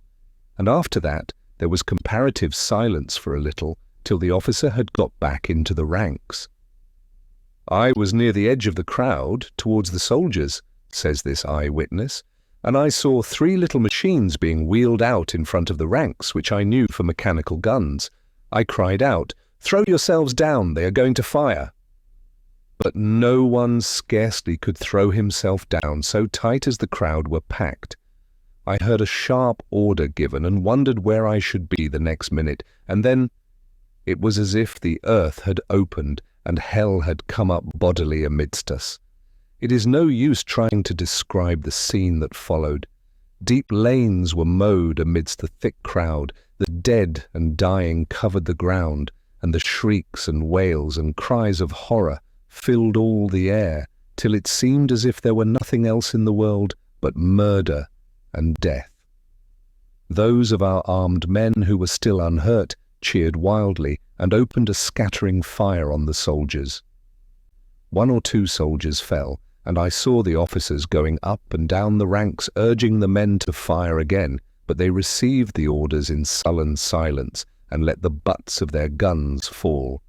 and after that there was comparative silence for a little, till the officer had got back into the ranks. I was near the edge of the crowd, towards the soldiers, says this eye-witness, and I saw 3 little machines being wheeled out in front of the ranks, which I knew for mechanical guns. I cried out, "Throw yourselves down, they are going to fire." But no one scarcely could throw himself down, so tight as the crowd were packed. I heard a sharp order given and wondered where I should be the next minute, and then it was as if the earth had opened and hell had come up bodily amidst us. It is no use trying to describe the scene that followed. Deep lanes were mowed amidst the thick crowd, the dead and dying covered the ground, and the shrieks and wails and cries of horror filled all the air, till it seemed as if there were nothing else in the world but murder and death. Those of our armed men who were still unhurt cheered wildly and opened a scattering fire on the soldiers. 1 or 2 soldiers fell, and I saw the officers going up and down the ranks urging the men to fire again, but they received the orders in sullen silence and let the butts of their guns fall.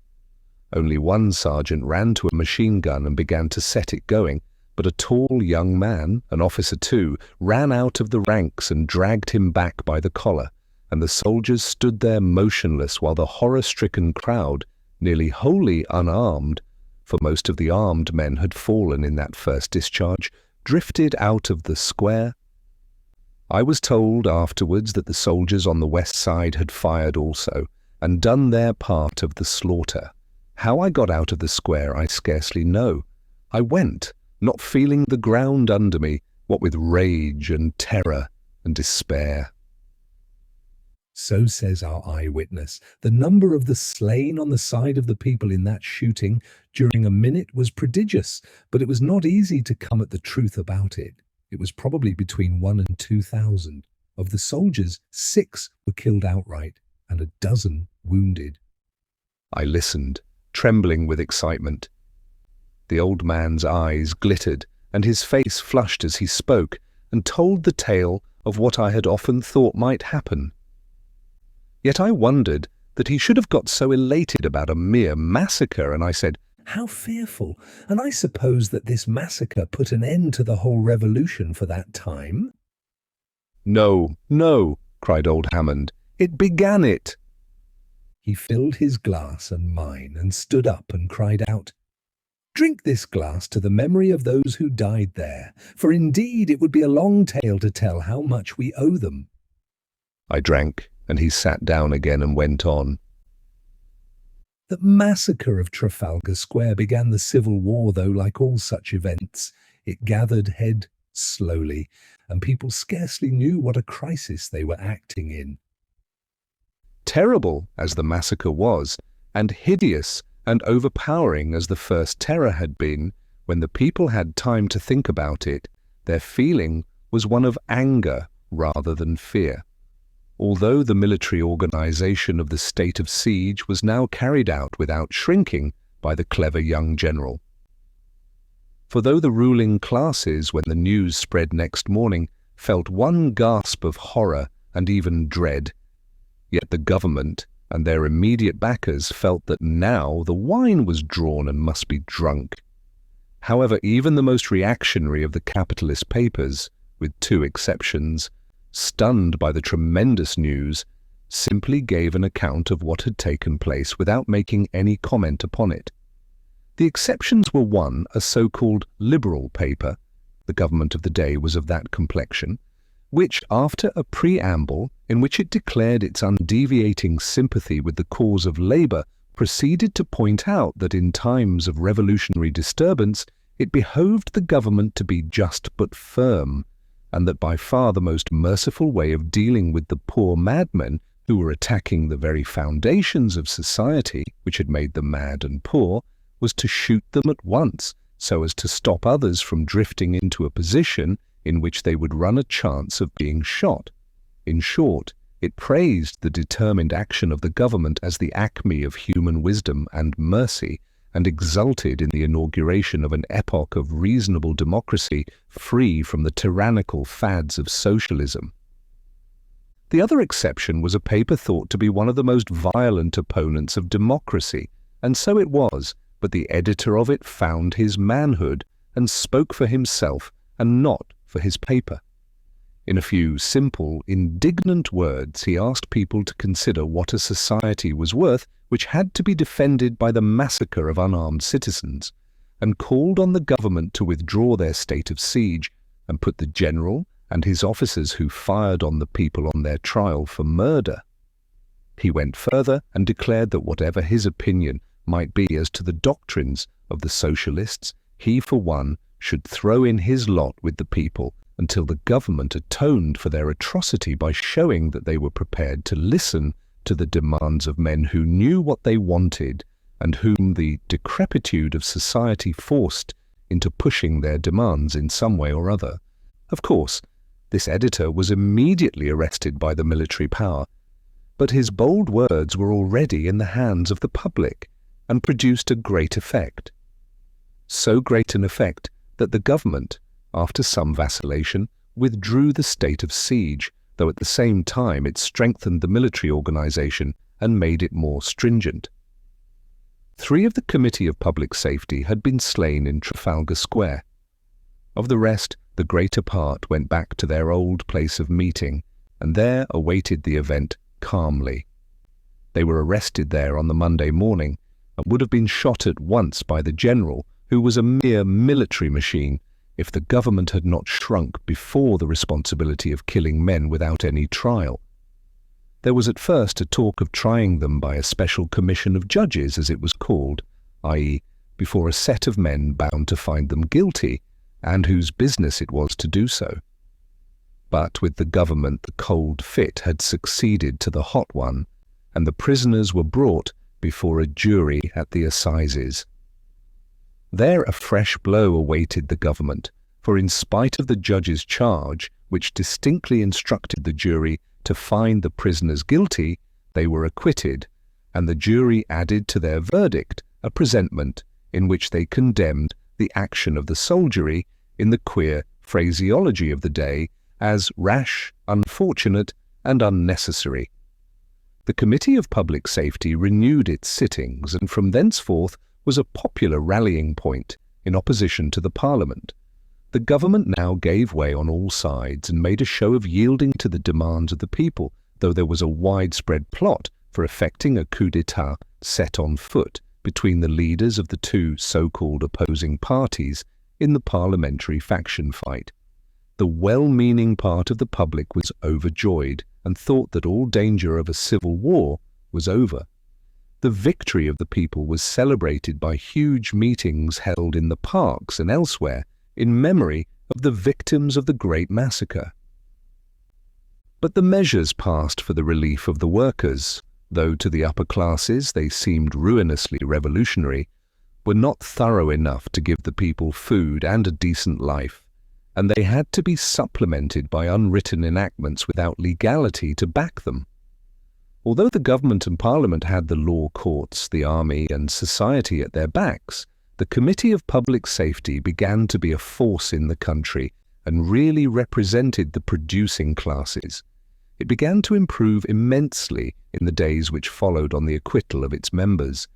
Only one sergeant ran to a machine gun and began to set it going, but a tall young man, an officer too, ran out of the ranks and dragged him back by the collar, and the soldiers stood there motionless while the horror-stricken crowd, nearly wholly unarmed, for most of the armed men had fallen in that first discharge, drifted out of the square. I was told afterwards that the soldiers on the west side had fired also, and done their part of the slaughter. How I got out of the square I scarcely know. I went, not feeling the ground under me, what with rage and terror and despair.
So says our eyewitness. The number of the slain on the side of the people in that shooting during a minute was prodigious, but it was not easy to come at the truth about it. It was probably between 1,000 and 2,000. Of the soldiers, 6 were killed outright and a dozen wounded.
I listened, trembling with excitement. The old man's eyes glittered, and his face flushed as he spoke, and told the tale of what I had often thought might happen. Yet I wondered that he should have got so elated about a mere massacre, and I said,
"How fearful! And I suppose that this massacre put an end to the whole revolution for that time?"
"No, no," cried old Hammond. "It began it."
He filled his glass and mine and stood up and cried out, "Drink this glass to the memory of those who died there, for indeed it would be a long tale to tell how much we owe them."
I drank, and he sat down again and went on.
The massacre of Trafalgar Square began the Civil War, though, like all such events, it gathered head slowly, and people scarcely knew what a crisis they were acting in.
Terrible as the massacre was, and hideous and overpowering as the first terror had been, when the people had time to think about it, their feeling was one of anger rather than fear. Although the military organization of the state of siege was now carried out without shrinking by the clever young general. For though the ruling classes, when the news spread next morning, felt one gasp of horror and even dread, yet the government and their immediate backers felt that now the wine was drawn and must be drunk. However, even the most reactionary of the capitalist papers, with 2 exceptions, stunned by the tremendous news, simply gave an account of what had taken place without making any comment upon it. The exceptions were one, a so-called liberal paper, the government of the day was of that complexion, which, after a preamble in which it declared its undeviating sympathy with the cause of labour, proceeded to point out that in times of revolutionary disturbance it behoved the government to be just but firm, and that by far the most merciful way of dealing with the poor madmen who were attacking the very foundations of society, which had made them mad and poor, was to shoot them at once, so as to stop others from drifting into a position in which they would run a chance of being shot. In short, it praised the determined action of the government as the acme of human wisdom and mercy, and exulted in the inauguration of an epoch of reasonable democracy free from the tyrannical fads of socialism. The other exception was a paper thought to be one of the most violent opponents of democracy, and so it was, but the editor of it found his manhood and spoke for himself and not for his paper. In a few simple, indignant words, he asked people to consider what a society was worth which had to be defended by the massacre of unarmed citizens, and called on the government to withdraw their state of siege and put the general and his officers who fired on the people on their trial for murder. He went further and declared that whatever his opinion might be as to the doctrines of the socialists, he for one should throw in his lot with the people until the government atoned for their atrocity by showing that they were prepared to listen to the demands of men who knew what they wanted and whom the decrepitude of society forced into pushing their demands in some way or other. Of course, this editor was immediately arrested by the military power, but his bold words were already in the hands of the public and produced a great effect. So great an effect that the government, after some vacillation, withdrew the state of siege, though at the same time it strengthened the military organization and made it more stringent. 3 of the Committee of Public Safety had been slain in Trafalgar Square. Of the rest, the greater part went back to their old place of meeting, and there awaited the event calmly. They were arrested there on the Monday morning, and would have been shot at once by the general, who was a mere military machine, if the government had not shrunk before the responsibility of killing men without any trial. There was at first a talk of trying them by a special commission of judges, as it was called, i.e., before a set of men bound to find them guilty, and whose business it was to do so. But with the government the cold fit had succeeded to the hot one, and the prisoners were brought before a jury at the assizes. There a fresh blow awaited the government, for in spite of the judge's charge, which distinctly instructed the jury to find the prisoners guilty, they were acquitted, and the jury added to their verdict a presentment in which they condemned the action of the soldiery in the queer phraseology of the day as rash, unfortunate, and unnecessary. The Committee of Public Safety renewed its sittings, and from thenceforth was a popular rallying point in opposition to the Parliament. The government now gave way on all sides and made a show of yielding to the demands of the people, though there was a widespread plot for effecting a coup d'etat set on foot between the leaders of the 2 so-called opposing parties in the parliamentary faction fight. The well-meaning part of the public was overjoyed and thought that all danger of a civil war was over. The victory of the people was celebrated by huge meetings held in the parks and elsewhere in memory of the victims of the Great Massacre. But the measures passed for the relief of the workers, though to the upper classes they seemed ruinously revolutionary, were not thorough enough to give the people food and a decent life, and they had to be supplemented by unwritten enactments without legality to back them. Although the government and Parliament had the law courts, the army and society at their backs, the Committee of Public Safety began to be a force in the country and really represented the producing classes. It began to improve immensely in the days which followed on the acquittal of its members.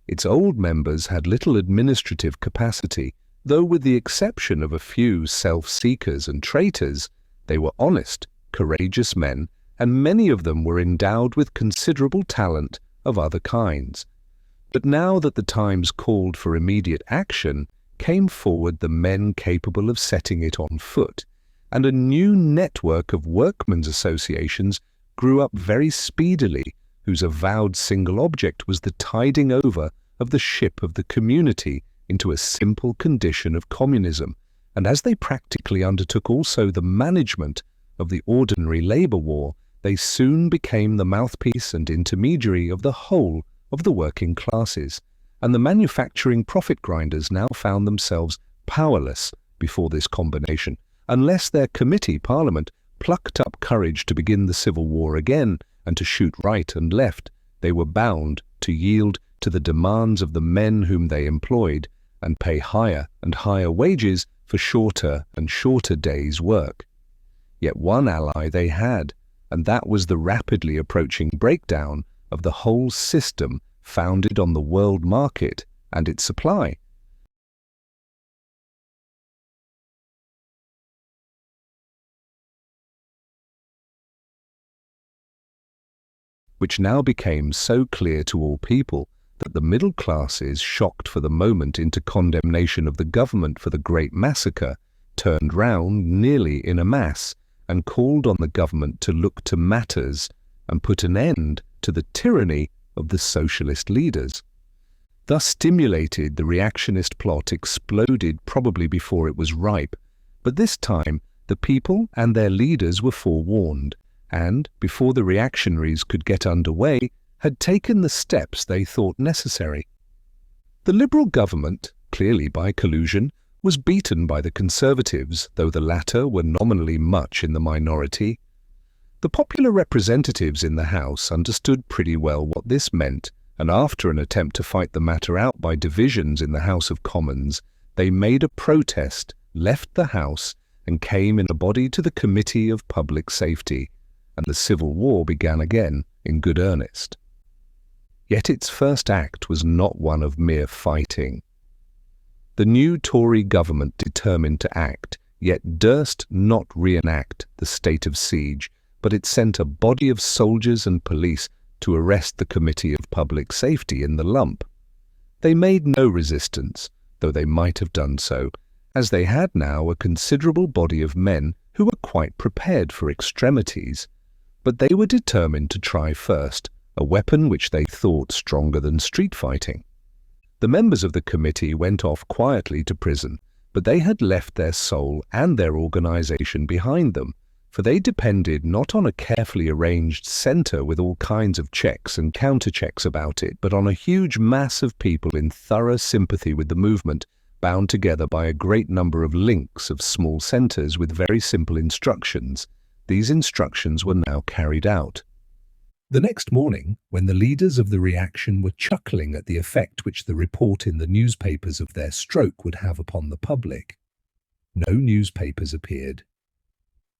Its old members had little administrative capacity, though with the exception of a few self-seekers and traitors, they were honest, courageous men, and many of them were endowed with considerable talent of other kinds. But now that the times called for immediate action, came forward the men capable of setting it on foot, and a new network of workmen's associations grew up very speedily, whose avowed single object was the tiding over of the ship of the community into a simple condition of communism, and as they practically undertook also the management of the ordinary labor war, they soon became the mouthpiece and intermediary of the whole of the working classes, and the manufacturing profit grinders now found themselves powerless before this combination, unless their committee Parliament plucked up courage to begin the civil war again and to shoot right and left. They were bound to yield to the demands of the men whom they employed and pay higher and higher wages for shorter and shorter days' work. Yet one ally they had, and that was the rapidly approaching breakdown of the whole system founded on the world market and its supply. Which now became so clear to all people that the middle classes, shocked for the moment into condemnation of the government for the Great Massacre, turned round nearly in a mass and called on the government to look to matters and put an end to the tyranny of the socialist leaders. Thus stimulated, the reactionist plot exploded probably before it was ripe, but this time the people and their leaders were forewarned, and, before the reactionaries could get underway, had taken the steps they thought necessary. The Liberal government, clearly by collusion, was beaten by the Conservatives, though the latter were nominally much in the minority. The popular representatives in the House understood pretty well what this meant, and after an attempt to fight the matter out by divisions in the House of Commons, they made a protest, left the House, and came in a body to the Committee of Public Safety, and the Civil War began again in good earnest. Yet its first act was not one of mere fighting. The new Tory government determined to act, yet durst not reenact the state of siege, but it sent a body of soldiers and police to arrest the Committee of Public Safety in the lump. They made no resistance, though they might have done so, as they had now a considerable body of men who were quite prepared for extremities. But they were determined to try first a weapon which they thought stronger than street fighting. The members of the committee went off quietly to prison, but they had left their soul and their organization behind them, for they depended not on a carefully arranged centre with all kinds of checks and counter-checks about it, but on a huge mass of people in thorough sympathy with the movement, bound together by a great number of links of small centres with very simple instructions. These instructions were now carried out.
The next morning, when the leaders of the reaction were chuckling at the effect which the report in the newspapers of their stroke would have upon the public, no newspapers appeared,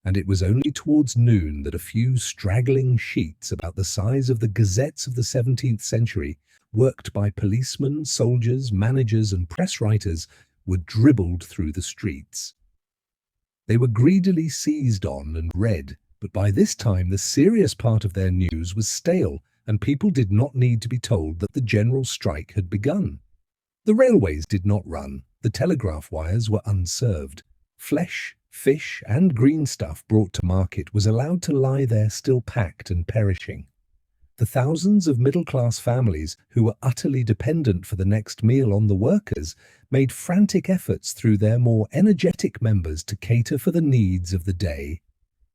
and it was only towards noon that a few straggling sheets about the size of the gazettes of the 17th century, worked by policemen, soldiers, managers and press writers, were dribbled through the streets. They were greedily seized on and read, but by this time the serious part of their news was stale, and people did not need to be told that the general strike had begun. The railways did not run, the telegraph wires were unserved. Flesh, fish and green stuff brought to market was allowed to lie there still packed and perishing. The thousands of middle-class families who were utterly dependent for the next meal on the workers made frantic efforts through their more energetic members to cater for the needs of the day.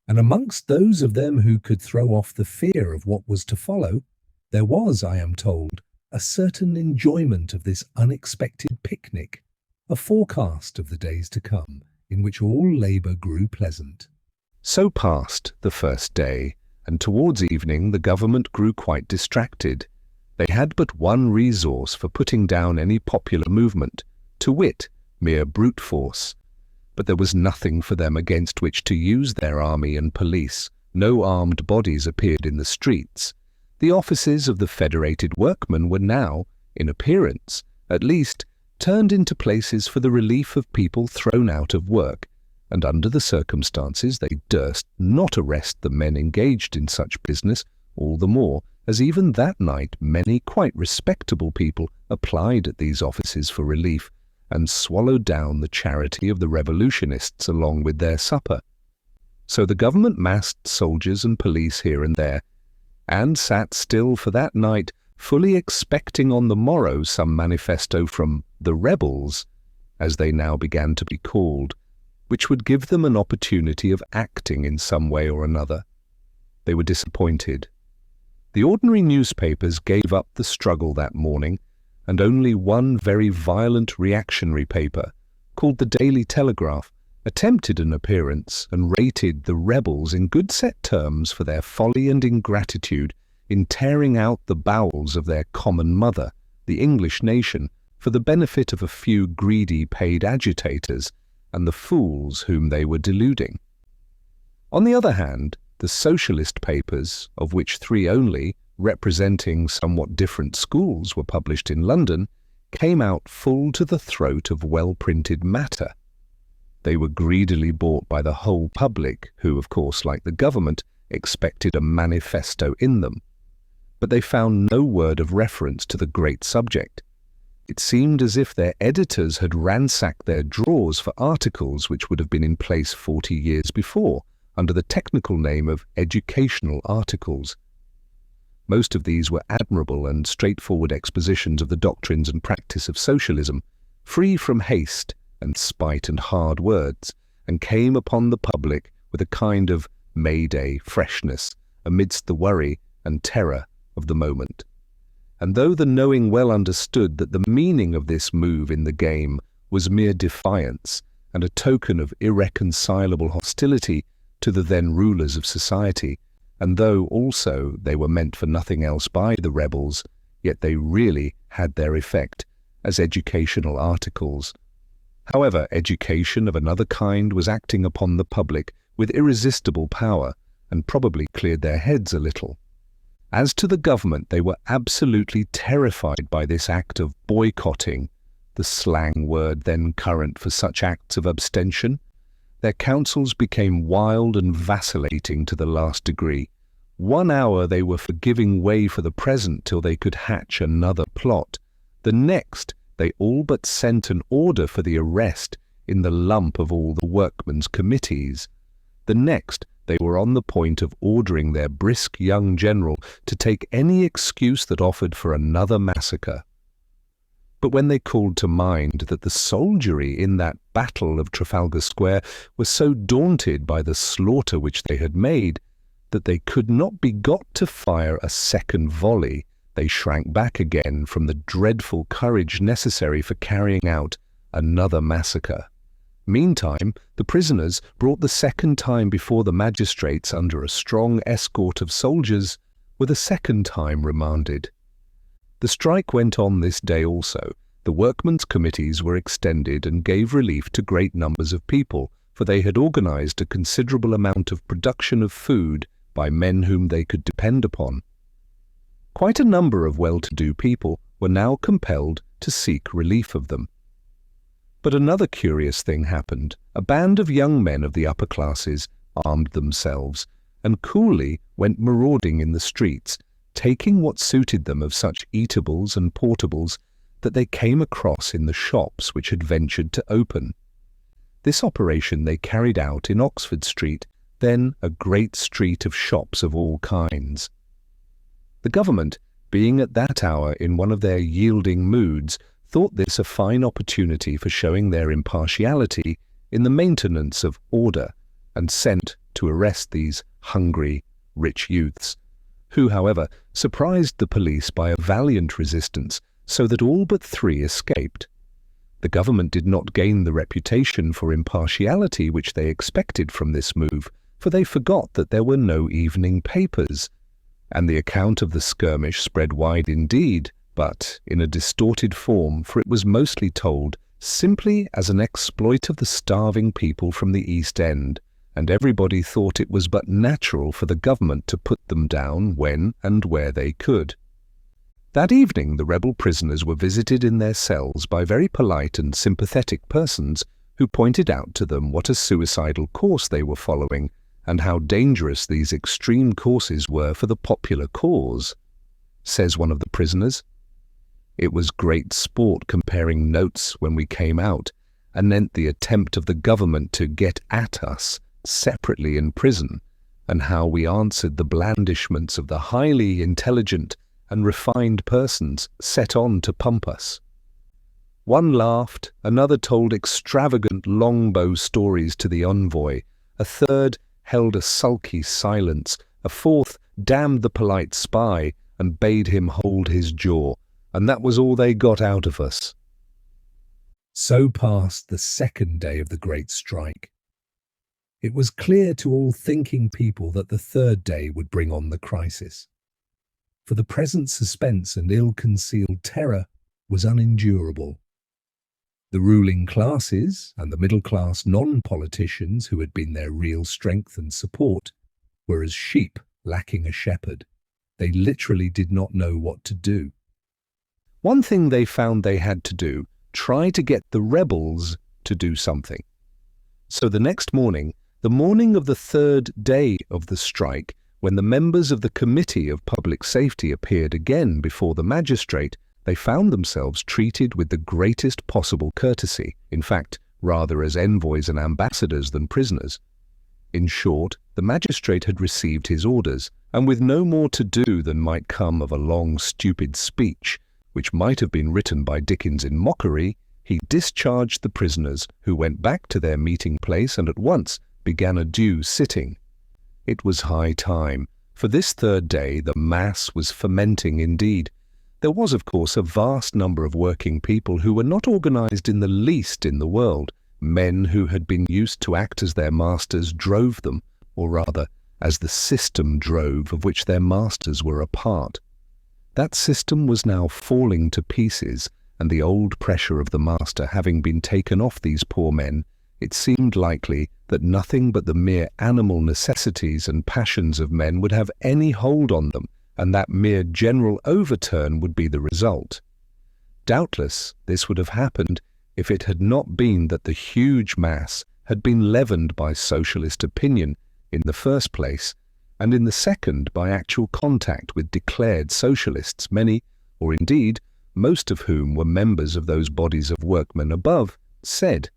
And amongst those of them who could throw off the fear of what was to follow, there was, I am told, a certain enjoyment of this unexpected picnic, a forecast of the days to come, in which all labour grew pleasant.
So passed the first day, and towards evening the government grew quite distracted. They had but one resource for putting down any popular movement, to wit, mere brute force. But there was nothing for them against which to use their army and police. No armed bodies appeared in the streets. The offices of the federated workmen were now, in appearance, at least, turned into places for the relief of people thrown out of work, and under the circumstances they durst not arrest the men engaged in such business, all the more as even that night many quite respectable people applied at these offices for relief, and swallowed down the charity of the revolutionists along with their supper. So the government massed soldiers and police here and there, and sat still for that night, fully expecting on the morrow some manifesto from the rebels, as they now began to be called, which would give them an opportunity of acting in some way or another. They were disappointed. The ordinary newspapers gave up the struggle that morning, and only one very violent reactionary paper, called the Daily Telegraph, attempted an appearance and rated the rebels in good set terms for their folly and ingratitude in tearing out the bowels of their common mother, the English nation, for the benefit of a few greedy paid agitators and the fools whom they were deluding. On the other hand, the socialist papers, of which 3 only, representing somewhat different schools, were published in London, came out full to the throat of well-printed matter. They were greedily bought by the whole public, who, of course, like the government, expected a manifesto in them. but they found no word of reference to the great subject. It seemed as if their editors had ransacked their drawers for articles which would have been in place 40 years before, under the technical name of educational articles. Most of these were admirable and straightforward expositions of the doctrines and practice of socialism, free from haste and spite and hard words, and came upon the public with a kind of May-Day freshness amidst the worry and terror of the moment. And though the knowing well understood that the meaning of this move in the game was mere defiance and a token of irreconcilable hostility to the then rulers of society, and though also they were meant for nothing else by the rebels, yet they really had their effect as educational articles. However, education of another kind was acting upon the public with irresistible power and probably cleared their heads a little. As to the government, they were absolutely terrified by this act of boycotting, the slang word then current for such acts of abstention. Their counsels became wild and vacillating to the last degree. 1 hour they were for giving way for the present till they could hatch another plot. The next, they all but sent an order for the arrest in the lump of all the workmen's committees. The next, they were on the point of ordering their brisk young general to take any excuse that offered for another massacre. But when they called to mind that the soldiery in that battle of Trafalgar Square were so daunted by the slaughter which they had made, that they could not be got to fire a second volley, they shrank back again from the dreadful courage necessary for carrying out another massacre. Meantime, the prisoners, brought the second time before the magistrates under a strong escort of soldiers, were the second time remanded. The strike went on this day also. The workmen's committees were extended and gave relief to great numbers of people, for they had organized a considerable amount of production of food by men whom they could depend upon. Quite a number of well-to-do people were now compelled to seek relief of them. But another curious thing happened. A band of young men of the upper classes armed themselves and coolly went marauding in the streets, taking what suited them of such eatables and portables that they came across in the shops which had ventured to open. This operation they carried out in Oxford Street, then a great street of shops of all kinds. The government, being at that hour in one of their yielding moods, thought this a fine opportunity for showing their impartiality in the maintenance of order, and sent to arrest these hungry, rich youths, who, however, surprised the police by a valiant resistance, so that all but 3 escaped. The government did not gain the reputation for impartiality which they expected from this move, for they forgot that there were no evening papers, and the account of the skirmish spread wide indeed, but in a distorted form, for it was mostly told simply as an exploit of the starving people from the East End, and everybody thought it was but natural for the government to put them down when and where they could. That evening the rebel prisoners were visited in their cells by very polite and sympathetic persons who pointed out to them what a suicidal course they were following, and how dangerous these extreme courses were for the popular cause. Says one of the prisoners, "It was great sport comparing notes when we came out, anent the attempt of the government to get at us separately in prison, and how we answered the blandishments of the highly intelligent and refined persons set on to pump us." One laughed, another told extravagant longbow stories to the envoy, a third held a sulky silence, a fourth damned the polite spy and bade him hold his jaw, and that was all they got out of us.
So passed the second day of the great strike. It was clear to all thinking people that the third day would bring on the crisis. For the present suspense and ill-concealed terror was unendurable. The ruling classes and the middle-class non-politicians, who had been their real strength and support, were as sheep lacking a shepherd. They literally did not know what to do.
One thing they found they had to do, try to get the rebels to do something. So the next morning, the morning of the third day of the strike, When the members of the Committee of Public Safety appeared again before the magistrate, they found themselves treated with the greatest possible courtesy, in fact, rather as envoys and ambassadors than prisoners. In short, the magistrate had received his orders, and with no more to do than might come of a long, stupid speech, which might have been written by Dickens in mockery, he discharged the prisoners, who went back to their meeting place and at once began a due sitting. It was high time, for this third day the mass was fermenting indeed. There was, of course, a vast number of working people who were not organized in the least in the world. Men who had been used to act as their masters drove them, or rather, as the system drove of which their masters were a part. That system was now falling to pieces, and the old pressure of the master having been taken off these poor men, it seemed likely that nothing but the mere animal necessities and passions of men would have any hold on them, and that mere general overturn would be the result. Doubtless this would have happened if it had not been that the huge mass had been leavened by socialist opinion in the first place, and in the second by actual contact with declared socialists, many, or indeed most of whom were members of those bodies of workmen above, said.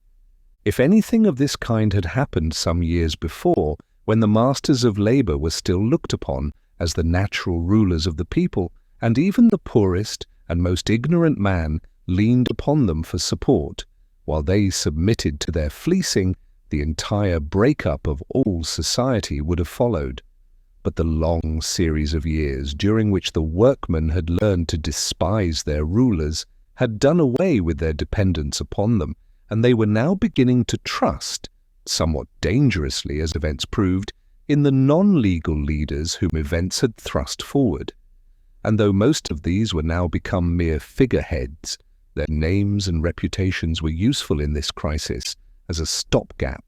If anything of this kind had happened some years before, when the masters of labour were still looked upon as the natural rulers of the people, and even the poorest and most ignorant man leaned upon them for support, while they submitted to their fleecing, the entire break-up of all society would have followed. But the long series of years during which the workmen had learned to despise their rulers had done away with their dependence upon them, and they were now beginning to trust, somewhat dangerously as events proved, in the non-legal leaders whom events had thrust forward. And though most of these were now become mere figureheads, their names and reputations were useful in this crisis as a stopgap.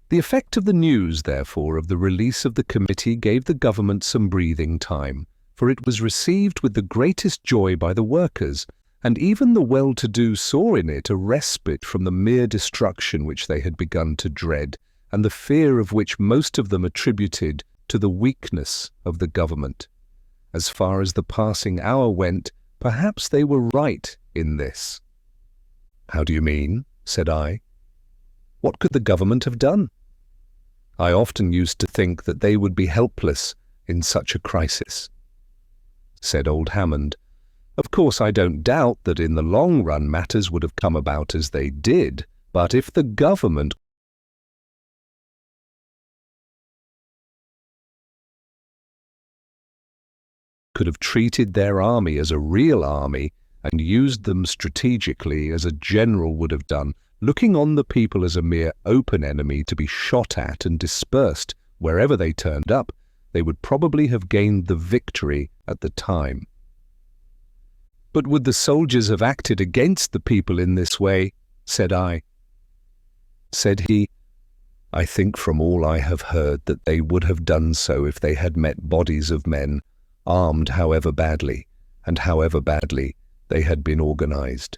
The effect of the news, therefore, of the release of the committee gave the government some breathing time, for it was received with the greatest joy by the workers, and even the well-to-do saw in it a respite from the mere destruction which they had begun to dread, and the fear of which most of them attributed to the weakness of the government. As far as the passing hour went, perhaps they were right in this. "How do you mean?" said I. "What could the government have done?" "I often used to think that they would be helpless in such a crisis," said old Hammond. "Of course, I don't doubt that in the long run matters would have come about as they did, but if the government could have treated their army as a real army and used them strategically as a general would have done, looking on the people as a mere open enemy to be shot at and dispersed wherever they turned up, they would probably have gained the victory at the time." "But would the soldiers have acted against the people in this way?" said I. Said he, "I think from all I have heard that they would have done so if they had met bodies of men, armed however badly, and however badly they had been organized.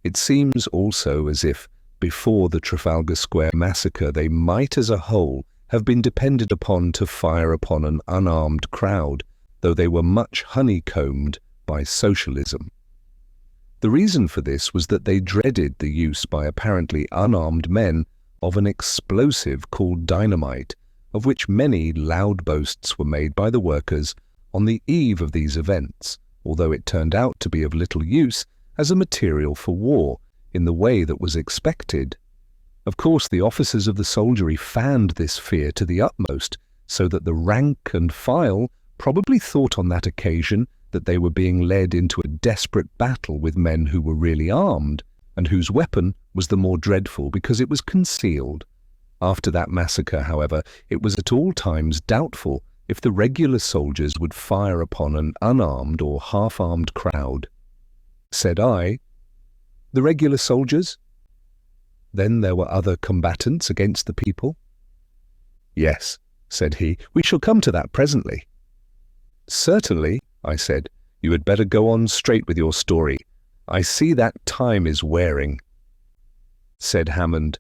It seems also as if, before the Trafalgar Square massacre, they might as a whole have been depended upon to fire upon an unarmed crowd, though they were much honeycombed by socialism. The reason for this was that they dreaded the use by apparently unarmed men of an explosive called dynamite, of which many loud boasts were made by the workers on the eve of these events, although it turned out to be of little use as a material for war in the way that was expected. Of course, the officers of the soldiery fanned this fear to the utmost, so that the rank and file probably thought on that occasion that they were being led into a desperate battle with men who were really armed, and whose weapon was the more dreadful because it was concealed. After that massacre, however, it was at all times doubtful if the regular soldiers would fire upon an unarmed or half-armed crowd. Said I, "The regular soldiers? Then there were other combatants against the people?" "Yes," said he, "we shall come to that presently." "Certainly," I said, "you had better go on straight with your story. I see that time is wearing." Said Hammond,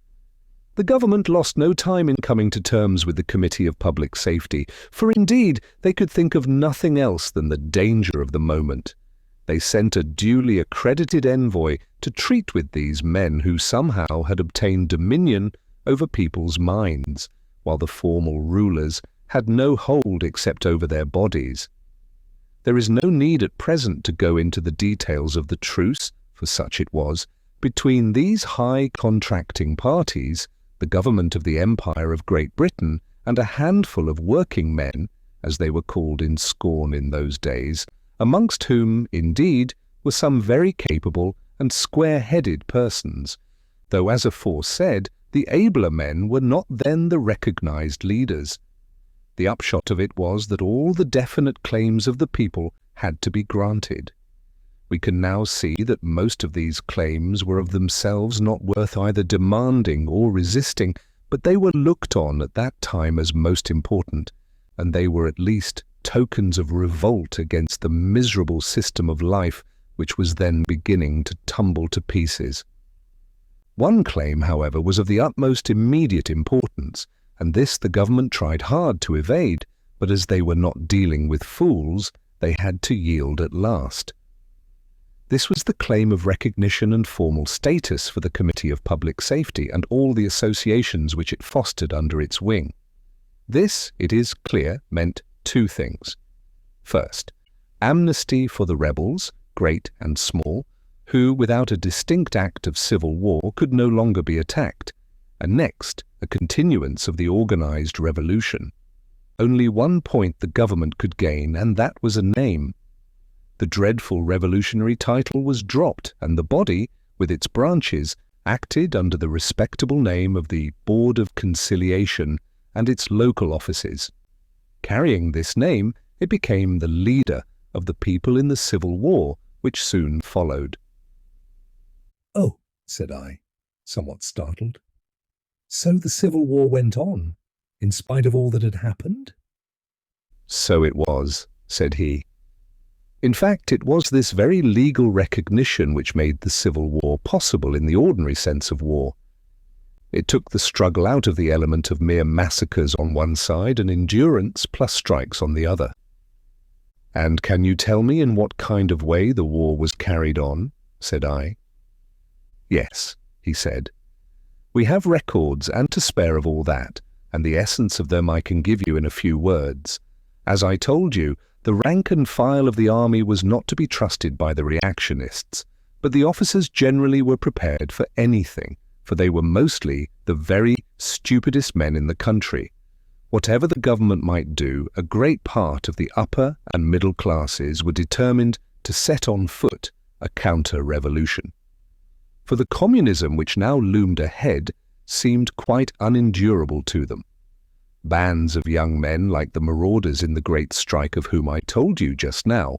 The government lost no time in coming to terms with the Committee of Public Safety, for indeed they could think of nothing else than the danger of the moment. They sent a duly accredited envoy to treat with these men who somehow had obtained dominion over people's minds, while the formal rulers had no hold except over their bodies. There is no need at present to go into the details of the truce, for such it was, between these high contracting parties, the government of the Empire of Great Britain, and a handful of working men, as they were called in scorn in those days, amongst whom, indeed, were some very capable and square-headed persons, though, as aforesaid, the abler men were not then the recognized leaders. The upshot of it was that all the definite claims of the people had to be granted. We can now see that most of these claims were of themselves not worth either demanding or resisting, but they were looked on at that time as most important, and they were at least tokens of revolt against the miserable system of life which was then beginning to tumble to pieces. One claim, however, was of the utmost immediate importance, and this the government tried hard to evade, but as they were not dealing with fools, they had to yield at last. This was the claim of recognition and formal status for the Committee of Public Safety and all the associations which it fostered under its wing. This, it is clear, meant two things. First, amnesty for the rebels, great and small, who, without a distinct act of civil war, could no longer be attacked, and next, a continuance of the organized revolution. Only one point the government could gain, and that was a name. The dreadful revolutionary title was dropped, and the body, with its branches, acted under the respectable name of the Board of Conciliation and its local offices. Carrying this name, it became the leader of the people in the Civil War, which soon followed.
"Oh," said I, somewhat startled. "So the Civil War went on, in spite of all that had happened?"
"So it was," said he. In fact, it was this very legal recognition which made the Civil War possible in the ordinary sense of war. It took the struggle out of the element of mere massacres on one side and endurance plus strikes on the other. "And can you tell me in what kind of way the war was carried on?" said I. "Yes," he said. "We have records and to spare of all that, and the essence of them I can give you in a few words. As I told you, the rank and file of the army was not to be trusted by the reactionists, but the officers generally were prepared for anything, for they were mostly the very stupidest men in the country. Whatever the government might do, a great part of the upper and middle classes were determined to set on foot a counter-revolution. For the communism which now loomed ahead seemed quite unendurable to them. Bands of young men, like the marauders in the great strike of whom I told you just now,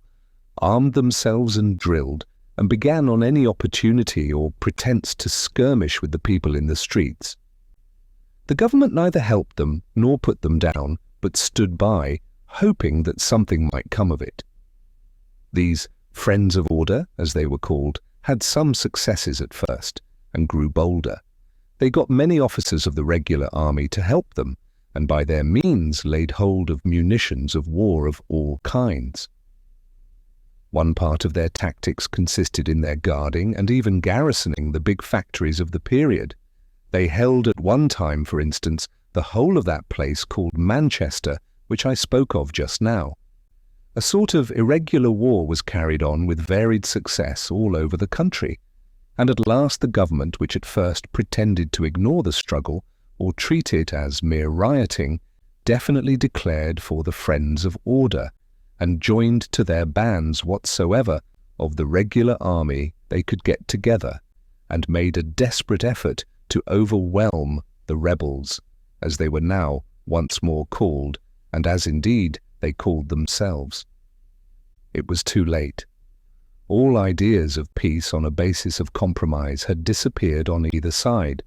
armed themselves and drilled, and began on any opportunity or pretense to skirmish with the people in the streets. The government neither helped them nor put them down, but stood by, hoping that something might come of it. These friends of order, as they were called, had some successes at first, and grew bolder. They got many officers of the regular army to help them, and by their means laid hold of munitions of war of all kinds. One part of their tactics consisted in their guarding and even garrisoning the big factories of the period. They held at one time, for instance, the whole of that place called Manchester, which I spoke of just now. A sort of irregular war was carried on with varied success all over the country, and at last the government, which at first pretended to ignore the struggle or treat it as mere rioting, definitely declared for the friends of order, and joined to their bands whatsoever of the regular army they could get together, and made a desperate effort to overwhelm the rebels, as they were now once more called, and as indeed they called themselves. It was too late. All ideas of peace on a basis of compromise had disappeared on either side.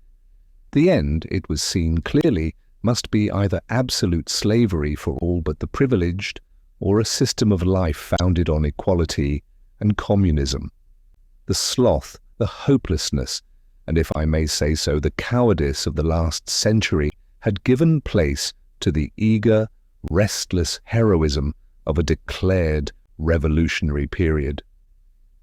The end, it was seen clearly, must be either absolute slavery for all but the privileged, or a system of life founded on equality and communism. The sloth, the hopelessness, and if I may say so, the cowardice of the last century had given place to the eager, restless heroism of a declared revolutionary period.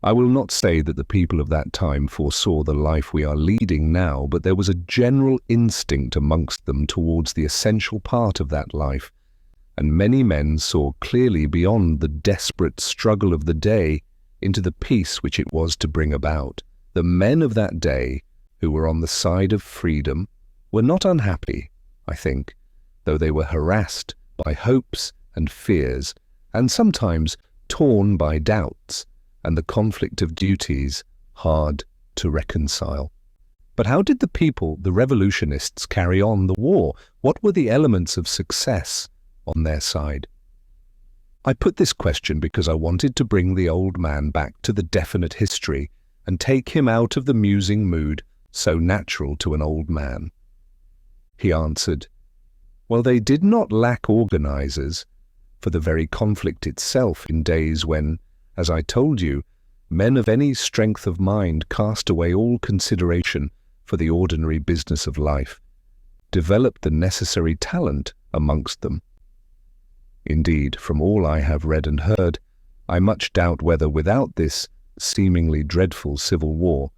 I will not say that the people of that time foresaw the life we are leading now, but there was a general instinct amongst them towards the essential part of that life, and many men saw clearly beyond the desperate struggle of the day into the peace which it was to bring about. The men of that day, who were on the side of freedom, were not unhappy, I think, though they were harassed by hopes and fears, and sometimes torn by doubts, and the conflict of duties hard to reconcile. But how did the people, the revolutionists, carry on the war? What were the elements of success on their side? I put this question because I wanted to bring the old man back to the definite history and take him out of the musing mood so natural to an old man. He answered, well, they did not lack organizers, for the very conflict itself in days when, as I told you, men of any strength of mind cast away all consideration for the ordinary business of life, developed the necessary talent amongst them. Indeed, from all I have read and heard, I much doubt whether without this seemingly dreadful civil war,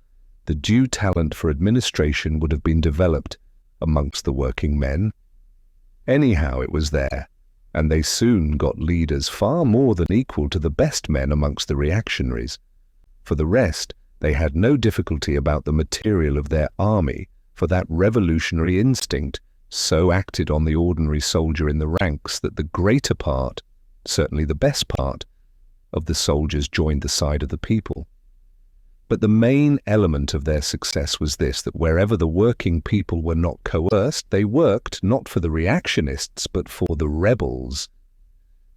the due talent for administration would have been developed amongst the working men. Anyhow, it was there, and they soon got leaders far more than equal to the best men amongst the reactionaries. For the rest, they had no difficulty about the material of their army, for that revolutionary instinct so acted on the ordinary soldier in the ranks that the greater part, certainly the best part, of the soldiers joined the side of the people. But the main element of their success was this, that wherever the working people were not coerced, they worked not for the reactionists, but for the rebels.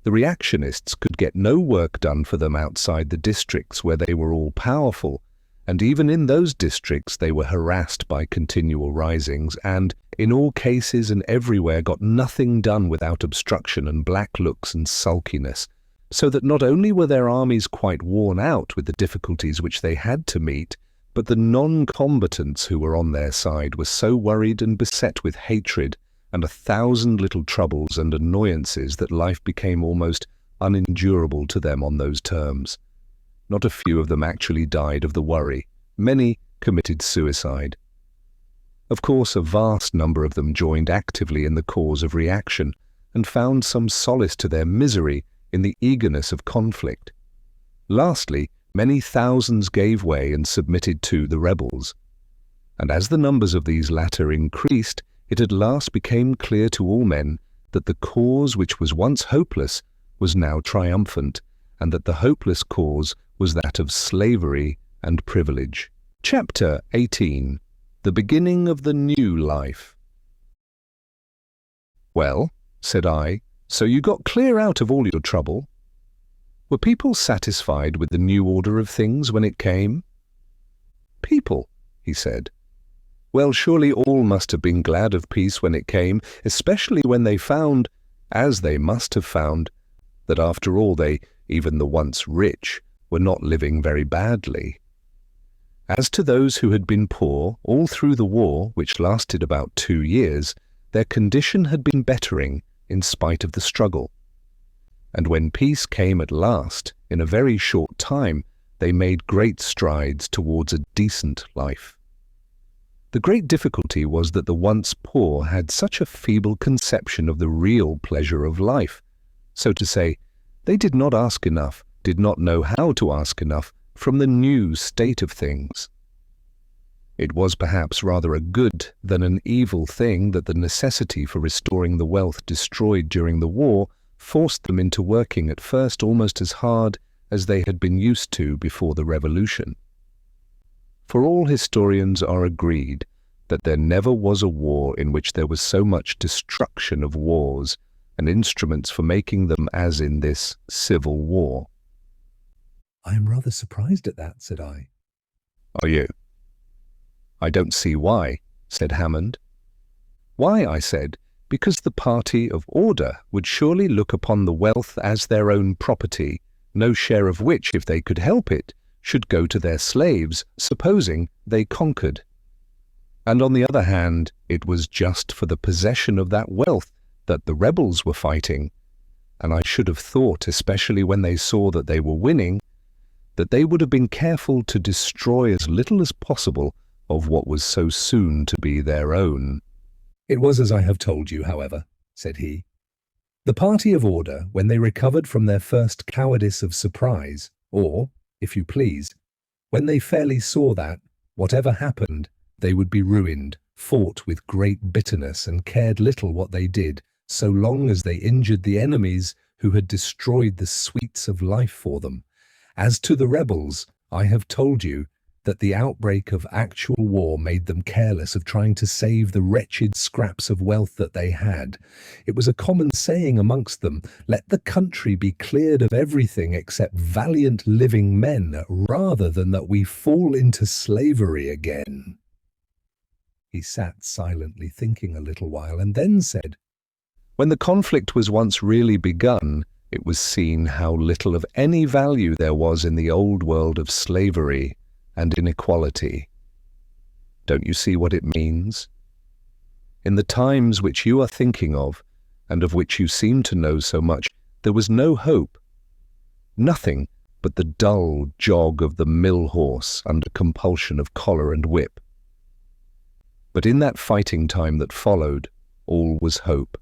The reactionists could get no work done for them outside the districts where they were all powerful, and even in those districts they were harassed by continual risings, and in all cases and everywhere got nothing done without obstruction and black looks and sulkiness, so that not only were their armies quite worn out with the difficulties which they had to meet, but the non-combatants who were on their side were so worried and beset with hatred and 1,000 little troubles and annoyances that life became almost unendurable to them on those terms. Not a few of them actually died of the worry. Many committed suicide. Of course, a vast number of them joined actively in the cause of reaction and found some solace to their misery in the eagerness of conflict. Lastly, many thousands gave way and submitted to the rebels. And as the numbers of these latter increased, it at last became clear to all men that the cause which was once hopeless was now triumphant, and that the hopeless cause was that of slavery and privilege. Chapter 18. The Beginning of the New Life. Well, said I, so you got clear out of all your trouble? Were people satisfied with the new order of things when it came? People, he said. Well, surely all must have been glad of peace when it came, especially when they found, as they must have found, that after all they, even the once rich, were not living very badly. As to those who had been poor all through the war, which lasted about 2 years, their condition had been bettering in spite of the struggle. And when peace came at last, in a very short time, they made great strides towards a decent life. The great difficulty was that the once poor had such a feeble conception of the real pleasure of life. So to say, they did not ask enough, did not know how to ask enough from the new state of things. It was perhaps rather a good than an evil thing that the necessity for restoring the wealth destroyed during the war forced them into working at first almost as hard as they had been used to before the revolution. For all historians are agreed that there never was a war in which there was so much destruction of wars and instruments for making them as in this civil war.
I am rather surprised at that, said I.
Are you? I don't see why, said Hammond. Why, I said, because the party of order would surely look upon the wealth as their own property, no share of which, if they could help it, should go to their slaves, supposing they conquered. And on the other hand, it was just for the possession of that wealth that the rebels were fighting. And I should have thought, especially when they saw that they were winning, that they would have been careful to destroy as little as possible of what was so soon to be their own.
It was as I have told you, however, said he. The party of order, when they recovered from their first cowardice of surprise, or, if you please, when they fairly saw that, whatever happened, they would be ruined, fought with great bitterness and cared little what they did, so long as they injured the enemies who had destroyed the sweets of life for them. As to the rebels, I have told you that the outbreak of actual war made them careless of trying to save the wretched scraps of wealth that they had. It was a common saying amongst them, let the country be cleared of everything except valiant living men, rather than that we fall into slavery again. He sat silently thinking a little while and then said,
When the conflict was once really begun, it was seen how little of any value there was in the old world of slavery and inequality. Don't you see what it means? In the times which you are thinking of, and of which you seem to know so much, there was no hope. Nothing but the dull jog of the mill horse under compulsion of collar and whip. But in that fighting time that followed, all was hope.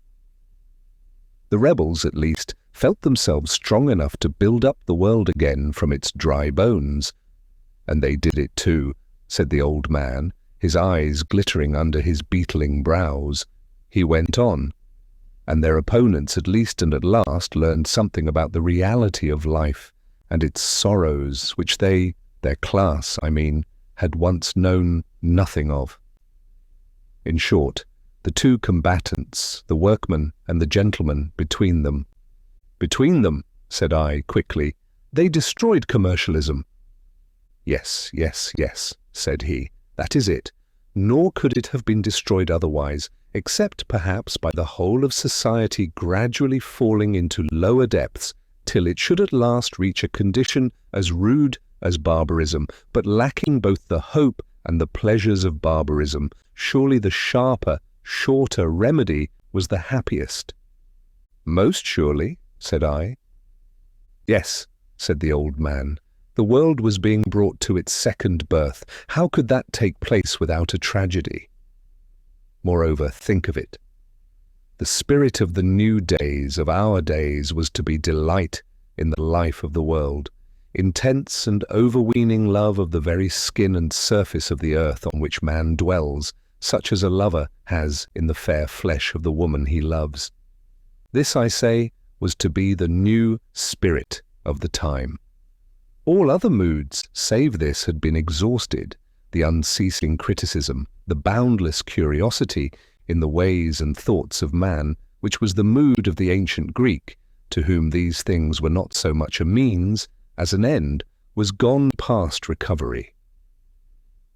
The rebels, at least, felt themselves strong enough to build up the world again from its dry bones. And they did it too, said the old man, his eyes glittering under his beetling brows. He went on, and their opponents at least and at last learned something about the reality of life and its sorrows which they, their class, I mean, had once known nothing of. In short, the two combatants, the workman and the gentleman, between them, said I quickly, they destroyed commercialism. Yes, yes, yes, said he, that is it. Nor could it have been destroyed otherwise, except perhaps by the whole of society gradually falling into lower depths, till it should at last reach a condition as rude as barbarism, but lacking both the hope and the pleasures of barbarism. Surely the sharper, shorter remedy was the happiest. Most surely, said I. Yes, said the old man. The world was being brought to its second birth. How could that take place without a tragedy? Moreover, think of it. The spirit of the new days, of our days, was to be delight in the life of the world, intense and overweening love of the very skin and surface of the earth on which man dwells, such as a lover has in the fair flesh of the woman he loves. This, I say, was to be the new spirit of the time. All other moods, save this, had been exhausted, the unceasing criticism, the boundless curiosity in the ways and thoughts of man, which was the mood of the ancient Greek, to whom these things were not so much a means as an end, was gone past recovery.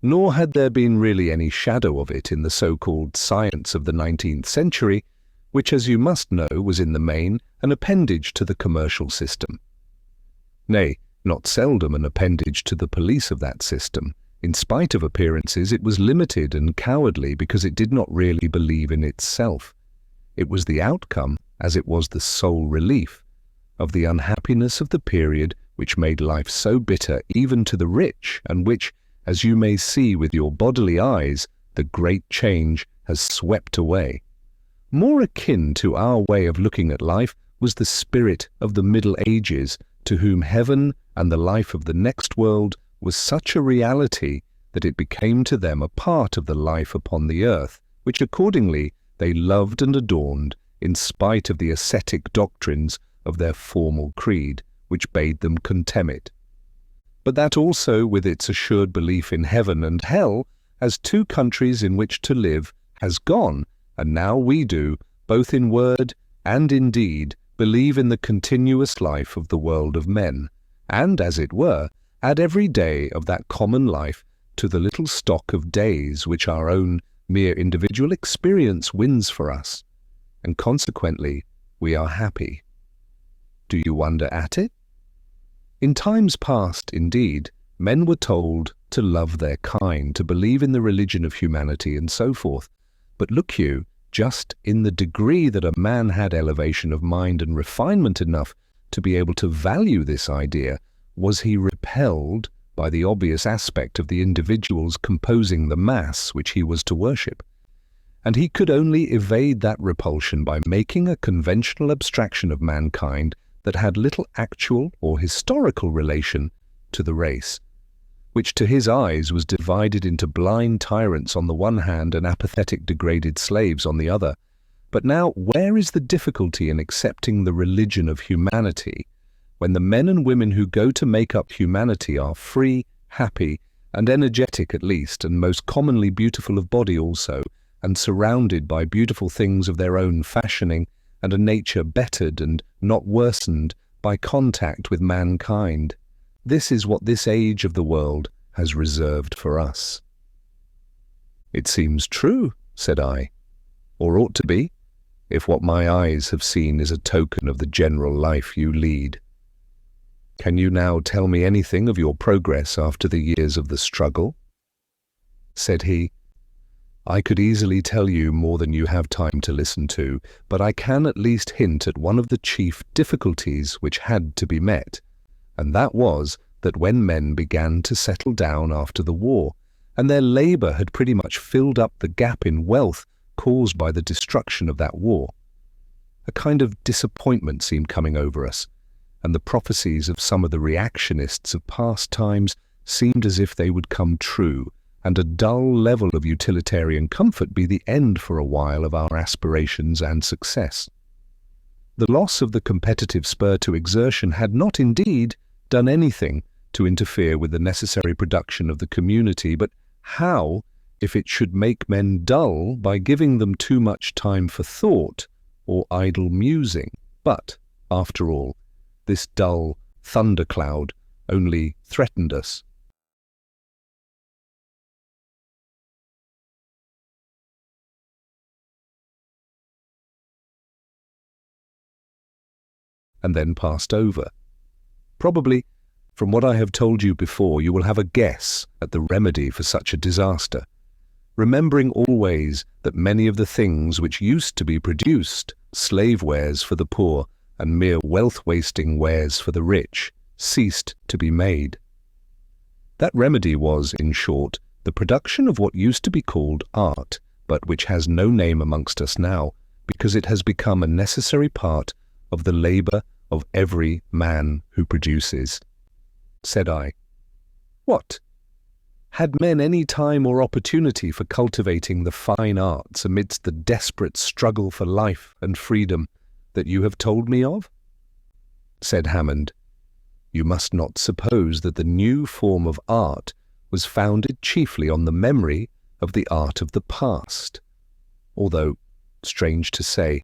Nor had there been really any shadow of it in the so-called science of the 19th century, which, as you must know, was in the main an appendage to the commercial system. Nay, not seldom an appendage to the police of that system. In spite of appearances, it was limited and cowardly because it did not really believe in itself. It was the outcome, as it was the sole relief, of the unhappiness of the period which made life so bitter even to the rich, and which, as you may see with your bodily eyes, the great change has swept away. More akin to our way of looking at life was the spirit of the Middle Ages, to whom heaven and the life of the next world was such a reality that it became to them a part of the life upon the earth, which accordingly they loved and adorned, in spite of the ascetic doctrines of their formal creed, which bade them contemn it. But that also, with its assured belief in heaven and hell, as two countries in which to live, has gone, and now we do, both in word and in deed, believe in the continuous life of the world of men, and, as it were, add every day of that common life to the little stock of days which our own mere individual experience wins for us, and consequently we are happy. Do you wonder at it? In times past, indeed, men were told to love their kind, to believe in the religion of humanity and so forth. But look you, just in the degree that a man had elevation of mind and refinement enough to be able to value this idea, was he repelled by the obvious aspect of the individuals composing the mass which he was to worship. And he could only evade that repulsion by making a conventional abstraction of mankind that had little actual or historical relation to the race, which to his eyes was divided into blind tyrants on the one hand and apathetic degraded slaves on the other. But now, where is the difficulty in accepting the religion of humanity, when the men and women who go to make up humanity are free, happy, and energetic at least, and most commonly beautiful of body also, and surrounded by beautiful things of their own fashioning, and a nature bettered and not worsened by contact with mankind? This is what this age of the world has reserved for us. It seems true, said I, or ought to be, if what my eyes have seen is a token of the general life you lead. Can you now tell me anything of your progress after the years of the struggle? Said he, I could easily tell you more than you have time to listen to, but I can at least hint at one of the chief difficulties which had to be met, and that was that when men began to settle down after the war, and their labour had pretty much filled up the gap in wealth caused by the destruction of that war, a kind of disappointment seemed coming over us, and the prophecies of some of the reactionists of past times seemed as if they would come true, and a dull level of utilitarian comfort be the end for a while of our aspirations and success. The loss of the competitive spur to exertion had not indeed done anything to interfere with the necessary production of the community, but how if it should make men dull by giving them too much time for thought or idle musing? But, after all, this dull thundercloud only threatened us. And then passed over. Probably, from what I have told you before, you will have a guess at the remedy for such a disaster, remembering always that many of the things which used to be produced, slave wares for the poor and mere wealth-wasting wares for the rich, ceased to be made. That remedy was, in short, the production of what used to be called art, but which has no name amongst us now, because it has become a necessary part of the labour of every man who produces. Said I, what? Had men any time or opportunity for cultivating the fine arts amidst the desperate struggle for life and freedom that you have told me of? Said Hammond, you must not suppose that the new form of art was founded chiefly on the memory of the art of the past, although, strange to say,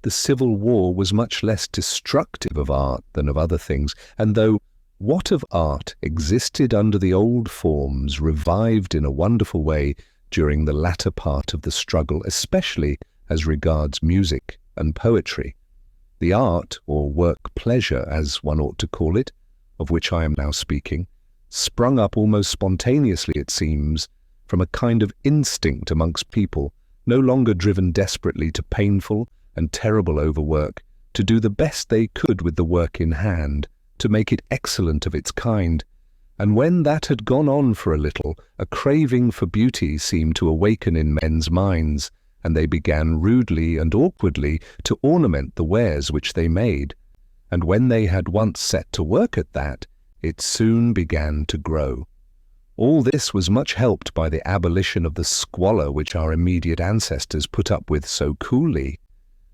the Civil War was much less destructive of art than of other things, and though what of art existed under the old forms revived in a wonderful way during the latter part of the struggle, especially as regards music and poetry. The art, or work pleasure, as one ought to call it, of which I am now speaking, sprung up almost spontaneously, it seems, from a kind of instinct amongst people, no longer driven desperately to painful and terrible overwork, to do the best they could with the work in hand, to make it excellent of its kind. And when that had gone on for a little, a craving for beauty seemed to awaken in men's minds, and they began rudely and awkwardly to ornament the wares which they made. And when they had once set to work at that, it soon began to grow. All this was much helped by the abolition of the squalor which our immediate ancestors put up with so coolly,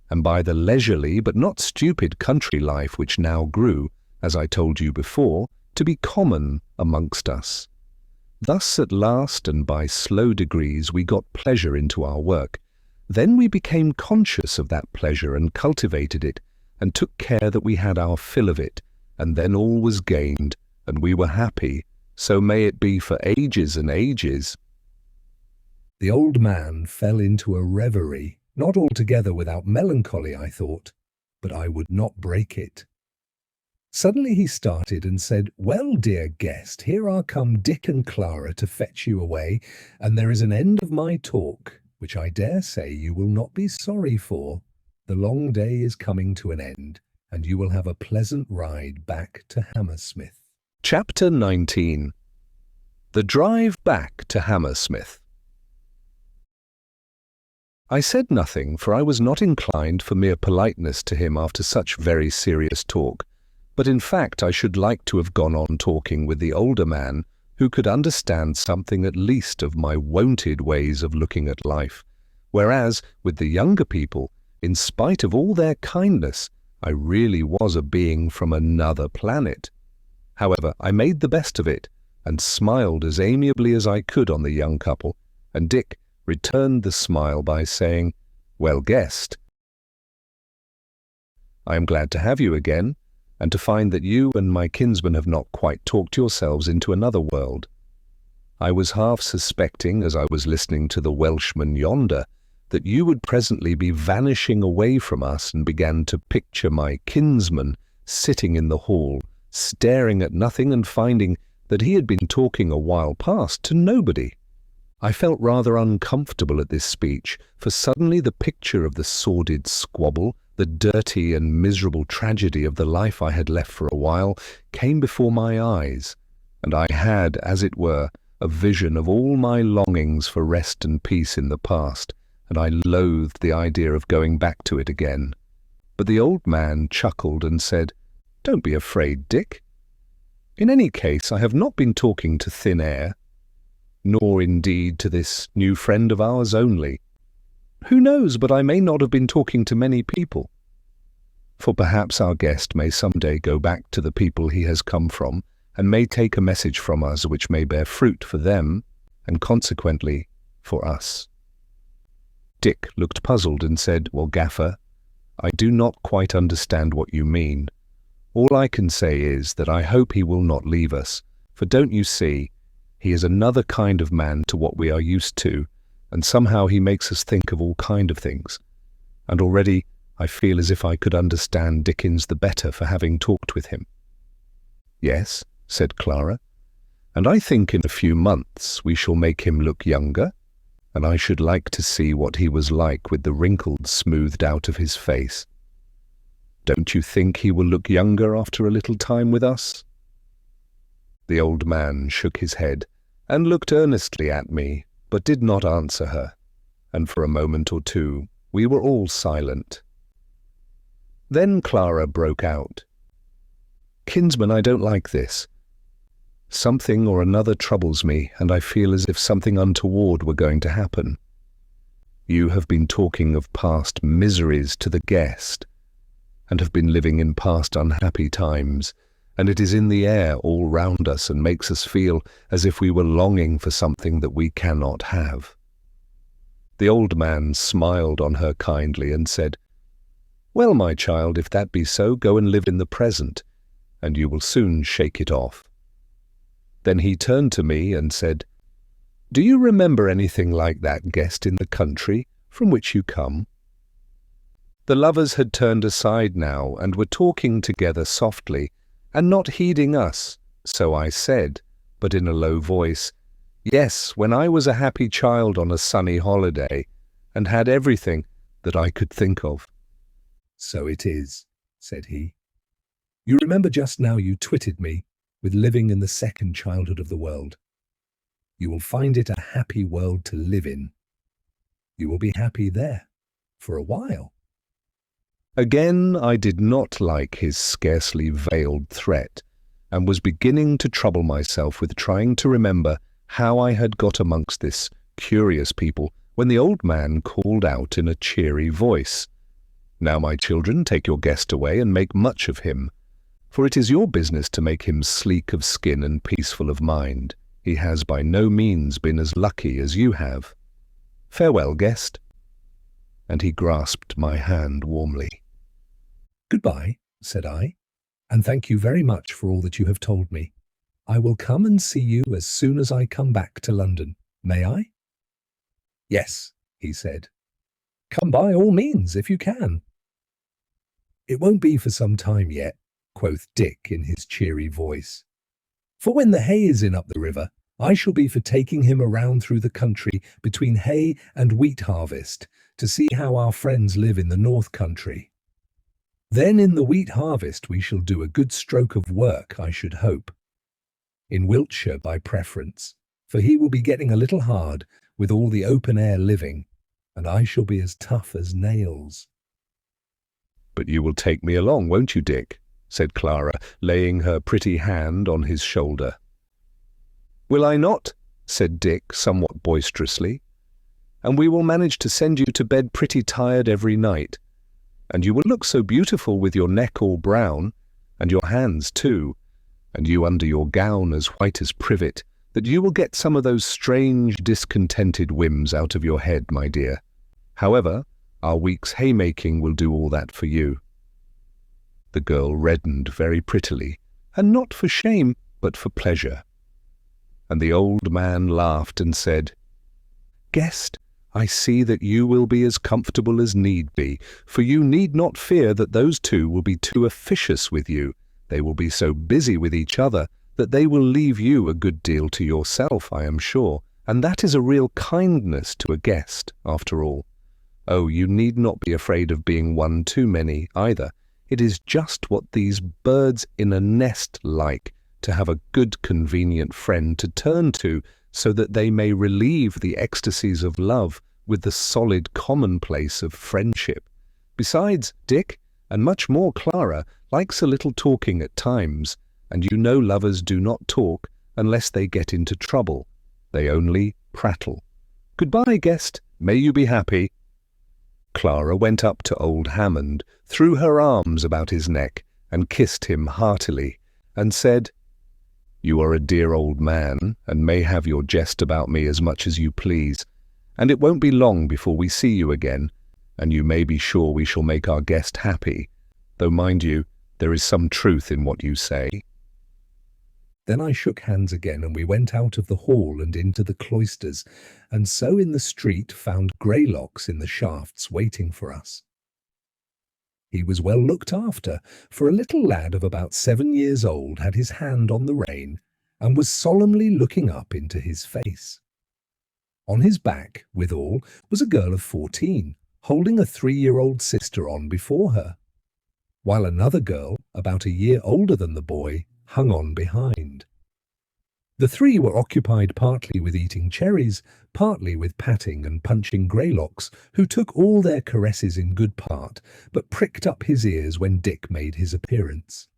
and by the leisurely but not stupid country life which now grew, as I told you before, to be common amongst us. Thus at last, and by slow degrees, we got pleasure into our work. Then we became conscious of that pleasure and cultivated it, and took care that we had our fill of it, and then all was gained, and we were happy. So may it be for ages and ages.
The old man fell into a reverie, not altogether without melancholy, I thought, but I would not break it. Suddenly he started and said, "Well, dear guest, here are come Dick and Clara to fetch you away, and there is an end of my talk, which I dare say you will not be sorry for. The long day is coming to an end, and you will have a pleasant ride back to Hammersmith."
Chapter 19. The Drive Back to Hammersmith. I said nothing, for I was not inclined for mere politeness to him after such very serious talk, but in fact I should like to have gone on talking with the older man who could understand something at least of my wonted ways of looking at life, whereas with the younger people, in spite of all their kindness, I really was a being from another planet. However, I made the best of it, and smiled as amiably as I could on the young couple, and Dick returned the smile by saying, "Well guessed. I am glad to have you again, and to find that you and my kinsman have not quite talked yourselves into another world. I was half suspecting, as I was listening to the Welshman yonder, that you would presently be vanishing away from us, and began to picture my kinsman sitting in the hall, staring at nothing and finding that he had been talking a while past to nobody. I felt rather uncomfortable at this speech, for suddenly the picture of the sordid squabble, the dirty and miserable tragedy of the life I had left for a while, came before my eyes, and I had, as it were, a vision of all my longings for rest and peace in the past, and I loathed the idea of going back to it again. But the old man chuckled and said, "Don't be afraid, Dick. In any case, I have not been talking to thin air, nor indeed to this new friend of ours only. Who knows but I may not have been talking to many people? For perhaps our guest may some day go back to the people he has come from, and may take a message from us which may bear fruit for them, and consequently for us." Dick looked puzzled and said, "Well, Gaffer, I do not quite understand what you mean. All I can say is that I hope he will not leave us, for don't you see, he is another kind of man to what we are used to, and somehow he makes us think of all kind of things. And already I feel as if I could understand Dickens the better for having talked with him." "Yes," said Clara, "and I think in a few months we shall make him look younger, and I should like to see what he was like with the wrinkles smoothed out of his face. Don't you think he will look younger after a little time with us?" The old man shook his head and looked earnestly at me, but did not answer her, and for a moment or two we were all silent. Then Clara broke out, "Kinsman, I don't like this. Something or another troubles me, and I feel as if something untoward were going to happen. You have been talking of past miseries to the guest, and have been living in past unhappy times, and it is in the air all round us and makes us feel as if we were longing for something that we cannot have." The old man smiled on her kindly and said, "Well, my child, if that be so, go and live in the present, and you will soon shake it off." Then he turned to me and said, "Do you remember anything like that guest in the country from which you come?" The lovers had turned aside now and were talking together softly, and not heeding us, so I said, but in a low voice, "Yes, when I was a happy child on a sunny holiday, and had everything that I could think of."
"So it is," said he. "You remember just now you twitted me with living in the second childhood of the world. You will find it a happy world to live in. You will be happy there, for a while."
Again I did not like his scarcely veiled threat, and was beginning to trouble myself with trying to remember how I had got amongst this curious people, when the old man called out in a cheery voice, "Now, my children, take your guest away and make much of him, for it is your business to make him sleek of skin and peaceful of mind. He has by no means been as lucky as you have. Farewell, guest." And he grasped my hand warmly.
"Goodbye," said I, "and thank you very much for all that you have told me. I will come and see you as soon as I come back to London. May I?" "Yes," he said. "Come by all means, if you can." "It won't be for some time yet. quoth Dick in his cheery voice. For when the hay is in up the river, I shall be for taking him around through the country between hay and wheat harvest to see how our friends live in the north country. Then in the wheat harvest we shall do a good stroke of work, I should hope. In Wiltshire by preference, for he will be getting a little hard with all the open-air living, and I shall be as tough as nails.
But you will take me along, won't you, Dick? Said Clara, laying her pretty hand on his shoulder. Will I not? Said Dick, somewhat boisterously. And we will manage to send you to bed pretty tired every night. And you will look so beautiful with your neck all brown, and your hands too, and you under your gown as white as privet, that you will get some of those strange, discontented whims out of your head, my dear. However, our week's haymaking will do all that for you. The girl reddened very prettily, and not for shame, but for pleasure. And the old man laughed and said, Guest, I see that you will be as comfortable as need be, for you need not fear that those two will be too officious with you. They will be so busy with each other that they will leave you a good deal to yourself, I am sure, and that is a real kindness to a guest, after all. Oh, you need not be afraid of being one too many, either. It is just what these birds in a nest like, to have a good convenient friend to turn to, so that they may relieve the ecstasies of love with the solid commonplace of friendship. Besides, Dick, and much more Clara, likes a little talking at times, and you know lovers do not talk unless they get into trouble. They only prattle. Goodbye, guest. May you be happy. Clara went up to old Hammond, threw her arms about his neck, and kissed him heartily, and said, You are a dear old man, and may have your jest about me as much as you please, and it won't be long before we see you again, and you may be sure we shall make our guest happy, though, mind you, there is some truth in what you say.
Then I shook hands again, and we went out of the hall and into the cloisters, and so in the street found Greylocks in the shafts waiting for us. He was well looked after, for a little lad of about 7 years old had his hand on the rein, and was solemnly looking up into his face. On his back, withal, was a girl of 14, holding a 3-year-old sister on before her, while another girl, about a year older than the boy, hung on behind. The three were occupied partly with eating cherries, partly with patting and punching Greylocks, who took all their caresses in good part, but pricked up his ears when Dick made his appearance.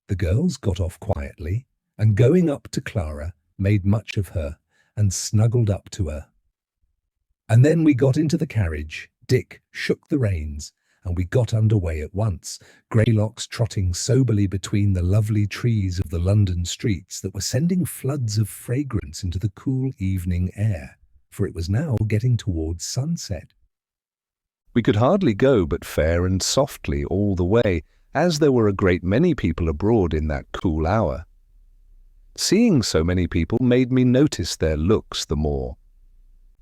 The girls got off quietly, and going up to Clara, made much of her, and snuggled up to her. And then we got into the carriage, Dick shook the reins, and we got under way at once, Greylocks trotting soberly between the lovely trees of the London streets that were sending floods of fragrance into the cool evening air, for it was now getting towards sunset.
We could hardly go but fair and softly all the way, as there were a great many people abroad in that cool hour. Seeing so many people made me notice their looks the more.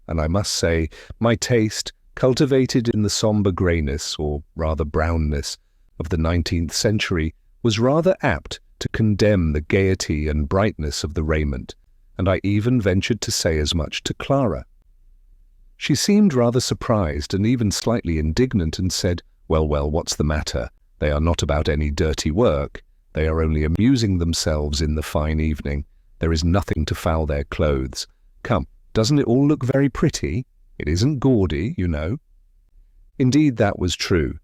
And I must say, my taste, cultivated in the sombre greyness, or rather brownness, of the 19th century, was rather apt to condemn the gaiety and brightness of the raiment, and I even ventured to say as much to Clara. She seemed rather surprised and even slightly indignant, and said, Well, what's the matter? They are not about any dirty work. They are only amusing themselves in the fine evening. There is nothing to foul their clothes. Come, doesn't it all look very pretty? It isn't gaudy, you know. Indeed, that was true,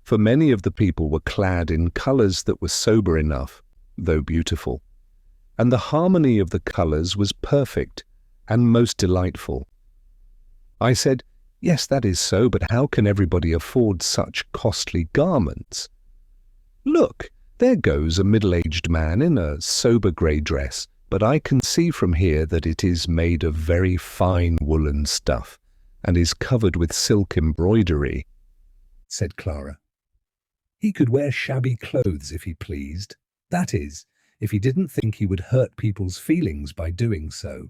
for many of the people were clad in colours that were sober enough, though beautiful, and the harmony of the colours was perfect and most delightful. I said, Yes, that is so, but how can everybody afford such costly garments? Look, there goes a middle-aged man in a sober grey dress, but I can see from here that it is made of very fine woolen stuff, and is covered with silk embroidery,
said Clara. He could wear shabby clothes if he pleased, that is, if he didn't think he would hurt people's feelings by doing so.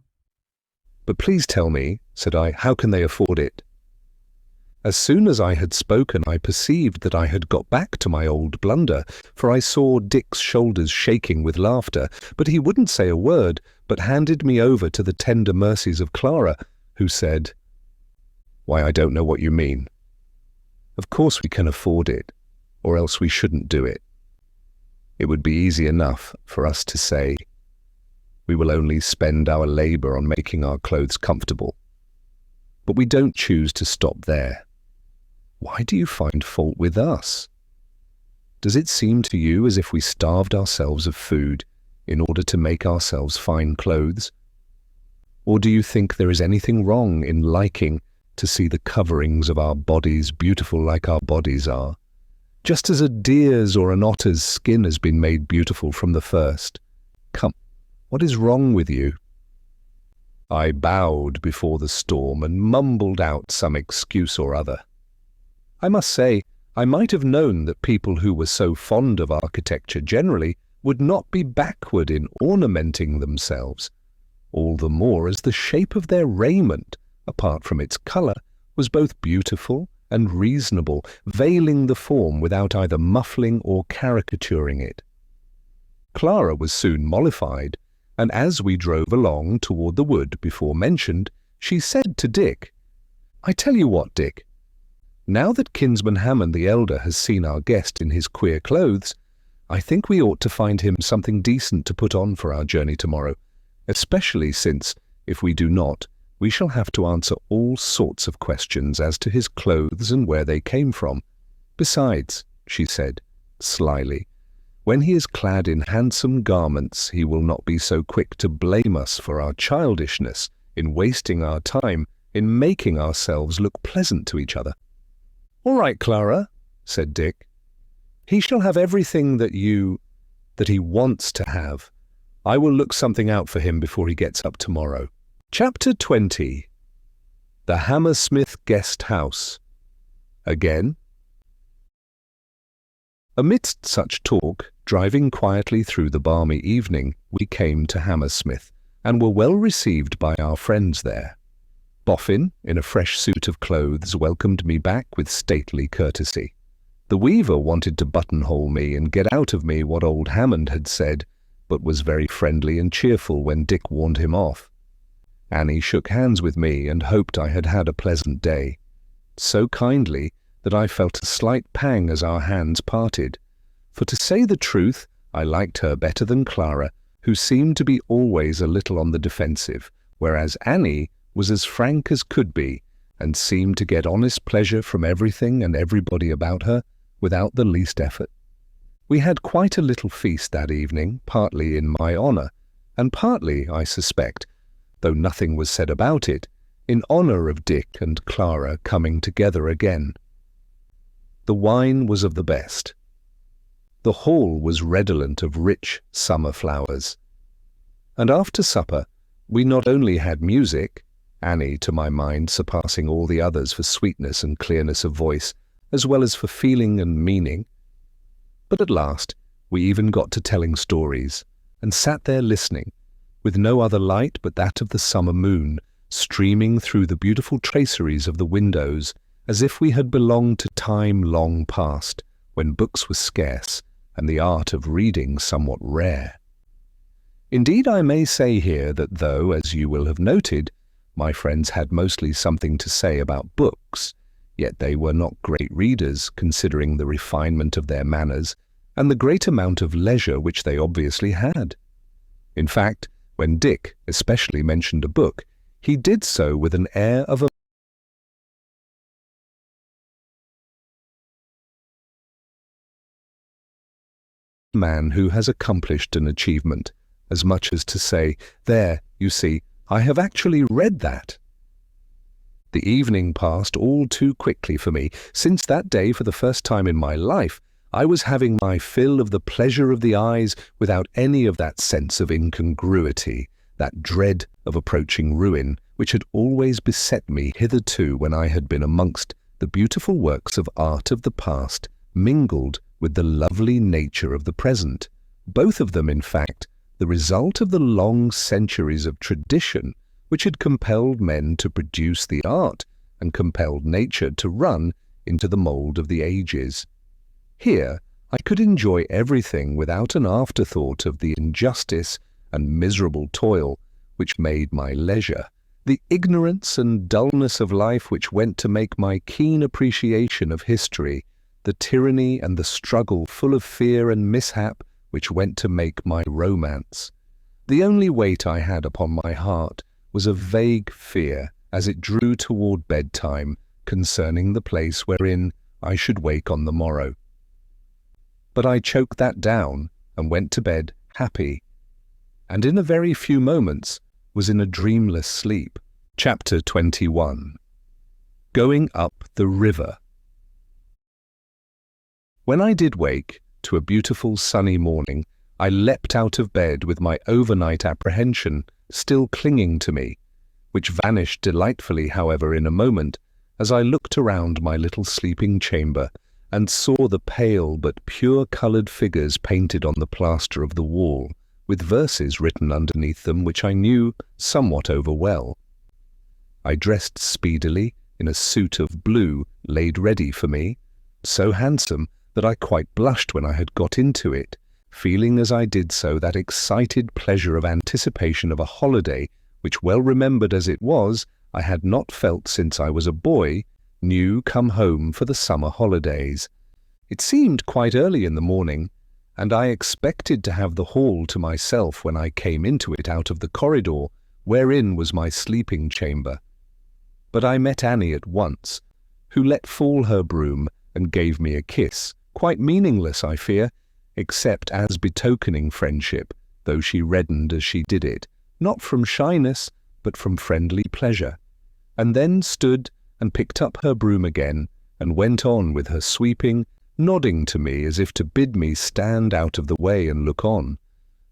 But please tell me, said I, how can they afford it? As soon as I had spoken, I perceived that I had got back to my old blunder, for I saw Dick's shoulders shaking with laughter, but he wouldn't say a word, but handed me over to the tender mercies of Clara, who said, "Why, I don't know what you mean. Of course we can afford it, or else we shouldn't do it. It would be easy enough for us to say, we will only spend our labor on making our clothes comfortable. But we don't choose to stop there. Why do you find fault with us? Does it seem to you as if we starved ourselves of food in order to make ourselves fine clothes? Or do you think there is anything wrong in liking to see the coverings of our bodies beautiful like our bodies are, just as a deer's or an otter's skin has been made beautiful from the first? Come, what is wrong with you?" I bowed before the storm and mumbled out some excuse or other. I must say, I might have known that people who were so fond of architecture generally would not be backward in ornamenting themselves, all the more as the shape of their raiment, apart from its colour, was both beautiful and reasonable, veiling the form without either muffling or caricaturing it. Clara was soon mollified, and as we drove along toward the wood before mentioned, she said to Dick, "I tell you what, Dick, now that Kinsman Hammond the elder has seen our guest in his queer clothes, I think we ought to find him something decent to put on for our journey tomorrow, especially since, if we do not, we shall have to answer all sorts of questions as to his clothes and where they came from. Besides," she said, slyly, "when he is clad in handsome garments, he will not be so quick to blame us for our childishness in wasting our time in making ourselves look pleasant to each other." "All right, Clara," said Dick. "He shall have everything that he wants to have. I will look something out for him before he gets up tomorrow." Chapter 20. The Hammersmith Guest House. Again. Amidst such talk, driving quietly through the balmy evening, we came to Hammersmith, and were well received by our friends there. Boffin, in a fresh suit of clothes, welcomed me back with stately courtesy. The weaver wanted to buttonhole me and get out of me what old Hammond had said, but was very friendly and cheerful when Dick warned him off. Annie shook hands with me and hoped I had had a pleasant day, so kindly that I felt a slight pang as our hands parted, for to say the truth, I liked her better than Clara, who seemed to be always a little on the defensive, whereas Annie was as frank as could be, and seemed to get honest pleasure from everything and everybody about her, without the least effort. We had quite a little feast that evening, partly in my honour, and partly, I suspect, though nothing was said about it, in honour of Dick and Clara coming together again. The wine was of the best. The hall was redolent of rich summer flowers. And after supper, we not only had music, Annie, to my mind, surpassing all the others for sweetness and clearness of voice, as well as for feeling and meaning, but at last we even got to telling stories, and sat there listening, with no other light but that of the summer moon, streaming through the beautiful traceries of the windows, as if we had belonged to time long past, when books were scarce, and the art of reading somewhat rare. Indeed, I may say here that though, as you will have noted, my friends had mostly something to say about books, yet they were not great readers, considering the refinement of their manners, and the great amount of leisure which they obviously had. In fact, when Dick especially mentioned a book, he did so with an air of a man who has accomplished an achievement, as much as to say, "There, you see, I have actually read that." The evening passed all too quickly for me, since that day, for the first time in my life, I was having my fill of the pleasure of the eyes without any of that sense of incongruity, that dread of approaching ruin, which had always beset me hitherto when I had been amongst the beautiful works of art of the past, mingled with the lovely nature of the present, both of them, in fact, the result of the long centuries of tradition which had compelled men to produce the art and compelled nature to run into the mold of the ages. Here, I could enjoy everything without an afterthought of the injustice and miserable toil which made my leisure, the ignorance and dullness of life which went to make my keen appreciation of history, the tyranny and the struggle full of fear and mishap which went to make my romance. The only weight I had upon my heart was a vague fear, as it drew toward bedtime, concerning the place wherein I should wake on the morrow. But I choked that down and went to bed happy, and in a very few moments was in a dreamless sleep. Chapter 21. Going up the river. When I did wake, to a beautiful sunny morning, I leapt out of bed with my overnight apprehension still clinging to me, which vanished delightfully, however, in a moment, as I looked around my little sleeping chamber and saw the pale but pure-coloured figures painted on the plaster of the wall, with verses written underneath them which I knew somewhat overwell. I dressed speedily in a suit of blue laid ready for me, so handsome that I quite blushed when I had got into it, feeling as I did so that excited pleasure of anticipation of a holiday which, well remembered as it was, I had not felt since I was a boy, new come home for the summer holidays. It seemed quite early in the morning, and I expected to have the hall to myself when I came into it out of the corridor, wherein was my sleeping chamber. But I met Annie at once, who let fall her broom and gave me a kiss, quite meaningless, I fear, except as betokening friendship, though she reddened as she did it, not from shyness, but from friendly pleasure, and then stood and picked up her broom again, and went on with her sweeping, nodding to me as if to bid me stand out of the way and look on,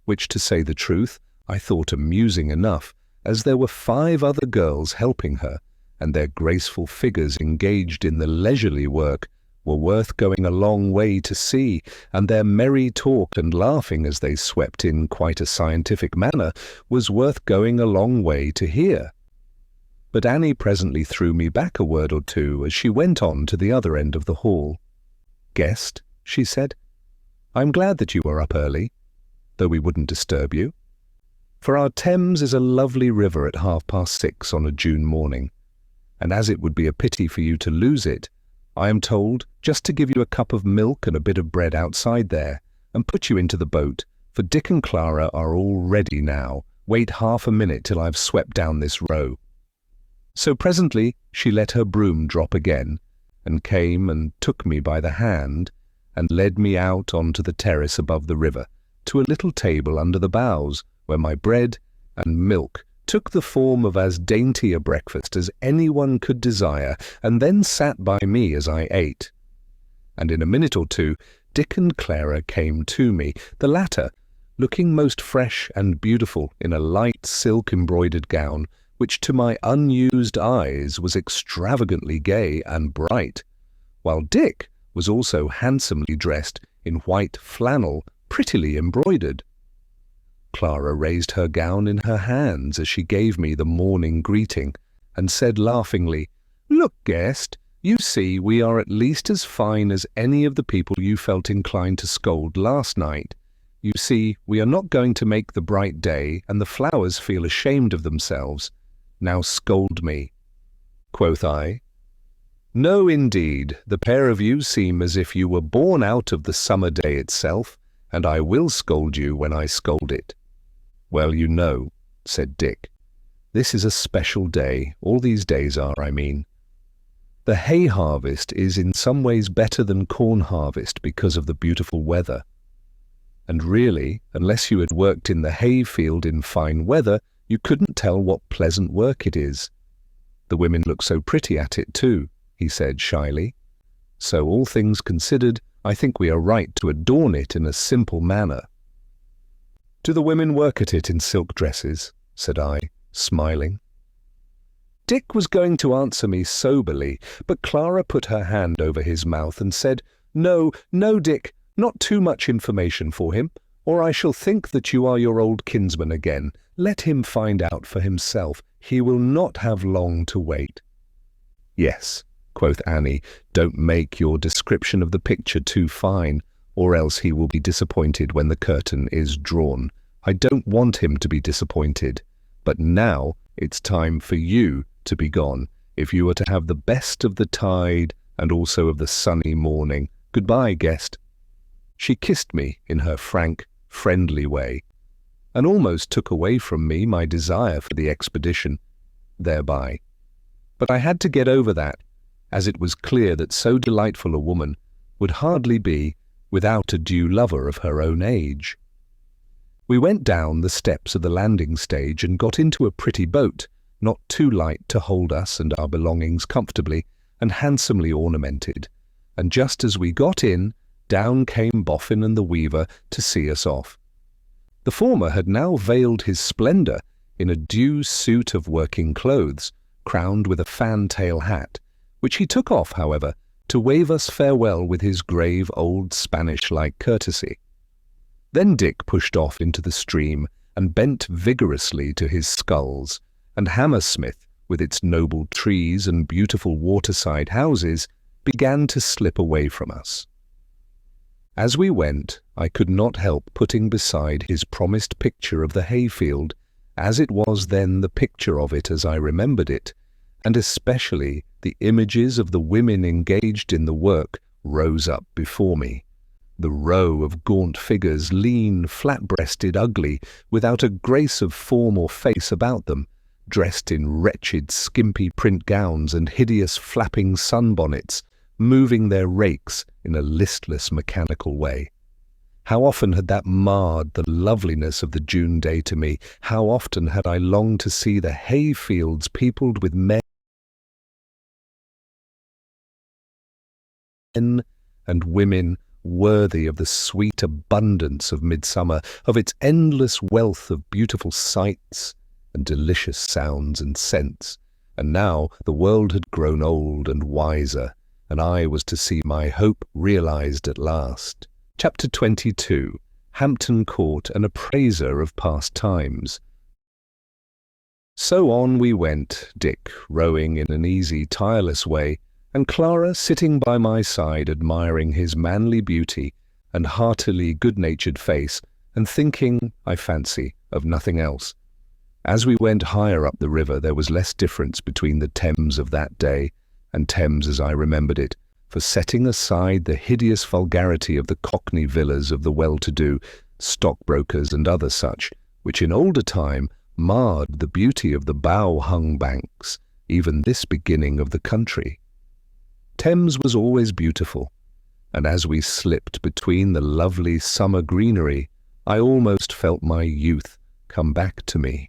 which, to say the truth, I thought amusing enough, as there were 5 other girls helping her, and their graceful figures engaged in the leisurely work were worth going a long way to see, and their merry talk and laughing as they swept in quite a scientific manner was worth going a long way to hear. But Annie presently threw me back a word or two as she went on to the other end of the hall. "Guest," she said, "I'm glad that you are up early, though we wouldn't disturb you. For our Thames is a lovely river at 6:30 on a June morning, and as it would be a pity for you to lose it, I am told just to give you a cup of milk and a bit of bread outside there, and put you into the boat, for Dick and Clara are all ready now. Wait half a minute till I've swept down this row." So presently she let her broom drop again, and came and took me by the hand, and led me out onto the terrace above the river, to a little table under the boughs, where my bread and milk took the form of as dainty a breakfast as anyone could desire, and then sat by me as I ate. And in a minute or two, Dick and Clara came to me, the latter looking most fresh and beautiful in a light silk-embroidered gown, which to my unused eyes was extravagantly gay and bright, while Dick was also handsomely dressed in white flannel, prettily embroidered. Clara raised her gown in her hands as she gave me the morning greeting, and said laughingly, "Look, guest, you see we are at least as fine as any of the people you felt inclined to scold last night. You see, we are not going to make the bright day, and the flowers feel ashamed of themselves. Now scold me." Quoth I, "No, indeed, the pair of you seem as if you were born out of the summer day itself, and I will scold you when I scold it." "Well, you know," said Dick, "this is a special day, all these days are, I mean. The hay harvest is in some ways better than corn harvest because of the beautiful weather. And really, unless you had worked in the hay field in fine weather, you couldn't tell what pleasant work it is. The women look so pretty at it too," he said shyly. "So all things considered, I think we are right to adorn it in a simple manner." "Do the women work at it in silk dresses?" said I, smiling. Dick was going to answer me soberly, but Clara put her hand over his mouth and said, "No, no, Dick, not too much information for him, or I shall think that you are your old kinsman again. Let him find out for himself. He will not have long to wait." "Yes," quoth Annie, "don't make your description of the picture too fine, or else he will be disappointed when the curtain is drawn. I don't want him to be disappointed. But now it's time for you to be gone, if you are to have the best of the tide and also of the sunny morning. Goodbye, guest." She kissed me in her frank, friendly way, and almost took away from me my desire for the expedition thereby. But I had to get over that, as it was clear that so delightful a woman would hardly be without a due lover of her own age. We went down the steps of the landing stage and got into a pretty boat, not too light to hold us and our belongings comfortably, and handsomely ornamented. And just as we got in, down came Boffin and the weaver to see us off. The former had now veiled his splendour in a due suit of working clothes, crowned with a fantail hat, which he took off, however, to wave us farewell with his grave old Spanish-like courtesy. Then Dick pushed off into the stream and bent vigorously to his sculls, and Hammersmith, with its noble trees and beautiful waterside houses, began to slip away from us. As we went, I could not help putting beside his promised picture of the hayfield, as it was then the picture of it as I remembered it, and especially the images of the women engaged in the work rose up before me. The row of gaunt figures, lean, flat-breasted, ugly, without a grace of form or face about them, dressed in wretched, skimpy print gowns and hideous flapping sunbonnets, moving their rakes in a listless, mechanical way. How often had that marred the loveliness of the June day to me? How often had I longed to see the hay fields peopled with men and women worthy of the sweet abundance of midsummer, of its endless wealth of beautiful sights and delicious sounds and scents. And now the world had grown old and wiser, and I was to see my hope realized at last. Chapter 22. Hampton Court, an appraiser of past times. So on we went, Dick rowing in an easy, tireless way, and Clara sitting by my side admiring his manly beauty and heartily good-natured face, and thinking, I fancy, of nothing else. As we went higher up the river, there was less difference between the Thames of that day and Thames as I remembered it, for setting aside the hideous vulgarity of the Cockney villas of the well-to-do, stockbrokers and other such, which in older time marred the beauty of the bow-hung banks, even this beginning of the country. Thames was always beautiful, and as we slipped between the lovely summer greenery, I almost felt my youth come back to me,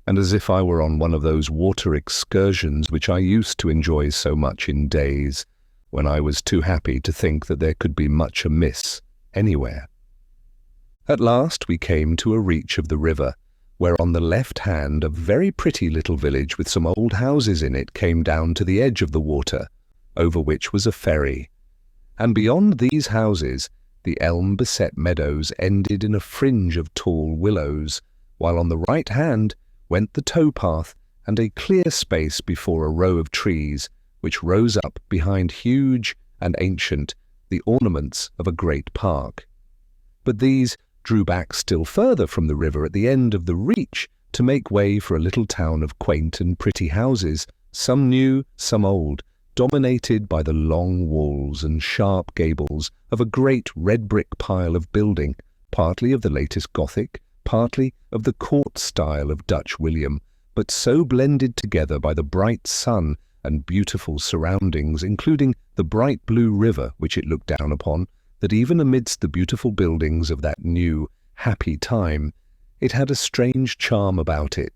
and as if I were on one of those water excursions which I used to enjoy so much in days when I was too happy to think that there could be much amiss anywhere. At last we came to a reach of the river, where on the left hand a very pretty little village with some old houses in it came down to the edge of the water, over which was a ferry, and beyond these houses the elm-beset meadows ended in a fringe of tall willows, while on the right hand went the towpath and a clear space before a row of trees, which rose up behind huge and ancient, the ornaments of a great park. But these drew back still further from the river at the end of the reach to make way for a little town of quaint and pretty houses, some new, some old, dominated by the long walls and sharp gables of a great red-brick pile of building, partly of the latest Gothic, partly of the court style of Dutch William, but so blended together by the bright sun and beautiful surroundings, including the bright blue river which it looked down upon, that even amidst the beautiful buildings of that new, happy time, it had a strange charm about it.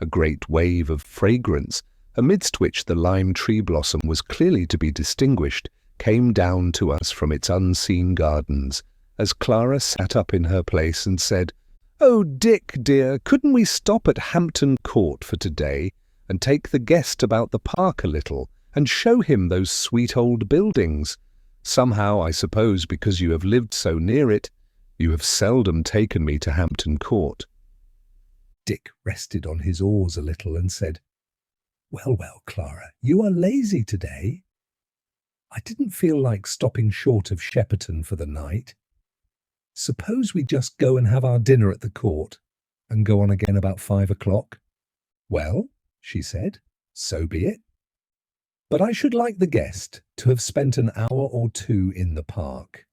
A great wave of fragrance, amidst which the lime tree blossom was clearly to be distinguished, came down to us from its unseen gardens, as Clara sat up in her place and said, "Oh, Dick, dear, couldn't we stop at Hampton Court for today and take the guest about the park a little and show him those sweet old buildings? Somehow, I suppose, because you have lived so near it, you have seldom taken me to Hampton Court."
Dick rested on his oars a little and said, Well, well, Clara, you are lazy today. I didn't feel like stopping short of Shepperton for the night. Suppose we just go and have our dinner at the court and go on again about 5 o'clock? Well, she said, so be it. But I should like the guest to have spent an hour or two in the park.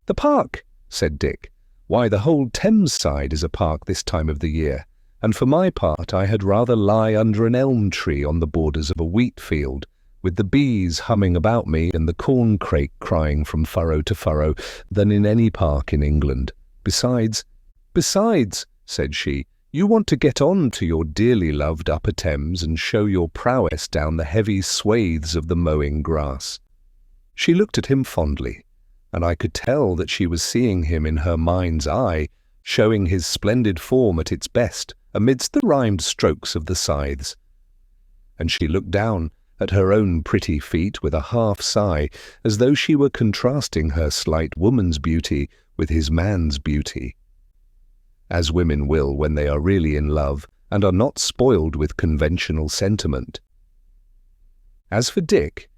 The park, said Dick. Why, the whole Thames side is a park this time of the year, and for my part I had rather lie under an elm tree on the borders of a wheat field, with the bees humming about me and the corncrake crying from furrow to furrow, than in any park in England. Besides, said she, you want to get on to your dearly loved Upper Thames and show your prowess down the heavy swathes of the mowing grass. She looked at him fondly, and I could tell that she was seeing him in her mind's eye, showing his splendid form at its best amidst the rhymed strokes of the scythes. And she looked down at her own pretty feet with a half sigh, as though she were contrasting her slight woman's beauty with his man's beauty, as women will when they are really in love and are not spoiled with conventional sentiment. As for Dick,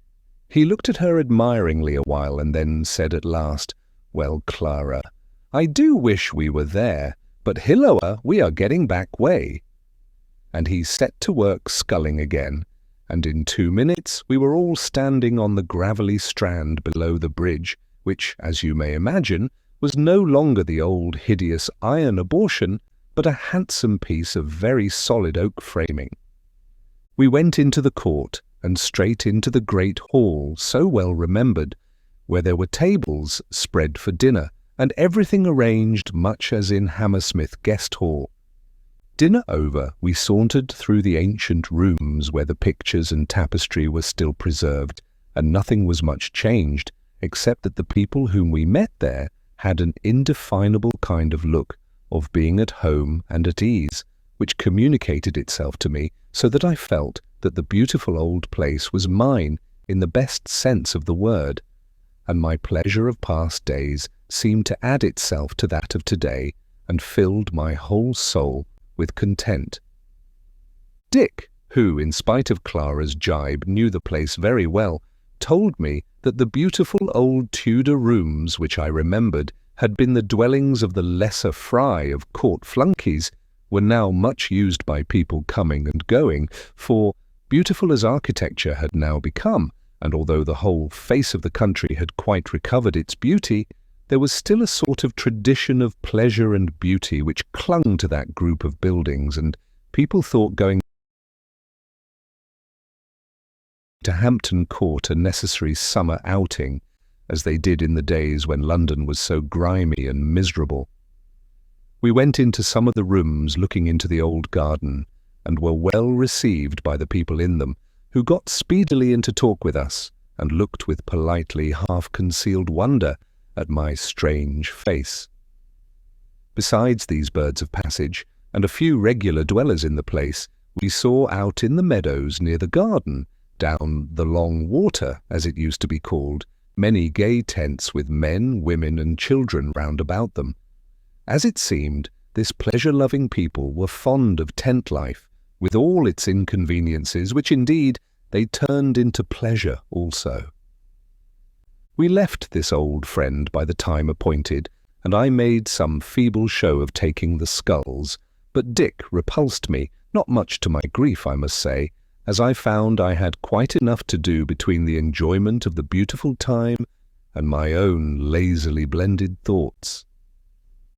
he looked at her admiringly a while and then said at last, "Well, Clara, I do wish we were there, but hilloa, we are getting back way." And he set to work sculling again, and in 2 minutes we were all standing on the gravelly strand below the bridge, which, as you may imagine, was no longer the old hideous iron abortion, but a handsome piece of very solid oak framing. We went into the court and straight into the great hall, so well remembered, where there were tables spread for dinner, and everything arranged much as in Hammersmith Guest Hall. Dinner over, we sauntered through the ancient rooms where the pictures and tapestry were still preserved, and nothing was much changed, except that the people whom we met there had an indefinable kind of look of being at home and at ease, which communicated itself to me, so that I felt that the beautiful old place was mine in the best sense of the word, and my pleasure of past days seemed to add itself to that of today, and filled my whole soul with content. Dick, who, in spite of Clara's jibe, knew the place very well, told me that the beautiful old Tudor rooms which I remembered had been the dwellings of the lesser fry of court flunkies were now much used by people coming and going, for, beautiful as architecture had now become, and although the whole face of the country had quite recovered its beauty, there was still a sort of tradition of pleasure and beauty which clung to that group of buildings, and people thought going to Hampton Court a necessary summer outing, as they did in the days when London was so grimy and miserable. We went into some of the rooms looking into the old garden, and were well received by the people in them, who got speedily into talk with us, and looked with politely half-concealed wonder at my strange face. Besides these birds of passage, and a few regular dwellers in the place, we saw out in the meadows near the garden, down the long water, as it used to be called, many gay tents with men, women, and children round about them. As it seemed, this pleasure-loving people were fond of tent life, with all its inconveniences, which indeed they turned into pleasure also. We left this old friend by the time appointed, and I made some feeble show of taking the sculls, but Dick repulsed me, not much to my grief, I must say, as I found I had quite enough to do between the enjoyment of the beautiful time and my own lazily blended thoughts.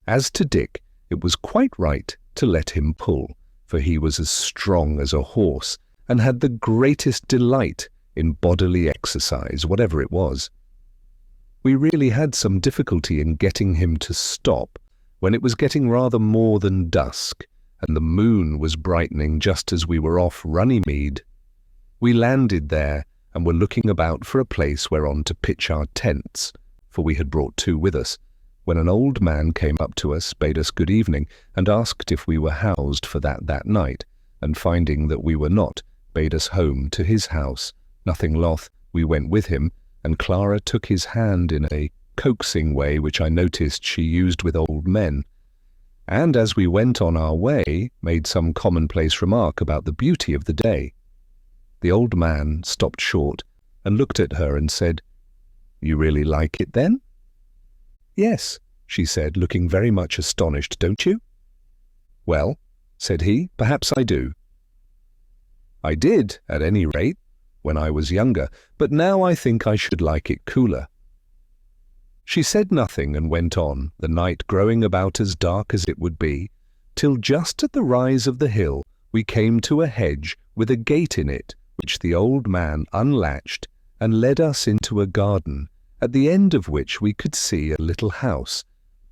As to Dick, it was quite right to let him pull, for he was as strong as a horse, and had the greatest delight in bodily exercise, whatever it was. We really had some difficulty in getting him to stop, when it was getting rather more than dusk, and the moon was brightening just as we were off Runnymede. We landed there, and were looking about for a place whereon to pitch our tents, for we had brought 2 with us, when an old man came up to us, bade us good evening, and asked if we were housed for that night, and finding that we were not, bade us home to his house. Nothing loth, we went with him, and Clara took his hand in a coaxing way which I noticed she used with old men. and as we went on our way, made some commonplace remark about the beauty of the day. The old man stopped short and looked at her and said, "You really like it then?" "Yes," she said, looking very much astonished, "don't you?" "Well," said he, "perhaps I do. I did, at any rate, when I was younger, but now I think I should like it cooler." She said nothing and went on, the night growing about as dark as it would be, till just at the rise of the hill we came to a hedge with a gate in it, which the old man unlatched and led us into a garden, at the end of which we could see a little house,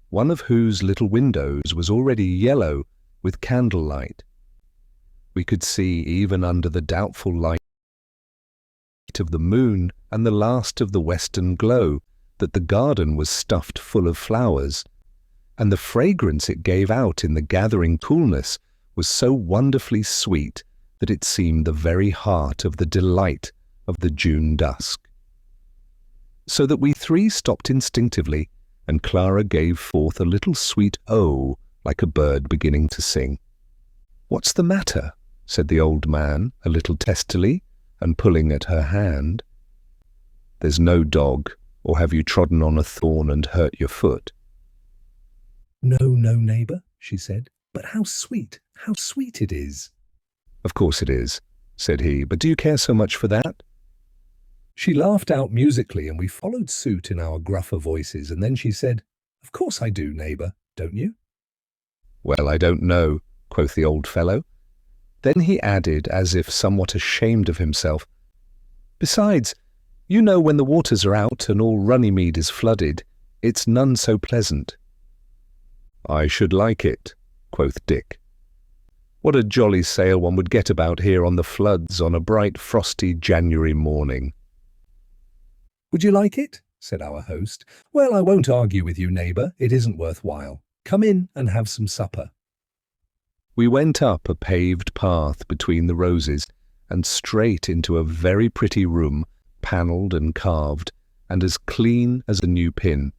one of whose little windows was already yellow with candlelight. We could see, even under the doubtful light of the moon and the last of the western glow, that the garden was stuffed full of flowers, and the fragrance it gave out in the gathering coolness was so wonderfully sweet that it seemed the very heart of the delight of the June dusk. So that we three stopped instinctively, and Clara gave forth a little sweet "oh," like a bird beginning to sing. "What's the matter?" said the old man, a little testily, and pulling at her hand. "There's no dog, or have you trodden on a thorn and hurt your foot?"
"No, no, neighbour," she said, "but how sweet it is."
"Of course it is," said he, "but do you care so much for that?"
She laughed out musically, and we followed suit in our gruffer voices, and then she said, "Of course I do, neighbour, don't you?"
"Well, I don't know," quoth the old fellow. Then he added, as if somewhat ashamed of himself, "Besides, you know when the waters are out and all Runnymede is flooded, it's none so pleasant." "I should like it," quoth Dick. "What a jolly sail one would get about here on the floods on a bright frosty January morning."
"Would you like it?" said our host. "Well, I won't argue with you, neighbour. It isn't worthwhile. Come in and have some supper."
We went up a paved path between the roses and straight into a very pretty room, panelled and carved, and as clean as a new pin,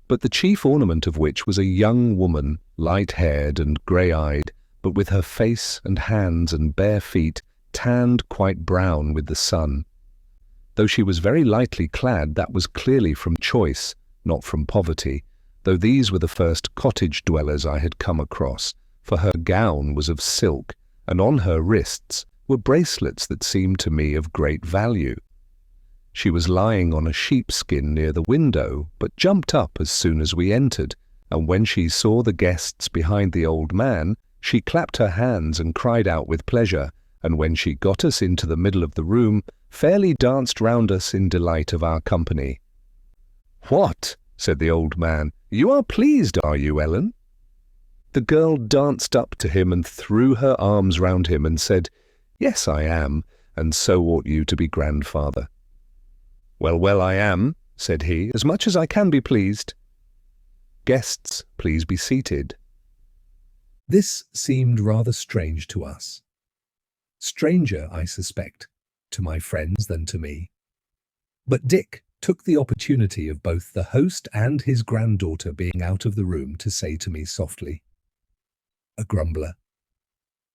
but the chief ornament of which was a young woman, light-haired and grey-eyed, but with her face and hands and bare feet tanned quite brown with the sun. Though she was very lightly clad, that was clearly from choice, not from poverty, though these were the first cottage dwellers I had come across, for her gown was of silk, and on her wrists were bracelets that seemed to me of great value. She was lying on a sheepskin near the window, but jumped up as soon as we entered, and when she saw the guests behind the old man, she clapped her hands and cried out with pleasure, and when she got us into the middle of the room, fairly danced round us in delight of our company. "What?" said the old man. "You are pleased, are you, Ellen?" The girl danced up to him and threw her arms round him and said, "Yes, I am, and so ought you to be, grandfather." "Well, well, I am," said he, "as much as I can be pleased. Guests, please be seated."
This seemed rather strange to us. Stranger, I suspect, to my friends than to me. But Dick took the opportunity of both the host and his granddaughter being out of the room to say to me softly, "A grumbler.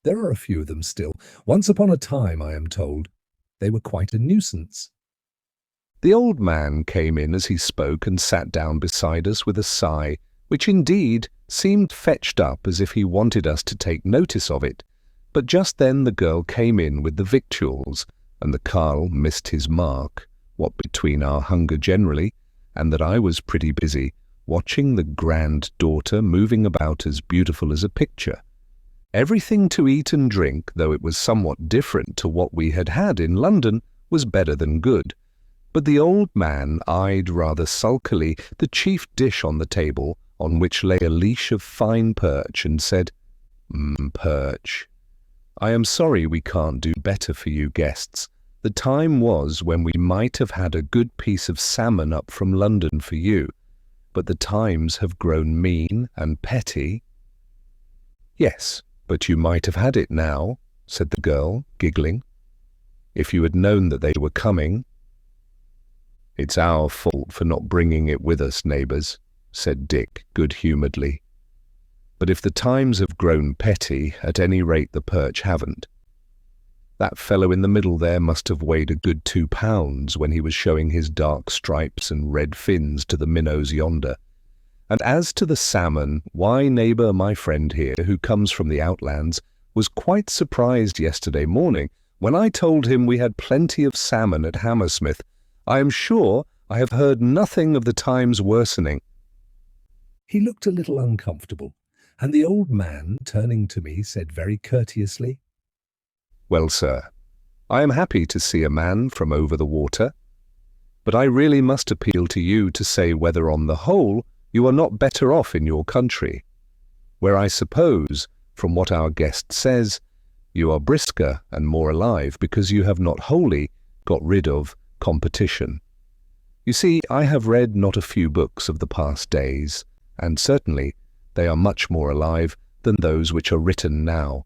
There are a few of them still. Once upon a time, I am told, they were quite a nuisance."
The old man came in as he spoke and sat down beside us with a sigh, which indeed seemed fetched up as if he wanted us to take notice of it. But just then the girl came in with the victuals, and the carle missed his mark, what between our hunger generally, and that I was pretty busy, watching the granddaughter moving about as beautiful as a picture. Everything to eat and drink, though it was somewhat different to what we had had in London, was better than good. But the old man eyed rather sulkily the chief dish on the table, on which lay a leash of fine perch, and said, Perch. I am sorry we can't do better for you guests. The time was when we might have had a good piece of salmon up from London for you, but the times have grown mean and petty." "Yes, but you might have had it now," said the girl, giggling, "if you had known that they were coming." "It's our fault for not bringing it with us, neighbours," said Dick good-humouredly. But if the times have grown petty, at any rate the perch haven't. That fellow in the middle there must have weighed a good 2 pounds when he was showing his dark stripes and red fins to the minnows yonder. And as to the salmon, why, neighbour, my friend here, who comes from the outlands, was quite surprised yesterday morning when I told him we had plenty of salmon at Hammersmith. I am sure I have heard nothing of the times worsening.
He looked a little uncomfortable, and the old man, turning to me, said very courteously,
Well, sir, I am happy to see a man from over the water, but I really must appeal to you to say whether on the whole you are not better off in your country, where I suppose, from what our guest says, you are brisker and more alive because you have not wholly got rid of competition. You see, I have read not a few books of the past days, and certainly they are much more alive than those which are written now.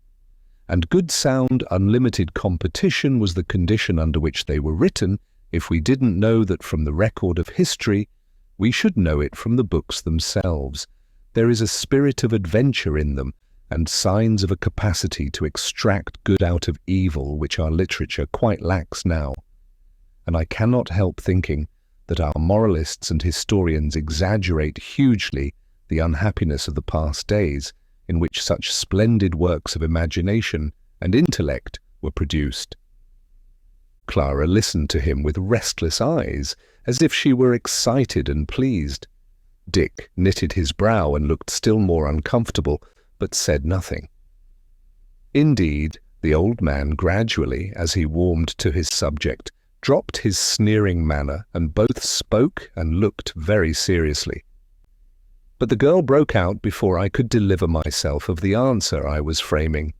And good sound unlimited competition was the condition under which they were written. If we didn't know that from the record of history, we should know it from the books themselves. There is a spirit of adventure in them, and signs of a capacity to extract good out of evil which our literature quite lacks now. And I cannot help thinking that our moralists and historians exaggerate hugely the unhappiness of the past days in which such splendid works of imagination and intellect were produced. Clara listened to him with restless eyes, as if she were excited and pleased. Dick knitted his brow and looked still more uncomfortable, but said nothing. Indeed, the old man gradually, as he warmed to his subject, dropped his sneering manner, and both spoke and looked very seriously. But the girl broke out before I could deliver myself of the answer I was framing.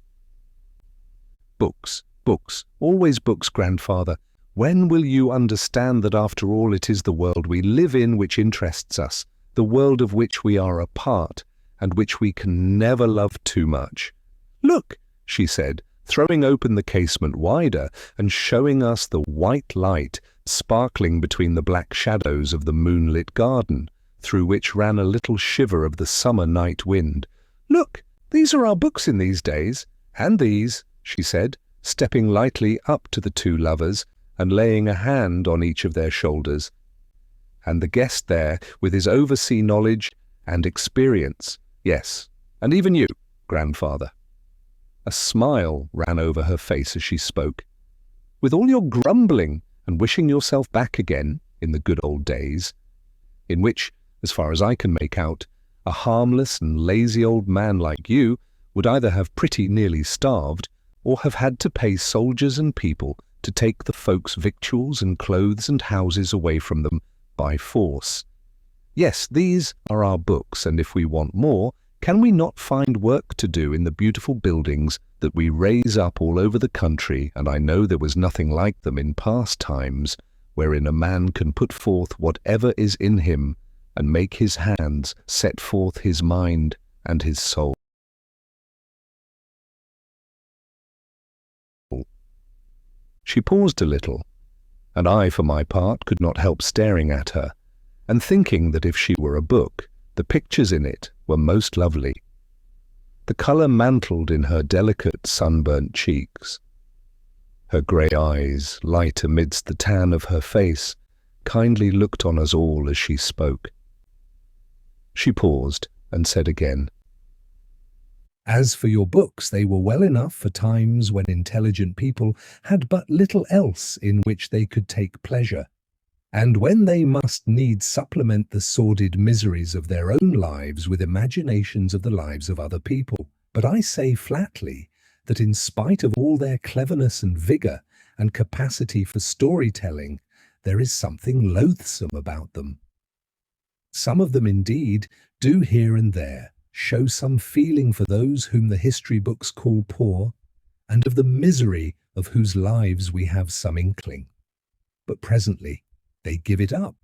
Books, books, always books, grandfather. When will you understand that after all it is the world we live in which interests us, the world of which we are a part, and which we can never love too much? Look, she said, throwing open the casement wider and showing us the white light sparkling between the black shadows of the moonlit garden, through which ran a little shiver of the summer night wind. Look, these are our books in these days, and these, she said, stepping lightly up to the two lovers and laying a hand on each of their shoulders. And the guest there, with his oversea knowledge and experience, yes, and even you, grandfather. A smile ran over her face as she spoke. With all your grumbling and wishing yourself back again in the good old days, in which, as far as I can make out, a harmless and lazy old man like you would either have pretty nearly starved or have had to pay soldiers and people to take the folks' victuals and clothes and houses away from them by force. Yes, these are our books, and if we want more, can we not find work to do in the beautiful buildings that we raise up all over the country? And I know there was nothing like them in past times, wherein a man can put forth whatever is in him and make his hands set forth his mind and his soul. She paused a little, and I, for my part, could not help staring at her, and thinking that if she were a book, the pictures in it were most lovely. The colour mantled in her delicate sunburnt cheeks. Her grey eyes, light amidst the tan of her face, kindly looked on us all as she spoke. She paused and said again,
As for your books, they were well enough for times when intelligent people had but little else in which they could take pleasure, and when they must needs supplement the sordid miseries of their own lives with imaginations of the lives of other people. But I say flatly that in spite of all their cleverness and vigour and capacity for storytelling, there is something loathsome about them. Some of them indeed do here and there show some feeling for those whom the history books call poor, and of the misery of whose lives we have some inkling. But presently they give it up,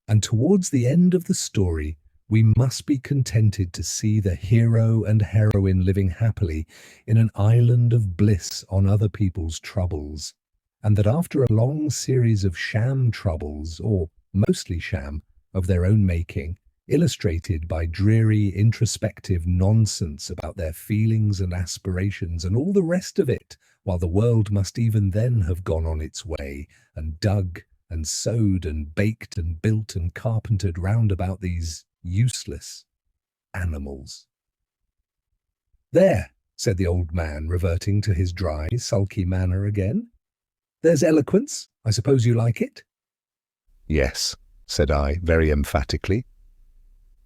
and towards the end of the story we must be contented to see the hero and heroine living happily in an island of bliss on other people's troubles, and that after a long series of sham troubles, or mostly sham, of their own making, illustrated by dreary, introspective nonsense about their feelings and aspirations and all the rest of it, while the world must even then have gone on its way and dug and sowed and baked and built and carpentered round about these useless animals. "There," said the old man, reverting to his dry, sulky manner again. "There's eloquence. I suppose you like it?"
"Yes," said I, very emphatically.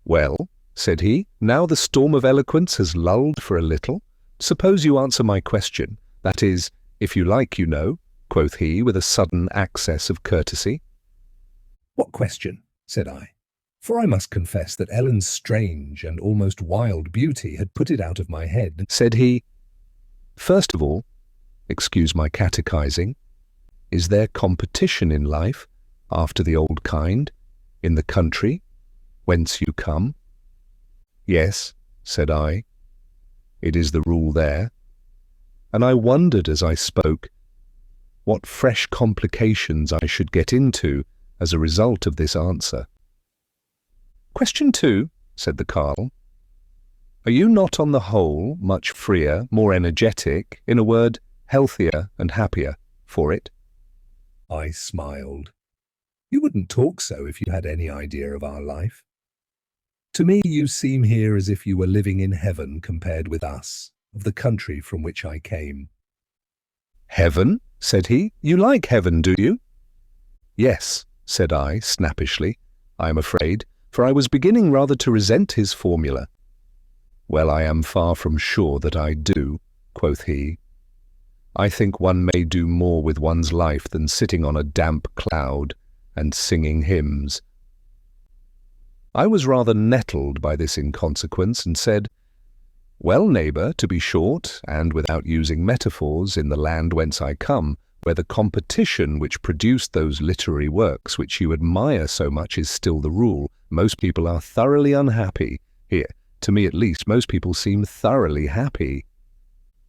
"Well," said he, "now the storm of eloquence has lulled for a little, suppose you answer my question, that is, if you like, you know," quoth he, with a sudden access of courtesy.
"What question?" said I, for I must confess that Ellen's strange and almost wild beauty had put it out of my head.
Said he, "First of all, excuse my catechizing, is there competition in life, after the old kind, in the country, whence you come?" "Yes," said I, "it is the rule there." And I wondered as I spoke what fresh complications I should get into as a result of this answer. "Question 2, said the Carl. "Are you not on the whole much freer, more energetic, in a word, healthier and happier for it?"
I smiled. "You wouldn't talk so if you had any idea of our life. To me you seem here as if you were living in heaven compared with us, of the country from which I came."
"Heaven?" said he. "You like heaven, do you?" "Yes," said I, snappishly, I am afraid, for I was beginning rather to resent his formula. "Well, I am far from sure that I do," quoth he. "I think one may do more with one's life than sitting on a damp cloud and singing hymns." I was rather nettled by this inconsequence and said, "Well, neighbour, to be short, and without using metaphors, in the land whence I come, where the competition which produced those literary works which you admire so much is still the rule, most people are thoroughly unhappy. Here, to me at least, most people seem thoroughly happy."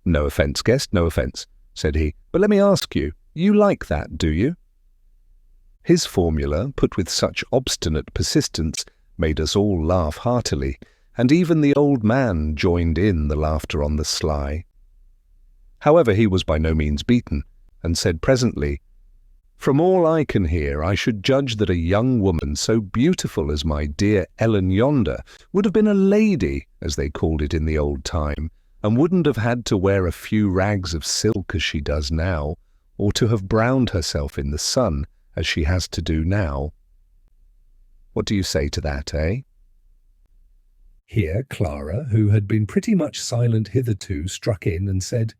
"No offence, guest, no offence," said he, "but let me ask you, you like that, do you?" His formula, put with such obstinate persistence, made us all laugh heartily, and even the old man joined in the laughter on the sly. However, he was by no means beaten, and said presently, "From all I can hear, I should judge that a young woman so beautiful as my dear Ellen yonder would have been a lady, as they called it in the old time, and wouldn't have had to wear a few rags of silk as she does now, or to have browned herself in the sun, as she has to do now. What do you say to that, eh?"
Here Clara, who had been pretty much silent hitherto, struck in and said,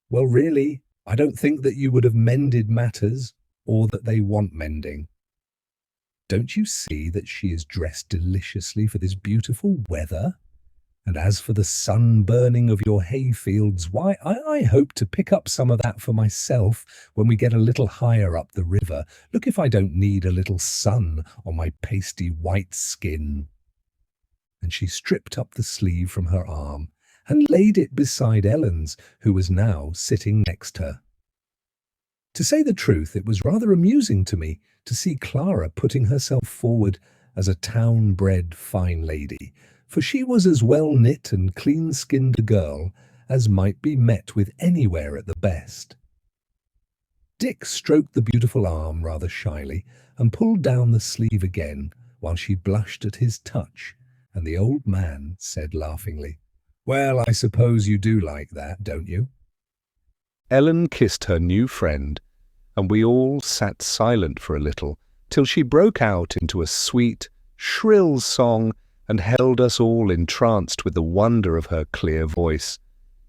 "Well, really, I don't think that you would have mended matters, or that they want mending. Don't you see that she is dressed deliciously for this beautiful weather? And as for the sun-burning of your hayfields, why, I hope to pick up some of that for myself when we get a little higher up the river. Look if I don't need a little sun on my pasty white skin." And she stripped up the sleeve from her arm and laid it beside Ellen's, who was now sitting next her. To say the truth, it was rather amusing to me to see Clara putting herself forward as a town-bred fine lady, for she was as well-knit and clean-skinned a girl as might be met with anywhere at the best. Dick stroked the beautiful arm rather shyly and pulled down the sleeve again, while she blushed at his touch, and the old man said laughingly, "Well, I suppose you do like that, don't you?"
Ellen kissed her new friend, and we all sat silent for a little, till she broke out into a sweet, shrill song and held us all entranced with the wonder of her clear voice,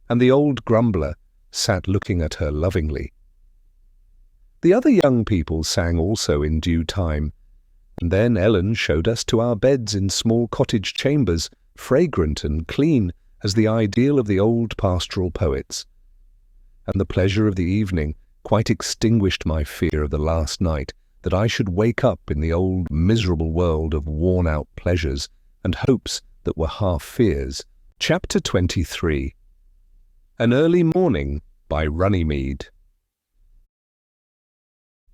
and the old grumbler sat looking at her lovingly. The other young people sang also in due time, and then Ellen showed us to our beds in small cottage chambers, fragrant and clean as the ideal of the old pastoral poets. And the pleasure of the evening quite extinguished my fear of the last night, that I should wake up in the old miserable world of worn-out pleasures and hopes that were half fears. Chapter 23. An Early Morning by Runnymede.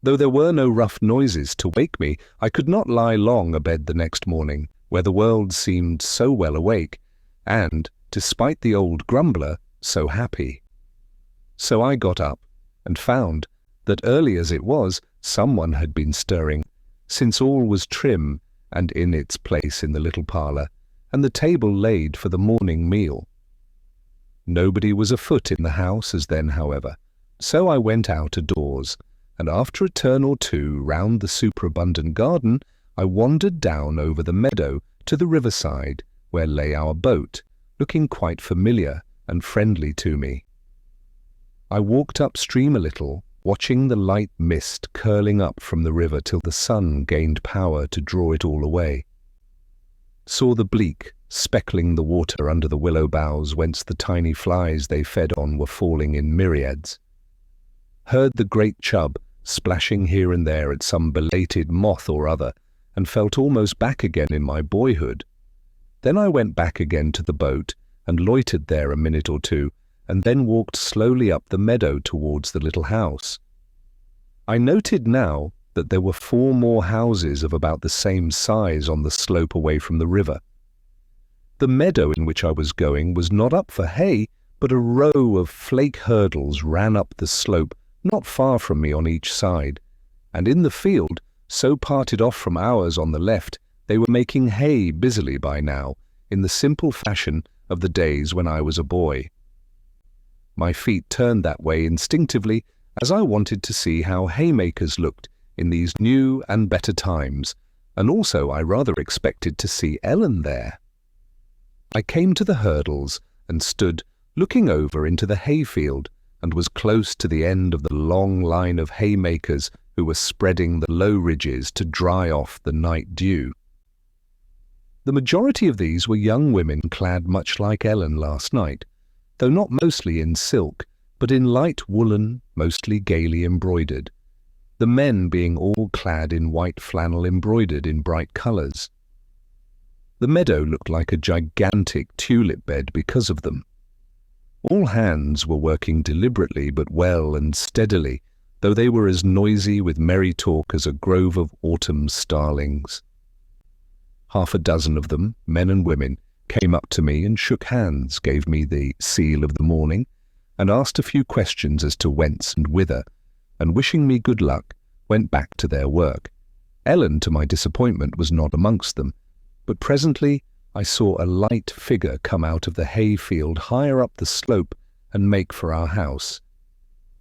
Though there were no rough noises to wake me, I could not lie long abed the next morning, where the world seemed so well awake, and, despite the old grumbler, so happy. So I got up, and found that early as it was, someone had been stirring, since all was trim and in its place in the little parlour, and the table laid for the morning meal. Nobody was afoot in the house as then, however, so I went out doors, and after a turn or two round the superabundant garden, I wandered down over the meadow to the riverside, where lay our boat, looking quite familiar and friendly to me. I walked upstream a little, watching the light mist curling up from the river till the sun gained power to draw it all away. Saw the bleak, speckling the water under the willow boughs whence the tiny flies they fed on were falling in myriads. Heard the great chub splashing here and there at some belated moth or other, and felt almost back again in my boyhood. Then I went back again to the boat and loitered there a minute or two, and then walked slowly up the meadow towards the little house. I noted now that there were 4 more houses of about the same size on the slope away from the river. The meadow in which I was going was not up for hay, but a row of flake hurdles ran up the slope not far from me on each side, and in the field, so parted off from ours on the left, they were making hay busily by now, in the simple fashion of the days when I was a boy. My feet turned that way instinctively, as I wanted to see how haymakers looked in these new and better times, and also I rather expected to see Ellen there. I came to the hurdles and stood looking over into the hayfield, and was close to the end of the long line of haymakers who were spreading the low ridges to dry off the night dew. The majority of these were young women clad much like Ellen last night, though not mostly in silk, but in light woolen, mostly gaily embroidered, the men being all clad in white flannel embroidered in bright colours. The meadow looked like a gigantic tulip bed because of them. All hands were working deliberately but well and steadily, though they were as noisy with merry talk as a grove of autumn starlings. 6 of them, men and women, came up to me and shook hands, gave me the seal of the morning, and asked a few questions as to whence and whither, and wishing me good luck, went back to their work. Ellen, to my disappointment, was not amongst them, but presently I saw a light figure come out of the hayfield higher up the slope and make for our house,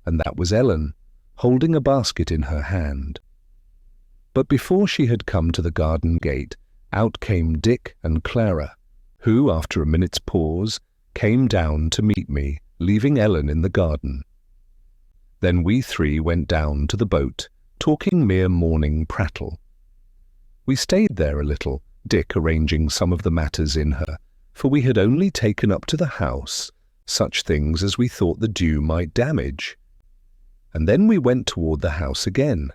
and that was Ellen, holding a basket in her hand. But before she had come to the garden gate, out came Dick and Clara, who, after a minute's pause, came down to meet me, leaving Ellen in the garden. Then we 3 went down to the boat, talking mere morning prattle. We stayed there a little, Dick arranging some of the matters in her, for we had only taken up to the house such things as we thought the dew might damage. And then we went toward the house again.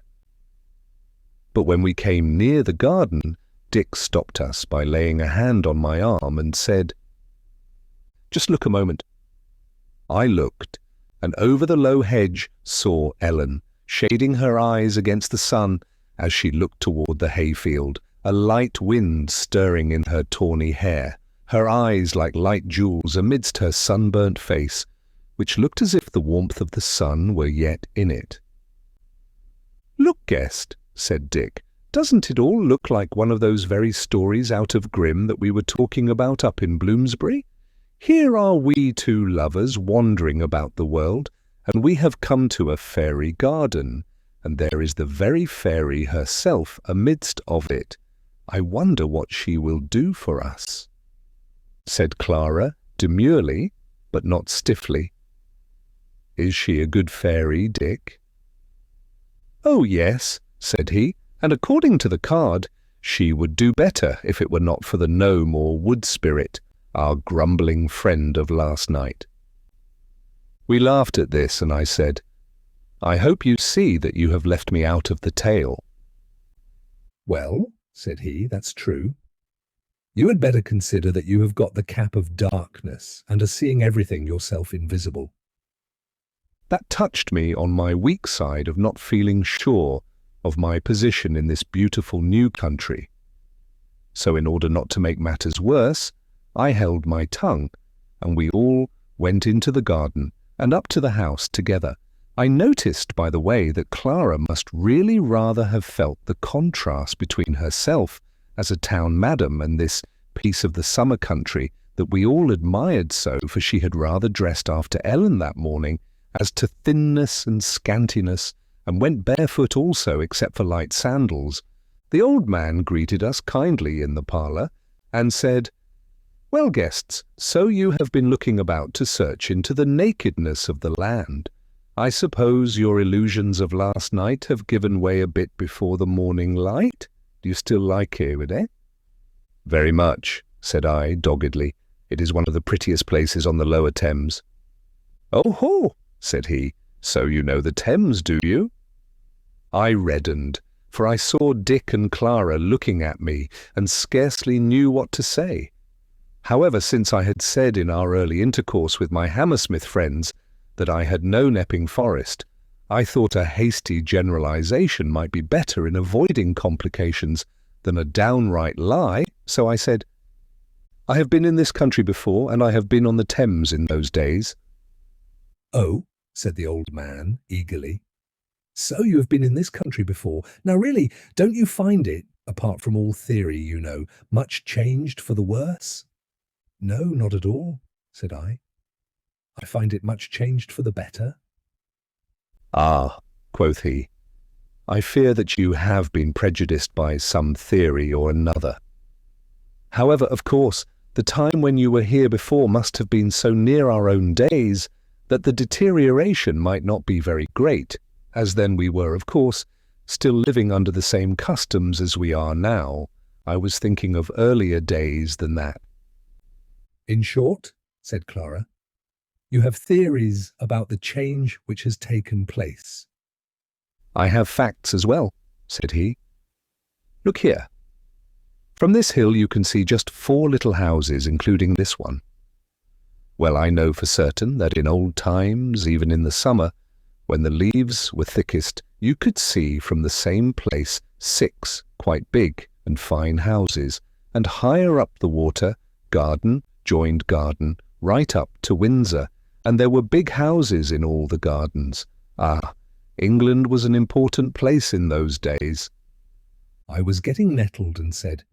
But when we came near the garden, Dick stopped us by laying a hand on my arm and said, "Just look a moment." I looked, and over the low hedge saw Ellen, shading her eyes against the sun as she looked toward the hayfield, a light wind stirring in her tawny hair, her eyes like light jewels amidst her sunburnt face, which looked as if the warmth of the sun were yet in it. "Look, guest," said Dick, "doesn't it all look like one of those very stories out of Grimm that we were talking about up in Bloomsbury? Here are we 2 lovers wandering about the world, and we have come to a fairy garden, and there is the very fairy herself amidst of it. I wonder what she will do for us," said Clara, demurely, but not stiffly. "Is she a good fairy, Dick?" "Oh, yes," said he, "and according to the card, she would do better if it were not for the gnome or wood spirit, our grumbling friend of last night." We laughed at this, and I said, "I hope you see that you have left me out of the tale."
"Well," said he, "that's true. You had better consider that you have got the cap of darkness and are seeing everything yourself invisible."
That touched me on my weak side of not feeling sure of my position in this beautiful new country. so in order not to make matters worse, I held my tongue, and we all went into the garden and up to the house together. I noticed, by the way, that Clara must really rather have felt the contrast between herself as a town madam and this piece of the summer country that we all admired so, for she had rather dressed after Ellen that morning as to thinness and scantiness, and went barefoot also, except for light sandals. The old man greeted us kindly in the parlour, and said, "Well, guests, so you have been looking about to search into the nakedness of the land. I suppose your illusions of last night have given way a bit before the morning light? Do you still like it, eh?" "Very much," said I, doggedly. "It is one of the prettiest places on the lower Thames." "Oh ho," said he, "so you know the Thames, do you?" I reddened, for I saw Dick and Clara looking at me and scarcely knew what to say. However, since I had said in our early intercourse with my Hammersmith friends that I had known Epping Forest, I thought a hasty generalization might be better in avoiding complications than a downright lie, so I said, "I have been in this country before, and I have been on the Thames in those days."
"Oh," said the old man eagerly. "So you have been in this country before. Now really, don't you find it, apart from all theory, you know, much changed for the worse?" "No, not at all," said I. "I find it much changed for the better."
"Ah," quoth he, "I fear that you have been prejudiced by some theory or another. However, of course, the time when you were here before must have been so near our own days that the deterioration might not be very great, as then we were, of course, still living under the same customs as we are now. I was thinking of earlier days than that."
"In short," said Clara, "you have theories about the change which has taken place."
"I have facts as well," said he. "Look here. From this hill you can see just 4 little houses, including this one. Well, I know for certain that in old times, even in the summer, when the leaves were thickest, you could see from the same place 6 quite big and fine houses, and higher up the water, garden joined garden, right up to Windsor, and there were big houses in all the gardens. Ah, England was an important place in those days."
I was getting nettled and said,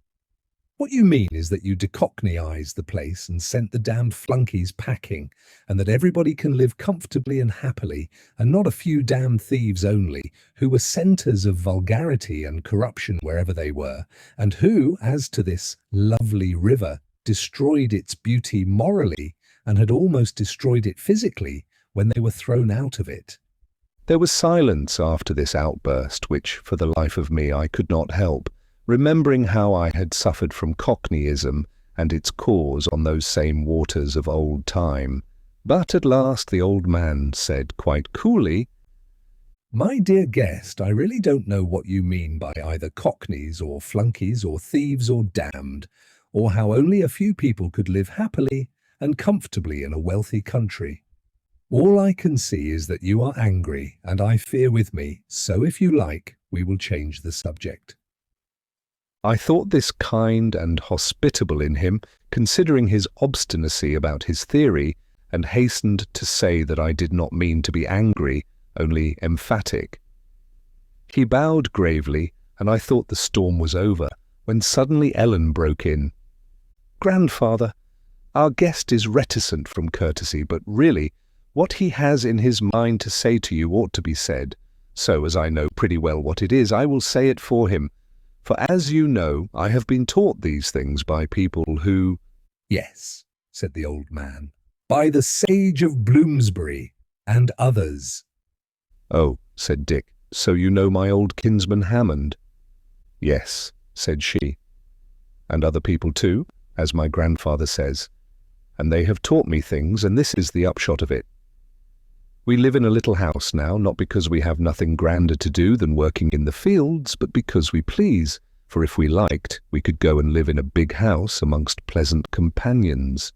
"What you mean is that you decockneyized the place and sent the damned flunkies packing, and that everybody can live comfortably and happily, and not a few damn thieves only, who were centres of vulgarity and corruption wherever they were, and who, as to this lovely river, destroyed its beauty morally, and had almost destroyed it physically when they were thrown out of it."
There was silence after this outburst, which, for the life of me, I could not help, remembering how I had suffered from Cockneyism and its cause on those same waters of old time. But at last the old man said quite coolly,
"My dear guest, I really don't know what you mean by either cockneys or flunkies or thieves or damned, or how only a few people could live happily and comfortably in a wealthy country. All I can see is that you are angry, and I fear with me, so if you like, we will change the subject."
I thought this kind and hospitable in him, considering his obstinacy about his theory, and hastened to say that I did not mean to be angry, only emphatic. He bowed gravely, and I thought the storm was over, when suddenly Ellen broke in. "Grandfather, our guest is reticent from courtesy, but really, what he has in his mind to say to you ought to be said. So, as I know pretty well what it is, I will say it for him. For as you know, I have been taught these things by people who—"
"Yes," said the old man, "by the sage of Bloomsbury and others."
"Oh," said Dick, "so you know my old kinsman Hammond?" "Yes," said she. "And other people too, as my grandfather says. And they have taught me things, and this is the upshot of it. We live in a little house now, not because we have nothing grander to do than working in the fields, but because we please, for if we liked, we could go and live in a big house amongst pleasant companions."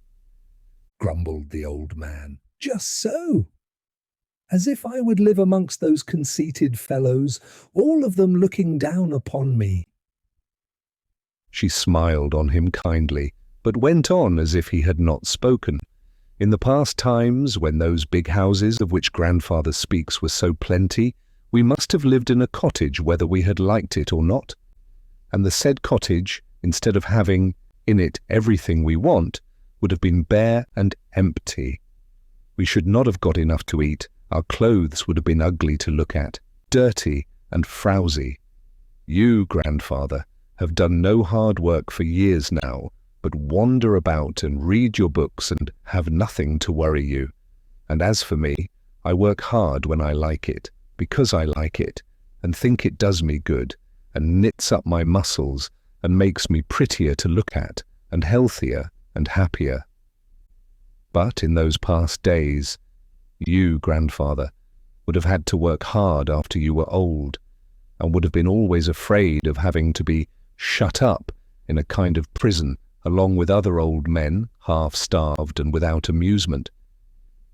Grumbled the old man. "Just so. As if I would live amongst those conceited fellows, all of them looking down upon me."
She smiled on him kindly, but went on as if he had not spoken. In the past times, when those big houses of which grandfather speaks were so plenty, we must have lived in a cottage whether we had liked it or not. And the said cottage, instead of having in it everything we want, would have been bare and empty. We should not have got enough to eat. Our clothes would have been ugly to look at, dirty and frowsy. You, grandfather, have done no hard work for years now, but wander about and read your books and have nothing to worry you. And as for me, I work hard when I like it, because I like it, and think it does me good, and knits up my muscles, and makes me prettier to look at, and healthier and happier. But in those past days, you, grandfather, would have had to work hard after you were old, and would have been always afraid of having to be shut up in a kind of prison along with other old men, half-starved and without amusement.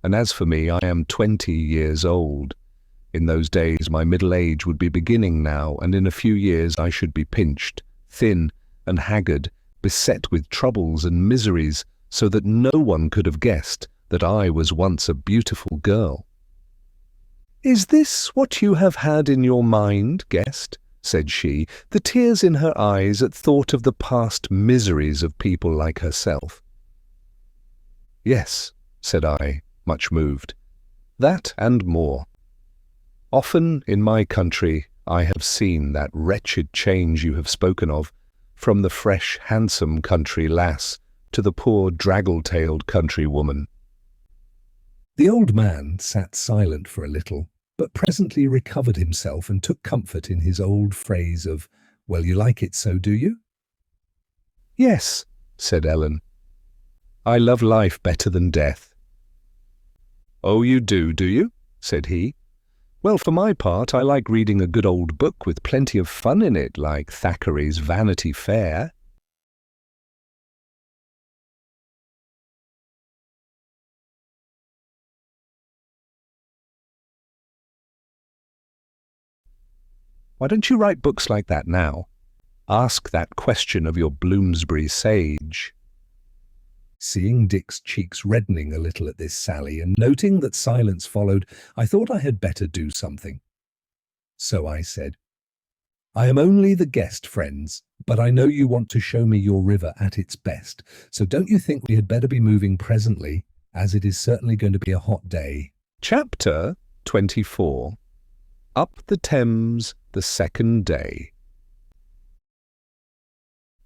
And as for me, I am 20 years old. In those days my middle age would be beginning now, and in a few years I should be pinched, thin and haggard, beset with troubles and miseries, so that no one could have guessed that I was once a beautiful girl. "Is this what you have had in your mind, guest?" said she, the tears in her eyes at thought of the past miseries of people like herself. "Yes," said I, much moved. "That and more. Often in my country I have seen that wretched change you have spoken of, from the fresh, handsome country lass to the poor, draggle-tailed country woman."
The old man sat silent for a little, but presently recovered himself and took comfort in his old phrase of, "Well, you like it so, do you?"
"Yes," said Ellen. "I love life better than death." "Oh, you do you?" said he. "Well, for my part, I like reading a good old book with plenty of fun in it, like Thackeray's Vanity Fair." "Why don't you write books like that now? Ask that question of your Bloomsbury sage."
Seeing Dick's cheeks reddening a little at this sally, and noting that silence followed, I thought I had better do something. So I said, "I am only the guest, friends, but I know you want to show me your river at its best, so don't you think we had better be moving presently, as it is certainly going to be a hot day?"
Chapter 24. Up the Thames the second day.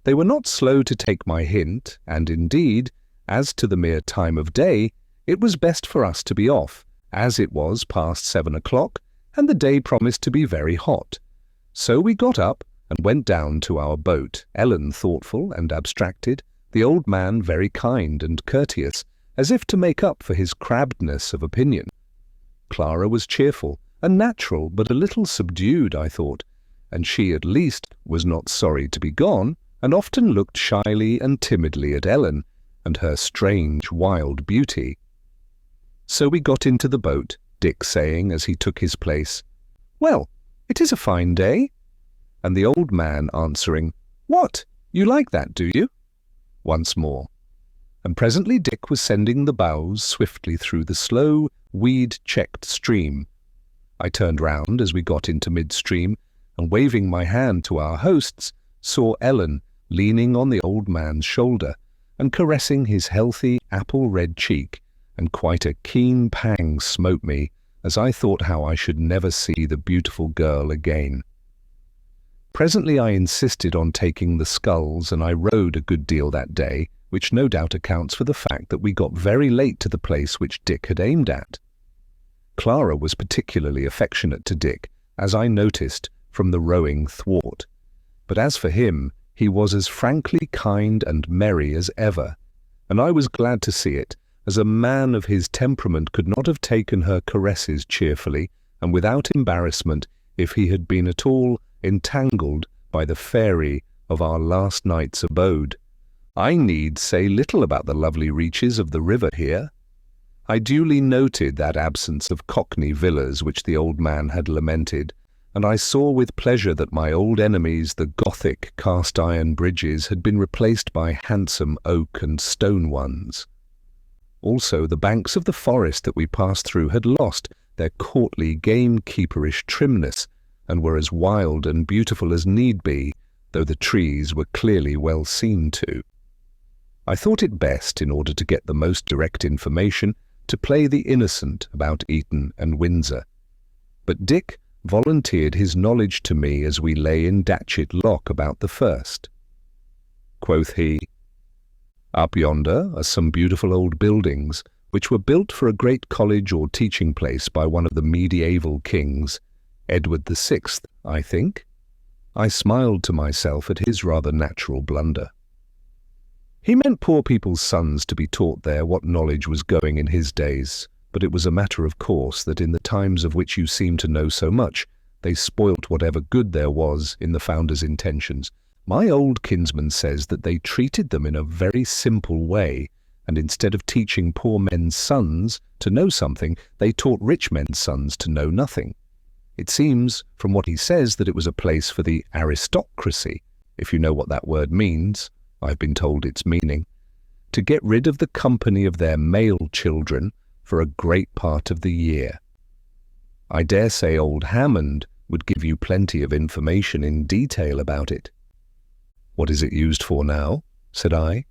They were not slow to take my hint, and indeed, as to the mere time of day, it was best for us to be off, as it was past 7 o'clock, and the day promised to be very hot. So we got up and went down to our boat, Ellen thoughtful and abstracted, the old man very kind and courteous, as if to make up for his crabbedness of opinion. Clara was cheerful and natural, but a little subdued, I thought, and she at least was not sorry to be gone, and often looked shyly and timidly at Ellen and her strange, wild beauty. So we got into the boat, Dick saying as he took his place, "Well, it is a fine day," and the old man answering, "What, you like that, do you?" once more. And presently Dick was sending the bows swiftly through the slow, weed-checked stream. I turned round as we got into midstream, and waving my hand to our hosts, saw Ellen leaning on the old man's shoulder and caressing his healthy apple-red cheek, and quite a keen pang smote me as I thought how I should never see the beautiful girl again. Presently I insisted on taking the sculls, and I rowed a good deal that day, which no doubt accounts for the fact that we got very late to the place which Dick had aimed at. Clara was particularly affectionate to Dick, as I noticed from the rowing thwart. But as for him, he was as frankly kind and merry as ever, and I was glad to see it, as a man of his temperament could not have taken her caresses cheerfully and without embarrassment if he had been at all entangled by the fairy of our last night's abode. I need say little about the lovely reaches of the river here. I duly noted that absence of Cockney villas which the old man had lamented, and I saw with pleasure that my old enemies, the Gothic cast-iron bridges, had been replaced by handsome oak and stone ones. Also, the banks of the forest that we passed through had lost their courtly, gamekeeperish trimness, and were as wild and beautiful as need be, though the trees were clearly well seen to. I thought it best, in order to get the most direct information, to play the innocent about Eton and Windsor. But Dick volunteered his knowledge to me as we lay in Datchet Lock about the first. Quoth he, "Up yonder are some beautiful old buildings, which were built for a great college or teaching place by one of the medieval kings, Edward VI, I think." I smiled to myself at his rather natural blunder. He meant poor people's sons to be taught there what knowledge was going in his days, but it was a matter of course that in the times of which you seem to know so much, they spoilt whatever good there was in the founder's intentions. My old kinsman says that they treated them in a very simple way, and instead of teaching poor men's sons to know something, they taught rich men's sons to know nothing. It seems, from what he says, that it was a place for the aristocracy, if you know what that word means. I've been told its meaning, to get rid of the company of their male children for a great part of the year. I dare say old Hammond would give you plenty of information in detail about it. "What is it used for now?" said I.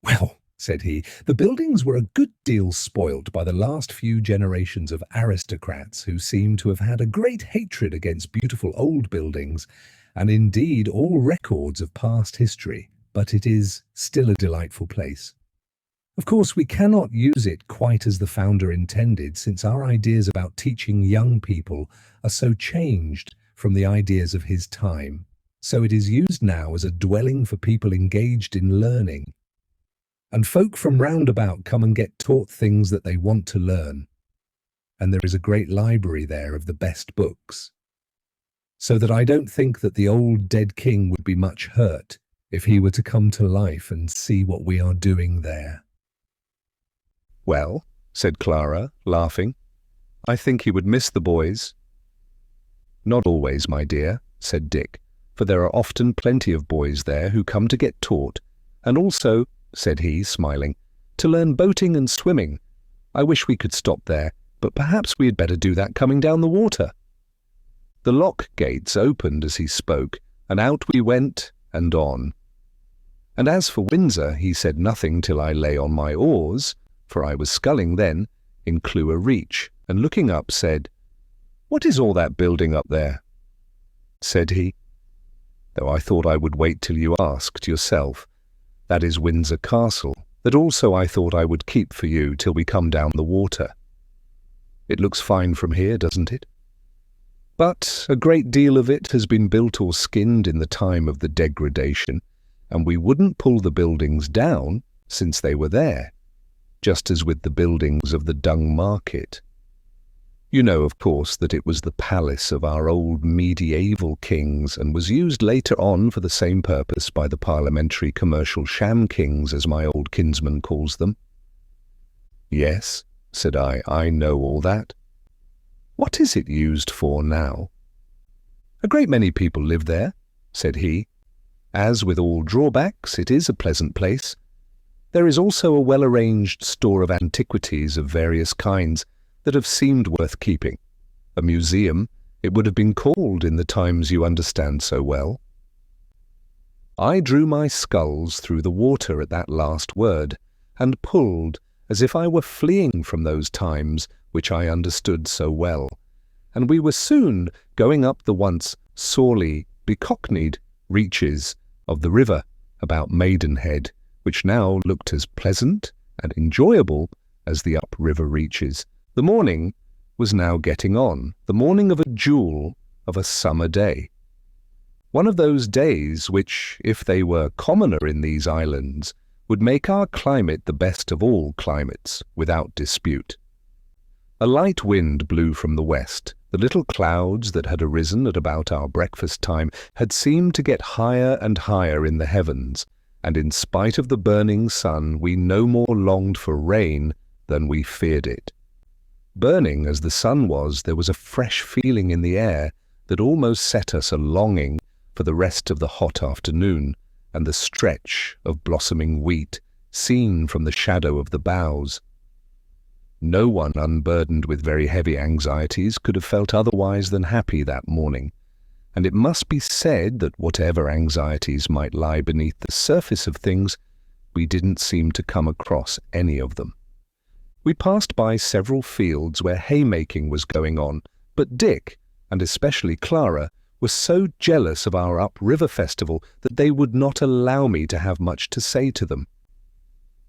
"Well," said he, "the buildings were a good deal spoilt by the last few generations of aristocrats who seem to have had a great hatred against beautiful old buildings, and indeed all records of past history, but it is still a delightful place. Of course, we cannot use it quite as the founder intended, since our ideas about teaching young people are so changed from the ideas of his time, so it is used now as a dwelling for people engaged in learning. And folk from round about come and get taught things that they want to learn, and there is a great library there of the best books. So that I don't think that the old dead king would be much hurt if he were to come to life and see what we are doing there."
"Well," said Clara, laughing, "I think he would miss the boys." "Not always, my dear," said Dick, "for there are often plenty of boys there who come to get taught, and also," said he, smiling, "to learn boating and swimming. I wish we could stop there, but perhaps we had better do that coming down the water." The lock gates opened as he spoke, and out we went and on. And as for Windsor, he said nothing till I lay on my oars, for I was sculling then, in Clewer Reach, and looking up said, "What is all that building up there?" Said he, "Though I thought I would wait till you asked yourself. That is Windsor Castle, that also I thought I would keep for you till we come down the water. It looks fine from here, doesn't it? But a great deal of it has been built or skinned in the time of the degradation, and we wouldn't pull the buildings down since they were there, just as with the buildings of the Dung Market. You know, of course, that it was the palace of our old medieval kings and was used later on for the same purpose by the parliamentary commercial sham kings, as my old kinsman calls them." "Yes," said I know all that." "What is it used for now?" "A great many people live there," said he. "As with all drawbacks, it is a pleasant place. There is also a well-arranged store of antiquities of various kinds that have seemed worth keeping. A museum, it would have been called in the times you understand so well." I drew my sculls through the water at that last word, and pulled as if I were fleeing from those times which I understood so well, and we were soon going up the once sorely becockneyed reaches of the river about Maidenhead, which now looked as pleasant and enjoyable as the up-river reaches. The morning was now getting on, the morning of a jewel of a summer day. One of those days which, if they were commoner in these islands, would make our climate the best of all climates, without dispute. A light wind blew from the west. The little clouds that had arisen at about our breakfast time had seemed to get higher and higher in the heavens, and in spite of the burning sun, we no more longed for rain than we feared it. Burning as the sun was, there was a fresh feeling in the air, that almost set us a-longing for the rest of the hot afternoon and the stretch of blossoming wheat seen from the shadow of the boughs. No one unburdened with very heavy anxieties could have felt otherwise than happy that morning, and it must be said that whatever anxieties might lie beneath the surface of things, we didn't seem to come across any of them. We passed by several fields where haymaking was going on, but Dick, and especially Clara, were so jealous of our upriver festival that they would not allow me to have much to say to them.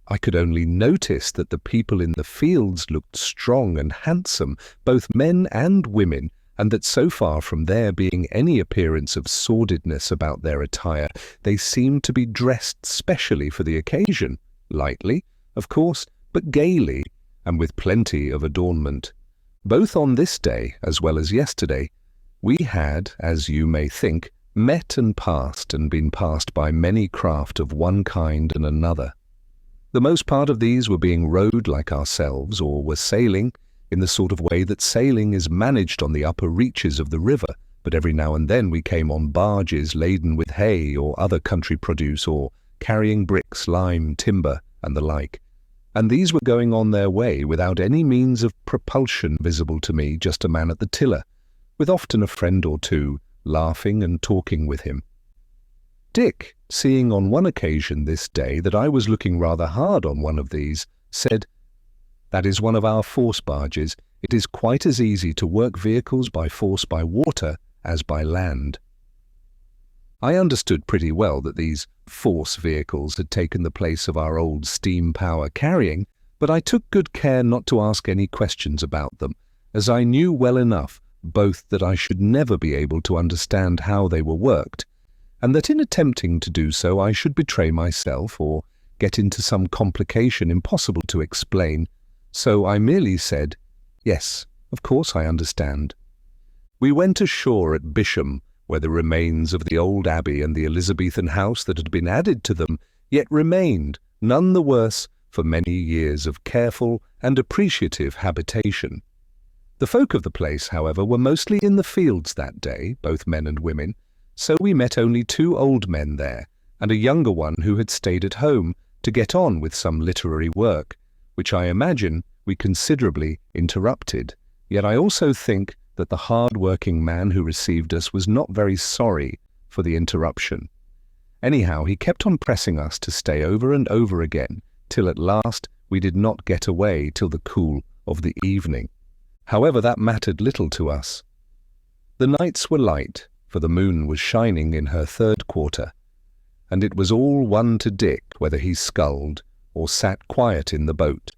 I could only notice that the people in the fields looked strong and handsome, both men and women, and that so far from there being any appearance of sordidness about their attire, they seemed to be dressed specially for the occasion, lightly, of course, but gaily, and with plenty of adornment. Both on this day, as well as yesterday, we had, as you may think, met and been passed by many craft of one kind and another. The most part of these were being rowed like ourselves, or were sailing, in the sort of way that sailing is managed on the upper reaches of the river, but every now and then we came on barges laden with hay or other country produce, or carrying bricks, lime, timber, and the like. And these were going on their way without any means of propulsion visible to me, just a man at the tiller, with often a friend or two, laughing and talking with him. Dick, seeing on one occasion this day that I was looking rather hard on one of these, said, "That is one of our force barges. It is quite as easy to work vehicles by force by water as by land." I understood pretty well that these force vehicles had taken the place of our old steam power carrying, but I took good care not to ask any questions about them, as I knew well enough both that I should never be able to understand how they were worked, and that in attempting to do so I should betray myself or get into some complication impossible to explain. So I merely said, "Yes, of course I understand." We went ashore at Bisham, where the remains of the old abbey and the Elizabethan house that had been added to them yet remained, none the worse for many years of careful and appreciative habitation. The folk of the place, however, were mostly in the fields that day, both men and women, so we met only 2 old men there, and a younger one who had stayed at home to get on with some literary work, which I imagine we considerably interrupted. Yet I also think that the hard-working man who received us was not very sorry for the interruption. Anyhow, he kept on pressing us to stay over and over again, till at last we did not get away till the cool of the evening. However, that mattered little to us. The nights were light, for the moon was shining in her 3rd quarter, and it was all one to Dick whether he sculled or sat quiet in the boat.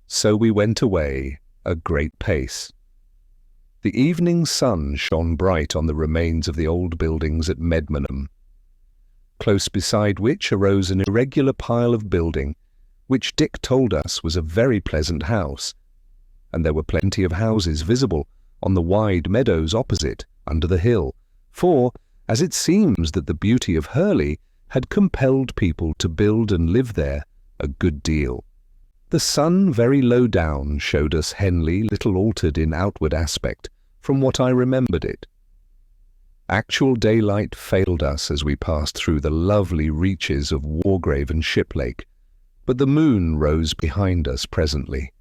So we went away a great pace. The evening sun shone bright on the remains of the old buildings at Medmenham, close beside which arose an irregular pile of building, which Dick told us was a very pleasant house, and there were plenty of houses visible on the wide meadows opposite, under the hill, for, as it seems that the beauty of Hurley had compelled people to build and live there a good deal. The sun very low down showed us Henley little altered in outward aspect from what I remembered it. Actual daylight failed us as we passed through the lovely reaches of Wargrave and Shiplake, but the moon rose behind us presently.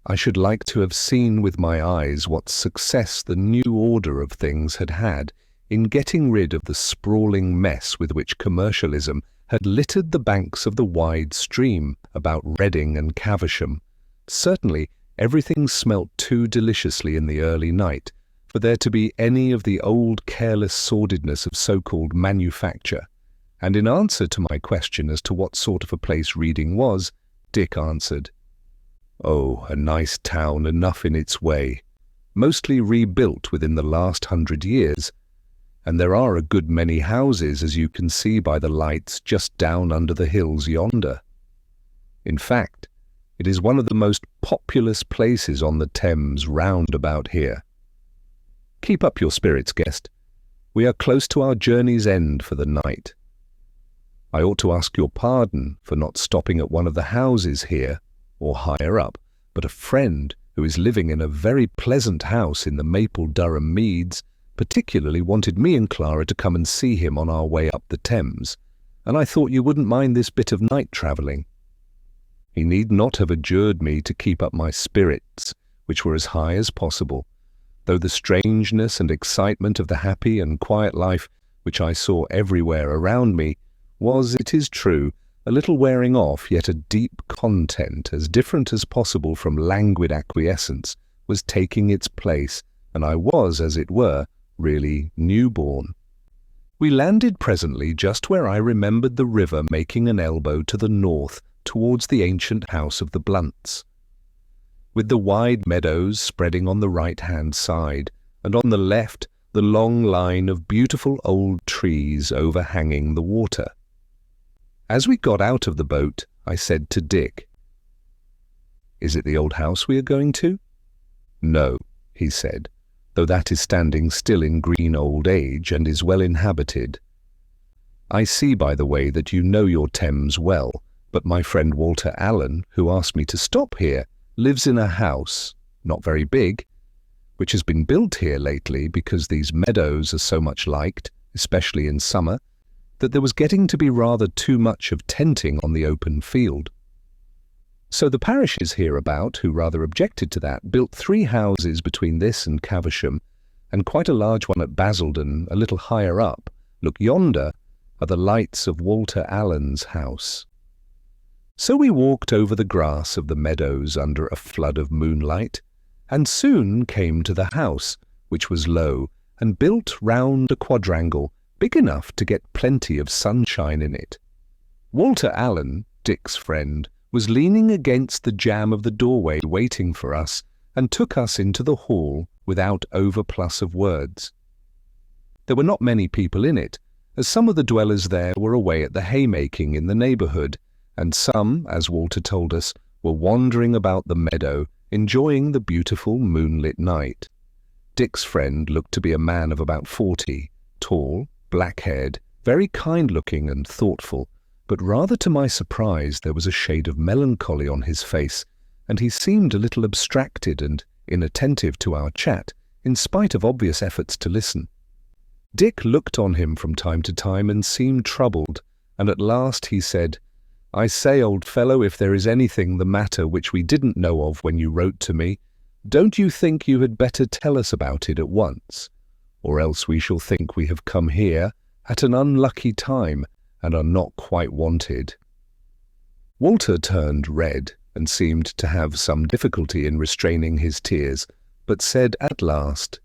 I should like to have seen with my eyes what success the new order of things had had in getting rid of the sprawling mess with which commercialism had littered the banks of the wide stream about Reading and Caversham. Certainly everything smelt too deliciously in the early night for there to be any of the old careless sordidness of so-called manufacture, and in answer to my question as to what sort of a place Reading was, Dick answered, "Oh, a nice town enough in its way, mostly rebuilt within the last 100 years, and there are a good many houses, as you can see by the lights just down under the hills yonder. In fact, it is one of the most populous places on the Thames round about here. Keep up your spirits, guest. We are close to our journey's end for the night. I ought to ask your pardon for not stopping at one of the houses here, or higher up, but a friend who is living in a very pleasant house in the Maple Durham Meads particularly wanted me and Clara to come and see him on our way up the Thames, and I thought you wouldn't mind this bit of night travelling. He need not have adjured me to keep up my spirits, which were as high as possible, though the strangeness and excitement of the happy and quiet life which I saw everywhere around me was, it is true, a little wearing off, yet a deep content, as different as possible from languid acquiescence, was taking its place, and I was, as it were, really newborn. We landed presently just where I remembered the river making an elbow to the north towards the ancient house of the Blunts, with the wide meadows spreading on the right-hand side, and on the left the long line of beautiful old trees overhanging the water. As we got out of the boat, I said to Dick, "Is it the old house we are going to?" "No," he said, "though that is standing still in green old age and is well inhabited. I see, by the way, that you know your Thames well, but my friend Walter Allen, who asked me to stop here, lives in a house, not very big, which has been built here lately because these meadows are so much liked, especially in summer, that there was getting to be rather too much of tenting on the open field. So the parishes hereabout, who rather objected to that, built 3 houses between this and Caversham, and quite a large one at Basildon, a little higher up. Look yonder are the lights of Walter Allen's house." So we walked over the grass of the meadows under a flood of moonlight, and soon came to the house, which was low, and built round a quadrangle, big enough to get plenty of sunshine in it. Walter Allen, Dick's friend, was leaning against the jamb of the doorway waiting for us, and took us into the hall without overplus of words. There were not many people in it, as some of the dwellers there were away at the haymaking in the neighbourhood, and some, as Walter told us, were wandering about the meadow, enjoying the beautiful moonlit night. Dick's friend looked to be a man of about 40, tall, black-haired, very kind-looking and thoughtful, but rather to my surprise there was a shade of melancholy on his face, and he seemed a little abstracted and inattentive to our chat, in spite of obvious efforts to listen. Dick looked on him from time to time and seemed troubled, and at last he said, "I say, old fellow, if there is anything the matter which we didn't know of when you wrote to me, don't you think you had better tell us about it at once? Or else we shall think we have come here at an unlucky time and are not quite wanted." Walter turned red and seemed to have some difficulty in restraining his tears, but said at last,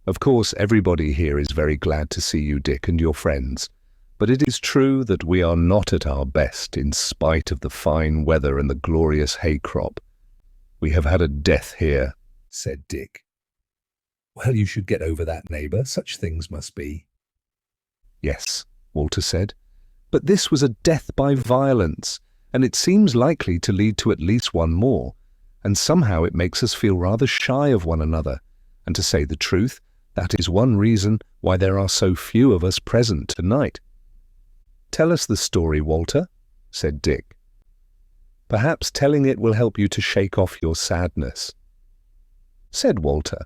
"Of course everybody here is very glad to see you, Dick, and your friends, but it is true that we are not at our best in spite of the fine weather and the glorious hay crop. We have had a death here,"
said Dick. "Well, you should get over that, neighbour. Such things must be."
"Yes," Walter said, "but this was a death by violence, and it seems likely to lead to at least one more, and somehow it makes us feel rather shy of one another, and to say the truth, that is one reason why there are so few of us present tonight." "Tell us the story, Walter," said Dick. "Perhaps telling it will help you to shake off your sadness," said Walter.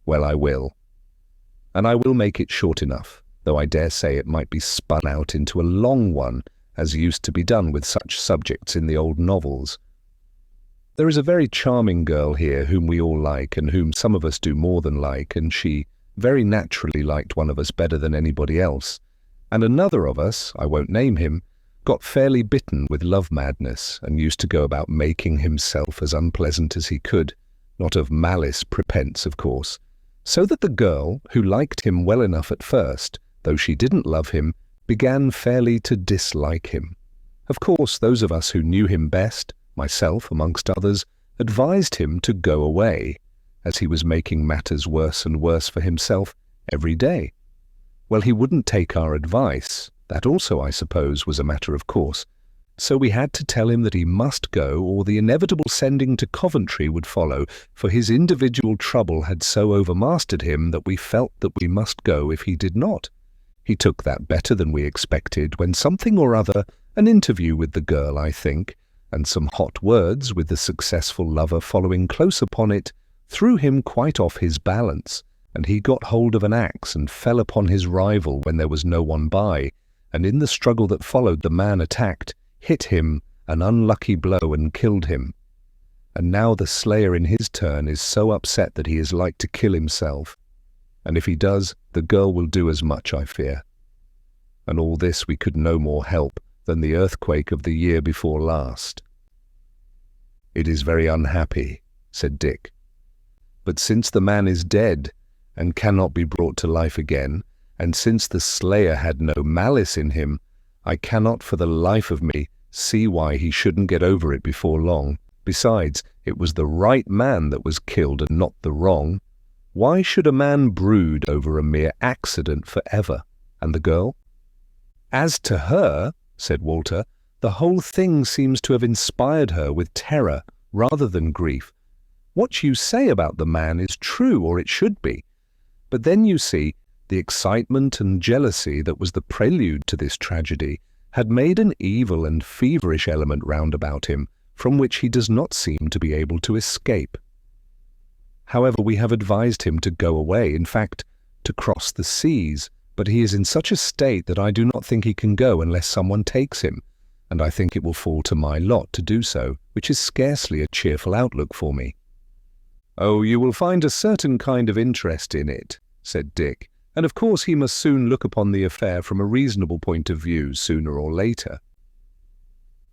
"Well, I will. And I will make it short enough, though I dare say it might be spun out into a long one, as used to be done with such subjects in the old novels. There is a very charming girl here whom we all like, and whom some of us do more than like, and she very naturally liked one of us better than anybody else. And another of us, I won't name him, got fairly bitten with love madness, and used to go about making himself as unpleasant as he could, not of malice prepense, of course, so that the girl, who liked him well enough at first, though she didn't love him, began fairly to dislike him. Of course, those of us who knew him best, myself amongst others, advised him to go away, as he was making matters worse and worse for himself every day. Well, he wouldn't take our advice. That also, I suppose, was a matter of course. So we had to tell him that he must go, or the inevitable sending to Coventry would follow, for his individual trouble had so overmastered him that we felt that we must go if he did not. He took that better than we expected, when something or other, an interview with the girl, I think, and some hot words with the successful lover following close upon it, threw him quite off his balance, And he got hold of an axe and fell upon his rival when there was no one by, and in the struggle that followed the man attacked, hit him an unlucky blow and killed him. And now the slayer in his turn is so upset that he is like to kill himself. And if he does, the girl will do as much, I fear. And all this we could no more help than the earthquake of the year before last." "It is very unhappy," said Dick. "But since the man is dead, and cannot be brought to life again, and since the slayer had no malice in him, I cannot for the life of me see why he shouldn't get over it before long. Besides, it was the right man that was killed and not the wrong. Why should a man brood over a mere accident forever? And the girl?" "As to her," said Walter, "the whole thing seems to have inspired her with terror rather than grief. What you say about the man is true, or it should be. But then you see, the excitement and jealousy that was the prelude to this tragedy had made an evil and feverish element round about him, from which he does not seem to be able to escape. However, we have advised him to go away, in fact, to cross the seas, but he is in such a state that I do not think he can go unless someone takes him, and I think it will fall to my lot to do so, which is scarcely a cheerful outlook for me." "Oh, you will find a certain kind of interest in it," said Dick, "and of course he must soon look upon the affair from a reasonable point of view sooner or later."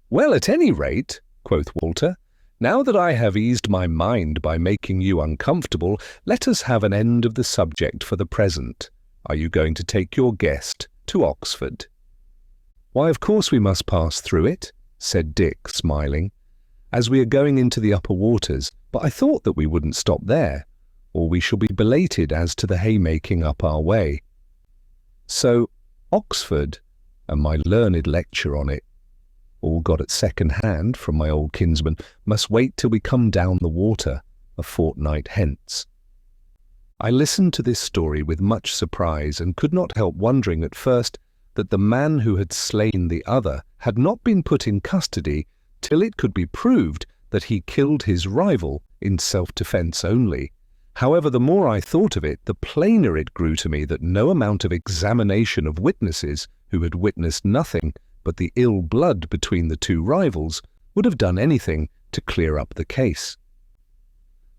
"Well, at any rate," quoth Walter, "now that I have eased my mind by making you uncomfortable, let us have an end of the subject for the present. Are you going to take your guest to Oxford?" "Why, of course we must pass through it," said Dick, smiling, "as we are going into the upper waters, but I thought that we wouldn't stop there, or we shall be belated as to the haymaking up our way. So, Oxford, and my learned lecture on it, all got at second hand from my old kinsman, must wait till we come down the water a fortnight hence." I listened to this story with much surprise, and could not help wondering at first that the man who had slain the other had not been put in custody till it could be proved that he killed his rival in self-defence only. However, the more I thought of it, the plainer it grew to me that no amount of examination of witnesses who had witnessed nothing but the ill blood between the two rivals would have done anything to clear up the case.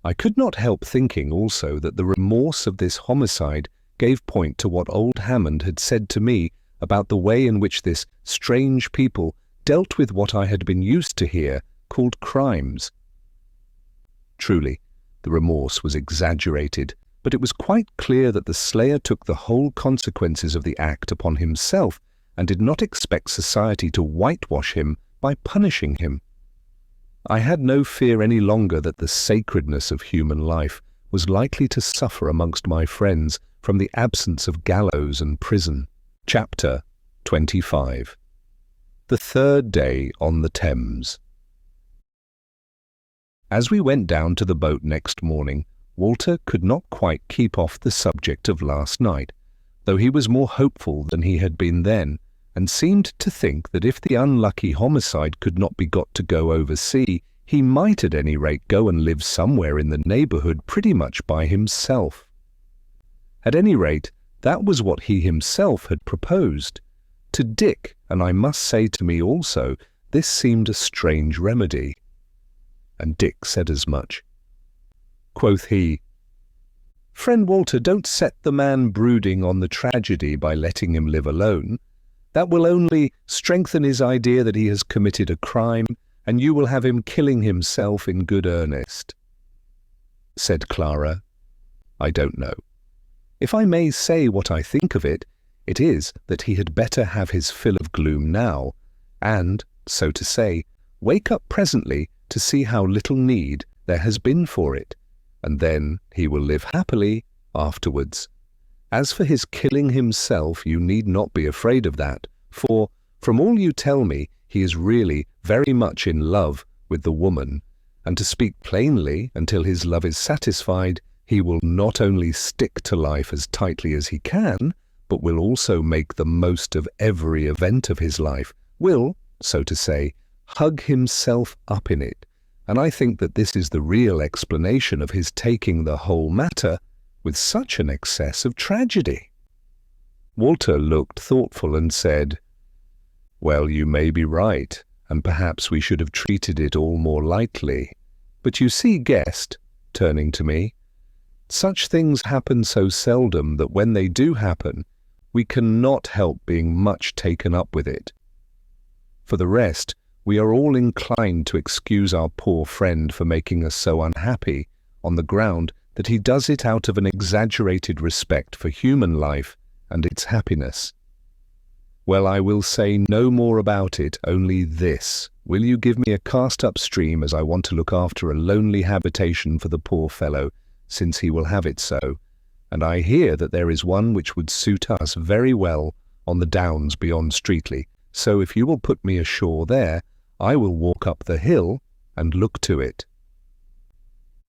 I could not help thinking also that the remorse of this homicide gave point to what old Hammond had said to me about the way in which this strange people dealt with what I had been used to hear called crimes. Truly, the remorse was exaggerated, but it was quite clear that the slayer took the whole consequences of the act upon himself and did not expect society to whitewash him by punishing him. I had no fear any longer that the sacredness of human life was likely to suffer amongst my friends from the absence of gallows and prison. Chapter 25. The third day on the Thames. As we went down to the boat next morning, Walter could not quite keep off the subject of last night, though he was more hopeful than he had been then, and seemed to think that if the unlucky homicide could not be got to go over sea, he might at any rate go and live somewhere in the neighbourhood pretty much by himself. At any rate, that was what he himself had proposed. To Dick, and I must say to me also, this seemed a strange remedy. And Dick said as much. Quoth he, "Friend Walter, don't set the man brooding on the tragedy by letting him live alone. That will only strengthen his idea that he has committed a crime, and you will have him killing himself in good earnest." Said Clara, "I don't know. If I may say what I think of it, it is that he had better have his fill of gloom now, and, so to say, wake up presently to see how little need there has been for it, and then he will live happily afterwards. As for his killing himself, you need not be afraid of that, for, from all you tell me, he is really very much in love with the woman, and to speak plainly, until his love is satisfied, he will not only stick to life as tightly as he can, but will also make the most of every event of his life, will, so to say, hug himself up in it, and I think that this is the real explanation of his taking the whole matter with such an excess of tragedy? Walter looked thoughtful and said, "Well, you may be right, and perhaps we should have treated it all more lightly. But you see, guest," turning to me, "such things happen so seldom that when they do happen, we cannot help being much taken up with it. For the rest, we are all inclined to excuse our poor friend for making us so unhappy on the ground that he does it out of an exaggerated respect for human life and its happiness. Well, I will say no more about it, only this. Will you give me a cast upstream, as I want to look after a lonely habitation for the poor fellow, since he will have it so, and I hear that there is one which would suit us very well on the downs beyond Streatley, so if you will put me ashore there, I will walk up the hill and look to it."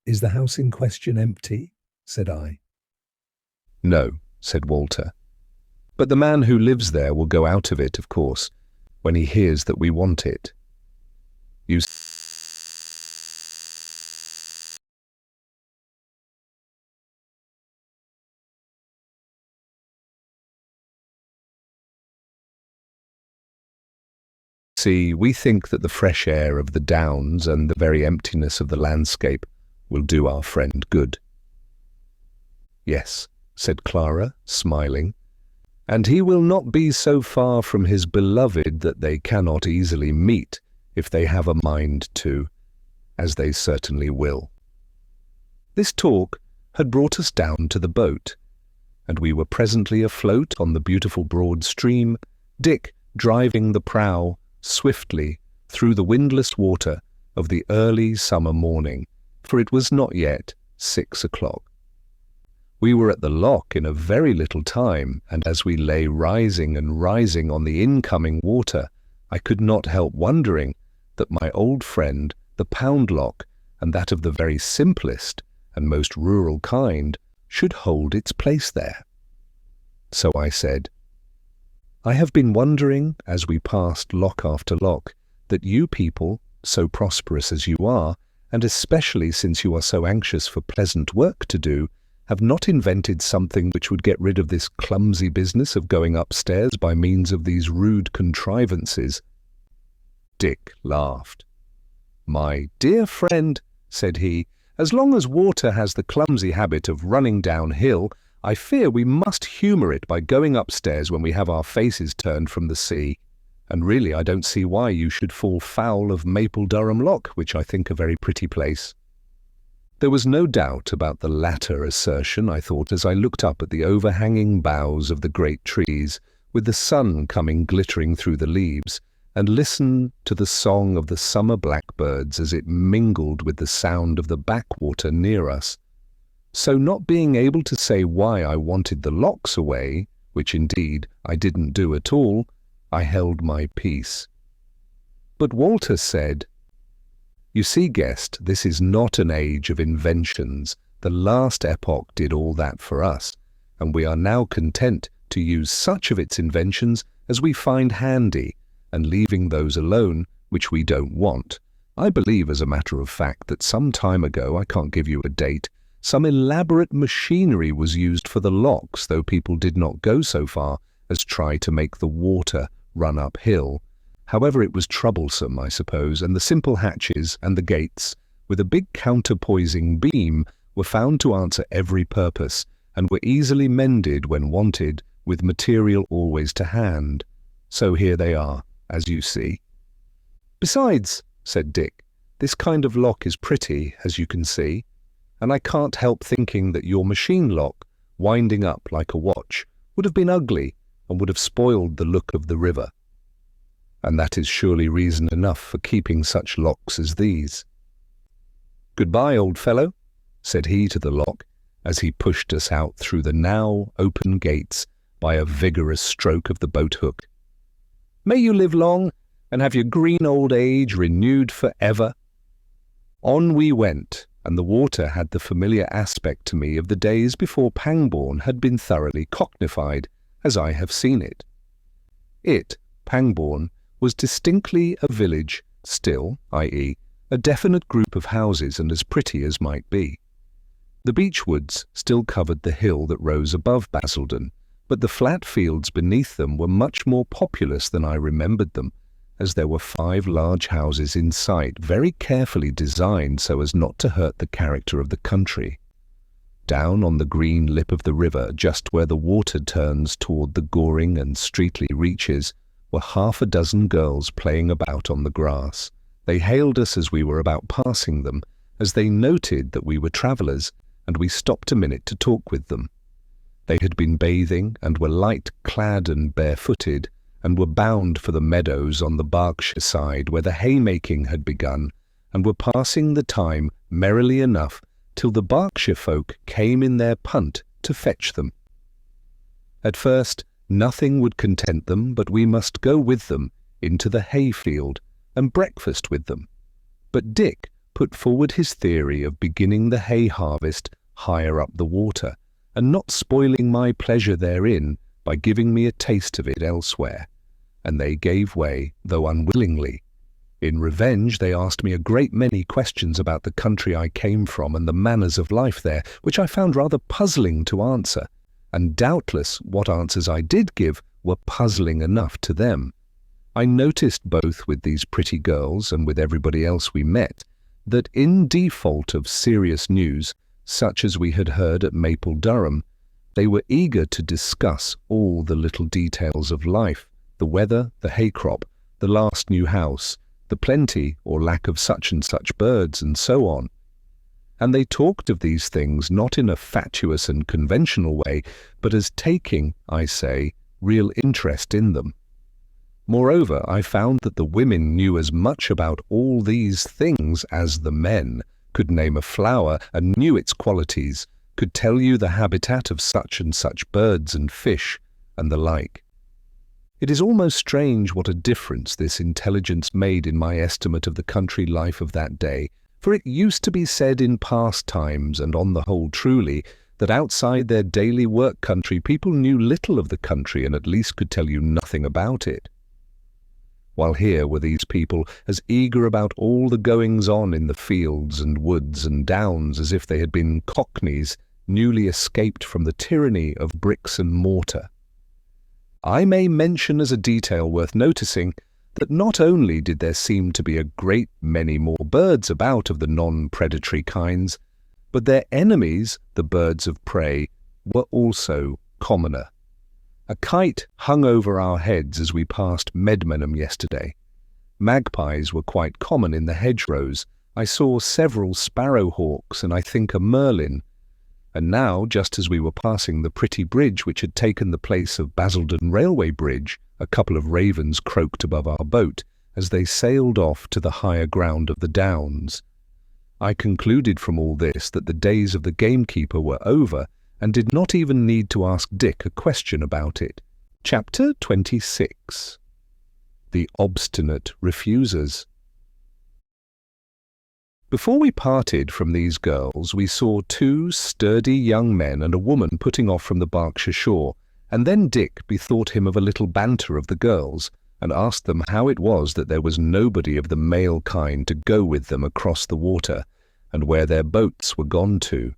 "Is the house in question empty?" said I.
"No," said Walter. "But the man who lives there will go out of it, of course, when he hears that we want it. You see, we think that the fresh air of the downs and the very emptiness of the landscape will do our friend good." "Yes," said Clara, smiling, "and he will not be so far from his beloved that they cannot easily meet if they have a mind to, as they certainly will." This talk had brought us down to the boat, and we were presently afloat on the beautiful broad stream, Dick driving the prow swiftly through the windless water of the early summer morning, for it was not yet 6 o'clock. We were at the lock in a very little time, and as we lay rising and rising on the incoming water, I could not help wondering that my old friend, the pound lock, and that of the very simplest and most rural kind, should hold its place there. So I said, "I have been wondering, as we passed lock after lock, that you people, so prosperous as you are, and especially since you are so anxious for pleasant work to do, have not invented something which would get rid of this clumsy business of going upstairs by means of these rude contrivances." Dick laughed. "My dear friend," said he, "as long as water has the clumsy habit of running downhill, I fear we must humour it by going upstairs when we have our faces turned from the sea. And really I don't see why you should fall foul of Maple Durham Lock, which I think a very pretty place." There was no doubt about the latter assertion, I thought, as I looked up at the overhanging boughs of the great trees, with the sun coming glittering through the leaves, and listened to the song of the summer blackbirds as it mingled with the sound of the backwater near us. So not being able to say why I wanted the locks away, which indeed I didn't do at all, I held my peace. But Walter said, "You see, guest, this is not an age of inventions. The last epoch did all that for us, and we are now content to use such of its inventions as we find handy, and leaving those alone which we don't want. I believe, as a matter of fact, that some time ago, I can't give you a date, some elaborate machinery was used for the locks, though people did not go so far as try to make the water run uphill. However, it was troublesome, I suppose, and the simple hatches and the gates, with a big counterpoising beam, were found to answer every purpose, and were easily mended when wanted, with material always to hand. So here they are, as you see." "Besides," said Dick, "this kind of lock is pretty, as you can see, and I can't help thinking that your machine lock, winding up like a watch, would have been ugly and would have spoiled the look of the river. And that is surely reason enough for keeping such locks as these. Goodbye, old fellow," said he to the lock, as he pushed us out through the now open gates by a vigorous stroke of the boat hook. "May you live long, and have your green old age renewed for ever." On we went, and the water had the familiar aspect to me of the days before Pangbourne had been thoroughly cockneyfied, as I have seen it. It, Pangbourne, was distinctly a village, still, i.e., a definite group of houses and as pretty as might be. The beech woods still covered the hill that rose above Basildon, but the flat fields beneath them were much more populous than I remembered them, as there were 5 large houses in sight, very carefully designed so as not to hurt the character of the country. Down on the green lip of the river, just where the water turns toward the Goring and Streatley reaches, were 6 girls playing about on the grass. They hailed us as we were about passing them, as they noted that we were travellers, and we stopped a minute to talk with them. They had been bathing and were light-clad and barefooted, and were bound for the meadows on the Berkshire side where the haymaking had begun, and were passing the time merrily enough till the Berkshire folk came in their punt to fetch them. At first nothing would content them, but we must go with them into the hayfield and breakfast with them. But Dick put forward his theory of beginning the hay harvest higher up the water, and not spoiling my pleasure therein by giving me a taste of it elsewhere, and they gave way, though unwillingly. In revenge they asked me a great many questions about the country I came from and the manners of life there, which I found rather puzzling to answer, and doubtless what answers I did give were puzzling enough to them. I noticed both with these pretty girls and with everybody else we met, that in default of serious news, such as we had heard at Maple Durham, they were eager to discuss all the little details of life, the weather, the hay crop, the last new house, the plenty or lack of such and such birds, and so on. And they talked of these things not in a fatuous and conventional way, but as taking, I say, real interest in them. Moreover, I found that the women knew as much about all these things as the men, could name a flower and knew its qualities, could tell you the habitat of such and such birds and fish, and the like. It is almost strange what a difference this intelligence made in my estimate of the country life of that day, for it used to be said in past times, and on the whole truly, that outside their daily work country people knew little of the country and at least could tell you nothing about it. While here were these people as eager about all the goings-on in the fields and woods and downs as if they had been cockneys newly escaped from the tyranny of bricks and mortar. I may mention as a detail worth noticing that not only did there seem to be a great many more birds about of the non-predatory kinds, but their enemies, the birds of prey, were also commoner. A kite hung over our heads as we passed Medmenham yesterday. Magpies were quite common in the hedgerows. I saw several sparrowhawks and I think a merlin. And now, just as we were passing the pretty bridge which had taken the place of Basildon Railway Bridge, a couple of ravens croaked above our boat as they sailed off to the higher ground of the downs. I concluded from all this that the days of the gamekeeper were over, and did not even need to ask Dick a question about it. Chapter 26. The Obstinate Refusers. Before we parted from these girls, we saw 2 sturdy young men and a woman putting off from the Berkshire shore, and then Dick bethought him of a little banter of the girls, and asked them how it was that there was nobody of the male kind to go with them across the water, and where their boats were gone to.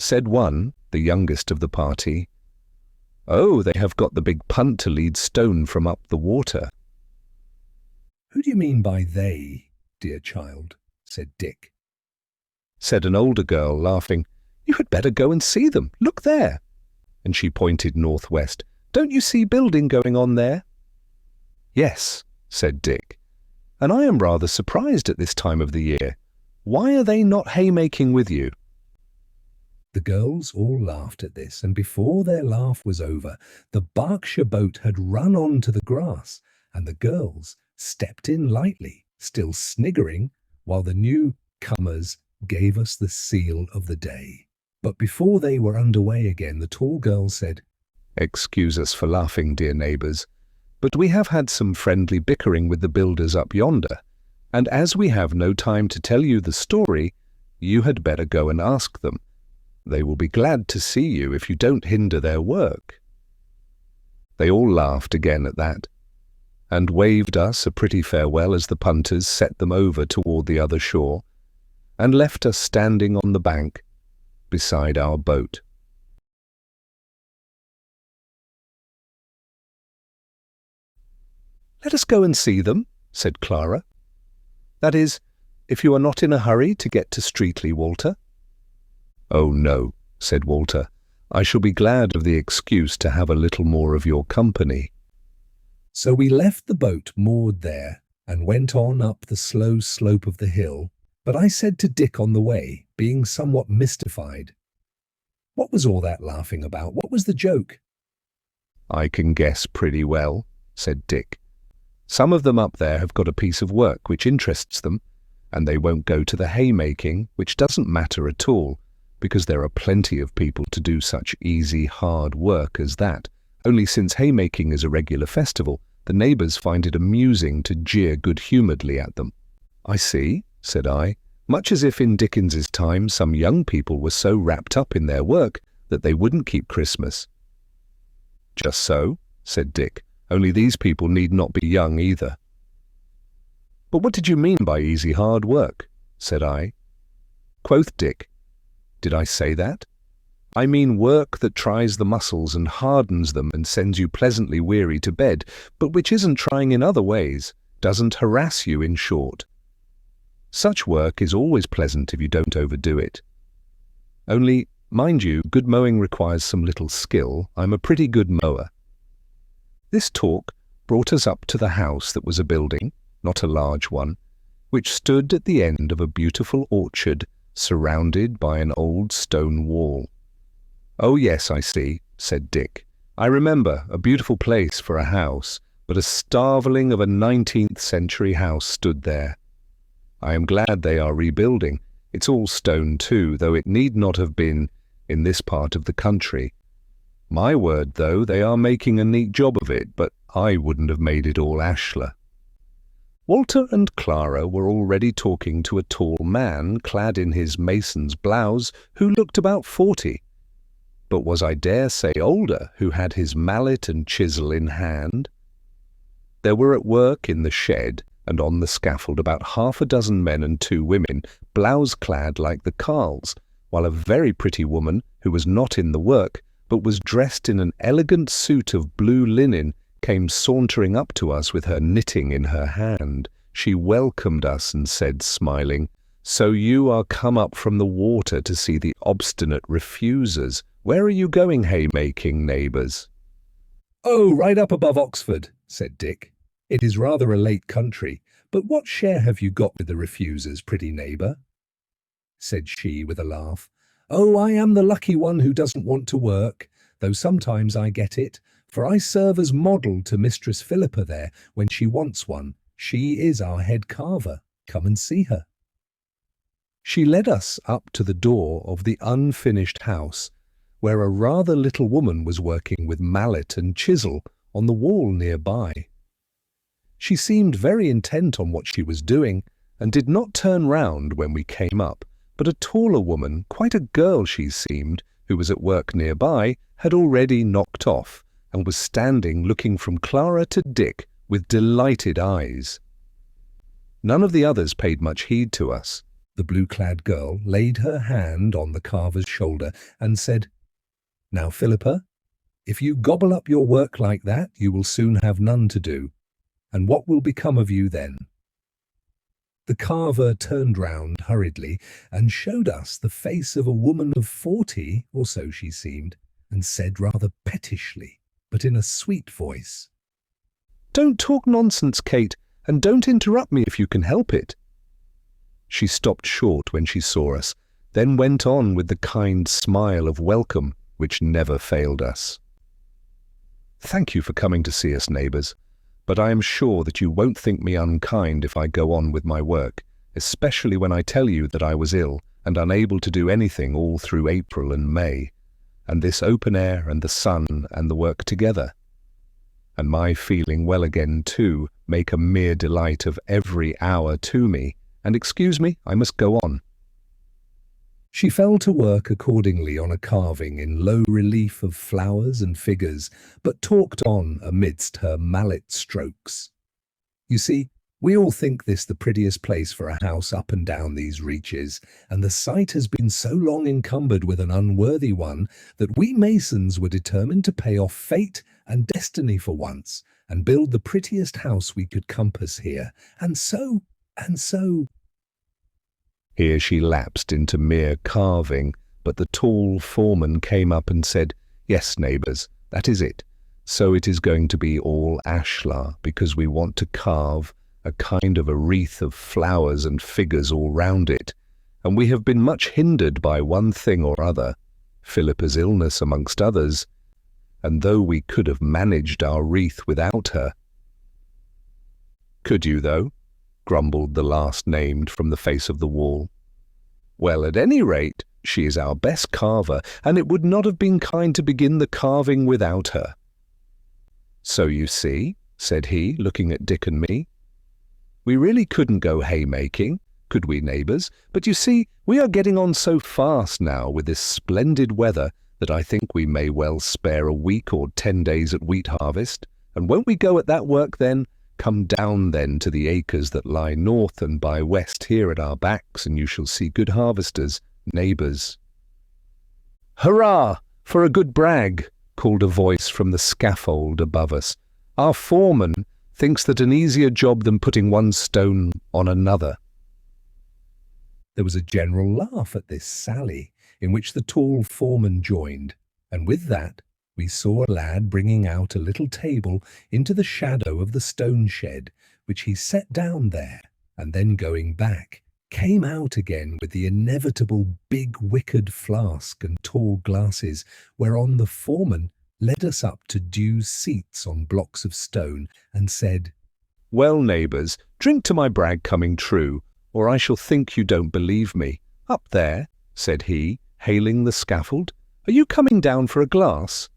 Said one, the youngest of the party, "Oh, they have got the big punt to lead stone from up the water."
"Who do you mean by they, dear child?" said Dick.
Said an older girl, laughing, "You had better go and see them. Look there." And she pointed northwest. "Don't you see building going on there?" "Yes," said Dick, "and I am rather surprised at this time of the year. Why are they not haymaking with you?"
The girls all laughed at this, and before their laugh was over, the Berkshire boat had run on to the grass, and the girls stepped in lightly, still sniggering, while the newcomers gave us the seal of the day. But before they were underway again, the tall girl said,
"Excuse us for laughing, dear neighbours, but we have had some friendly bickering with the builders up yonder, and as we have no time to tell you the story, you had better go and ask them. They will be glad to see you if you don't hinder their work." They all laughed again at that, and waved us a pretty farewell as the punters set them over toward the other shore, and left us standing on the bank, beside our boat. "Let us go and see them," said Clara. "That is, if you are not in a hurry to get to Streatley, Walter." "Oh, no," said Walter. "I shall be glad of the excuse to have a little more of your company."
So we left the boat moored there and went on up the slow slope of the hill, but I said to Dick on the way, being somewhat mystified, "What was all that laughing about? What was the joke?"
"I can guess pretty well," said Dick. "Some of them up there have got a piece of work which interests them, and they won't go to the haymaking, which doesn't matter at all, because there are plenty of people to do such easy, hard work as that. Only since haymaking is a regular festival, the neighbours find it amusing to jeer good-humouredly at them." "I see," said I, much as if in Dickens's time some young people were so wrapped up in their work that they wouldn't keep Christmas. "Just so," said Dick, "only these people need not be young either." "But what did you mean by easy hard work?" said I. Quoth Dick, "Did I say that? I mean work that tries the muscles and hardens them and sends you pleasantly weary to bed, but which isn't trying in other ways, doesn't harass you, in short. Such work is always pleasant if you don't overdo it. Only, mind you, good mowing requires some little skill. I'm a pretty good mower." This talk brought us up to the house that was a building, not a large one, which stood at the end of a beautiful orchard surrounded by an old stone wall. "Oh yes, I see," said Dick. "I remember, a beautiful place for a house, but a starveling of a 19th century house stood there. I am glad they are rebuilding. It's all stone too, though it need not have been in this part of the country. My word, though, they are making a neat job of it, but I wouldn't have made it all ashlar." Walter and Clara were already talking to a tall man clad in his mason's blouse who looked about 40, but was, I dare say, older, who had his mallet and chisel in hand. There were at work in the shed and on the scaffold about half a dozen men and 2 women, blouse-clad like the carles, while a very pretty woman, who was not in the work, but was dressed in an elegant suit of blue linen, came sauntering up to us with her knitting in her hand. She welcomed us and said, smiling, "So you are come up from the water to see the obstinate refusers. Where are you going haymaking, neighbours?"
"Oh, right up above Oxford," said Dick. "It is rather a late country, but what share have you got with the refusers, pretty neighbour?" said she with a laugh. "Oh, I am the lucky one who doesn't want to work, though sometimes I get it, for I serve as model to Mistress Philippa there when she wants one. She is our head carver. Come and see her." She led us up to the door of the unfinished house, where a rather little woman was working with mallet and chisel on the wall nearby. She seemed very intent on what she was doing, and did not turn round when we came up, but a taller woman, quite a girl she seemed, who was at work nearby, had already knocked off, and was standing looking from Clara to Dick with delighted eyes. None of the others paid much heed to us. The blue-clad girl laid her hand on the carver's shoulder and said, "Now, Philippa, if you gobble up your work like that, you will soon have none to do. And what will become of you then?" The carver turned round hurriedly and showed us the face of a woman of 40, or so she seemed, and said rather pettishly, but in a sweet voice, "Don't talk nonsense, Kate, and don't interrupt me if you can help it." She stopped short when she saw us, then went on with the kind smile of welcome which never failed us. "Thank you for coming to see us, neighbours, but I am sure that you won't think me unkind if I go on with my work, especially when I tell you that I was ill and unable to do anything all through April and May, and this open air and the sun and the work together. And my feeling well again too make a mere delight of every hour to me, and excuse me, I must go on." She fell to work accordingly on a carving in low relief of flowers and figures, but talked on amidst her mallet strokes. You see, We all think this the prettiest place for a house up and down these reaches, and the site has been so long encumbered with an unworthy one that we masons were determined to pay off fate and destiny for once, and build the prettiest house we could compass here. And so.
Here she lapsed into mere carving, but the tall foreman came up and said, "Yes, neighbours, that is it. So it is going to be all ashlar, because we want to carve a kind of a wreath of flowers and figures all round it, and we have been much hindered by one thing or other, Philippa's illness amongst others, and though we could have managed our wreath without her." "Could you, though?" grumbled the last named from the face of the wall. "Well, at any rate, she is our best carver, and it would not have been kind to begin the carving without her." "So you see," said he, looking at Dick and me, "we really couldn't go haymaking, could we, neighbours? But you see, we are getting on so fast now with this splendid weather that I think we may well spare a week or 10 days at wheat harvest, and won't we go at that work then? Come down then to the acres that lie north and by west here at our backs, and you shall see good harvesters, neighbours." "Hurrah for a good brag!" called a voice from the scaffold above us. "Our foreman thinks that an easier job than putting one stone on another."
There was a general laugh at this sally, in which the tall foreman joined, and with that we saw a lad bringing out a little table into the shadow of the stone shed, which he set down there, and then going back, came out again with the inevitable big wicker flask and tall glasses, whereon the foreman led us up to due seats on blocks of stone, and said, "Well, neighbours, drink to my brag coming true, or I shall think you don't believe me. Up there," said he, hailing the scaffold, "are you coming down for a glass?"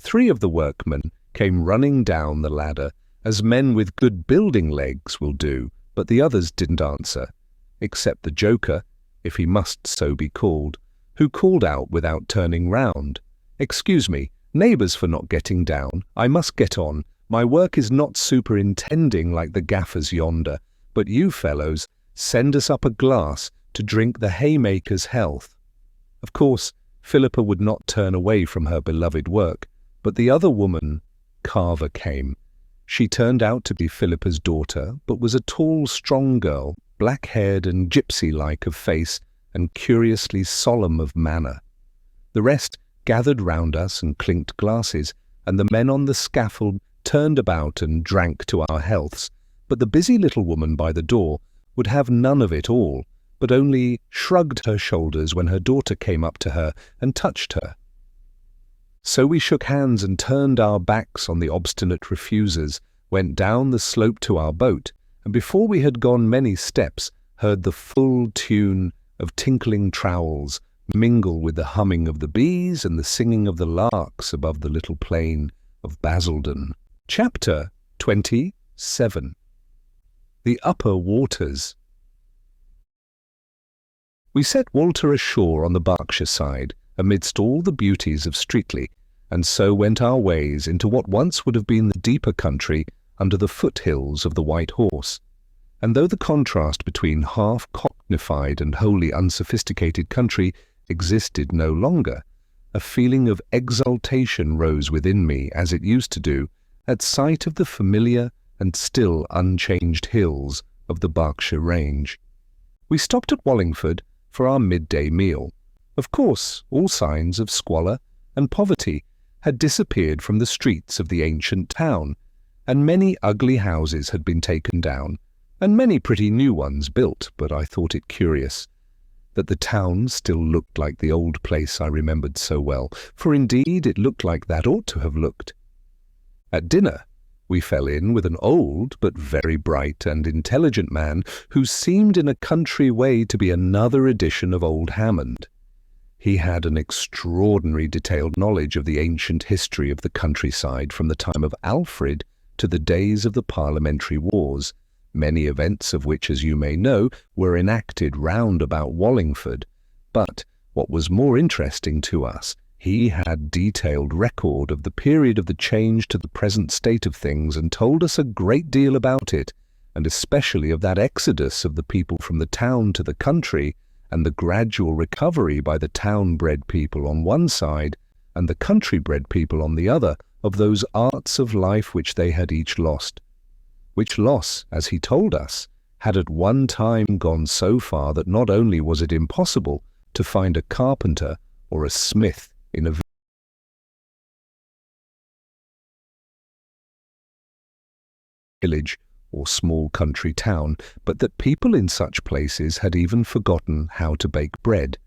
3 of the workmen came running down the ladder, as men with good building legs will do, but the others didn't answer, except the joker, if he must so be called, who called out without turning round, "Excuse me, neighbours, for not getting down. I must get on. My work is not superintending like the gaffers yonder, but you fellows send us up a glass to drink the haymaker's health." Of course, Philippa would not turn away from her beloved work, but the other woman, carver, came. She turned out to be Philippa's daughter, but was a tall, strong girl, black-haired and gypsy-like of face, and curiously solemn of manner. The rest gathered round us and clinked glasses, and the men on the scaffold turned about and drank to our healths, but the busy little woman by the door would have none of it all, but only shrugged her shoulders when her daughter came up to her and touched her. So we shook hands and turned our backs on the obstinate refusers, went down the slope to our boat, and before we had gone many steps, heard the full tune of tinkling trowels mingle with the humming of the bees and the singing of the larks above the little plain of Basildon. Chapter 27. The Upper Waters. We set Walter ashore on the Berkshire side, amidst all the beauties of Streatley, and so went our ways into what once would have been the deeper country under the foothills of the White Horse. And though the contrast between half cockneyfied and wholly unsophisticated country existed no longer, a feeling of exultation rose within me, as it used to do, at sight of the familiar and still unchanged hills of the Berkshire range. We stopped at Wallingford for our midday meal. Of course, all signs of squalor and poverty had disappeared from the streets of the ancient town, and many ugly houses had been taken down, and many pretty new ones built, but I thought it curious that the town still looked like the old place I remembered so well, for indeed it looked like that ought to have looked. At dinner, we fell in with an old but very bright and intelligent man who seemed in a country way to be another edition of old Hammond. He had an extraordinary detailed knowledge of the ancient history of the countryside from the time of Alfred to the days of the Parliamentary Wars, many events of which, as you may know, were enacted round about Wallingford. But what was more interesting to us, he had detailed record of the period of the change to the present state of things, and told us a great deal about it,
and especially of that exodus of the people from the town to the country, and the gradual recovery by the town-bred people on one side and the country-bred people on the other of those arts of life which they had each lost, which loss, as he told us, had at one time gone so far that not only was it impossible to find a carpenter or a smith in a village or small country town, but that people in such places had even forgotten how to bake bread,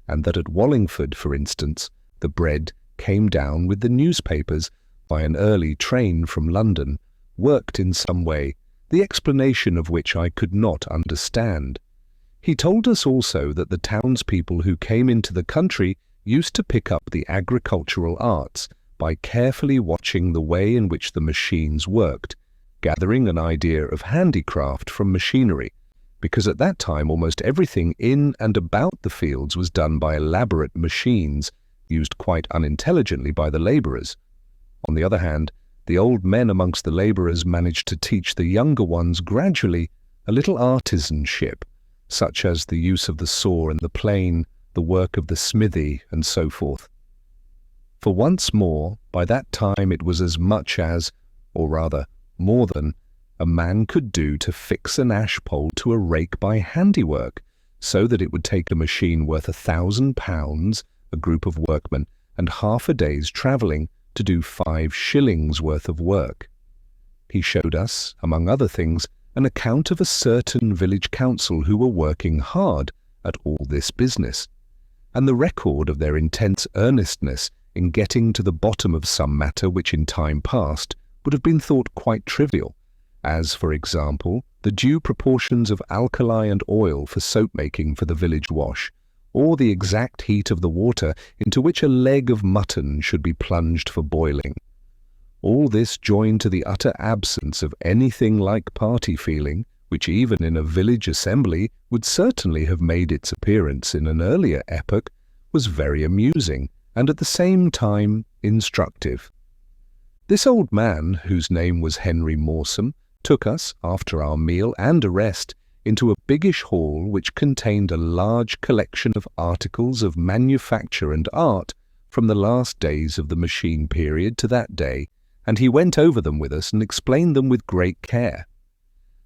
and that at Wallingford, for instance, the bread came down with the newspapers by an early train from London, worked in some way, the explanation of which I could not understand. He told us also that the townspeople who came into the country used to pick up the agricultural arts by carefully watching the way in which the machines worked, gathering an idea of handicraft from machinery, because at that time almost everything in and about the fields was done by elaborate machines, used quite unintelligently by the labourers. On the other hand, the old men amongst the labourers managed to teach the younger ones gradually a little artisanship, such as the use of the saw and the plane, the work of the smithy, and so forth. For once more, by that time it was as much as, or rather more than, a man could do to fix an ash-pole to a rake by handiwork, so that it would take a machine worth £1,000, a group of workmen, and half a day's travelling to do 5 shillings worth of work. He showed us, among other things, an account of a certain village council who were working hard at all this business, and the record of their intense earnestness in getting to the bottom of some matter which in time past would have been thought quite trivial, as, for example, the due proportions of alkali and oil for soap-making for the village wash, or the exact heat of the water into which a leg of mutton should be plunged for boiling. All this joined to the utter absence of anything like party feeling, which even in a village assembly would certainly have made its appearance in an earlier epoch, was very amusing and at the same time instructive. This old man, whose name was Henry Mawsome, took us, after our meal and a rest, into a biggish hall which contained a large collection of articles of manufacture and art from the last days of the machine period to that day, and he went over them with us and explained them with great care.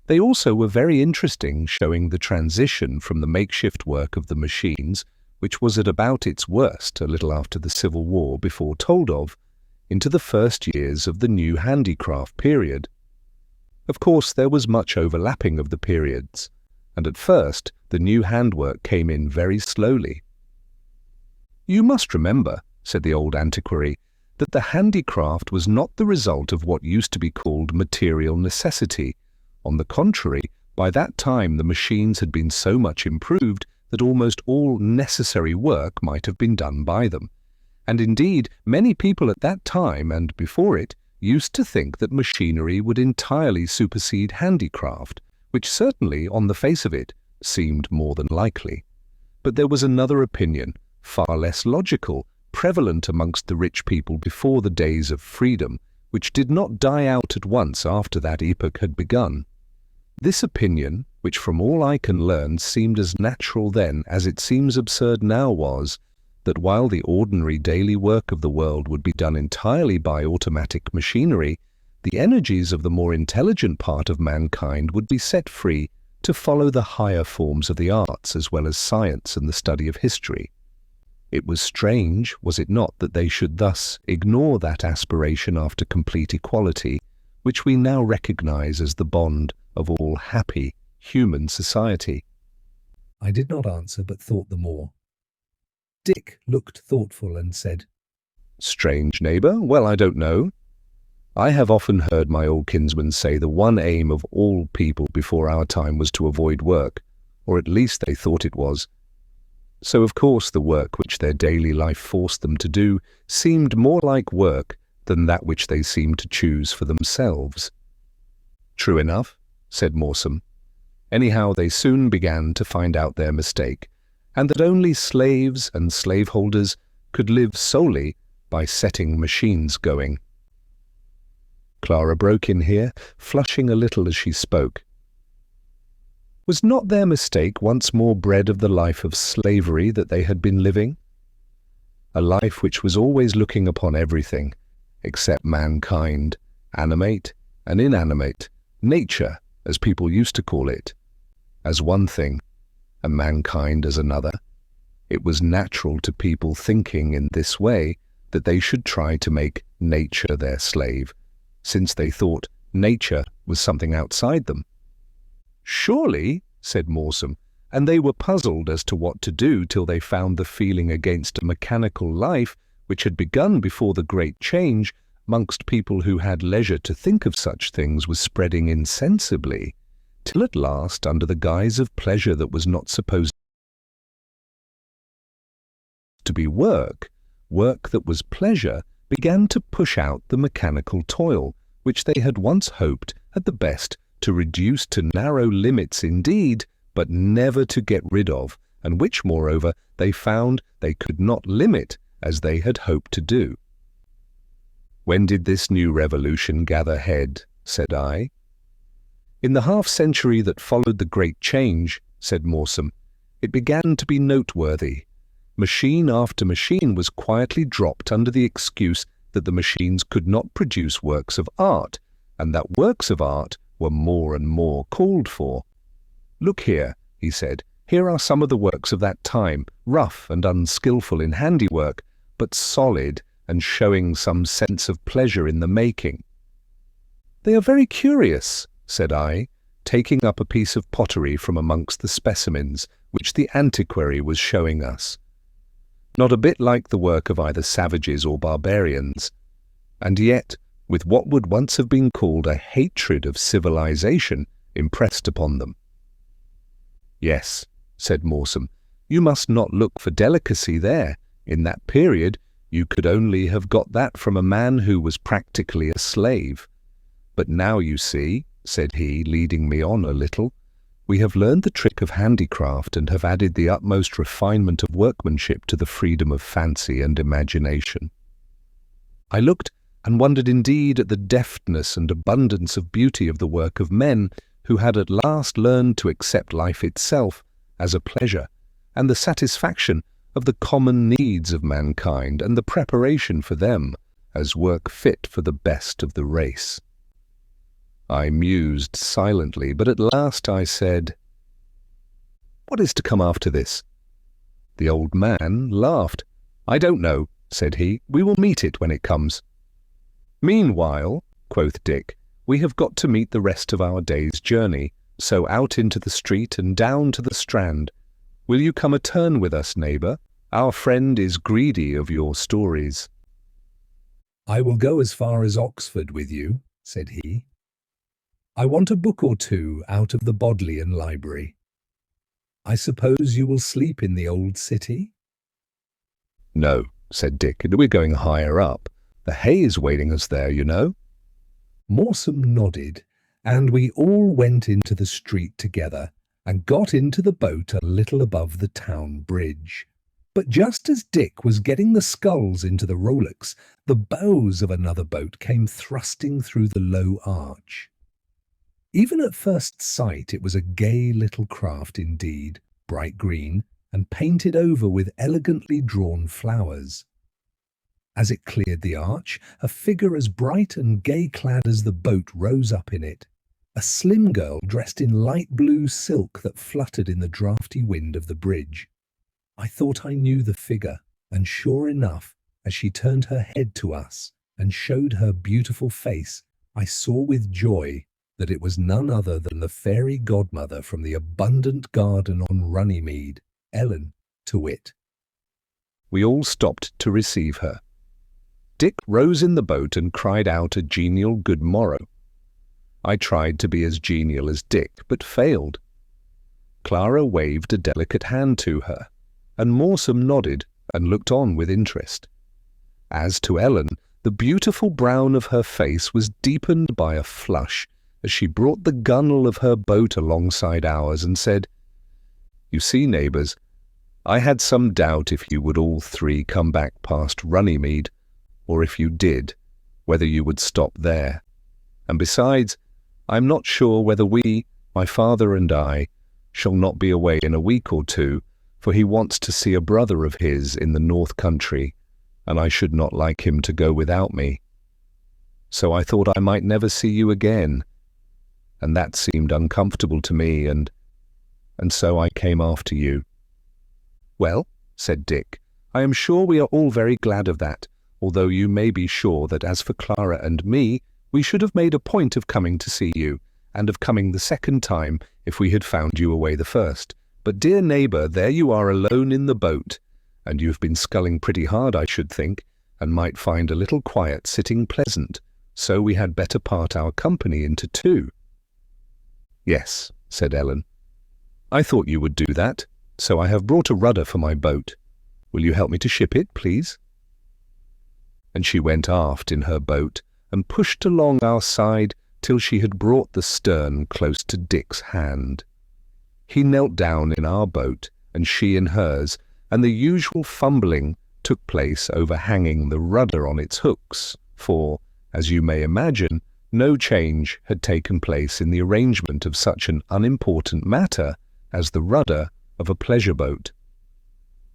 They also were very interesting, showing the transition from the makeshift work of the machines, which was at about its worst a little after the Civil War before told of, into the first years of the new handicraft period. Of course, there was much overlapping of the periods, and at first the new handwork came in very slowly. "You must remember," said the old antiquary, "that the handicraft was not the result of what used to be called material necessity. On the contrary, by that time the machines had been so much improved that almost all necessary work might have been done by them. And indeed, many people at that time and before it used to think that machinery would entirely supersede handicraft, which certainly, on the face of it, seemed more than likely. But there was another opinion, far less logical, prevalent amongst the rich people before the days of freedom, which did not die out at once after that epoch had begun. This opinion, which from all I can learn seemed as natural then as it seems absurd now, was that while the ordinary daily work of the world would be done entirely by automatic machinery, the energies of the more intelligent part of mankind would be set free to follow the higher forms of the arts as well as science and the study of history. It was strange, was it not, that they should thus ignore that aspiration after complete equality, which we now recognize as the bond of all happy human society.
I did not answer, but thought the more. Dick looked thoughtful and said,
"Strange, neighbour? Well, I don't know. I have often heard my old kinsman say the one aim of all people before our time was to avoid work, or at least they thought it was. So of course the work which their daily life forced them to do seemed more like work than that which they seemed to choose for themselves." "True enough," said Mawsome. "Anyhow, they soon began to find out their mistake, and that only slaves and slaveholders could live solely by setting machines going." Clara broke in here, flushing a little as she spoke. Was not their mistake once more bred of the life of slavery that they had been living? A life which was always looking upon everything, except mankind, animate and inanimate, nature, as people used to call it, as one thing, and mankind as another. It was natural to people thinking in this way that they should try to make nature their slave, since they thought nature was something outside them. Surely, said Mawsome, and they were puzzled as to what to do till they found the feeling against a mechanical life which had begun before the great change amongst people who had leisure to think of such things was spreading insensibly, till at last, under the guise of pleasure that was not supposed to be work, work that was pleasure began to push out the mechanical toil, which they had once hoped, at the best, to reduce to narrow limits indeed, but never to get rid of, and which, moreover, they found they could not limit as they had hoped to do. When did this new revolution gather head? Said I. In the half-century that followed the great change, said Mawsome, it began to be noteworthy. Machine after machine was quietly dropped under the excuse that the machines could not produce works of art, and that works of art were more and more called for. Look here, he said, here are some of the works of that time, rough and unskilful in handiwork, but solid and showing some sense of pleasure in the making. They are very curious, said I, taking up a piece of pottery from amongst the specimens which the antiquary was showing us. Not a bit like the work of either savages or barbarians, and yet with what would once have been called a hatred of civilization impressed upon them. Yes, said Mawsome, you must not look for delicacy there. In that period, you could only have got that from a man who was practically a slave. But now you see, said he, leading me on a little, we have learned the trick of handicraft and have added the utmost refinement of workmanship to the freedom of fancy and imagination. I looked and wondered indeed at the deftness and abundance of beauty of the work of men who had at last learned to accept life itself as a pleasure, and the satisfaction of the common needs of mankind and the preparation for them as work fit for the best of the race. I mused silently, but at last I said, "What is to come after this?" The old man laughed. "I don't know," said he. "We will meet it when it comes." "Meanwhile," quoth Dick, "we have got to meet the rest of our day's journey, so out into the street and down to the Strand. Will you come a turn with us, neighbour? Our friend is greedy of your stories."
"I will go as far as Oxford with you," said he. "I want a book or two out of the Bodleian Library. I suppose you will sleep in the old city?"
"No," said Dick, "we're going higher up. The hay is waiting us there, you know."
Mawsome nodded, and we all went into the street together and got into the boat a little above the town bridge. But just as Dick was getting the sculls into the rowlocks, the bows of another boat came thrusting through the low arch. Even at first sight it was a gay little craft indeed, bright green, and painted over with elegantly drawn flowers. As it cleared the arch, a figure as bright and gay-clad as the boat rose up in it, a slim girl dressed in light blue silk that fluttered in the draughty wind of the bridge. I thought I knew the figure, and sure enough, as she turned her head to us and showed her beautiful face, I saw with joy that it was none other than the fairy godmother from the abundant garden on Runnymede, Ellen, to wit.
We all stopped to receive her. Dick rose in the boat and cried out a genial good morrow. I tried to be as genial as Dick, but failed. Clara waved a delicate hand to her, and Mawsome nodded and looked on with interest. As to Ellen, the beautiful brown of her face was deepened by a flush as she brought the gunwale of her boat alongside ours and said, "You see, neighbours, I had some doubt if you would all three come back past Runnymede, or if you did, whether you would stop there. And besides, I'm not sure whether we, my father and I, shall not be away in a week or two, for he wants to see a brother of his in the North Country, and I should not like him to go without me. So I thought I might never see you again, and that seemed uncomfortable to me, and so I came after you." "Well," said Dick, "I am sure we are all very glad of that, although you may be sure that as for Clara and me, we should have made a point of coming to see you, and of coming the second time if we had found you away the first. But dear neighbour, there you are alone in the boat, and you have been sculling pretty hard, I should think, and might find a little quiet sitting pleasant, so we had better part our company into two." "Yes," said Ellen. "I thought you would do that, so I have brought a rudder for my boat. Will you help me to ship it, please?" And she went aft in her boat and pushed along our side till she had brought the stern close to Dick's hand. He knelt down in our boat, and she in hers, and the usual fumbling took place over hanging the rudder on its hooks, for, as you may imagine, no change had taken place in the arrangement of such an unimportant matter as the rudder of a pleasure boat.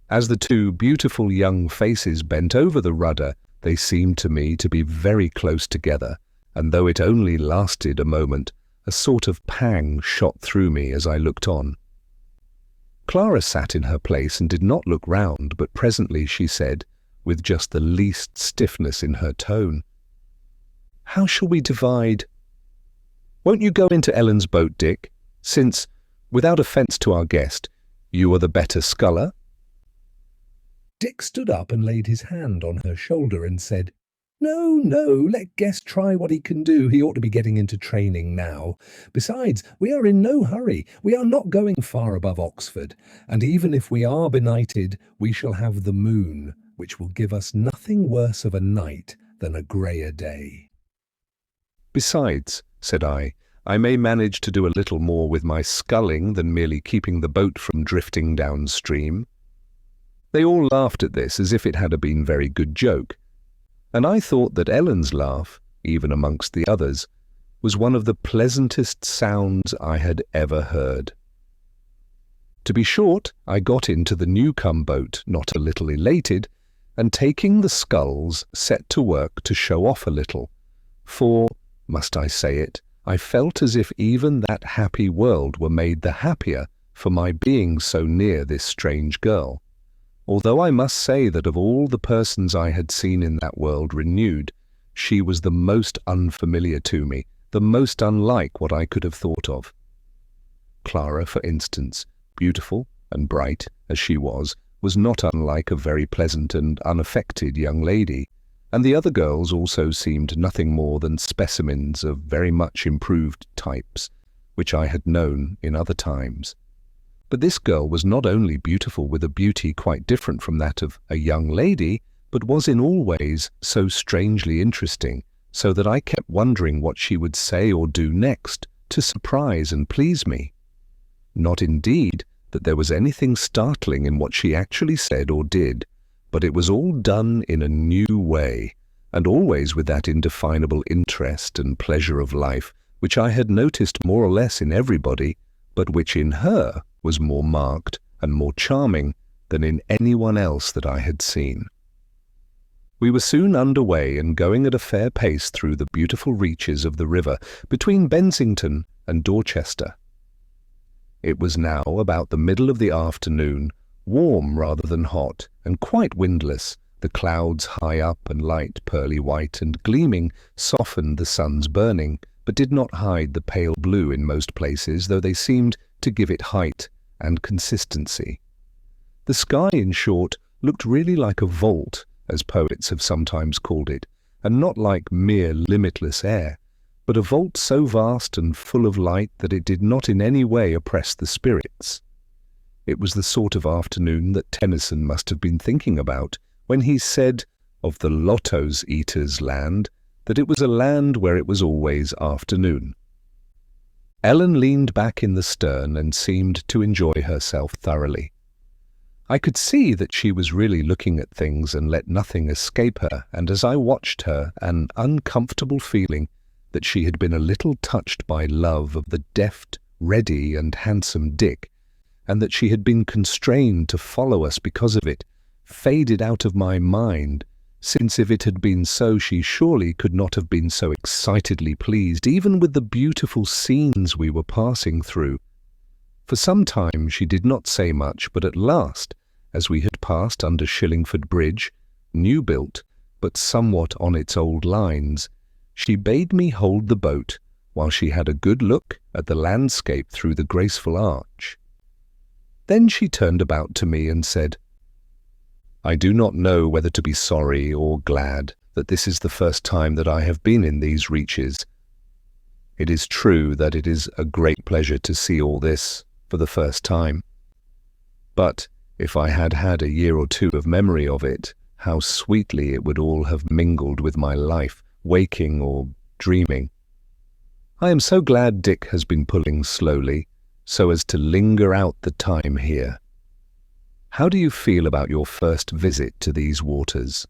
As the two beautiful young faces bent over the rudder, they seemed to me to be very close together, and though it only lasted a moment, a sort of pang shot through me as I looked on. Clara sat in her place and did not look round, but presently she said, with just the least stiffness in her tone, "How shall we divide? Won't you go into Ellen's boat, Dick, since, without offence to our guest, you are the better sculler?"
Dick stood up and laid his hand on her shoulder and said, No, let Guest try what he can do. He ought to be getting into training now. Besides, we are in no hurry. We are not going far above Oxford, and even if we are benighted, we shall have the moon, which will give us nothing worse of a night than a greyer day."
"Besides," said I may manage to do a little more with my sculling than merely keeping the boat from drifting downstream." They all laughed at this as if it had been a very good joke, and I thought that Ellen's laugh, even amongst the others, was one of the pleasantest sounds I had ever heard. To be short, I got into the new-come boat, not a little elated, and taking the sculls, set to work to show off a little, for, must I say it, I felt as if even that happy world were made the happier for my being so near this strange girl. Although I must say that of all the persons I had seen in that world renewed, she was the most unfamiliar to me, the most unlike what I could have thought of. Clara, for instance, beautiful and bright as she was not unlike a very pleasant and unaffected young lady, and the other girls also seemed nothing more than specimens of very much improved types, which I had known in other times. But this girl was not only beautiful with a beauty quite different from that of a young lady, but was in all ways so strangely interesting, so that I kept wondering what she would say or do next to surprise and please me. Not indeed that there was anything startling in what she actually said or did, but it was all done in a new way, and always with that indefinable interest and pleasure of life which I had noticed more or less in everybody, but which in her was more marked and more charming than in anyone else that I had seen. We were soon under way and going at a fair pace through the beautiful reaches of the river between Bensington and Dorchester. It was now about the middle of the afternoon, warm rather than hot, and quite windless. The clouds high up and light pearly white and gleaming softened the sun's burning, but did not hide the pale blue in most places, though they seemed to give it height and consistency. The sky, in short, looked really like a vault, as poets have sometimes called it, and not like mere limitless air, but a vault so vast and full of light that it did not in any way oppress the spirits. It was the sort of afternoon that Tennyson must have been thinking about when he said of the Lotto's eaters' land that it was a land where it was always afternoon. Ellen leaned back in the stern and seemed to enjoy herself thoroughly. I could see that she was really looking at things and let nothing escape her, and as I watched her, an uncomfortable feeling that she had been a little touched by love of the deft, ready and handsome Dick, and that she had been constrained to follow us because of it, faded out of my mind, since if it had been so, she surely could not have been so excitedly pleased, even with the beautiful scenes we were passing through. For some time she did not say much, but at last, as we had passed under Shillingford Bridge, new built, but somewhat on its old lines, she bade me hold the boat while she had a good look at the landscape through the graceful arch. Then she turned about to me and said, "I do not know whether to be sorry or glad that this is the first time that I have been in these reaches. It is true that it is a great pleasure to see all this for the first time. But if I had had a year or two of memory of it, how sweetly it would all have mingled with my life, waking or dreaming. I am so glad Dick has been pulling slowly, so as to linger out the time here. How do you feel about your first visit to these waters?"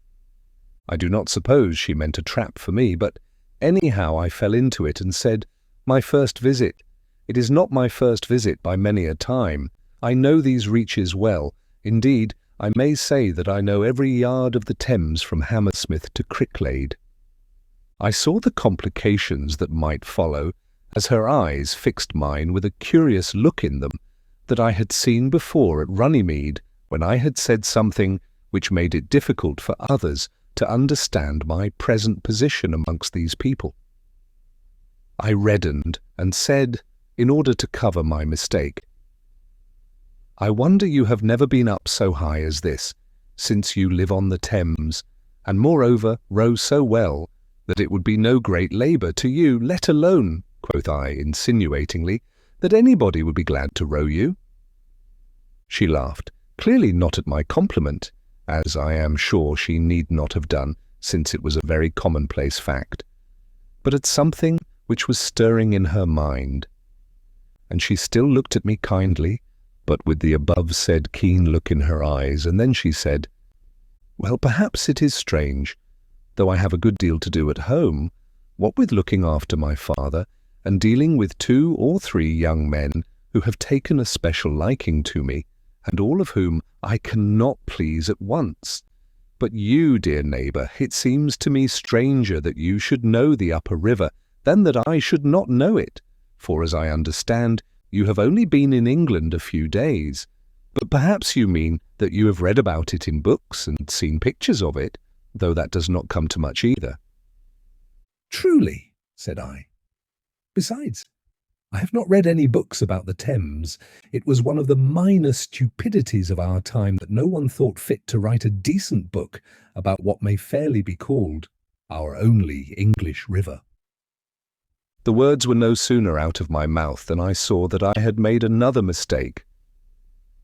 I do not suppose she meant a trap for me, but anyhow I fell into it and said, "My first visit. It is not my first visit by many a time. I know these reaches well. Indeed, I may say that I know every yard of the Thames from Hammersmith to Cricklade." I saw the complications that might follow, as her eyes fixed mine with a curious look in them that I had seen before at Runnymede, when I had said something which made it difficult for others to understand my present position amongst these people. I reddened and said, in order to cover my mistake, "I wonder you have never been up so high as this, since you live on the Thames, and moreover row so well that it would be no great labour to you, let alone," quoth I insinuatingly, "that anybody would be glad to row you." She laughed, clearly not at my compliment, as I am sure she need not have done, since it was a very commonplace fact, but at something which was stirring in her mind. And she still looked at me kindly, but with the above-said keen look in her eyes, and then she said, "Well, perhaps it is strange, though I have a good deal to do at home, what with looking after my father, and dealing with 2 or 3 young men who have taken a special liking to me, and all of whom I cannot please at once. But you, dear neighbour, it seems to me stranger that you should know the upper river than that I should not know it, for as I understand, you have only been in England a few days. But perhaps you mean that you have read about it in books and seen pictures of it, though that does not come to much either."
"Truly," said I. "Besides, I have not read any books about the Thames. It was one of the minor stupidities of our time that no one thought fit to write a decent book about what may fairly be called our only English river."
The words were no sooner out of my mouth than I saw that I had made another mistake,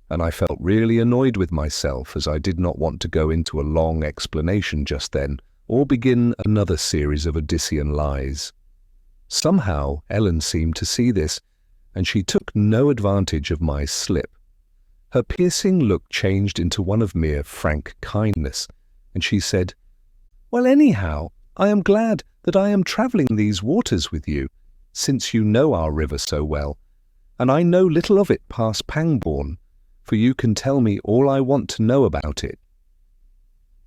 and I felt really annoyed with myself, as I did not want to go into a long explanation just then, or begin another series of Odyssean lies. Somehow Ellen seemed to see this, and she took no advantage of my slip. Her piercing look changed into one of mere frank kindness, and she said, "Well, anyhow, I am glad that I am travelling these waters with you, since you know our river so well, and I know little of it past Pangbourne, for you can tell me all I want to know about it."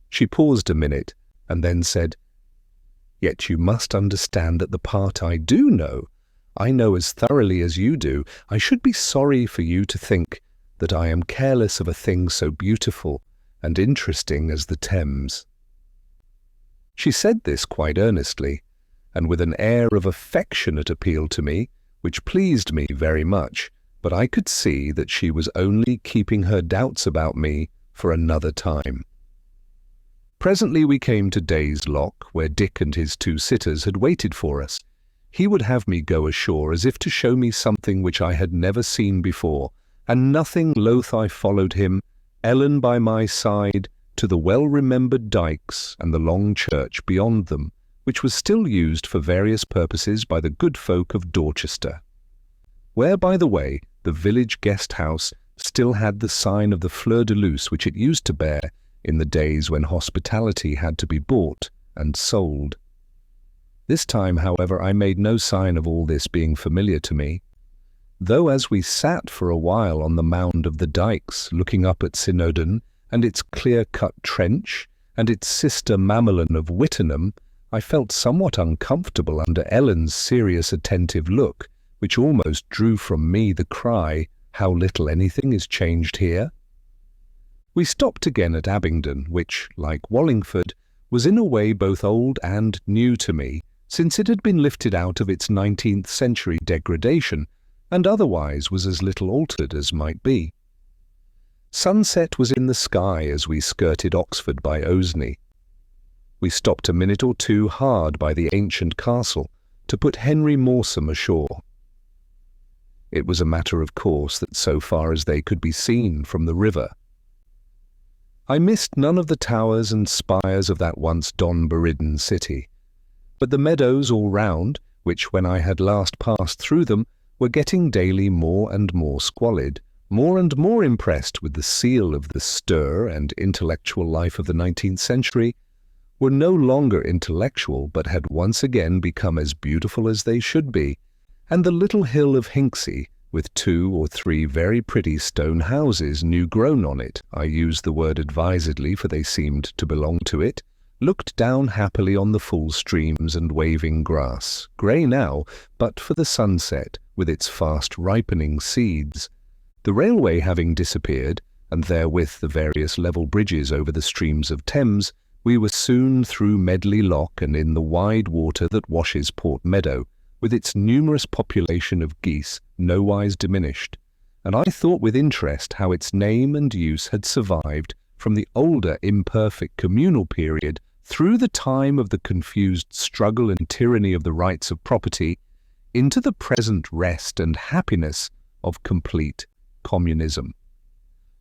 She paused a minute, and then said, "Yet you must understand that the part I do know, I know as thoroughly as you do. I should be sorry for you to think that I am careless of a thing so beautiful and interesting as the Thames." She said this quite earnestly, and with an air of affectionate appeal to me, which pleased me very much, but I could see that she was only keeping her doubts about me for another time. Presently we came to Day's Lock, where Dick and his 2 sitters had waited for us. He would have me go ashore as if to show me something which I had never seen before, and nothing loath I followed him, Ellen by my side, to the well-remembered dykes and the long church beyond them, which was still used for various purposes by the good folk of Dorchester, where, by the way, the village guest-house still had the sign of the fleur-de-luce which it used to bear in the days when hospitality had to be bought and sold. This time, however, I made no sign of all this being familiar to me. though as we sat for a while on the mound of the dykes, looking up at Snowdon and its clear-cut trench and its sister Mamelon of Wittenham, I felt somewhat uncomfortable under Ellen's serious attentive look, which almost drew from me the cry, "How little anything is changed here." We stopped again at Abingdon, which, like Wallingford, was in a way both old and new to me, since it had been lifted out of its 19th century degradation, and otherwise was as little altered as might be. Sunset was in the sky as we skirted Oxford by Osney. We stopped a minute or two hard by the ancient castle to put Henry Morsam ashore. It was a matter of course that so far as they could be seen from the river. I missed none of the towers and spires of that once Don-beridden city, but the meadows all round, which when I had last passed through them were getting daily more and more squalid, more and more impressed with the seal of the stir and intellectual life of the 19th century, were no longer intellectual but had once again become as beautiful as they should be, and the little hill of Hinksey, with 2 or 3 very pretty stone houses new grown on it, I use the word advisedly for they seemed to belong to it, looked down happily on the full streams and waving grass, grey now, but for the sunset, with its fast ripening seeds. The railway having disappeared, and therewith the various level bridges over the streams of Thames, we were soon through Medley Lock and in the wide water that washes Port Meadow, with its numerous population of geese nowise diminished, and I thought with interest how its name and use had survived from the older imperfect communal period through the time of the confused struggle and tyranny of the rights of property into the present rest and happiness of complete communism.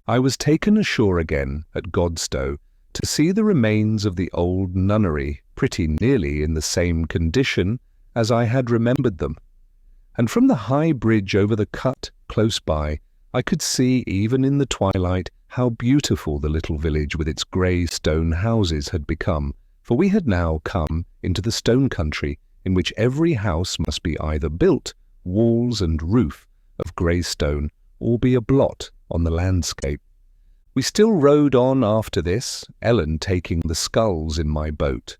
I was taken ashore again at Godstow to see the remains of the old nunnery pretty nearly in the same condition as I had remembered them, and from the high bridge over the cut close by I could see even in the twilight how beautiful the little village with its grey stone houses had become, for we had now come into the stone country in which every house must be either built, walls and roof, of grey stone, or be a blot on the landscape. We still rowed on after this, Ellen taking the sculls in my boat.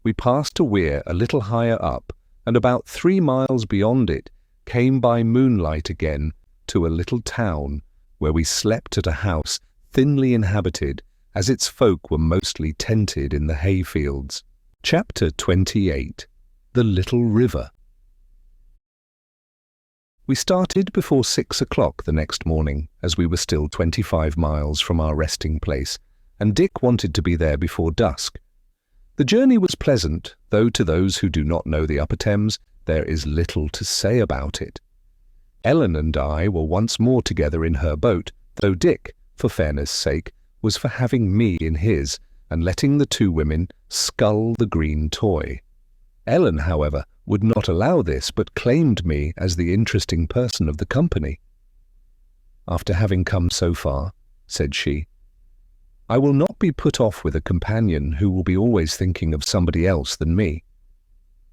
We passed a weir a little higher up, and about 3 miles beyond it came by moonlight again to a little town, where we slept at a house thinly inhabited, as its folk were mostly tented in the hayfields. Chapter 28. The Little River. We started before 6 o'clock the next morning, as we were still 25 miles from our resting place, and Dick wanted to be there before dusk. The journey was pleasant, though to those who do not know the Upper Thames, there is little to say about it. Ellen and I were once more together in her boat, though Dick, for fairness' sake, was for having me in his, and letting the 2 women scull the green toy. Ellen, however, would not allow this, but claimed me as the interesting person of the company. "After having come so far," said she, "I will not be put off with a companion who will be always thinking of somebody else than me.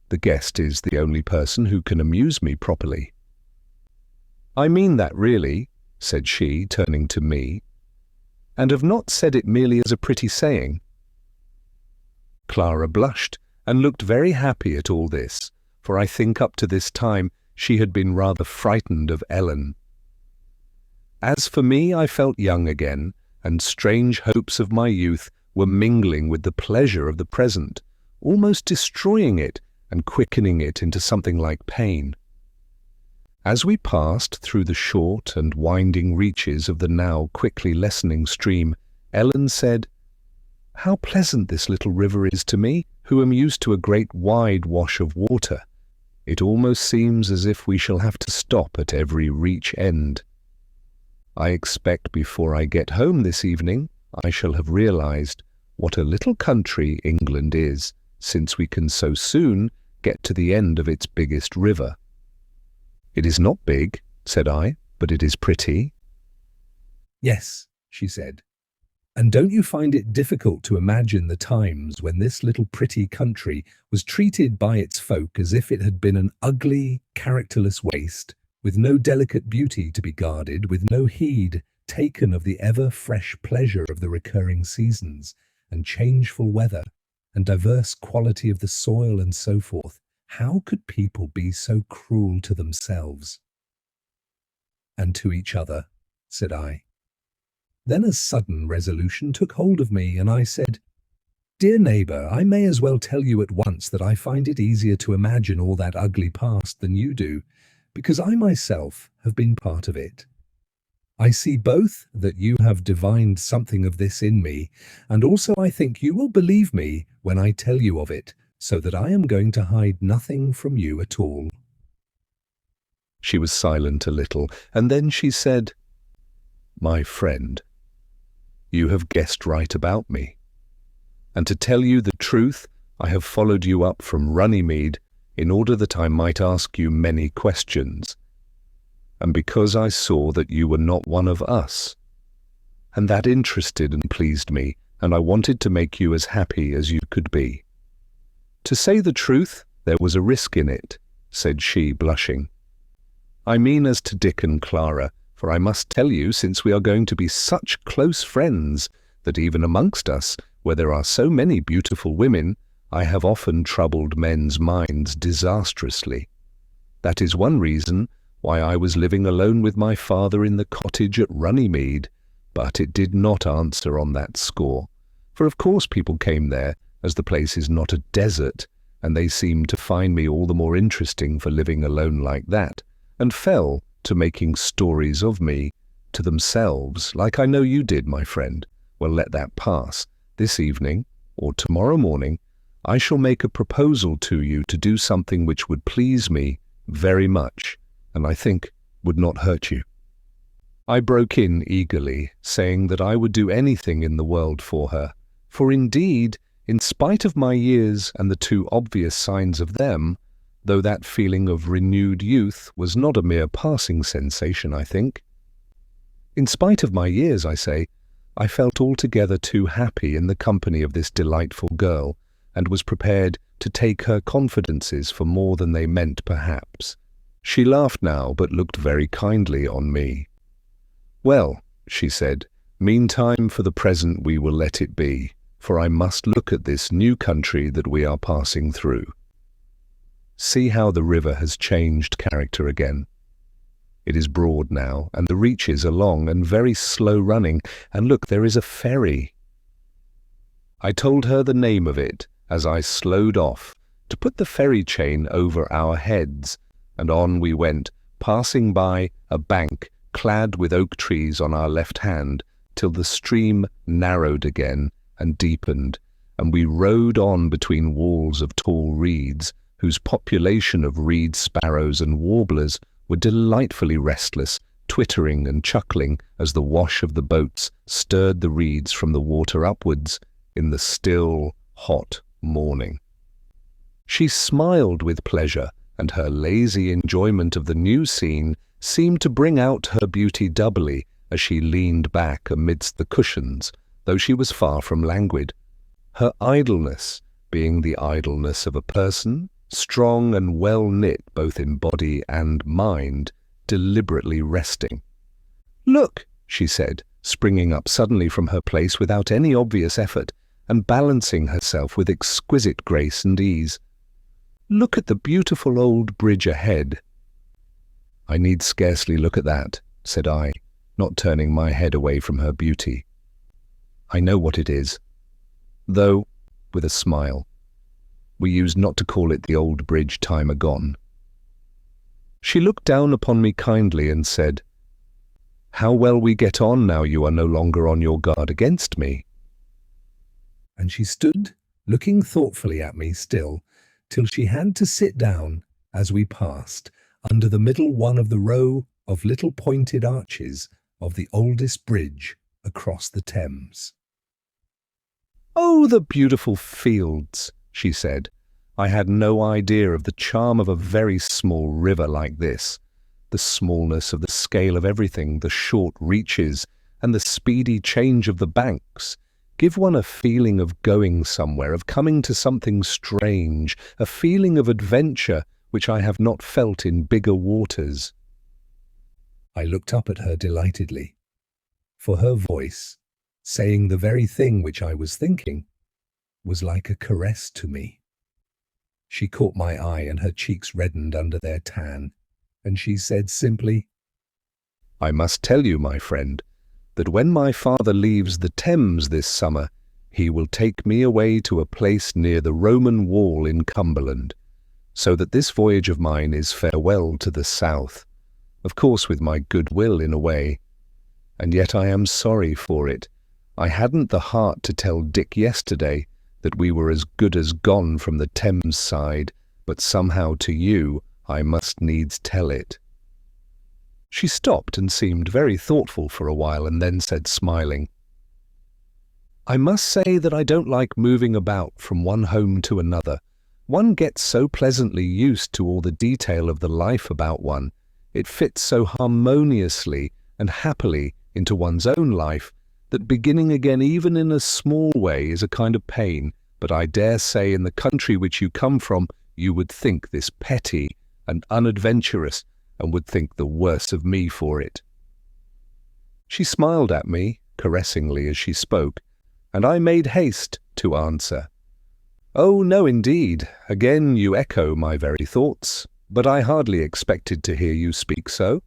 The guest is the only person who can amuse me properly." "I mean that really," said she, turning to me, "and have not said it merely as a pretty saying." Clara blushed and looked very happy at all this, for I think up to this time she had been rather frightened of Ellen. As for me, I felt young again, and strange hopes of my youth were mingling with the pleasure of the present, almost destroying it and quickening it into something like pain. As we passed through the short and winding reaches of the now quickly lessening stream, Ellen said, "How pleasant this little river is to me, who am used to a great wide wash of water. It almost seems as if we shall have to stop at every reach end. I expect before I get home this evening I shall have realized what a little country England is, since we can so soon get to the end of its biggest river." "It is not big," said I, "but it is pretty."
"Yes," she said. "And don't you find it difficult to imagine the times when this little pretty country was treated by its folk as if it had been an ugly, characterless waste, with no delicate beauty to be guarded, with no heed taken of the ever-fresh pleasure of the recurring seasons, and changeful weather, and diverse quality of the soil and so forth, how could people be so cruel to themselves? And to each other, said I. Then a sudden resolution took hold of me, and I said, Dear neighbour, I may as well tell you at once that I find it easier to imagine all that ugly past than you do, because I myself have been part of it. I see both that you have divined something of this in me, and also I think you will believe me when I tell you of it, so that I am going to hide nothing from you at all.
She was silent a little, and then she said, My friend, you have guessed right about me. And to tell you the truth, I have followed you up from Runnymede in order that I might ask you many questions, and because I saw that you were not one of us. And that interested and pleased me, and I wanted to make you as happy as you could be. To say the truth, there was a risk in it, said she, blushing. I mean as to Dick and Clara, for I must tell you, since we are going to be such close friends, that even amongst us, where there are so many beautiful women, I have often troubled men's minds disastrously. That is one reason why I was living alone with my father in the cottage at Runnymede, but it did not answer on that score, for of course people came there, as the place is not a desert, and they seemed to find me all the more interesting for living alone like that, and fell to making stories of me to themselves, like I know you did, my friend. Well, let that pass. This evening, or tomorrow morning, I shall make a proposal to you to do something which would please me very much, and I think would not hurt you. I broke in eagerly, saying that I would do anything in the world for her, for indeed, in spite of my years and the too obvious signs of them, though that feeling of renewed youth was not a mere passing sensation, I think. In spite of my years, I say, I felt altogether too happy in the company of this delightful girl, and was prepared to take her confidences for more than they meant, perhaps. She laughed now, but looked very kindly on me. Well, she said, meantime for the present we will let it be, for I must look at this new country that we are passing through. See how the river has changed character again. It is broad now, and the reaches are long and very slow running, and look, there is a ferry. I told her the name of it as I slowed off, to put the ferry chain over our heads, and on we went, passing by a bank clad with oak trees on our left hand, till the stream narrowed again and deepened, and we rode on between walls of tall reeds, whose population of reed sparrows and warblers were delightfully restless, twittering and chuckling as the wash of the boats stirred the reeds from the water upwards in the still, hot morning. She smiled with pleasure, and her lazy enjoyment of the new scene seemed to bring out her beauty doubly as she leaned back amidst the cushions, though she was far from languid, her idleness being the idleness of a person, strong and well-knit both in body and mind, deliberately resting. Look, she said, springing up suddenly from her place without any obvious effort, and balancing herself with exquisite grace and ease. Look at the beautiful old bridge ahead. I need scarcely look at that, said I, not turning my head away from her beauty. I know what it is, though, with a smile, we used not to call it the old bridge time agone. She looked down upon me kindly and said, How well we get on now you are no longer on your guard against me.
And she stood, looking thoughtfully at me still, till she had to sit down, as we passed, under the middle one of the row of little pointed arches of the oldest bridge across the Thames.
Oh, the beautiful fields, she said. I had no idea of the charm of a very small river like this, the smallness of the scale of everything, the short reaches, and the speedy change of the banks, give one a feeling of going somewhere, of coming to something strange, a feeling of adventure which I have not felt in bigger waters.
I looked up at her delightedly, for her voice, saying the very thing which I was thinking, was like a caress to me. She caught my eye and her cheeks reddened under their tan, and she said simply,
"I must tell you, my friend, that when my father leaves the Thames this summer, he will take me away to a place near the Roman wall in Cumberland, so that this voyage of mine is farewell to the south, of course with my goodwill in a way. And yet I am sorry for it. I hadn't the heart to tell Dick yesterday that we were as good as gone from the Thames side, but somehow to you I must needs tell it." She stopped and seemed very thoughtful for a while, and then said, smiling, "I must say that I don't like moving about from one home to another. One gets so pleasantly used to all the detail of the life about one. It fits so harmoniously and happily into one's own life that beginning again even in a small way is a kind of pain, but I dare say in the country which you come from you would think this petty and unadventurous, and would think the worse of me for it." She smiled at me caressingly as she spoke, and I made haste to answer, "Oh, no, indeed. Again you echo my very thoughts, but I hardly expected to hear you speak so.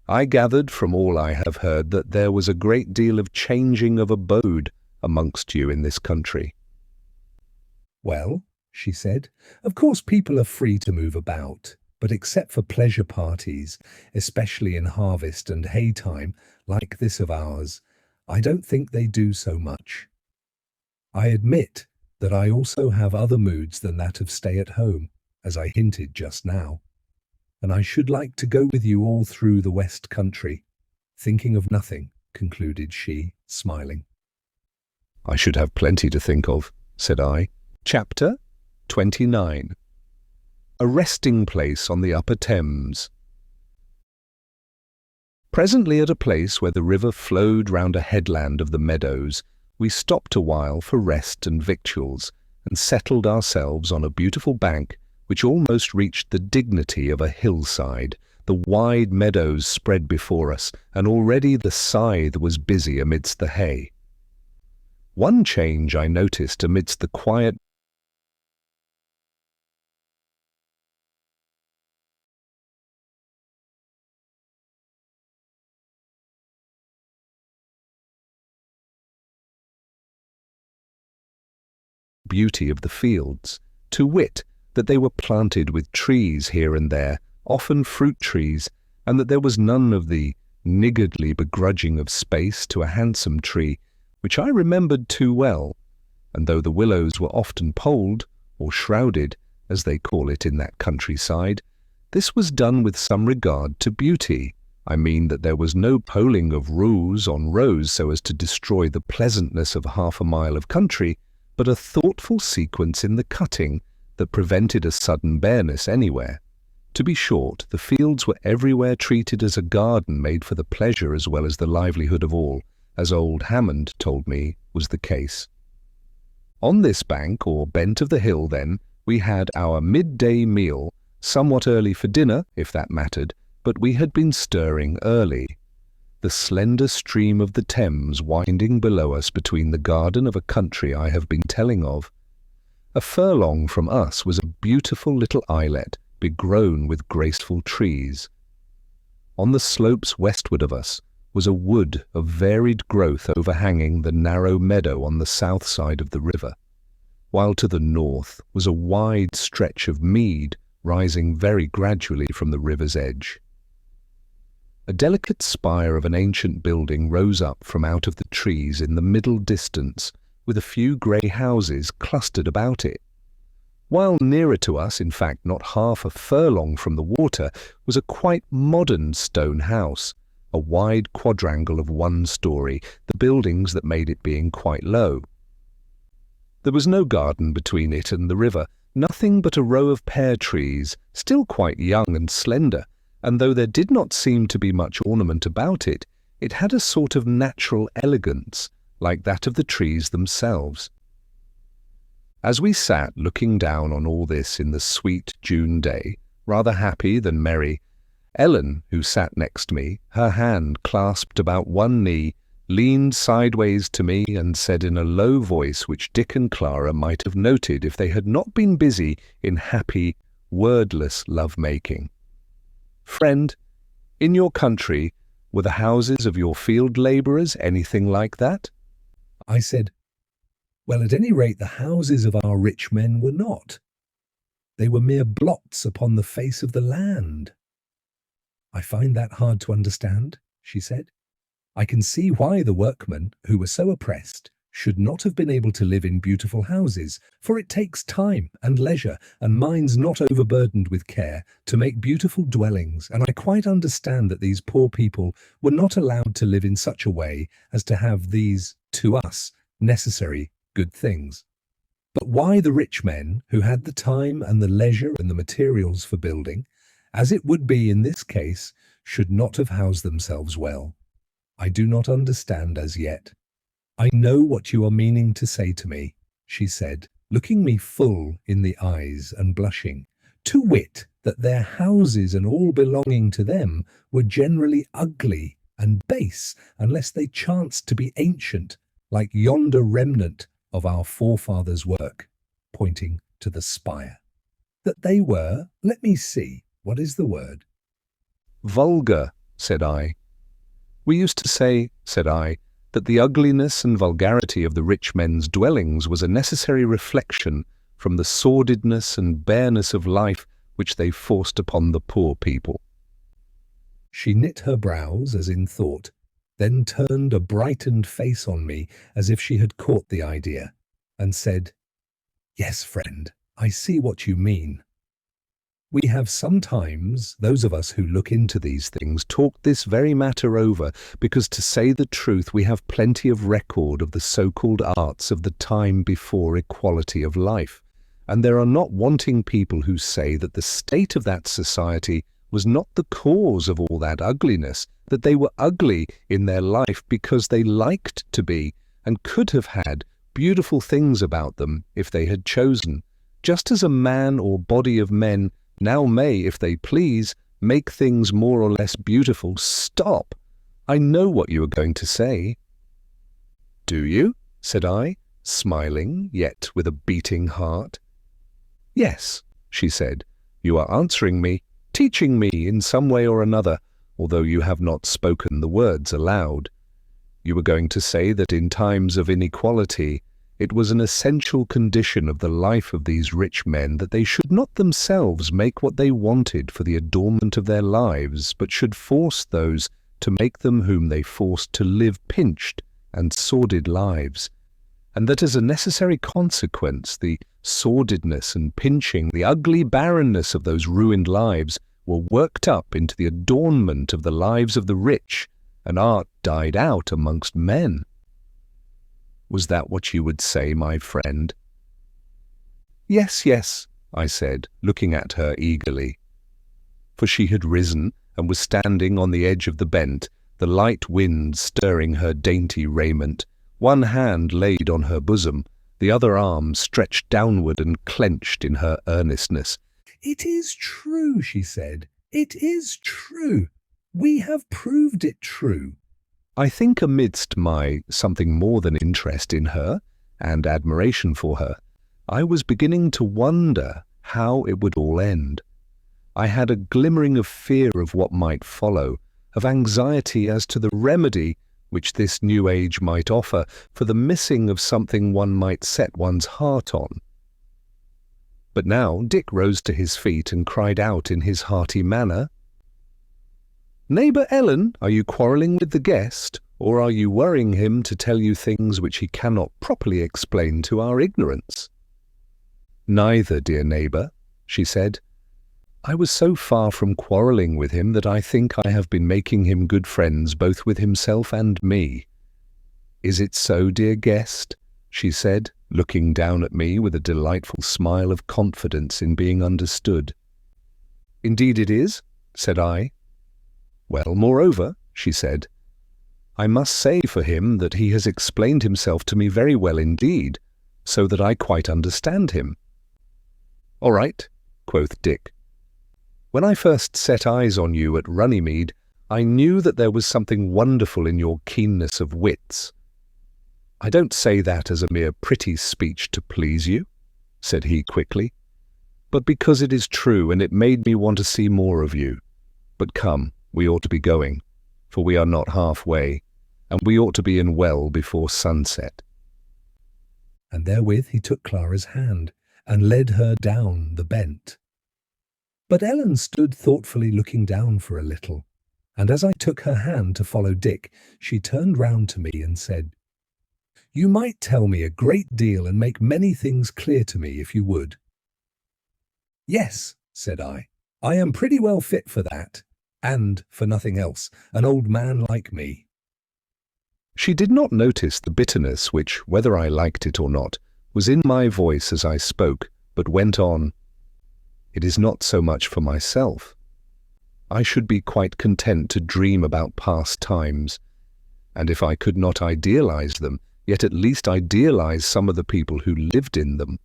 I gathered from all I have heard that there was a great deal of changing of abode amongst you in this country."
"Well," she said, "of course people are free to move about, but except for pleasure parties, especially in harvest and hay time, like this of ours, I don't think they do so much. I admit that I also have other moods than that of stay at home, as I hinted just now, and I should like to go with you all through the West Country, thinking of nothing," concluded she, smiling.
"I should have plenty to think of," said I. Chapter 29. A resting place on the upper Thames. Presently at a place where the river flowed round a headland of the meadows, we stopped a while for rest and victuals, and settled ourselves on a beautiful bank which almost reached the dignity of a hillside. The wide meadows spread before us, and already the scythe was busy amidst the hay. One change I noticed amidst the quiet beauty of the fields, to wit, that they were planted with trees here and there, often fruit trees, and that there was none of the niggardly begrudging of space to a handsome tree, which I remembered too well, and though the willows were often poled, or shrouded, as they call it in that countryside, this was done with some regard to beauty. I mean that there was no poling of rows on rows so as to destroy the pleasantness of half a mile of country, but a thoughtful sequence in the cutting that prevented a sudden bareness anywhere. To be short, the fields were everywhere treated as a garden made for the pleasure as well as the livelihood of all, as old Hammond told me was the case. On this bank, or bent of the hill, then, we had our midday meal, somewhat early for dinner, if that mattered, but we had been stirring early. The slender stream of the Thames winding below us between the garden of a country I have been telling of. A furlong from us was a beautiful little islet, begrown with graceful trees. On the slopes westward of us was a wood of varied growth overhanging the narrow meadow on the south side of the river, while to the north was a wide stretch of mead rising very gradually from the river's edge. A delicate spire of an ancient building rose up from out of the trees in the middle distance, with a few grey houses clustered about it, while nearer to us, in fact not half a furlong from the water, was a quite modern stone house, a wide quadrangle of one story, the buildings that made it being quite low. There was no garden between it and the river, nothing but a row of pear trees, still quite young and slender, and though there did not seem to be much ornament about it, it had a sort of natural elegance, like that of the trees themselves. As we sat looking down on all this in the sweet June day, rather happy than merry, Ellen, who sat next me, her hand clasped about one knee, leaned sideways to me and said in a low voice which Dick and Clara might have noted if they had not been busy in happy, wordless love-making. "Friend, in your country, were the houses of your field labourers anything like that?"
I said, "Well, at any rate, the houses of our rich men were not. They were mere blots upon the face of the land." "I find that hard to understand," she said. "I can see why the workmen, who were so oppressed, should not have been able to live in beautiful houses, for it takes time and leisure and minds not overburdened with care to make beautiful dwellings, and I quite understand that these poor people were not allowed to live in such a way as to have these, to us, necessary good things. But why the rich men, who had the time and the leisure and the materials for building, as it would be in this case, should not have housed themselves well, I do not understand as yet." "I know what you are meaning to say to me," she said, looking me full in the eyes and blushing, "to wit, that their houses and all belonging to them were generally ugly and base, unless they chanced to be ancient, like yonder remnant of our forefathers' work," pointing to the spire. "That they were, let me see, what is the word?"
"Vulgar," said I. "We used to say," said I, "that the ugliness and vulgarity of the rich men's dwellings was a necessary reflection from the sordidness and bareness of life which they forced upon the poor people."
She knit her brows as in thought, then turned a brightened face on me as if she had caught the idea, and said, "Yes, friend, I see what you mean. We have sometimes, those of us who look into these things, talked this very matter over, because to say the truth we have plenty of record of the so-called arts of the time before equality of life, and there are not wanting people who say that the state of that society was not the cause of all that ugliness, that they were ugly in their life because they liked to be, and could have had beautiful things about them if they had chosen, just as a man or body of men now may, if they please, make things more or less beautiful." "Stop! I know what you are going to say." "Do you?" said I, smiling, yet with a beating heart. "Yes," she said, "you are answering me, teaching me in some way or another, although you have not spoken the words aloud. You were going to say that in times of inequality, it was an essential condition of the life of these rich men that they should not themselves make what they wanted for the adornment of their lives, but should force those to make them whom they forced to live pinched and sordid lives, and that as a necessary consequence the sordidness and pinching, the ugly barrenness of those ruined lives were worked up into the adornment of the lives of the rich, and art died out amongst men. Was that what you would say, my friend?" "Yes, yes," I said, looking at her eagerly. For she had risen and was standing on the edge of the bent, the light wind stirring her dainty raiment, one hand laid on her bosom, the other arm stretched downward and clenched in her earnestness. "It is true," she said. "It is true. We have proved it true."
I think amidst my something more than interest in her and admiration for her, I was beginning to wonder how it would all end. I had a glimmering of fear of what might follow, of anxiety as to the remedy which this new age might offer for the missing of something one might set one's heart on. But now Dick rose to his feet and cried out in his hearty manner, "Neighbour Ellen, are you quarrelling with the guest, or are you worrying him to tell you things which he cannot properly explain to our ignorance?" "Neither, dear neighbour," she said. "I was so far from quarrelling with him that I think I have been making him good friends both with himself and me. Is it so, dear guest?" she said, looking down at me with a delightful smile of confidence in being understood. "Indeed it is," said I. "Well, moreover," she said, "I must say for him that he has explained himself to me very well indeed, so that I quite understand him." "All right," quoth Dick. When I first set eyes on you at Runnymede, I knew that there was something wonderful in your keenness of wits. I don't say that as a mere pretty speech to please you, said he quickly, but because it is true and it made me want to see more of you. But come, we ought to be going, for we are not halfway, and we ought to be in well before sunset.
And therewith he took Clara's hand and led her down the bent. But Ellen stood thoughtfully looking down for a little, and as I took her hand to follow Dick, she turned round to me and said, "You might tell me a great deal and make many things clear to me if you would." "Yes," said I am pretty well fit for that, and for nothing else, an old man like me."
She did not notice the bitterness which, whether I liked it or not, was in my voice as I spoke, but went on, "It is not so much for myself. I should be quite content to dream about past times, and if I could not idealize them, yet at least idealize some of the people who lived in them.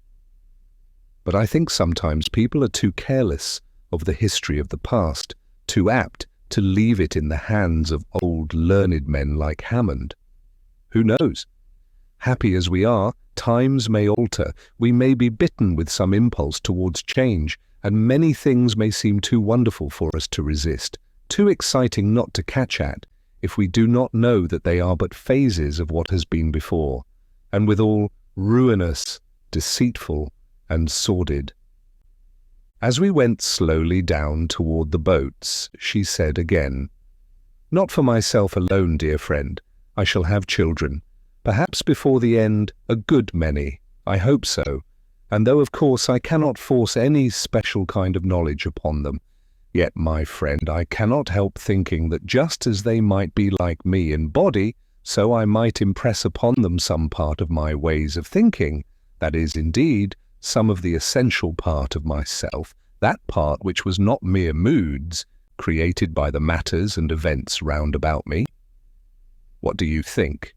But I think sometimes people are too careless of the history of the past, too apt to leave it in the hands of old learned men like Hammond. Who knows? Happy as we are, times may alter, we may be bitten with some impulse towards change, and many things may seem too wonderful for us to resist, too exciting not to catch at, if we do not know that they are but phases of what has been before, and withal ruinous, deceitful, and sordid." As we went slowly down toward the boats, she said again, "Not for myself alone, dear friend. I shall have children, perhaps before the end a good many, I hope so, and though of course I cannot force any special kind of knowledge upon them, yet, my friend, I cannot help thinking that just as they might be like me in body, so I might impress upon them some part of my ways of thinking, that is, indeed, some of the essential part of myself, that part which was not mere moods, created by the matters and events round about me. What do you think?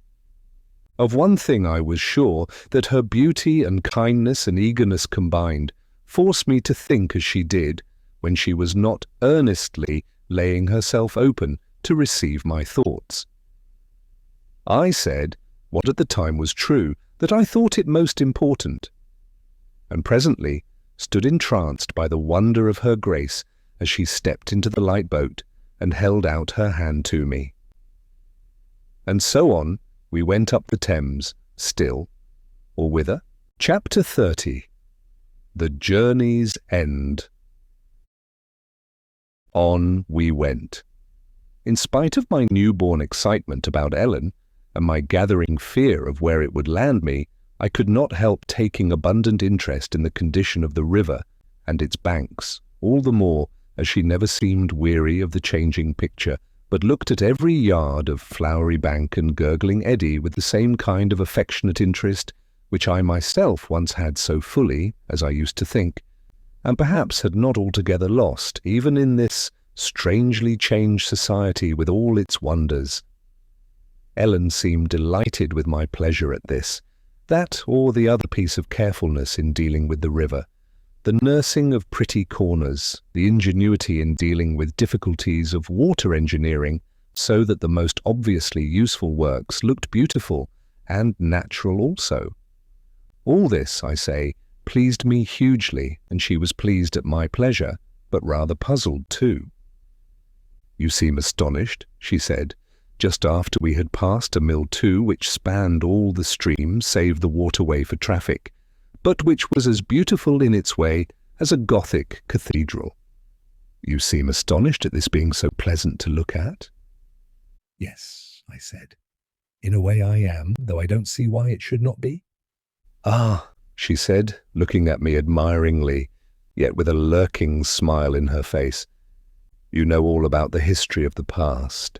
Of one thing I was sure, that her beauty and kindness and eagerness combined forced me to think as she did, when she was not earnestly laying herself open to receive my thoughts. I said, what at the time was true, that I thought it most important, and presently stood entranced by the wonder of her grace as she stepped into the light boat and held out her hand to me. And so on we went up the Thames, still, or whither? Chapter 30. The Journey's End. On we went. In spite of my newborn excitement about Ellen, and my gathering fear of where it would land me, I could not help taking abundant interest in the condition of the river and its banks, all the more as she never seemed weary of the changing picture, but looked at every yard of flowery bank and gurgling eddy with the same kind of affectionate interest which I myself once had so fully, as I used to think, and perhaps had not altogether lost, even in this strangely changed society with all its wonders. Ellen seemed delighted with my pleasure at this, that or the other piece of carefulness in dealing with the river, the nursing of pretty corners, the ingenuity in dealing with difficulties of water engineering, so that the most obviously useful works looked beautiful and natural also. All this, I say, pleased me hugely, and she was pleased at my pleasure, but rather puzzled too. "You seem astonished," she said, just after we had passed a mill too which spanned all the stream save the waterway for traffic, but which was as beautiful in its way as a Gothic cathedral. "You seem astonished at this being so pleasant to look at."
"Yes," I said. "In a way I am, though I don't see why it should not be."
"Ah," she said, looking at me admiringly, yet with a lurking smile in her face. "You know all about the history of the past.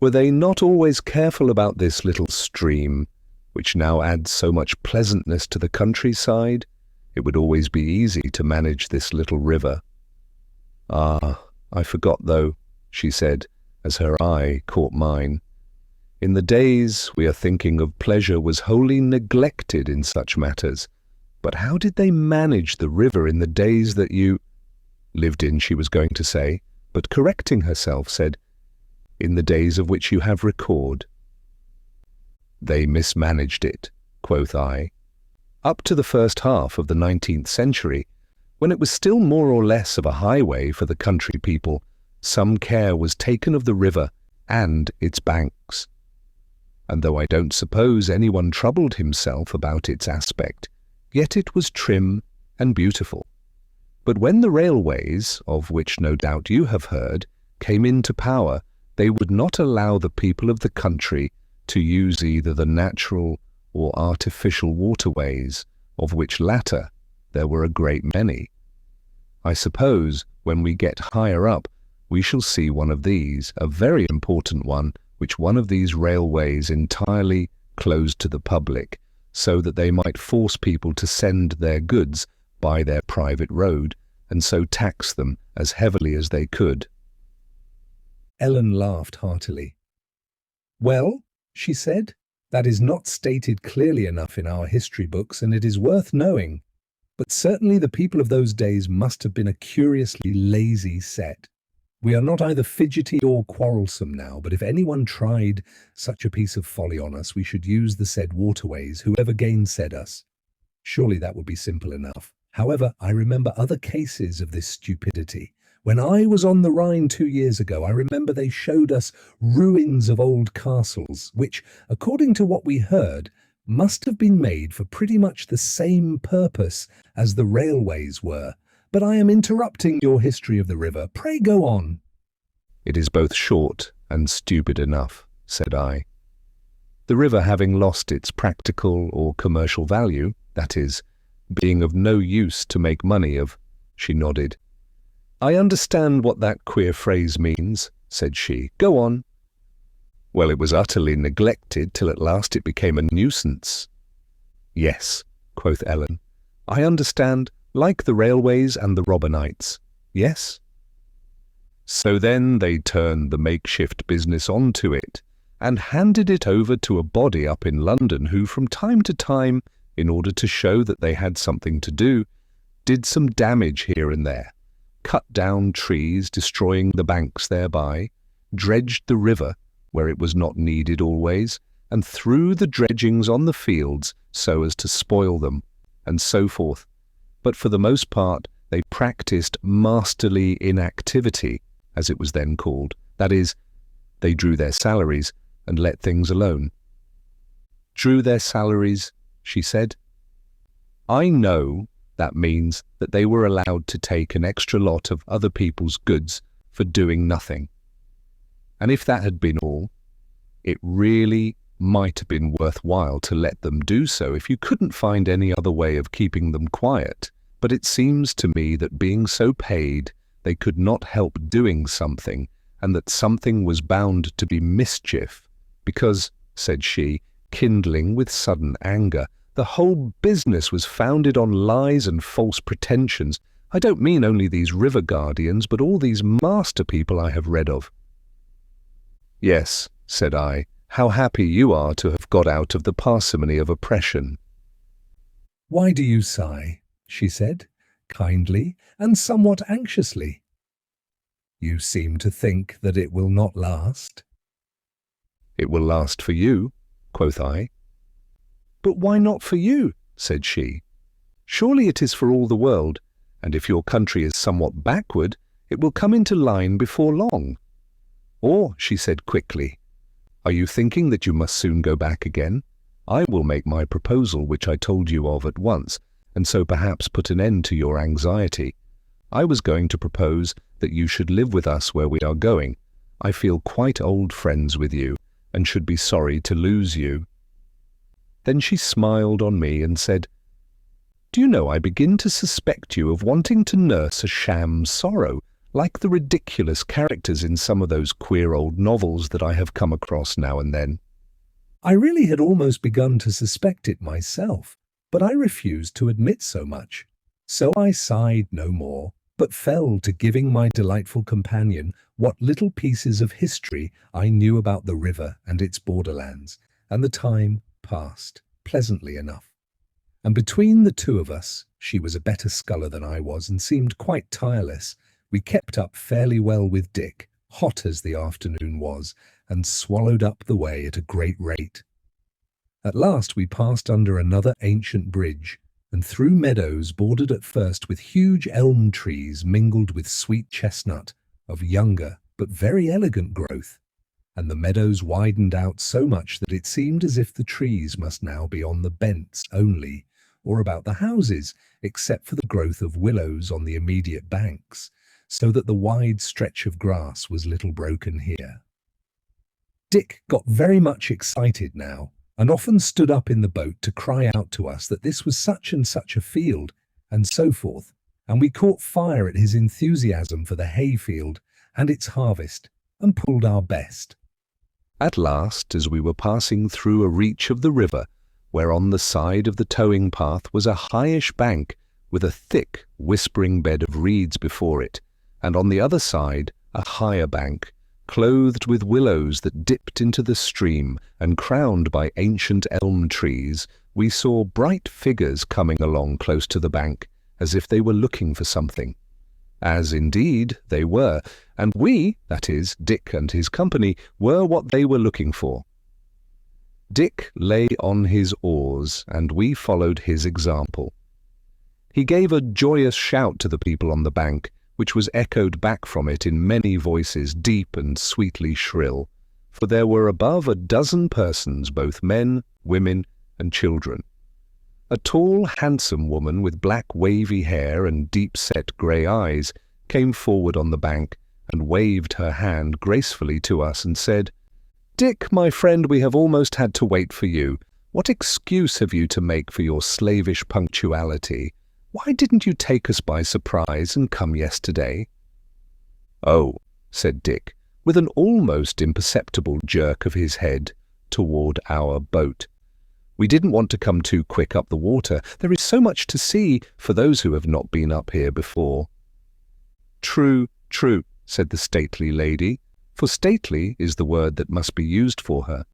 Were they not always careful about this little stream, which now adds so much pleasantness to the countryside? It would always be easy to manage this little river." "Ah, I forgot though," she said, as her eye caught mine. "In the days we are thinking of, pleasure was wholly neglected in such matters. But how did they manage the river in the days that you—" lived in, she was going to say, but correcting herself said, in the days of which you have record. They mismanaged it, quoth I. Up to the first half of the 19th century, when it was still more or less of a highway for the country people, some care was taken of the river and its banks. And though I don't suppose anyone troubled himself about its aspect, yet it was trim and beautiful. But when the railways, of which no doubt you have heard, came into power, they would not allow the people of the country to use either the natural or artificial waterways, of which latter there were a great many. I suppose when we get higher up, we shall see one of these, a very important one, which one of these railways entirely closed to the public, so that they might force people to send their goods by their private road, and so tax them as heavily as they could.
Ellen laughed heartily. Well, she said, that is not stated clearly enough in our history books, and it is worth knowing. But certainly the people of those days must have been a curiously lazy set. We are not either fidgety or quarrelsome now, but if anyone tried such a piece of folly on us, we should use the said waterways, whoever gainsaid us. Surely that would be simple enough. However, I remember other cases of this stupidity. When I was on the Rhine 2 years ago, I remember they showed us ruins of old castles, which, according to what we heard, must have been made for pretty much the same purpose as the railways were. But I am interrupting your history of the river. Pray go on.
It is both short and stupid enough, said I. The river having lost its practical or commercial value, that is, being of no use to make money of, she nodded. I understand what that queer phrase means, said she. Go on. Well, it was utterly neglected till at last it became a nuisance. Yes, quoth Ellen. I understand, like the railways and the Robbinites. Yes? So then they turned the makeshift business onto it, and handed it over to a body up in London who from time to time, in order to show that they had something to do, did some damage here and there, cut down trees, destroying the banks thereby, dredged the river where it was not needed always, and threw the dredgings on the fields so as to spoil them, and so forth. But for the most part, they practiced masterly inactivity, as it was then called. That is, they drew their salaries and let things alone. Drew their salaries, she said. I know that means that they were allowed to take an extra lot of other people's goods for doing nothing. And if that had been all, it really might have been worthwhile to let them do so if you couldn't find any other way of keeping them quiet. But it seems to me that being so paid, they could not help doing something, and that something was bound to be mischief, because, said she, kindling with sudden anger, the whole business was founded on lies and false pretensions. I don't mean only these river guardians, but all these master people I have read of. Yes, said I, how happy you are to have got out of the parsimony of oppression.
Why do you sigh? She said, kindly and somewhat anxiously. You seem to think that it will not last.
It will last for you, quoth I. But why not for you? Said she. Surely it is for all the world, and if your country is somewhat backward, it will come into line before long. Or, she said quickly, are you thinking that you must soon go back again? I will make my proposal, which I told you of at once, and so perhaps put an end to your anxiety. I was going to propose that you should live with us where we are going. I feel quite old friends with you, and should be sorry to lose you. Then she smiled on me and said, Do you know, I begin to suspect you of wanting to nurse a sham sorrow, like the ridiculous characters in some of those queer old novels that I have come across now and then.
I really had almost begun to suspect it myself, but I refused to admit so much. So I sighed no more, but fell to giving my delightful companion what little pieces of history I knew about the river and its borderlands, and the time passed pleasantly enough. And between the two of us, She was a better sculler than I was and seemed quite tireless. We kept up fairly well with Dick, hot as the afternoon was, and swallowed up the way at a great rate. At last we passed under another ancient bridge, and through meadows bordered at first with huge elm trees mingled with sweet chestnut, of younger but very elegant growth, and the meadows widened out so much that it seemed as if the trees must now be on the bents only, or about the houses, except for the growth of willows on the immediate banks, so that the wide stretch of grass was little broken here. Dick got very much excited now, and often stood up in the boat to cry out to us that this was such and such a field, and so forth, and we caught fire at his enthusiasm for the hayfield and its harvest, and pulled our best.
At last, as we were passing through a reach of the river, where on the side of the towing path was a highish bank with a thick, whispering bed of reeds before it, and on the other side a higher bank, clothed with willows that dipped into the stream and crowned by ancient elm trees, we saw bright figures coming along close to the bank, as if they were looking for something. As indeed they were, and we, that is, Dick and his company, were what they were looking for. Dick lay on his oars, and we followed his example. He gave a joyous shout to the people on the bank, which was echoed back from it in many voices, deep and sweetly shrill, for there were above a dozen persons, both men, women, and children. A tall, handsome woman with black wavy hair and deep-set grey eyes came forward on the bank and waved her hand gracefully to us and said, "Dick, my friend, we have almost had to wait for you. What excuse have you to make for your slavish punctuality? Why didn't you take us by surprise and come yesterday?" "Oh," said Dick, with an almost imperceptible jerk of his head toward our boat. "We didn't want to come too quick up the water. There is so much to see for those who have not been up here before." "True, true," said the stately lady, for stately is the word that must be used for her.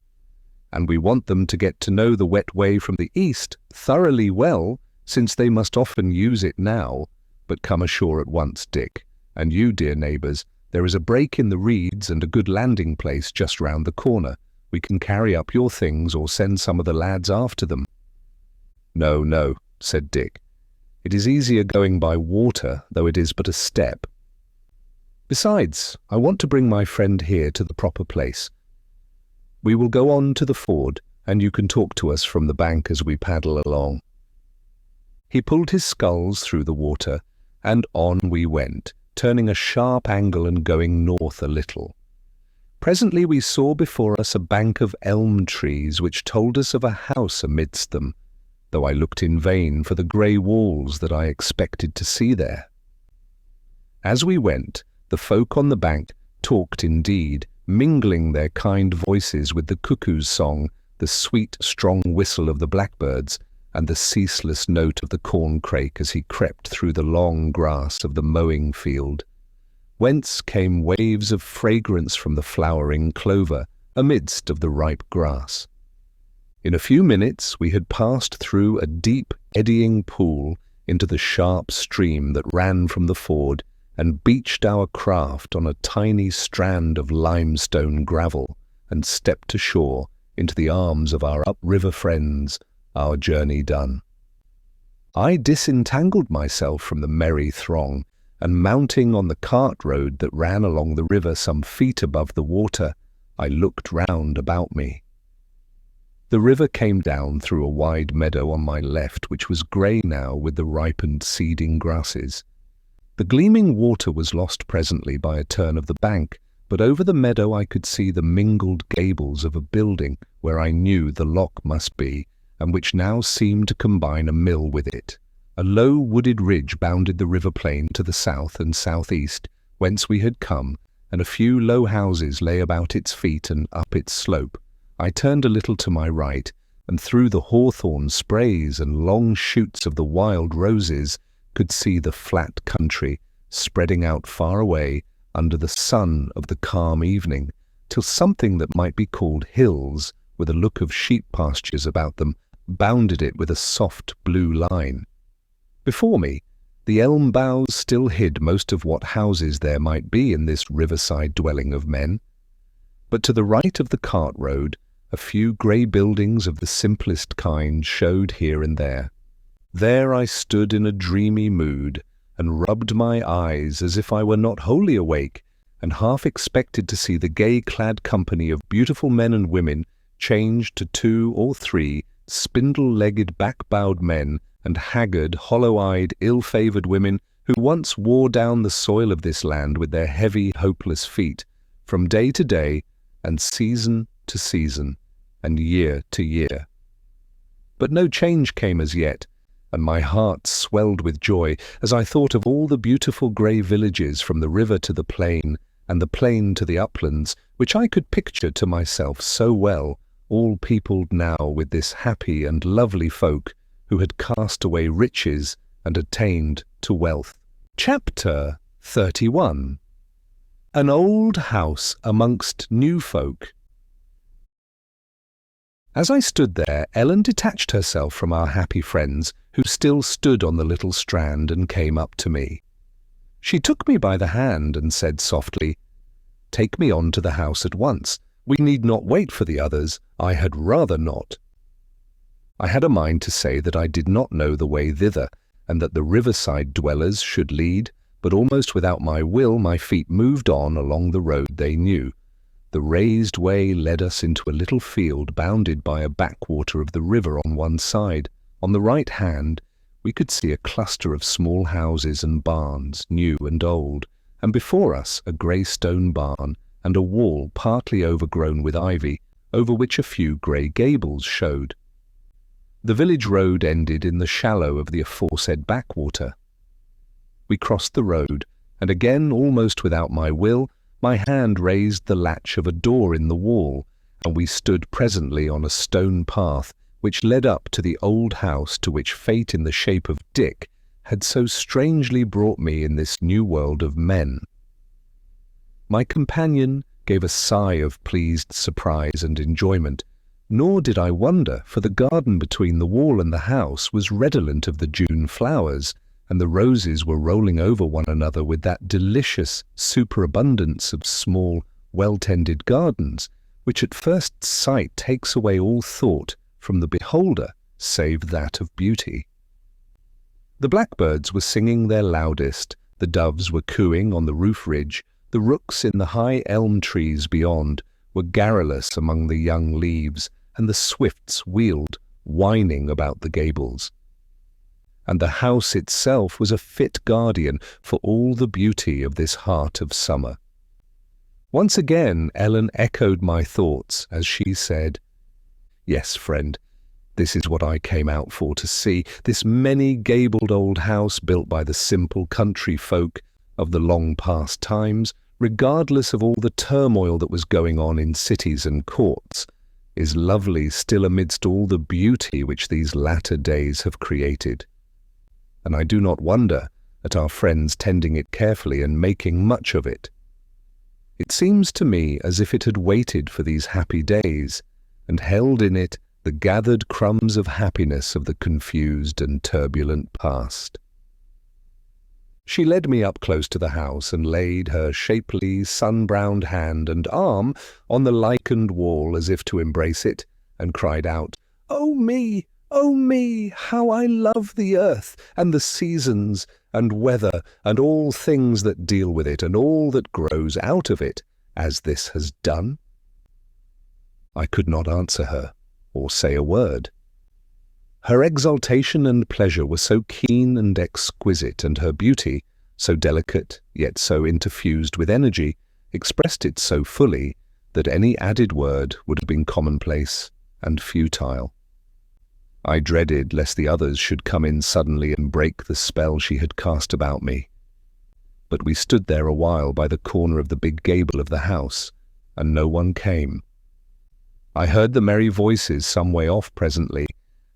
"And we want them to get to know the wet way from the east thoroughly well, since they must often use it now. But come ashore at once, Dick, and you, dear neighbours, there is a break in the reeds and a good landing place just round the corner. We can carry up your things or send some of the lads after them." "No, no," said Dick. "It is easier going by water, though it is but a step. Besides, I want to bring my friend here to the proper place. We will go on to the ford, and you can talk to us from the bank as we paddle along." He pulled his sculls through the water, and on we went, turning a sharp angle and going north a little. Presently we saw before us a bank of elm trees which told us of a house amidst them, though I looked in vain for the grey walls that I expected to see there. As we went, the folk on the bank talked indeed, mingling their kind voices with the cuckoo's song, the sweet, strong whistle of the blackbirds, and the ceaseless note of the corncrake as he crept through the long grass of the mowing field, whence came waves of fragrance from the flowering clover amidst of the ripe grass. In a few minutes we had passed through a deep, eddying pool into the sharp stream that ran from the ford and beached our craft on a tiny strand of limestone gravel and stepped ashore into the arms of our upriver friends, our journey done. I disentangled myself from the merry throng, and mounting on the cart road that ran along the river some feet above the water, I looked round about me. The river came down through a wide meadow on my left, which was grey now with the ripened seeding grasses. The gleaming water was lost presently by a turn of the bank, but over the meadow I could see the mingled gables of a building where I knew the lock must be, and which now seemed to combine a mill with it. A low wooded ridge bounded the river plain to the south and southeast, whence we had come, and a few low houses lay about its feet and up its slope. I turned a little to my right, and through the hawthorn sprays and long shoots of the wild roses could see the flat country spreading out far away under the sun of the calm evening, till something that might be called hills, with a look of sheep pastures about them, bounded it with a soft blue line. Before me, the elm boughs still hid most of what houses there might be in this riverside dwelling of men. But to the right of the cart road, a few grey buildings of the simplest kind showed here and there. There I stood in a dreamy mood, and rubbed my eyes as if I were not wholly awake, and half expected to see the gay-clad company of beautiful men and women changed to 2 or 3 spindle-legged, back-bowed men and haggard, hollow-eyed, ill-favoured women who once wore down the soil of this land with their heavy, hopeless feet, from day to day, and season to season, and year to year. But no change came as yet, and my heart swelled with joy as I thought of all the beautiful grey villages from the river to the plain, and the plain to the uplands, which I could picture to myself so well, all peopled now with this happy and lovely folk who had cast away riches and attained to wealth. Chapter 31. An old house amongst new folk. As I stood there, Ellen detached herself from our happy friends, who still stood on the little strand, and came up to me. She took me by the hand and said softly, "Take me on to the house at once. We need not wait for the others. I had rather not." I had a mind to say that I did not know the way thither, and that the riverside dwellers should lead, but almost without my will my feet moved on along the road they knew. The raised way led us into a little field bounded by a backwater of the river on one side. On the right hand, we could see a cluster of small houses and barns, new and old, and before us a grey stone barn and a wall partly overgrown with ivy, over which a few grey gables showed. The village road ended in the shallow of the aforesaid backwater. We crossed the road, and again, almost without my will, my hand raised the latch of a door in the wall, and we stood presently on a stone path which led up to the old house to which fate in the shape of Dick had so strangely brought me in this new world of men. My companion gave a sigh of pleased surprise and enjoyment, nor did I wonder, for the garden between the wall and the house was redolent of the June flowers, and the roses were rolling over one another with that delicious superabundance of small, well-tended gardens, which at first sight takes away all thought from the beholder save that of beauty. The blackbirds were singing their loudest, the doves were cooing on the roof ridge, the rooks in the high elm trees beyond were garrulous among the young leaves, and the swifts wheeled, whining about the gables. And the house itself was a fit guardian for all the beauty of this heart of summer. Once again Ellen echoed my thoughts as she said, "Yes, friend, this is what I came out for to see, this many-gabled old house built by the simple country folk of the long-past times, regardless of all the turmoil that was going on in cities and courts, is lovely still amidst all the beauty which these latter days have created. And I do not wonder at our friends tending it carefully and making much of it. It seems to me as if it had waited for these happy days, and held in it the gathered crumbs of happiness of the confused and turbulent past." She led me up close to the house and laid her shapely, sun-browned hand and arm on the lichened wall as if to embrace it, and cried out, "Oh me! Oh me! How I love the earth, and the seasons, and weather, and all things that deal with it, and all that grows out of it, as this has done." I could not answer her, or say a word. Her exultation and pleasure were so keen and exquisite, and her beauty, so delicate, yet so interfused with energy, expressed it so fully, that any added word would have been commonplace and futile. I dreaded lest the others should come in suddenly and break the spell she had cast about me. But we stood there a while by the corner of the big gable of the house, and no one came. I heard the merry voices some way off presently,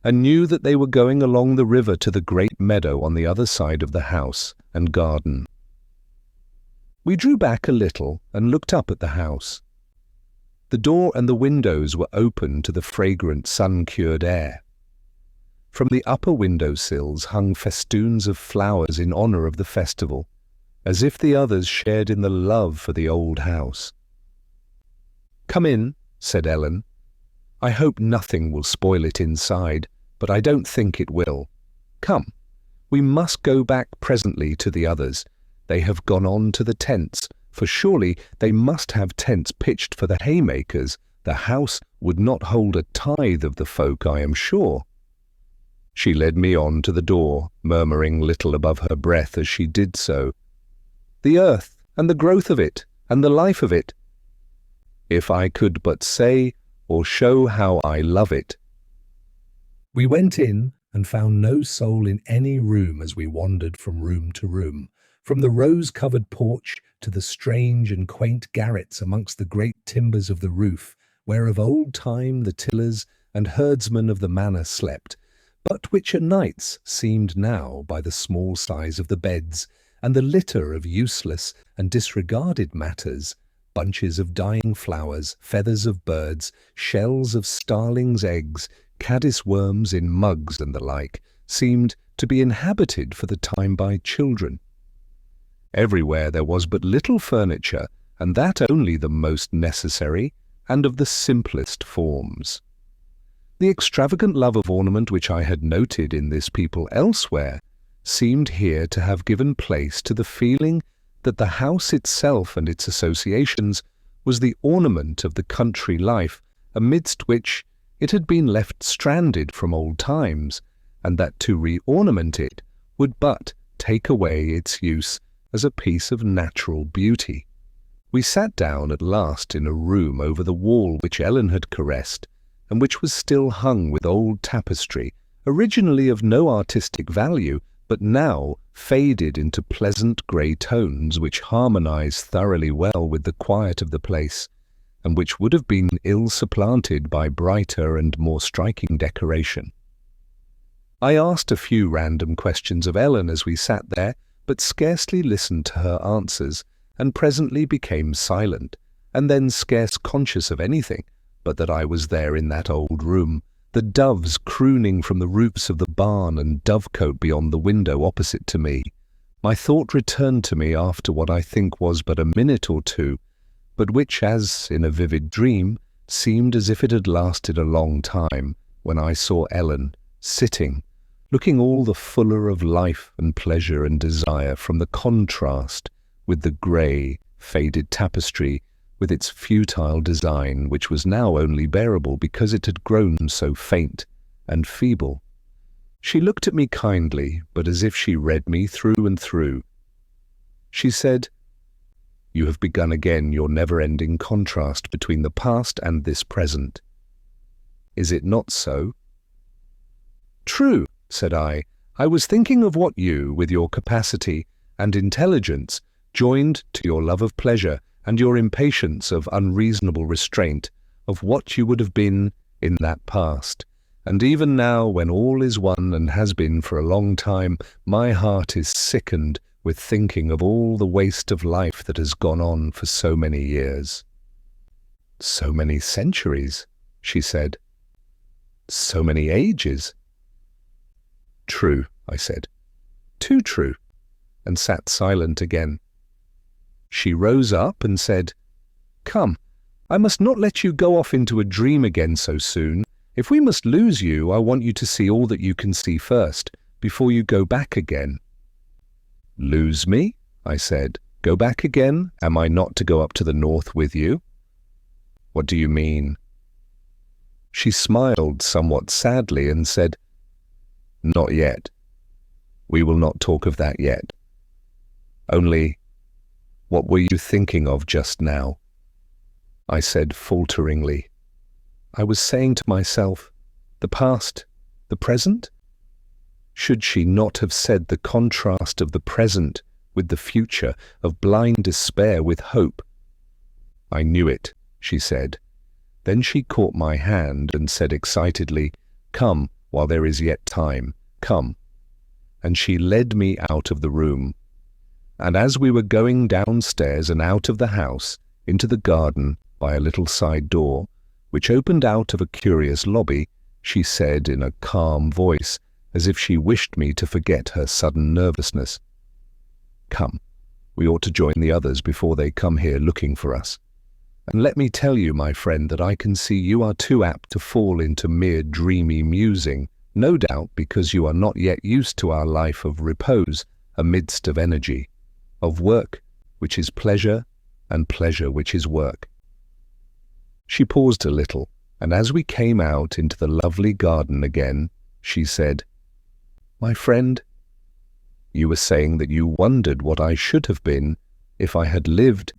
and knew that they were going along the river to the great meadow on the other side of the house and garden. We drew back a little and looked up at the house. The door and the windows were open to the fragrant sun-cured air. From the upper windowsills hung festoons of flowers in honor of the festival, as if the others shared in the love for the old house. "Come in," said Ellen. "I hope nothing will spoil it inside, but I don't think it will. Come, we must go back presently to the others. They have gone on to the tents, for surely they must have tents pitched for the haymakers. The house would not hold a tithe of the folk, I am sure." She led me on to the door, murmuring little above her breath as she did so. "The earth, and the growth of it, and the life of it. If I could but say or show how I love it."
We went in and found no soul in any room as we wandered from room to room, from the rose-covered porch to the strange and quaint garrets amongst the great timbers of the roof, where of old time the tillers and herdsmen of the manor slept, but which at nights seemed now, by the small size of the beds and the litter of useless and disregarded matters, bunches of dying flowers, feathers of birds, shells of starlings' eggs, caddis worms in mugs and the like, seemed to be inhabited for the time by children. Everywhere there was but little furniture, and that only the most necessary and of the simplest forms. The extravagant love of ornament which I had noted in this people elsewhere seemed here to have given place to the feeling that the house itself and its associations was the ornament of the country life amidst which it had been left stranded from old times, and that to re-ornament it would but take away its use as a piece of natural beauty. We sat down at last in a room over the wall which Ellen had caressed, and which was still hung with old tapestry, originally of no artistic value, but now faded into pleasant grey tones which harmonized thoroughly well with the quiet of the place, and which would have been ill supplanted by brighter and more striking decoration. I asked a few random questions of Ellen as we sat there, but scarcely listened to her answers, and presently became silent, and then scarce conscious of anything but that I was there in that old room, the doves crooning from the roofs of the barn and dovecote beyond the window opposite to me. My thought returned to me after what I think was but a minute or two, but which, as in a vivid dream, seemed as if it had lasted a long time, when I saw Ellen sitting, looking all the fuller of life and pleasure and desire from the contrast with the grey, faded tapestry with its futile design, which was now only bearable because it had grown so faint and feeble. She looked at me kindly, but as if she read me through and through. She said, "You have begun again your never-ending contrast between the past and this present. Is it not so?" "True," said I. "I was thinking of what you, with your capacity and intelligence, joined to your love of pleasure and your impatience of unreasonable restraint, of what you would have been in that past. And even now, when all is won and has been for a long time, my heart is sickened with thinking of all the waste of life that has gone on for so many years." "So many centuries," she said. "So many ages." "True," I said. "Too true," and sat silent again. She rose up and said, "Come, I must not let you go off into a dream again so soon. If we must lose you, I want you to see all that you can see first, before you go back again." "Lose me?" I said. "Go back again? Am I not to go up to the north with you?" "What do you mean?" She smiled somewhat sadly and said, "Not yet. We will not talk of that yet. Only, what were you thinking of just now?" I said falteringly. I was saying to myself, the past, the present? Should she not have said the contrast of the present with the future, of blind despair with hope? "I knew it," she said. Then she caught my hand and said excitedly, "Come, while there is yet time, come." And she led me out of the room. And as we were going downstairs and out of the house, into the garden by a little side door, which opened out of a curious lobby, she said in a calm voice,
as if she wished me to forget her sudden nervousness. "Come, we ought to join the others before they come here looking for us. And let me tell you, my friend, that I can see you are too apt to fall into mere dreamy musing, no doubt because you are not yet used to our life of repose amidst of energy, of work, which is pleasure, and pleasure, which is work." She paused a little, and as we came out into the lovely garden again, she said, "My friend, you were saying that you wondered what I should have been if I had lived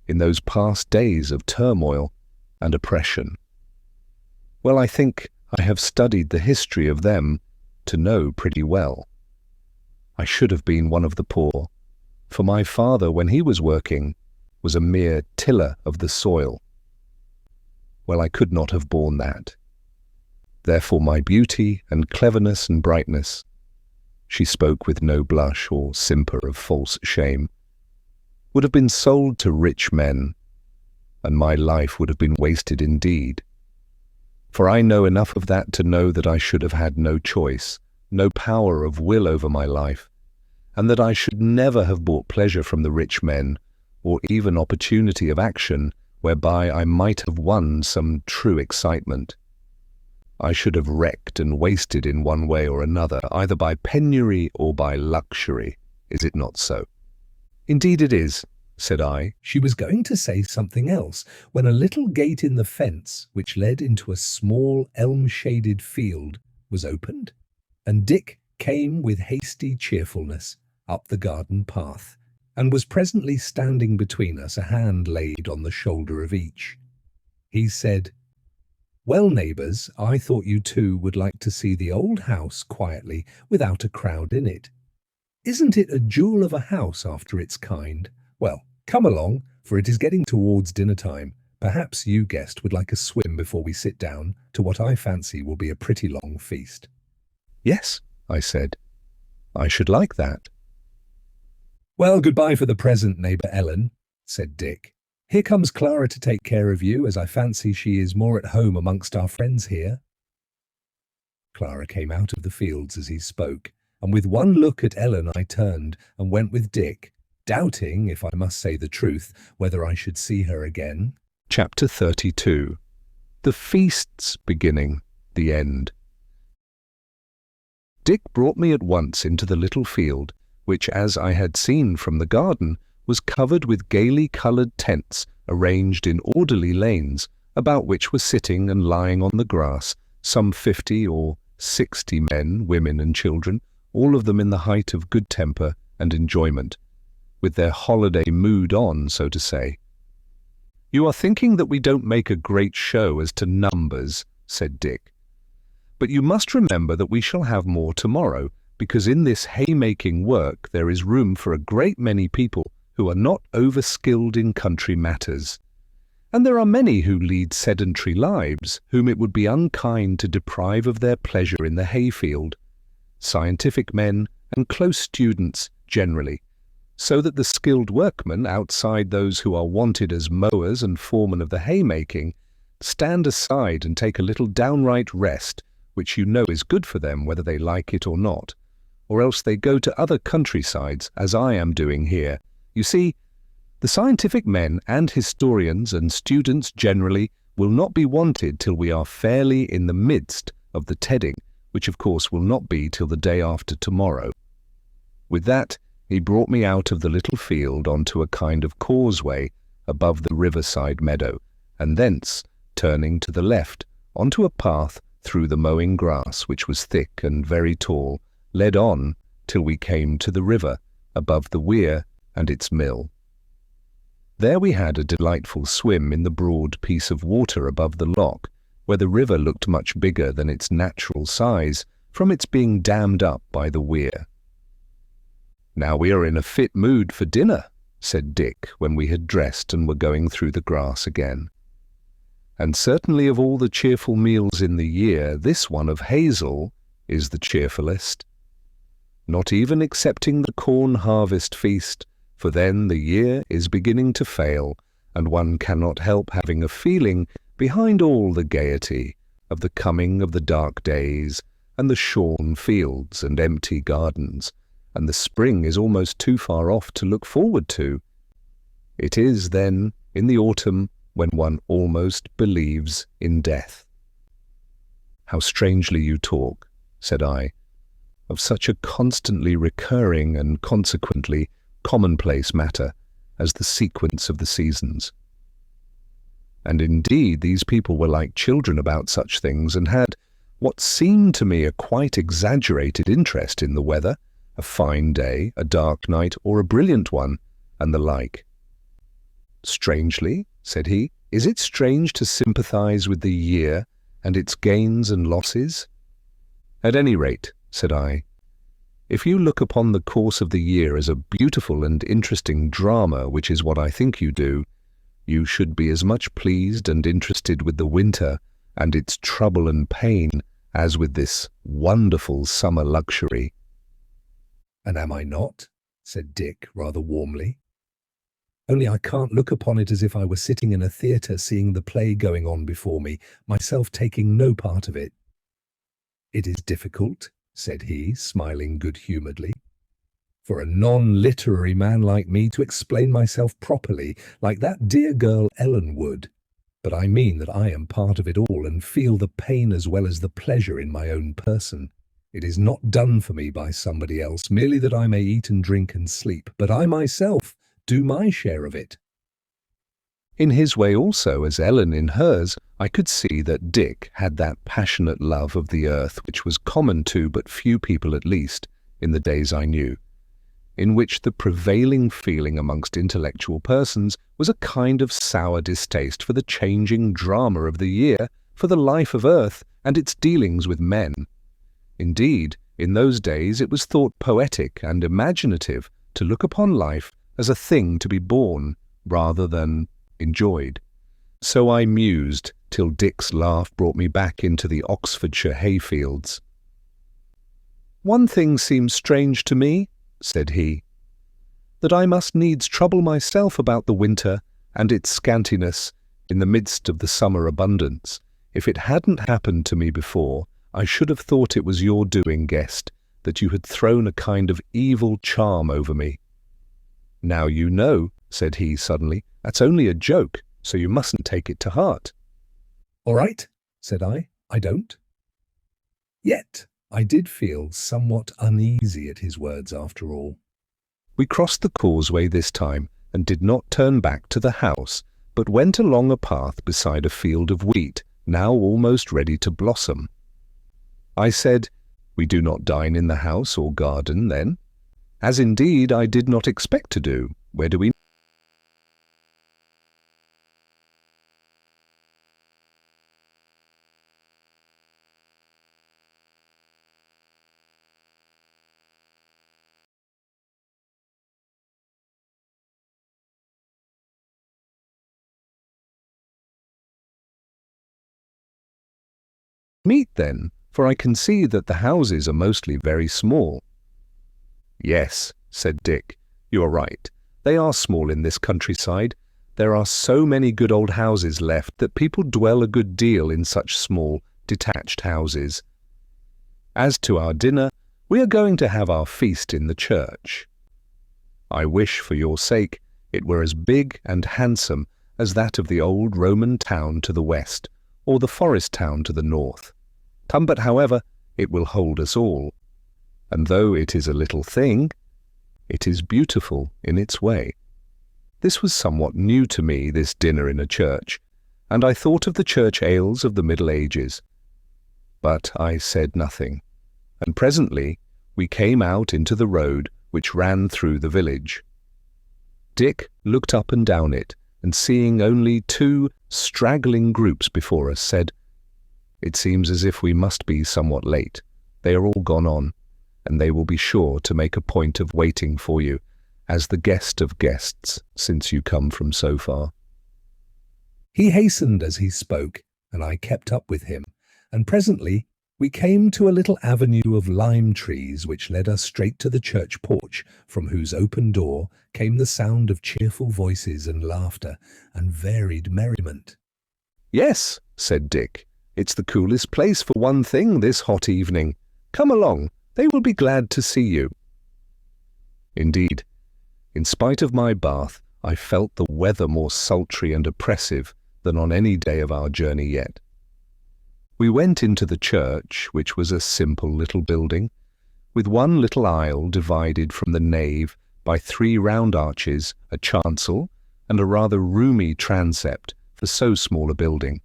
in those past days of turmoil and oppression. Well, I think I have studied the history of them to know pretty well. I should have been one of the poor, for my father, when he was working, was a mere tiller of the soil. Well, I could not have borne that. Therefore my beauty and cleverness and brightness," she spoke with no blush or simper of false shame, "would have been sold to rich men, and my life would have been wasted indeed. For I know enough of that to know that I should have had no choice, no power of will over my life, and that I should never have bought pleasure from the rich men, or even opportunity of action whereby I might have won some true excitement. I should have wrecked and wasted in one way or another, either by penury or by luxury. Is it not so?"
"Indeed it is," said I. She was going to say something else when a little gate in the fence, which led into a small elm-shaded field, was opened, and Dick came with hasty cheerfulness up the garden path, and was presently standing between us, a hand laid on the shoulder of each. He said, "Well, neighbours, I thought you two would like to see the old house quietly, without a crowd in it. Isn't it a jewel of a house after its kind? Well, come along, for it is getting towards dinner time. Perhaps you, guest, would like a swim before we sit down to what I fancy will be a pretty long feast."
"Yes," I said, "I should like that."
"Well, goodbye for the present, neighbour Ellen," said Dick. "Here comes Clara to take care of you, as I fancy she is more at home amongst our friends here." Clara came out of the fields as he spoke, and with one look at Ellen I turned and went with Dick, doubting, if I must say the truth, whether I should see her again.
Chapter 32. The Feast's Beginning, the End. Dick brought me at once into the little field, which, as I had seen from the garden, was covered with gaily coloured tents arranged in orderly lanes, about which were sitting and lying on the grass some 50 or 60 men, women and children, all of them in the height of good temper and enjoyment, with their holiday mood on, so to say. "You are thinking that we don't make a great show as to numbers," said Dick. "But you must remember that we shall have more tomorrow, because in this haymaking work there is room for a great many people who are not over-skilled in country matters. And there are many who lead sedentary lives, whom it would be unkind to deprive of their pleasure in the hayfield, scientific men and close students generally, so that the skilled workmen, outside those who are wanted as mowers and foremen of the haymaking, stand aside and take a little downright rest, which you know is good for them whether they like it or not, or else they go to other countrysides, as I am doing here. You see, the scientific men and historians and students generally will not be wanted till we are fairly in the midst of the tedding, which of course will not be till the day after tomorrow." With that, he brought me out of the little field onto a kind of causeway above the riverside meadow, and thence, turning to the left, onto a path through the mowing grass, which was thick and very tall, led on till we came to the river, above the weir and its mill. There we had a delightful swim in the broad piece of water above the lock, where the river looked much bigger than its natural size, from its being dammed up by the weir. "Now we are in a fit mood for dinner," said Dick, when we had dressed and were going through the grass again. "And certainly of all the cheerful meals in the year, this one of hazel is the cheerfulest. Not even excepting the corn harvest feast, for then the year is beginning to fail, and one cannot help having a feeling, behind all the gaiety, of the coming of the dark days, and the shorn fields and empty gardens, and the spring is almost too far off to look forward to. It is, then, in the autumn when one almost believes in death." "How strangely you talk," said I, "of such a constantly recurring and consequently commonplace matter as the sequence of the seasons." And indeed these people were like children about such things, and had what seemed to me a quite exaggerated interest in the weather, a fine day, a dark night, or a brilliant one, and the like. "Strangely," said he, "is it strange to sympathize with the year and its gains and losses?" "At any rate," said I, "if you look upon the course of the year as a beautiful and interesting drama, which is what I think you do, you should be as much pleased and interested with the winter and its trouble and pain as with this wonderful summer luxury."
"And am I not?" said Dick rather warmly. "Only I can't look upon it as if I were sitting in a theatre seeing the play going on before me, myself taking no part of it." "It is difficult," said he, smiling good-humouredly, "for a non-literary man like me to explain myself properly, like that dear girl Ellen would. But I mean that I am part of it all and feel the pain as well as the pleasure in my own person. It is not done for me by somebody else, merely that I may eat and drink and sleep, but I myself do my share of it."
In his way also, as Ellen in hers, I could see that Dick had that passionate love of the earth which was common to but few people, at least, in the days I knew, in which the prevailing feeling amongst intellectual persons was a kind of sour distaste for the changing drama of the year, for the life of earth and its dealings with men. Indeed, in those days it was thought poetic and imaginative to look upon life as a thing to be borne rather than enjoyed. So I mused till Dick's laugh brought me back into the Oxfordshire hayfields. "One thing seems strange to me," said he, "that I must needs trouble myself about the winter and its scantiness in the midst of the summer abundance. If it hadn't happened to me before, I should have thought it was your doing, guest, that you had thrown a kind of evil charm over me. Now you know," said he suddenly, "that's only a joke, so you mustn't take it to heart."
"All right," said I don't. Yet I did feel somewhat uneasy at his words after all.
We crossed the causeway this time and did not turn back to the house, but went along a path beside a field of wheat, now almost ready to blossom. I said, "We do not dine in the house or garden, then?" As indeed I did not expect to do. Where do we meet then? For I can see that the houses are mostly very small. "Yes," said Dick, "you are right. They are small in this countryside. There are so many good old houses left that people dwell a good deal in such small, detached houses. As to our dinner, we are going to have our feast in the church. I wish, for your sake, it were as big and handsome as that of the old Roman town to the west, or the forest town to the north. But however, it will hold us all. And though it is a little thing, it is beautiful in its way." This was somewhat new to me, this dinner in a church, and I thought of the church ales of the Middle Ages. But I said nothing, and presently we came out into the road which ran through the village. Dick looked up and down it, and seeing only two straggling groups before us, said, "It seems as if we must be somewhat late. They are all gone on, and they will be sure to make a point of waiting for you, as the guest of guests, since you come from so far."
He hastened as he spoke, and I kept up with him, and presently we came to a little avenue of lime trees which led us straight to the church porch, from whose open door came the sound of cheerful voices and laughter and varied merriment.
"Yes," said Dick, "it's the coolest place for one thing this hot evening. "Come along, they will be glad to see you." Indeed, in spite of my bath, I felt the weather more sultry and oppressive than on any day of our journey yet. We went into the church, which was a simple little building, with one little aisle divided from the nave by 3 round arches, a chancel, and a rather roomy transept for so small a building,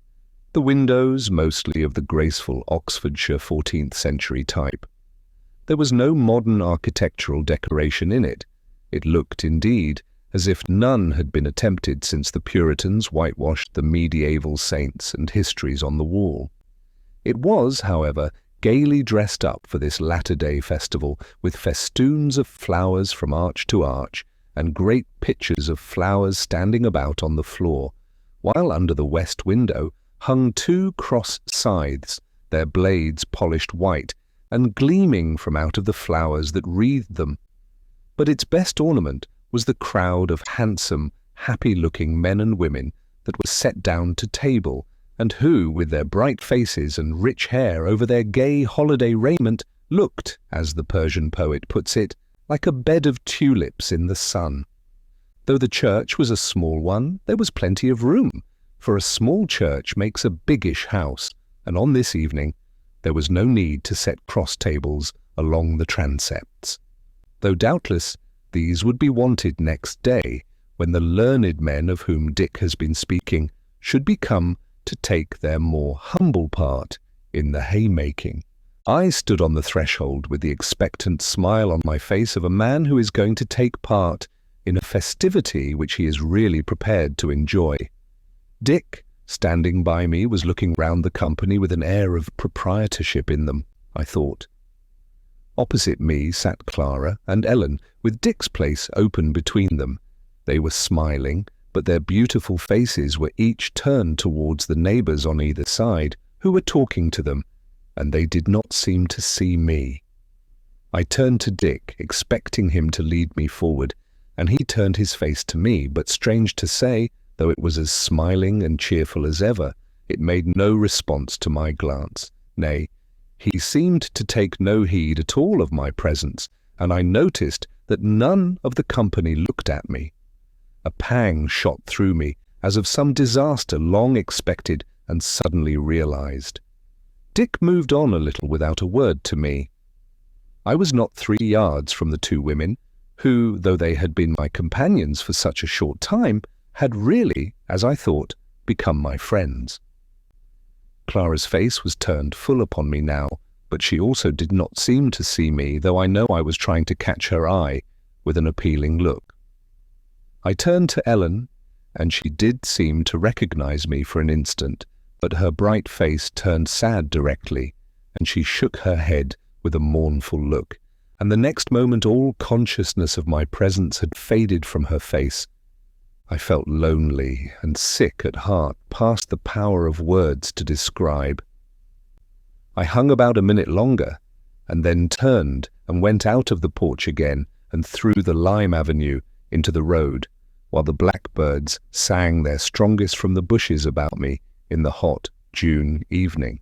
the windows mostly of the graceful Oxfordshire 14th century type. There was no modern architectural decoration in it. It looked, indeed, as if none had been attempted since the Puritans whitewashed the medieval saints and histories on the wall. It was, however, gaily dressed up for this latter-day festival, with festoons of flowers from arch to arch, and great pitchers of flowers standing about on the floor, while under the west window hung 2 cross scythes, their blades polished white, and gleaming from out of the flowers that wreathed them. But its best ornament was the crowd of handsome, happy-looking men and women that were set down to table, and who, with their bright faces and rich hair over their gay holiday raiment, looked, as the Persian poet puts it, like a bed of tulips in the sun. Though the church was a small one, there was plenty of room, for a small church makes a biggish house, and on this evening there was no need to set cross tables along the transepts, though doubtless these would be wanted next day, when the learned men of whom Dick has been speaking should be come to take their more humble part in the haymaking. I stood on the threshold with the expectant smile on my face of a man who is going to take part in a festivity which he is really prepared to enjoy. Dick, standing by me, was looking round the company with an air of proprietorship in them, I thought. Opposite me sat Clara and Ellen, with Dick's place open between them. They were smiling, but their beautiful faces were each turned towards the neighbours on either side, who were talking to them, and they did not seem to see me. I turned to Dick, expecting him to lead me forward, and he turned his face to me, but strange to say, though it was as smiling and cheerful as ever, it made no response to my glance. Nay, he seemed to take no heed at all of my presence, and I noticed that none of the company looked at me. A pang shot through me, as of some disaster long expected and suddenly realized. Dick moved on a little without a word to me. I was not 3 yards from the 2 women, who, though they had been my companions for such a short time, had really, as I thought, become my friends. Clara's face was turned full upon me now, but she also did not seem to see me, though I know I was trying to catch her eye with an appealing look. I turned to Ellen, and she did seem to recognize me for an instant, but her bright face turned sad directly, and she shook her head with a mournful look, and the next moment all consciousness of my presence had faded from her face. I felt lonely and sick at heart, past the power of words to describe. I hung about a minute longer, and then turned and went out of the porch again and through the lime avenue into the road, while the blackbirds sang their strongest from the bushes about me in the hot June evening.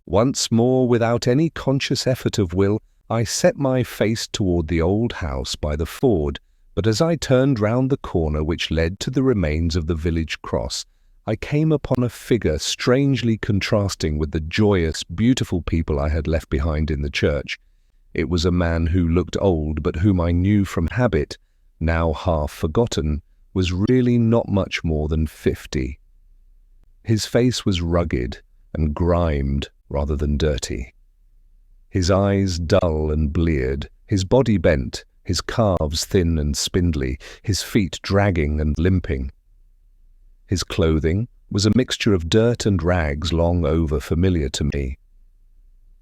Once more, without any conscious effort of will, I set my face toward the old house by the ford, but as I turned round the corner which led to the remains of the village cross, I came upon a figure strangely contrasting with the joyous, beautiful people I had left behind in the church. It was a man who looked old, but whom I knew from habit, now half forgotten, was really not much more than 50. His face was rugged and grimed rather than dirty. His eyes dull and bleared, his body bent, his calves thin and spindly, his feet dragging and limping. His clothing was a mixture of dirt and rags long over familiar to me.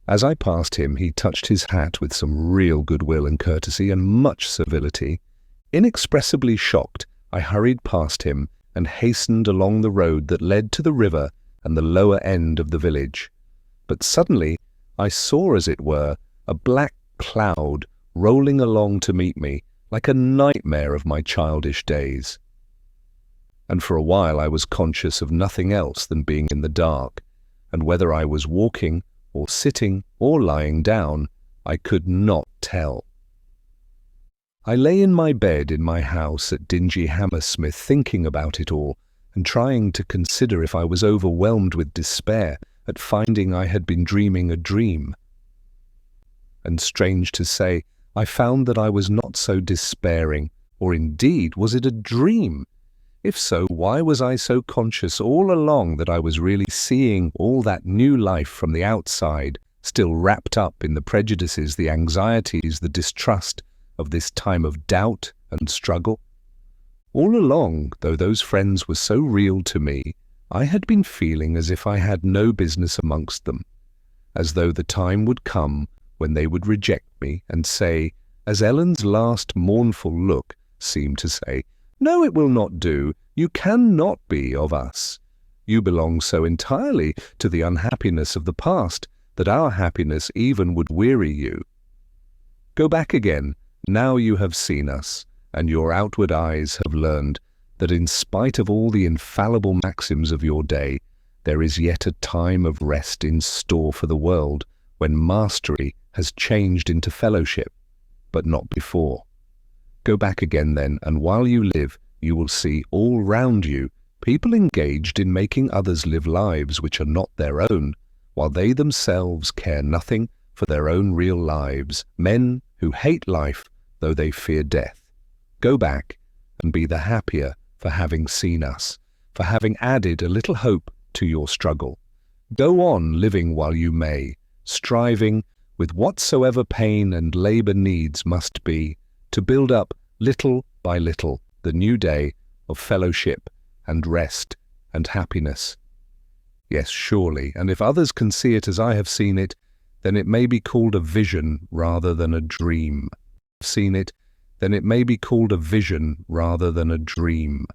As I passed him, he touched his hat with some real goodwill and courtesy and much civility. Inexpressibly shocked, I hurried past him and hastened along the road that led to the river and the lower end of the village. But suddenly I saw, as it were, a black cloud rolling along to meet me, like a nightmare of my childish days. And for a while I was conscious of nothing else than being in the dark, and whether I was walking or sitting, or lying down, I could not tell. I lay in my bed in my house at dingy Hammersmith thinking about it all and trying to consider if I was overwhelmed with despair at finding I had been dreaming a dream. And strange to say, I found that I was not so despairing, or indeed was it a dream? If so, why was I so conscious all along that I was really seeing all that new life from the outside, still wrapped up in the prejudices, the anxieties, the distrust of this time of doubt and struggle? All along, though those friends were so real to me, I had been feeling as if I had no business amongst them, as though the time would come when they would reject me and say, as Ellen's last mournful look seemed to say, "No, it will not do. You cannot be of us. You belong so entirely to the unhappiness of the past that our happiness even would weary you. Go back again. Now you have seen us, and your outward eyes have learned that in spite of all the infallible maxims of your day, there is yet a time of rest in store for the world when mastery has changed into fellowship, but not before. Go back again then, and while you live, you will see all round you people engaged in making others live lives which are not their own, while they themselves care nothing for their own real lives, men who hate life though they fear death. Go back and be the happier for having seen us, for having added a little hope to your struggle. Go on living while you may, striving with whatsoever pain and labour needs must be, to build up little by little the new day of fellowship and rest and happiness. Yes, surely, and if others can see it as I have seen it, then it may be called a vision rather than a dream. Seen it, then it may be called a vision rather than a dream.